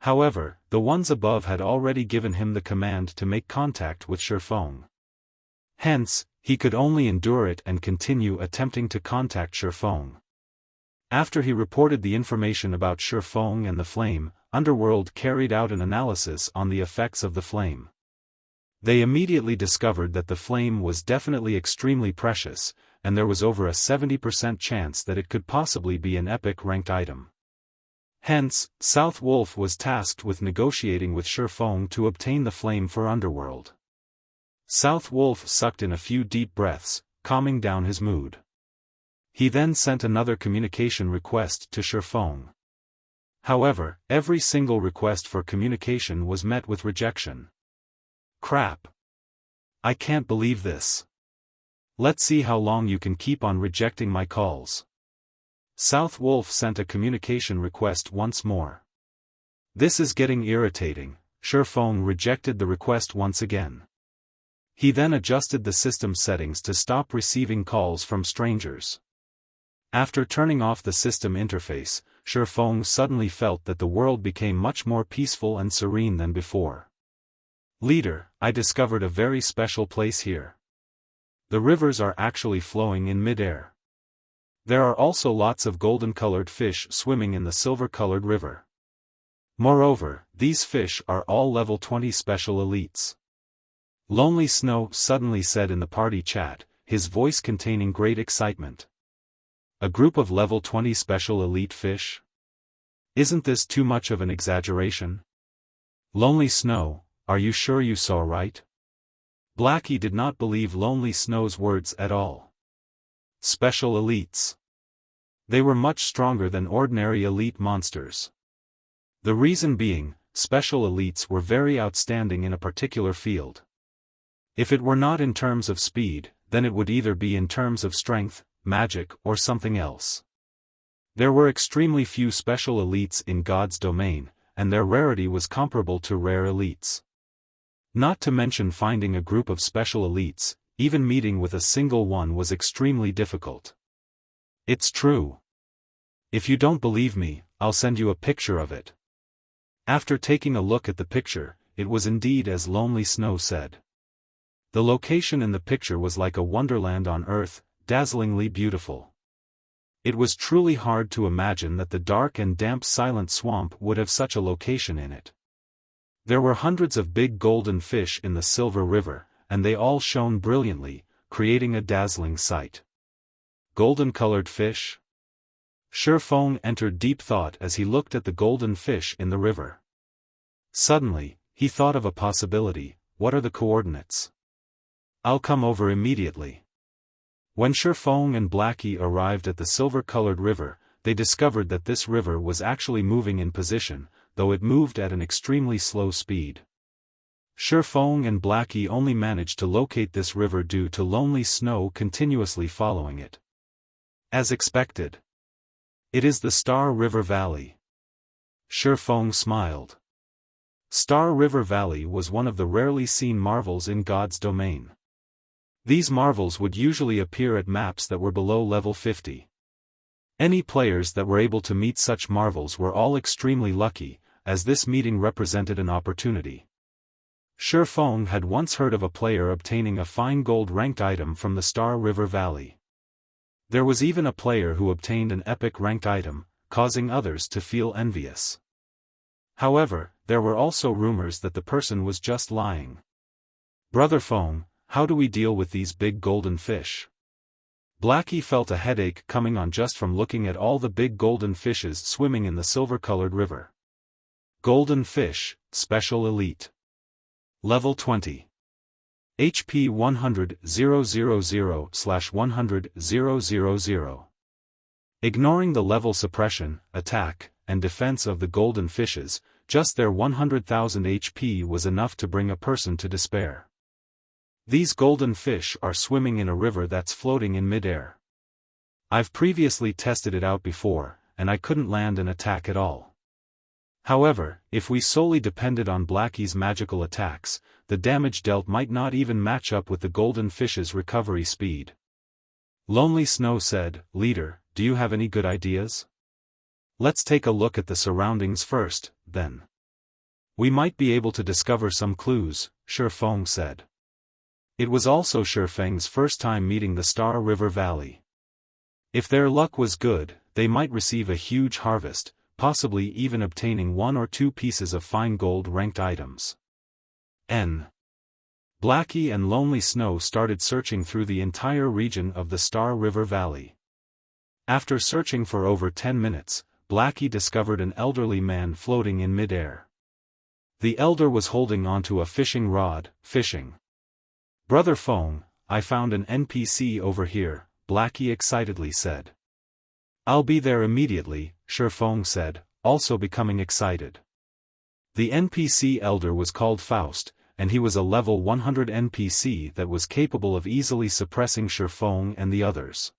However, the ones above had already given him the command to make contact with Xiaofan. Hence, he could only endure it and continue attempting to contact Xiaofan. After he reported the information about Xiaofan and the flame, Underworld carried out an analysis on the effects of the flame. They immediately discovered that the flame was definitely extremely precious, and there was over a 70% chance that it could possibly be an epic ranked item. Hence, South Wolf was tasked with negotiating with Xiaofan to obtain the flame for Underworld. South Wolf sucked in a few deep breaths, calming down his mood. He then sent another communication request to Xiaofan. However, every single request for communication was met with rejection. "Crap. I can't believe this. Let's see how long you can keep on rejecting my calls. South Wolf sent a communication request once more. This is getting irritating. Xiaofan rejected the request once again. He then adjusted the system settings to stop receiving calls from strangers. After turning off the system interface, Xiaofan suddenly felt that the world became much more peaceful and serene than before. Leader, I discovered a very special place here. The rivers are actually flowing in mid-air. There are also lots of golden-colored fish swimming in the silver-colored river. Moreover, these fish are all level 20 special elites. Lonely Snow suddenly said in the party chat, his voice containing great excitement. A group of level 20 special elite fish? Isn't this too much of an exaggeration? Lonely Snow, are you sure you saw right? Blackie did not believe Lonely Snow's words at all. Special elites. They were much stronger than ordinary elite monsters. The reason being, special elites were very outstanding in a particular field. If it were not in terms of speed, then it would either be in terms of strength, magic, or something else. There were extremely few special elites in God's domain, and their rarity was comparable to rare elites. Not to mention finding a group of special elites, even meeting with a single one was extremely difficult. It's true. If you don't believe me, I'll send you a picture of it. After taking a look at the picture, it was indeed as Lonely Snow said. The location in the picture was like a wonderland on Earth, dazzlingly beautiful. It was truly hard to imagine that the dark and damp silent swamp would have such a location in it. There were hundreds of big golden fish in the Silver River, and they all shone brilliantly, creating a dazzling sight. Golden-colored fish? Xiaofan entered deep thought as he looked at the golden fish in the river. Suddenly, he thought of a possibility. What are the coordinates? I'll come over immediately. When Xiaofan and Blackie arrived at the silver-colored river, they discovered that this river was actually moving in position, though it moved at an extremely slow speed. Xiaofan and Blackie only managed to locate this river due to Lonely Snow continuously following it. As expected. It is the Star River Valley. Xiaofan smiled. Star River Valley was one of the rarely seen marvels in God's domain. These marvels would usually appear at maps that were below level 50. Any players that were able to meet such marvels were all extremely lucky, as this meeting represented an opportunity. Xiaofan had once heard of a player obtaining a fine gold ranked item from the Star River Valley. There was even a player who obtained an epic ranked item, causing others to feel envious. However, there were also rumors that the person was just lying. Brother Feng, how do we deal with these big golden fish? Blackie felt a headache coming on just from looking at all the big golden fishes swimming in the silver-colored river. Golden fish, special elite. Level 20. HP 100,000/100,000. Ignoring the level suppression, attack, and defense of the golden fishes, just their 100,000 HP was enough to bring a person to despair. These golden fish are swimming in a river that's floating in midair. I've previously tested it out before, and I couldn't land an attack at all. However, if we solely depended on Blackie's magical attacks, the damage dealt might not even match up with the golden fish's recovery speed. Lonely Snow said, "Leader, do you have any good ideas? Let's take a look at the surroundings first, then. We might be able to discover some clues," Xiaofan said. It was also Xiaofeng's first time meeting the Star River Valley. If their luck was good, they might receive a huge harvest, possibly even obtaining 1 or 2 pieces of fine gold ranked items. Blackie and Lonely Snow started searching through the entire region of the Star River Valley. After searching for over 10 minutes, Blackie discovered an elderly man floating in midair. The elder was holding onto a fishing rod, fishing. "Brother Feng, I found an NPC over here," Blackie excitedly said. "I'll be there immediately," Xiaofan said, also becoming excited. The NPC elder was called Faust, and he was a level 100 NPC that was capable of easily suppressing Xiaofan and the others.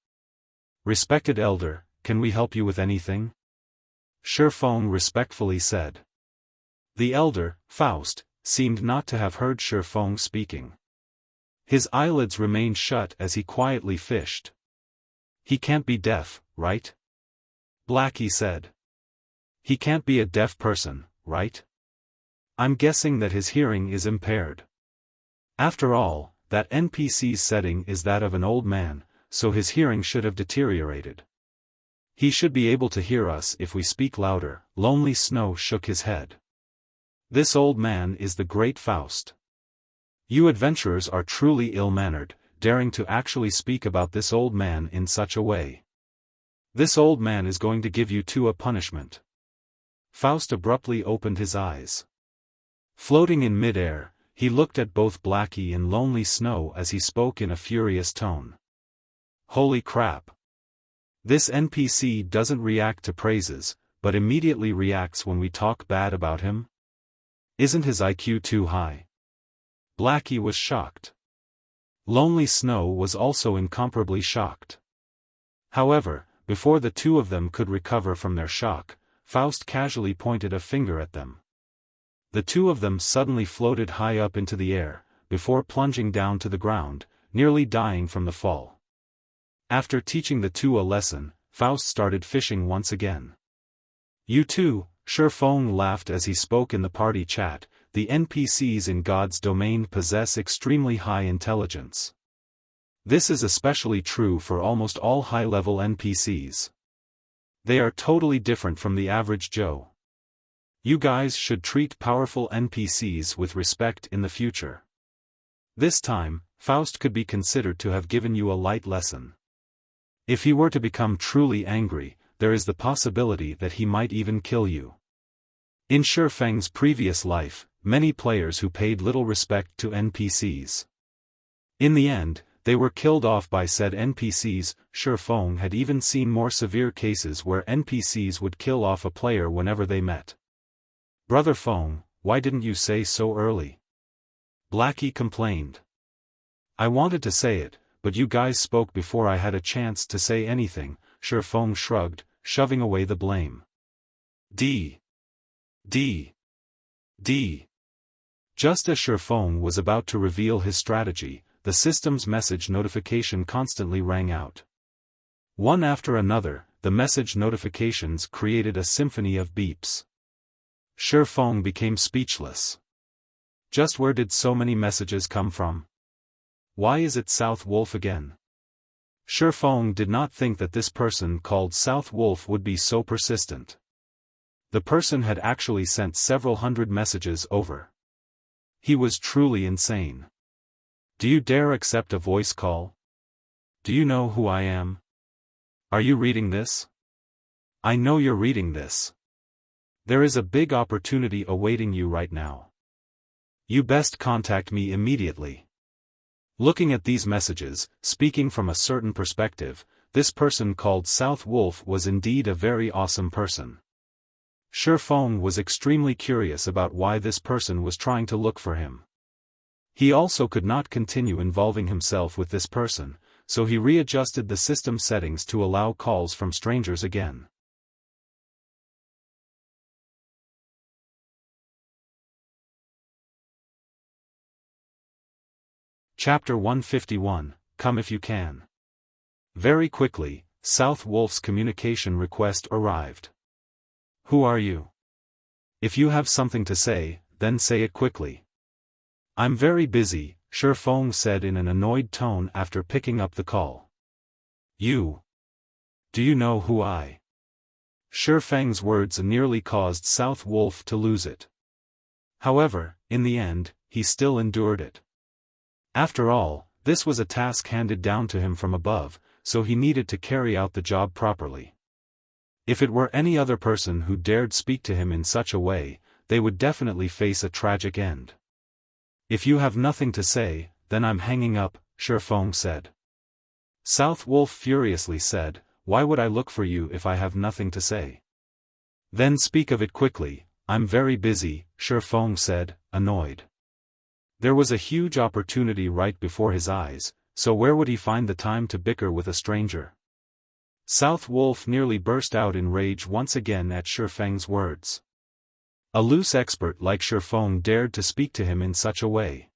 "Respected elder, can we help you with anything?" Xiaofan respectfully said. The elder, Faust, seemed not to have heard Xiaofan speaking. His eyelids remained shut as he quietly fished. "He can't be deaf, right?" Blackie said. "He can't be a deaf person, right? I'm guessing that his hearing is impaired. After all, that NPC's setting is that of an old man, so his hearing should have deteriorated. He should be able to hear us if we speak louder." Lonely Snow shook his head. "This old man is the great Faust. You adventurers are truly ill-mannered, daring to actually speak about this old man in such a way. This old man is going to give you two a punishment." Faust abruptly opened his eyes. Floating in mid-air, he looked at both Blackie and Lonely Snow as he spoke in a furious tone. "Holy crap! This NPC doesn't react to praises, but immediately reacts when we talk bad about him? Isn't his IQ too high?" Blackie was shocked. Lonely Snow was also incomparably shocked. However, before the two of them could recover from their shock, Faust casually pointed a finger at them. The two of them suddenly floated high up into the air, before plunging down to the ground, nearly dying from the fall. After teaching the two a lesson, Faust started fishing once again. "You two," Xiaofan laughed as he spoke in the party chat, "the NPCs in God's domain possess extremely high intelligence. This is especially true for almost all high-level NPCs. They are totally different from the average Joe. You guys should treat powerful NPCs with respect in the future." This time, Faust could be considered to have given you a light lesson. If he were to become truly angry, there is the possibility that he might even kill you. In Xiaofang's previous life, many players who paid little respect to NPCs. In the end, they were killed off by said NPCs. Xiaofan had even seen more severe cases where NPCs would kill off a player whenever they met. "Brother Feng, why didn't you say so early?" Blackie complained. "I wanted to say it, but you guys spoke before I had a chance to say anything." Xiaofan shrugged, shoving away the blame. D. Just as Xiaofan was about to reveal his strategy, the system's message notification constantly rang out. One after another, the message notifications created a symphony of beeps. Xiaofan became speechless. Just where did so many messages come from? Why is it South Wolf again? Xiaofan did not think that this person called South Wolf would be so persistent. The person had actually sent several hundred messages over. He was truly insane. "Do you dare accept a voice call? Do you know who I am? Are you reading this? I know you're reading this. There is a big opportunity awaiting you right now. You best contact me immediately." Looking at these messages, speaking from a certain perspective, this person called South Wolf was indeed a very awesome person. Xiaofan was extremely curious about why this person was trying to look for him. He also could not continue involving himself with this person, so he readjusted the system settings to allow calls from strangers again. Chapter 151, Come If You Can. Very quickly, South Wolf's communication request arrived. "Who are you? If you have something to say, then say it quickly." "I'm very busy," Xiaofan said in an annoyed tone after picking up the call. "You? Do you know who I?" Xiaofang's words nearly caused South Wolf to lose it. However, in the end, he still endured it. After all, this was a task handed down to him from above, so he needed to carry out the job properly. If it were any other person who dared speak to him in such a way, they would definitely face a tragic end. "If you have nothing to say, then I'm hanging up," Xiaofan said. South Wolf furiously said, "Why would I look for you if I have nothing to say?" "Then speak of it quickly." "I'm very busy," Xiaofan said, annoyed. There was a huge opportunity right before his eyes, so where would he find the time to bicker with a stranger? South Wolf nearly burst out in rage once again at Xiaofang's words. A loose expert like Xiaofan dared to speak to him in such a way.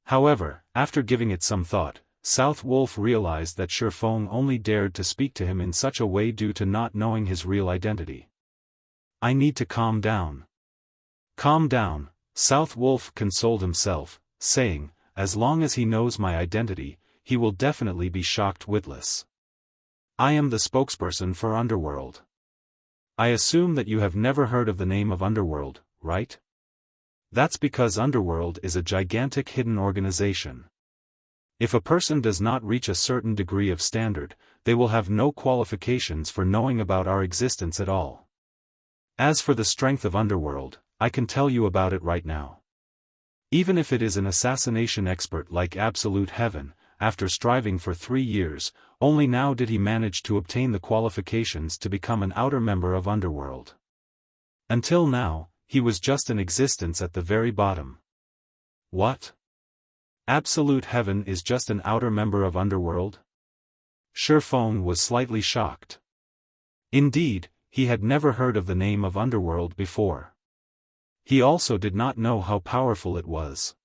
However, after giving it some thought, South Wolf realized that Xiaofan only dared to speak to him in such a way due to not knowing his real identity. I need to calm down. Calm down, South Wolf consoled himself, saying, as long as he knows my identity, he will definitely be shocked witless. I am the spokesperson for Underworld. I assume that you have never heard of the name of Underworld, right? That's because Underworld is a gigantic hidden organization. If a person does not reach a certain degree of standard, they will have no qualifications for knowing about our existence at all. As for the strength of Underworld, I can tell you about it right now. Even if it is an assassination expert like Absolute Heaven, after striving for 3 years, only now did he manage to obtain the qualifications to become an outer member of Underworld. Until now, he was just an existence at the very bottom. What? Absolute Heaven is just an outer member of Underworld? Xiaofan was slightly shocked. Indeed, he had never heard of the name of Underworld before. He also did not know how powerful it was.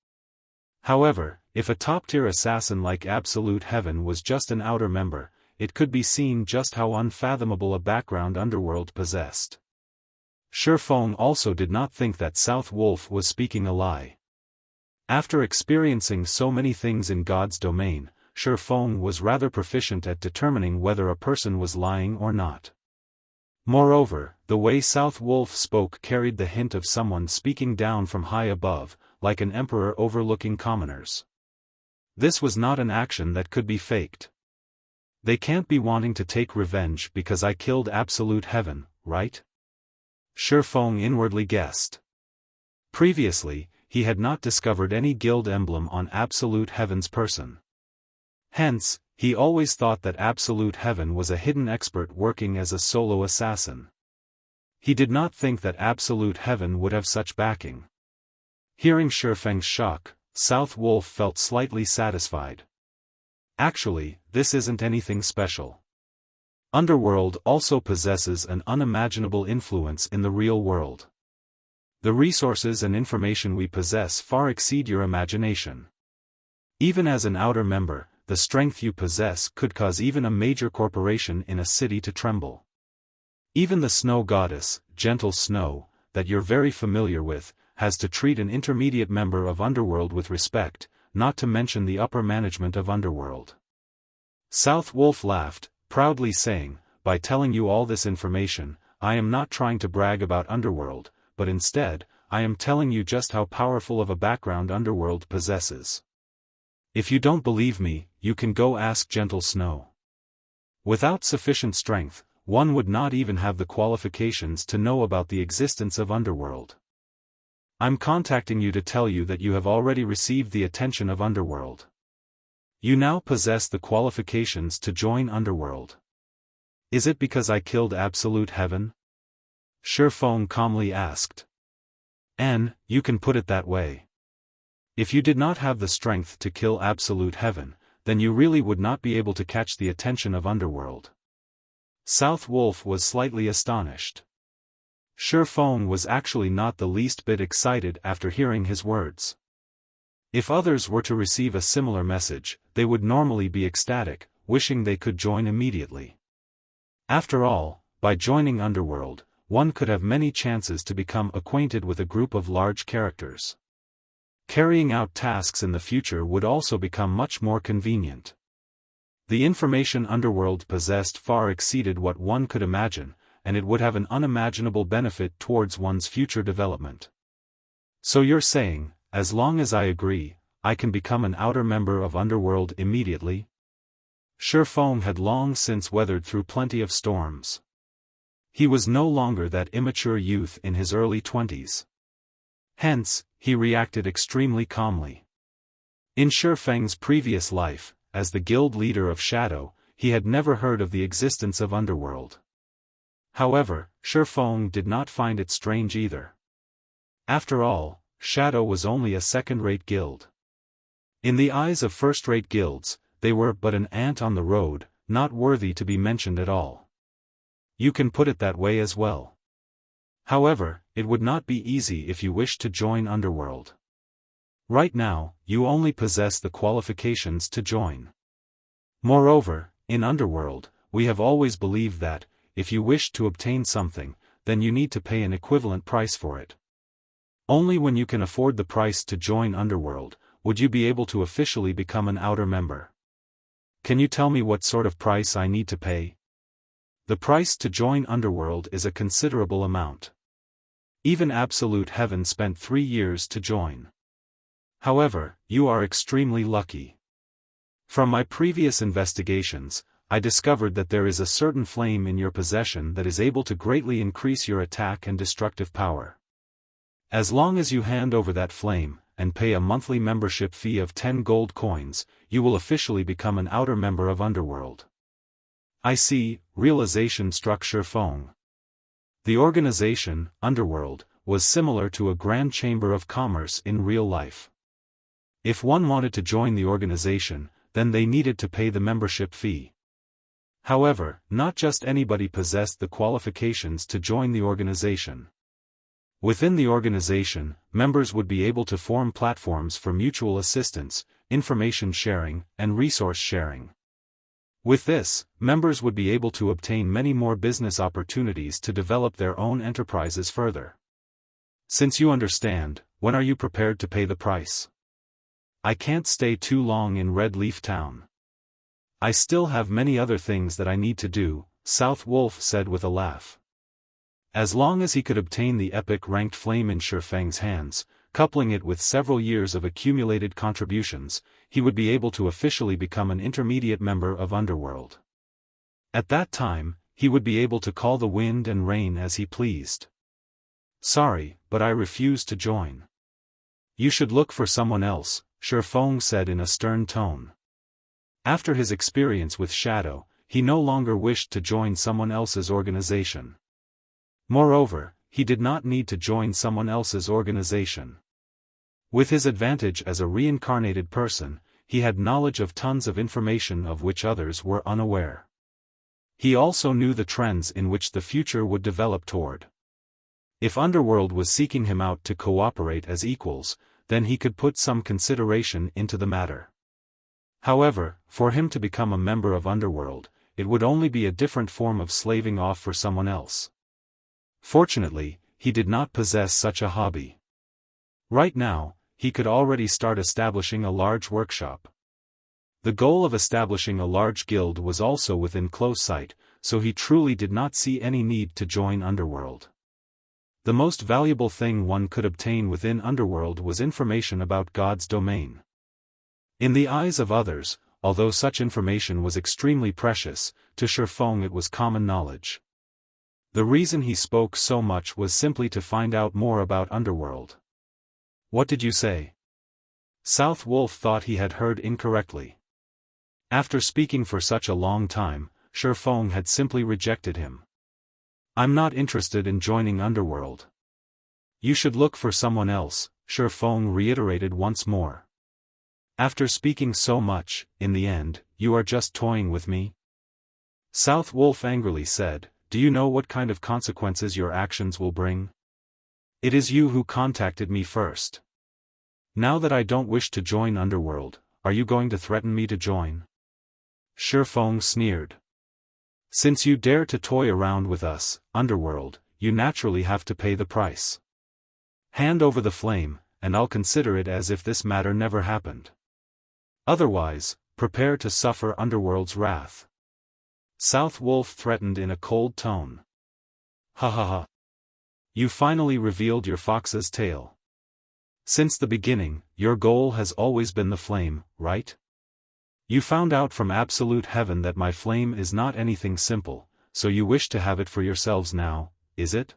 However, if a top-tier assassin like Absolute Heaven was just an outer member, it could be seen just how unfathomable a background Underworld possessed. Xiaofan also did not think that South Wolf was speaking a lie. After experiencing so many things in God's domain, Xiaofan was rather proficient at determining whether a person was lying or not. Moreover, the way South Wolf spoke carried the hint of someone speaking down from high above, like an emperor overlooking commoners. This was not an action that could be faked. They can't be wanting to take revenge because I killed Absolute Heaven, right? Xiaofan inwardly guessed. Previously, he had not discovered any guild emblem on Absolute Heaven's person. Hence, he always thought that Absolute Heaven was a hidden expert working as a solo assassin. He did not think that Absolute Heaven would have such backing. Hearing Xiaofang's shock, South Wolf felt slightly satisfied. Actually, this isn't anything special. Underworld also possesses an unimaginable influence in the real world. The resources and information we possess far exceed your imagination. Even as an outer member, the strength you possess could cause even a major corporation in a city to tremble. Even the snow goddess, Gentle Snow, that you're very familiar with, has to treat an intermediate member of Underworld with respect, not to mention the upper management of Underworld. South Wolf laughed, proudly saying, by telling you all this information, I am not trying to brag about Underworld, but instead, I am telling you just how powerful of a background Underworld possesses. If you don't believe me, you can go ask Gentle Snow. Without sufficient strength, one would not even have the qualifications to know about the existence of Underworld. I'm contacting you to tell you that you have already received the attention of Underworld. You now possess the qualifications to join Underworld. Is it because I killed Absolute Heaven? Xiaofan calmly asked. You can put it that way. If you did not have the strength to kill Absolute Heaven, then you really would not be able to catch the attention of Underworld. South Wolf was slightly astonished. Xiaofan was actually not the least bit excited after hearing his words. If others were to receive a similar message, they would normally be ecstatic, wishing they could join immediately. After all, by joining Underworld, one could have many chances to become acquainted with a group of large characters. Carrying out tasks in the future would also become much more convenient. The information Underworld possessed far exceeded what one could imagine, and it would have an unimaginable benefit towards one's future development. So you're saying, as long as I agree, I can become an outer member of Underworld immediately? Xiaofan had long since weathered through plenty of storms. He was no longer that immature youth in his early 20s. Hence, he reacted extremely calmly. In Xiaofang's previous life, as the guild leader of Shadow, he had never heard of the existence of Underworld. However, Xiaofan did not find it strange either. After all, Shadow was only a second-rate guild. In the eyes of first-rate guilds, they were but an ant on the road, not worthy to be mentioned at all. You can put it that way as well. However, it would not be easy if you wished to join Underworld. Right now, you only possess the qualifications to join. Moreover, in Underworld, we have always believed that, if you wish to obtain something, then you need to pay an equivalent price for it. Only when you can afford the price to join Underworld, would you be able to officially become an outer member. Can you tell me what sort of price I need to pay? The price to join Underworld is a considerable amount. Even Absolute Heaven spent 3 years to join. However, you are extremely lucky. From my previous investigations, I discovered that there is a certain flame in your possession that is able to greatly increase your attack and destructive power. As long as you hand over that flame, and pay a monthly membership fee of 10 gold coins, you will officially become an outer member of Underworld. I see, realization struck Xiaofan. The organization, Underworld, was similar to a grand chamber of commerce in real life. If one wanted to join the organization, then they needed to pay the membership fee. However, not just anybody possessed the qualifications to join the organization. Within the organization, members would be able to form platforms for mutual assistance, information sharing, and resource sharing. With this, members would be able to obtain many more business opportunities to develop their own enterprises further. Since you understand, when are you prepared to pay the price? I can't stay too long in Red Leaf Town. I still have many other things that I need to do, South Wolf said with a laugh. As long as he could obtain the epic ranked flame in Xiaofang's hands, coupling it with several years of accumulated contributions, he would be able to officially become an intermediate member of Underworld. At that time, he would be able to call the wind and rain as he pleased. Sorry, but I refuse to join. You should look for someone else, Xiaofan said in a stern tone. After his experience with Shadow, he no longer wished to join someone else's organization. Moreover, he did not need to join someone else's organization. With his advantage as a reincarnated person, he had knowledge of tons of information of which others were unaware. He also knew the trends in which the future would develop toward. If Underworld was seeking him out to cooperate as equals, then he could put some consideration into the matter. However, for him to become a member of Underworld, it would only be a different form of slaving off for someone else. Fortunately, he did not possess such a hobby. Right now, he could already start establishing a large workshop. The goal of establishing a large guild was also within close sight, so he truly did not see any need to join Underworld. The most valuable thing one could obtain within Underworld was information about God's domain. In the eyes of others, although such information was extremely precious, to Xiaofan it was common knowledge. The reason he spoke so much was simply to find out more about Underworld. What did you say? South Wolf thought he had heard incorrectly. After speaking for such a long time, Xiaofan had simply rejected him. I'm not interested in joining Underworld. You should look for someone else, Xiaofan reiterated once more. After speaking so much, in the end, you are just toying with me? South Wolf angrily said, do you know what kind of consequences your actions will bring? It is you who contacted me first. Now that I don't wish to join Underworld, are you going to threaten me to join? Xiaofan sneered. Since you dare to toy around with us, Underworld, you naturally have to pay the price. Hand over the flame, and I'll consider it as if this matter never happened. Otherwise, prepare to suffer Underworld's wrath. South Wolf threatened in a cold tone. Ha ha ha. You finally revealed your fox's tail. Since the beginning, your goal has always been the flame, right? You found out from Absolute Heaven that my flame is not anything simple, so you wish to have it for yourselves now, is it?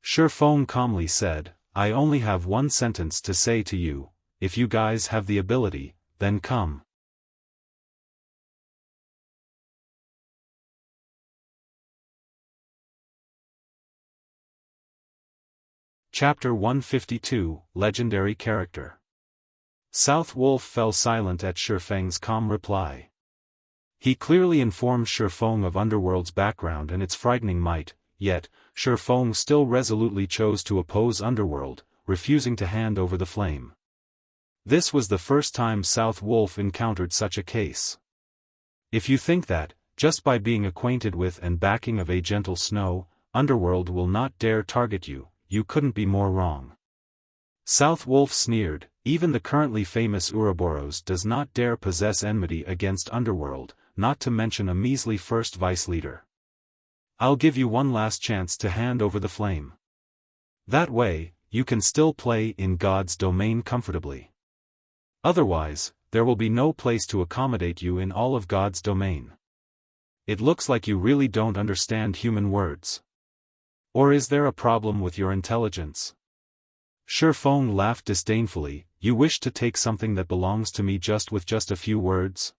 Xiaofan calmly said, I only have one sentence to say to you, if you guys have the ability, then come. Chapter 152, Legendary Character. South Wolf fell silent at Xiaofang's calm reply. He clearly informed Xiaofan of Underworld's background and its frightening might, yet, Xiaofan still resolutely chose to oppose Underworld, refusing to hand over the flame. This was the first time South Wolf encountered such a case. If you think that, just by being acquainted with and backing of a gentle snow, Underworld will not dare target you, you couldn't be more wrong. South Wolf sneered, even the currently famous Ouroboros does not dare possess enmity against Underworld, not to mention a measly first vice leader. I'll give you one last chance to hand over the flame. That way, you can still play in God's domain comfortably. Otherwise, there will be no place to accommodate you in all of God's domain. It looks like you really don't understand human words. Or is there a problem with your intelligence? Xiaofan laughed disdainfully. You wish to take something that belongs to me with just a few words?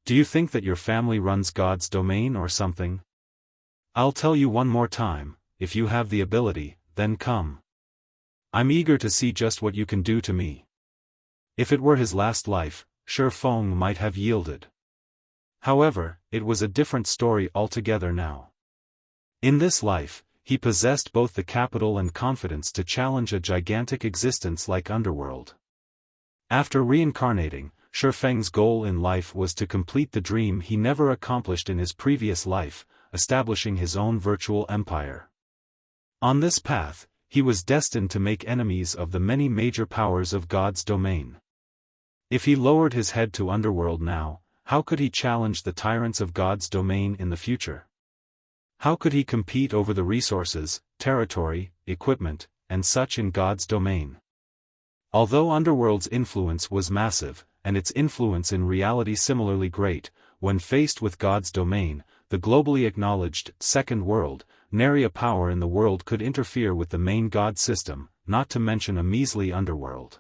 Do you think that your family runs God's domain or something? I'll tell you one more time, if you have the ability, then come. I'm eager to see just what you can do to me. If it were his last life, Xiaofan might have yielded. However, it was a different story altogether now. In this life, he possessed both the capital and confidence to challenge a gigantic existence like Underworld. After reincarnating, Xiaofang's goal in life was to complete the dream he never accomplished in his previous life, establishing his own virtual empire. On this path, he was destined to make enemies of the many major powers of God's domain. If he lowered his head to Underworld now, how could he challenge the tyrants of God's domain in the future? How could he compete over the resources, territory, equipment, and such in God's domain? Although Underworld's influence was massive, and its influence in reality similarly great, when faced with God's domain, the globally acknowledged Second World, nary a power in the world could interfere with the main God system, not to mention a measly Underworld.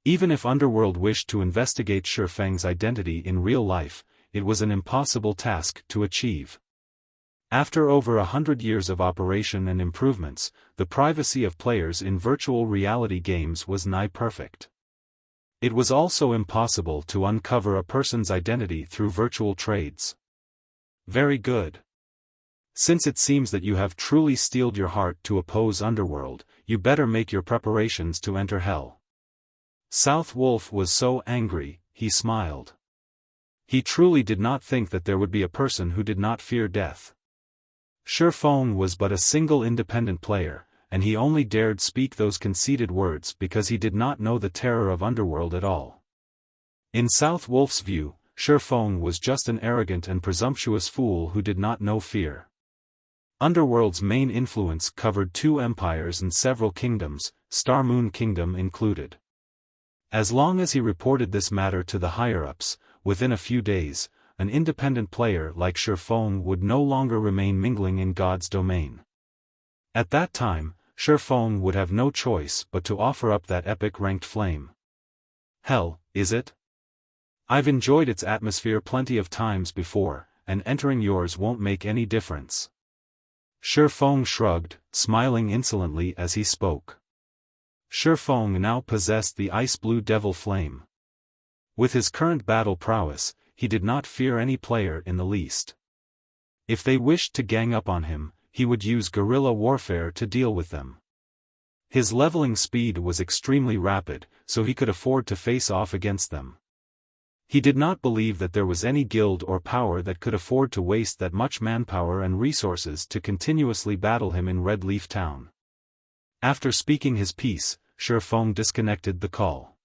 Even if Underworld wished to investigate Xiaofang's identity in real life, it was an impossible task to achieve. After over 100 years of operation and improvements, the privacy of players in virtual reality games was nigh perfect. It was also impossible to uncover a person's identity through virtual trades. Very good. Since it seems that you have truly steeled your heart to oppose Underworld, you better make your preparations to enter hell. South Wolf was so angry, he smiled. He truly did not think that there would be a person who did not fear death. Xiaofan was but a single independent player, and he only dared speak those conceited words because he did not know the terror of Underworld at all. In South Wolf's view, Xiaofan was just an arrogant and presumptuous fool who did not know fear. Underworld's main influence covered 2 empires and several kingdoms, Star Moon Kingdom included. As long as he reported this matter to the higher-ups, within a few days, an independent player like Xiaofan would no longer remain mingling in God's domain. At that time, Xiaofan would have no choice but to offer up that epic ranked flame. Hell, is it? I've enjoyed its atmosphere plenty of times before, and entering yours won't make any difference. Xiaofan shrugged, smiling insolently as he spoke. Xiaofan now possessed the ice-blue devil flame. With his current battle prowess, he did not fear any player in the least. If they wished to gang up on him, he would use guerrilla warfare to deal with them. His leveling speed was extremely rapid, so he could afford to face off against them. He did not believe that there was any guild or power that could afford to waste that much manpower and resources to continuously battle him in Red Leaf Town. After speaking his piece, Xiaofan disconnected the call.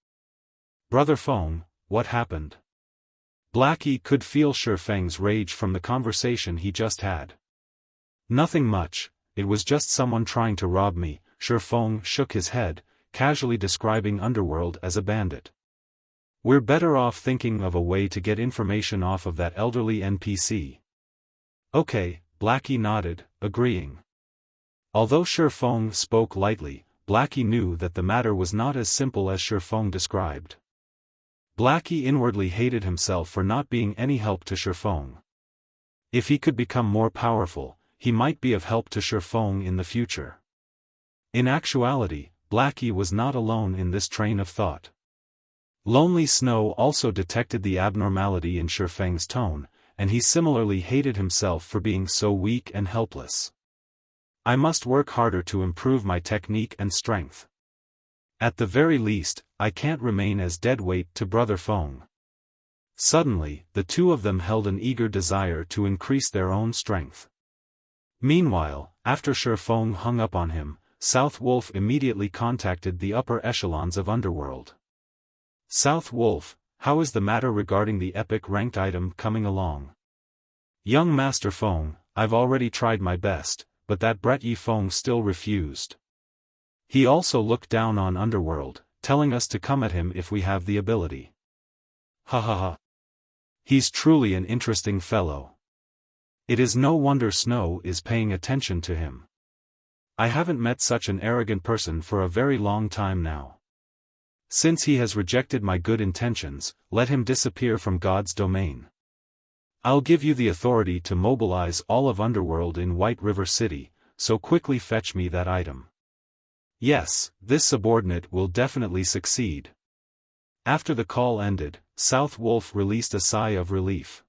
Brother Feng, what happened? Blackie could feel Xiaofang's rage from the conversation he just had. Nothing much, it was just someone trying to rob me. Xiaofan shook his head, casually describing Underworld as a bandit. We're better off thinking of a way to get information off of that elderly NPC. Okay, Blackie nodded, agreeing. Although Xiaofan spoke lightly, Blackie knew that the matter was not as simple as Xiaofan described. Blackie inwardly hated himself for not being any help to Xiaofan. If he could become more powerful, he might be of help to Xiaofan in the future. In actuality, Blackie was not alone in this train of thought. Lonely Snow also detected the abnormality in Xiaofang's tone, and he similarly hated himself for being so weak and helpless. I must work harder to improve my technique and strength. At the very least, I can't remain as dead weight to Brother Feng. Suddenly, the two of them held an eager desire to increase their own strength. Meanwhile, after Xiaofan hung up on him, South Wolf immediately contacted the upper echelons of Underworld. South Wolf, how is the matter regarding the epic ranked item coming along? Young Master Feng, I've already tried my best, but that brat Ye Feng still refused. He also looked down on Underworld, telling us to come at him if we have the ability. Ha ha ha. He's truly an interesting fellow. It is no wonder Snow is paying attention to him. I haven't met such an arrogant person for a very long time now. Since he has rejected my good intentions, let him disappear from God's domain. I'll give you the authority to mobilize all of Underworld in White River City, so quickly fetch me that item. Yes, this subordinate will definitely succeed. After the call ended, South Wolf released a sigh of relief.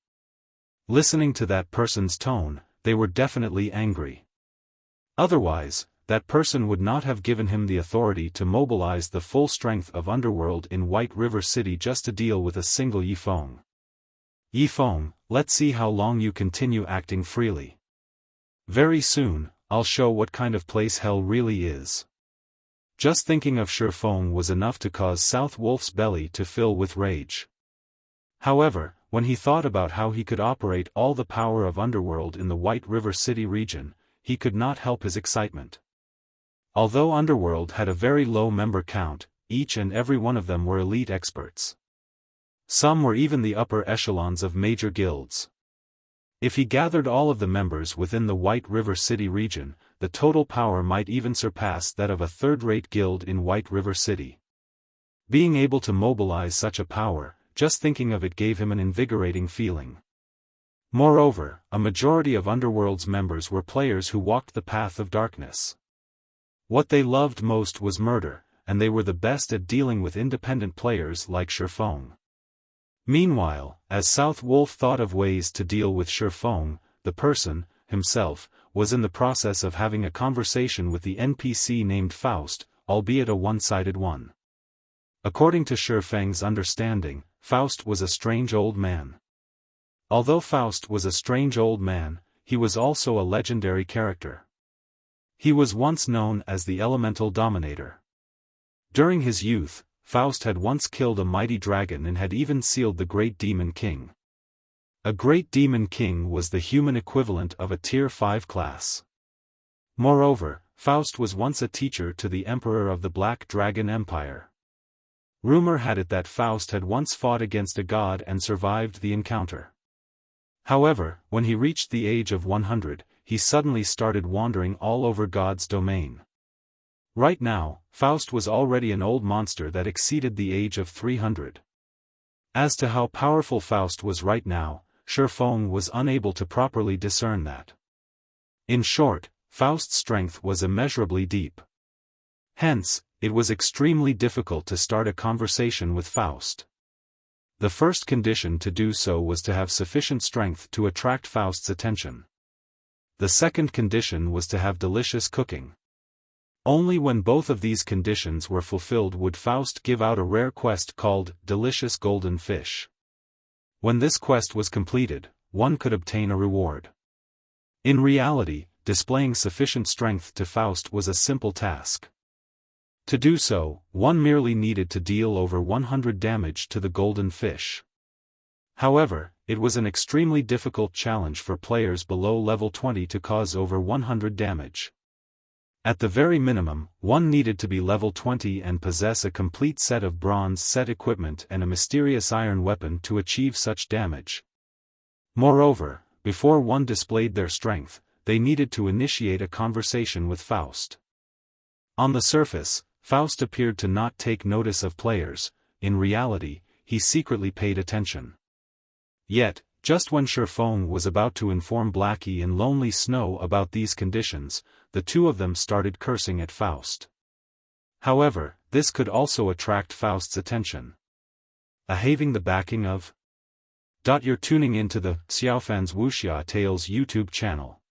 Listening to that person's tone, they were definitely angry. Otherwise, that person would not have given him the authority to mobilize the full strength of Underworld in White River City just to deal with a single Ye Feng. Ye Feng, let's see how long you continue acting freely. Very soon, I'll show what kind of place hell really is. Just thinking of Xiaofan was enough to cause South Wolf's belly to fill with rage. However, when he thought about how he could operate all the power of Underworld in the White River City region, he could not help his excitement. Although Underworld had a very low member count, each and every one of them were elite experts. Some were even the upper echelons of major guilds. If he gathered all of the members within the White River City region, the total power might even surpass that of a third-rate guild in White River City. Being able to mobilize such a power, just thinking of it gave him an invigorating feeling. Moreover, a majority of Underworld's members were players who walked the path of darkness. What they loved most was murder, and they were the best at dealing with independent players like Xiaofan. Meanwhile, as South Wolf thought of ways to deal with Xiaofan, the person, himself, was in the process of having a conversation with the NPC named Faust, albeit a one-sided one. According to Xiaofang's understanding, Faust was a strange old man. Although Faust was a strange old man, he was also a legendary character. He was once known as the Elemental Dominator. During his youth, Faust had once killed a mighty dragon and had even sealed the Great Demon King. A Great Demon King was the human equivalent of a Tier 5 class. Moreover, Faust was once a teacher to the Emperor of the Black Dragon Empire. Rumor had it that Faust had once fought against a god and survived the encounter. However, when he reached the age of 100, he suddenly started wandering all over God's domain. Right now, Faust was already an old monster that exceeded the age of 300. As to how powerful Faust was right now, Xiaofan was unable to properly discern that. In short, Faust's strength was immeasurably deep. Hence, it was extremely difficult to start a conversation with Faust. The first condition to do so was to have sufficient strength to attract Faust's attention. The second condition was to have delicious cooking. Only when both of these conditions were fulfilled would Faust give out a rare quest called Delicious Golden Fish. When this quest was completed, one could obtain a reward. In reality, displaying sufficient strength to Faust was a simple task. To do so, one merely needed to deal over 100 damage to the golden fish. However, it was an extremely difficult challenge for players below level 20 to cause over 100 damage. At the very minimum, one needed to be level 20 and possess a complete set of bronze set equipment and a mysterious iron weapon to achieve such damage. Moreover, before one displayed their strength, they needed to initiate a conversation with Faust. On the surface, Faust appeared to not take notice of players. In reality, he secretly paid attention. Yet, Just when Xiaofan was about to inform Blackie and Lonely Snow about these conditions, the two of them started cursing at Faust. However, this could also attract Faust's attention. Having the backing of. You're tuning into the Xiaofan's Wuxia Tales YouTube channel.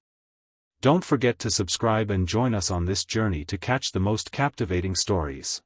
Don't forget to subscribe and join us on this journey to catch the most captivating stories.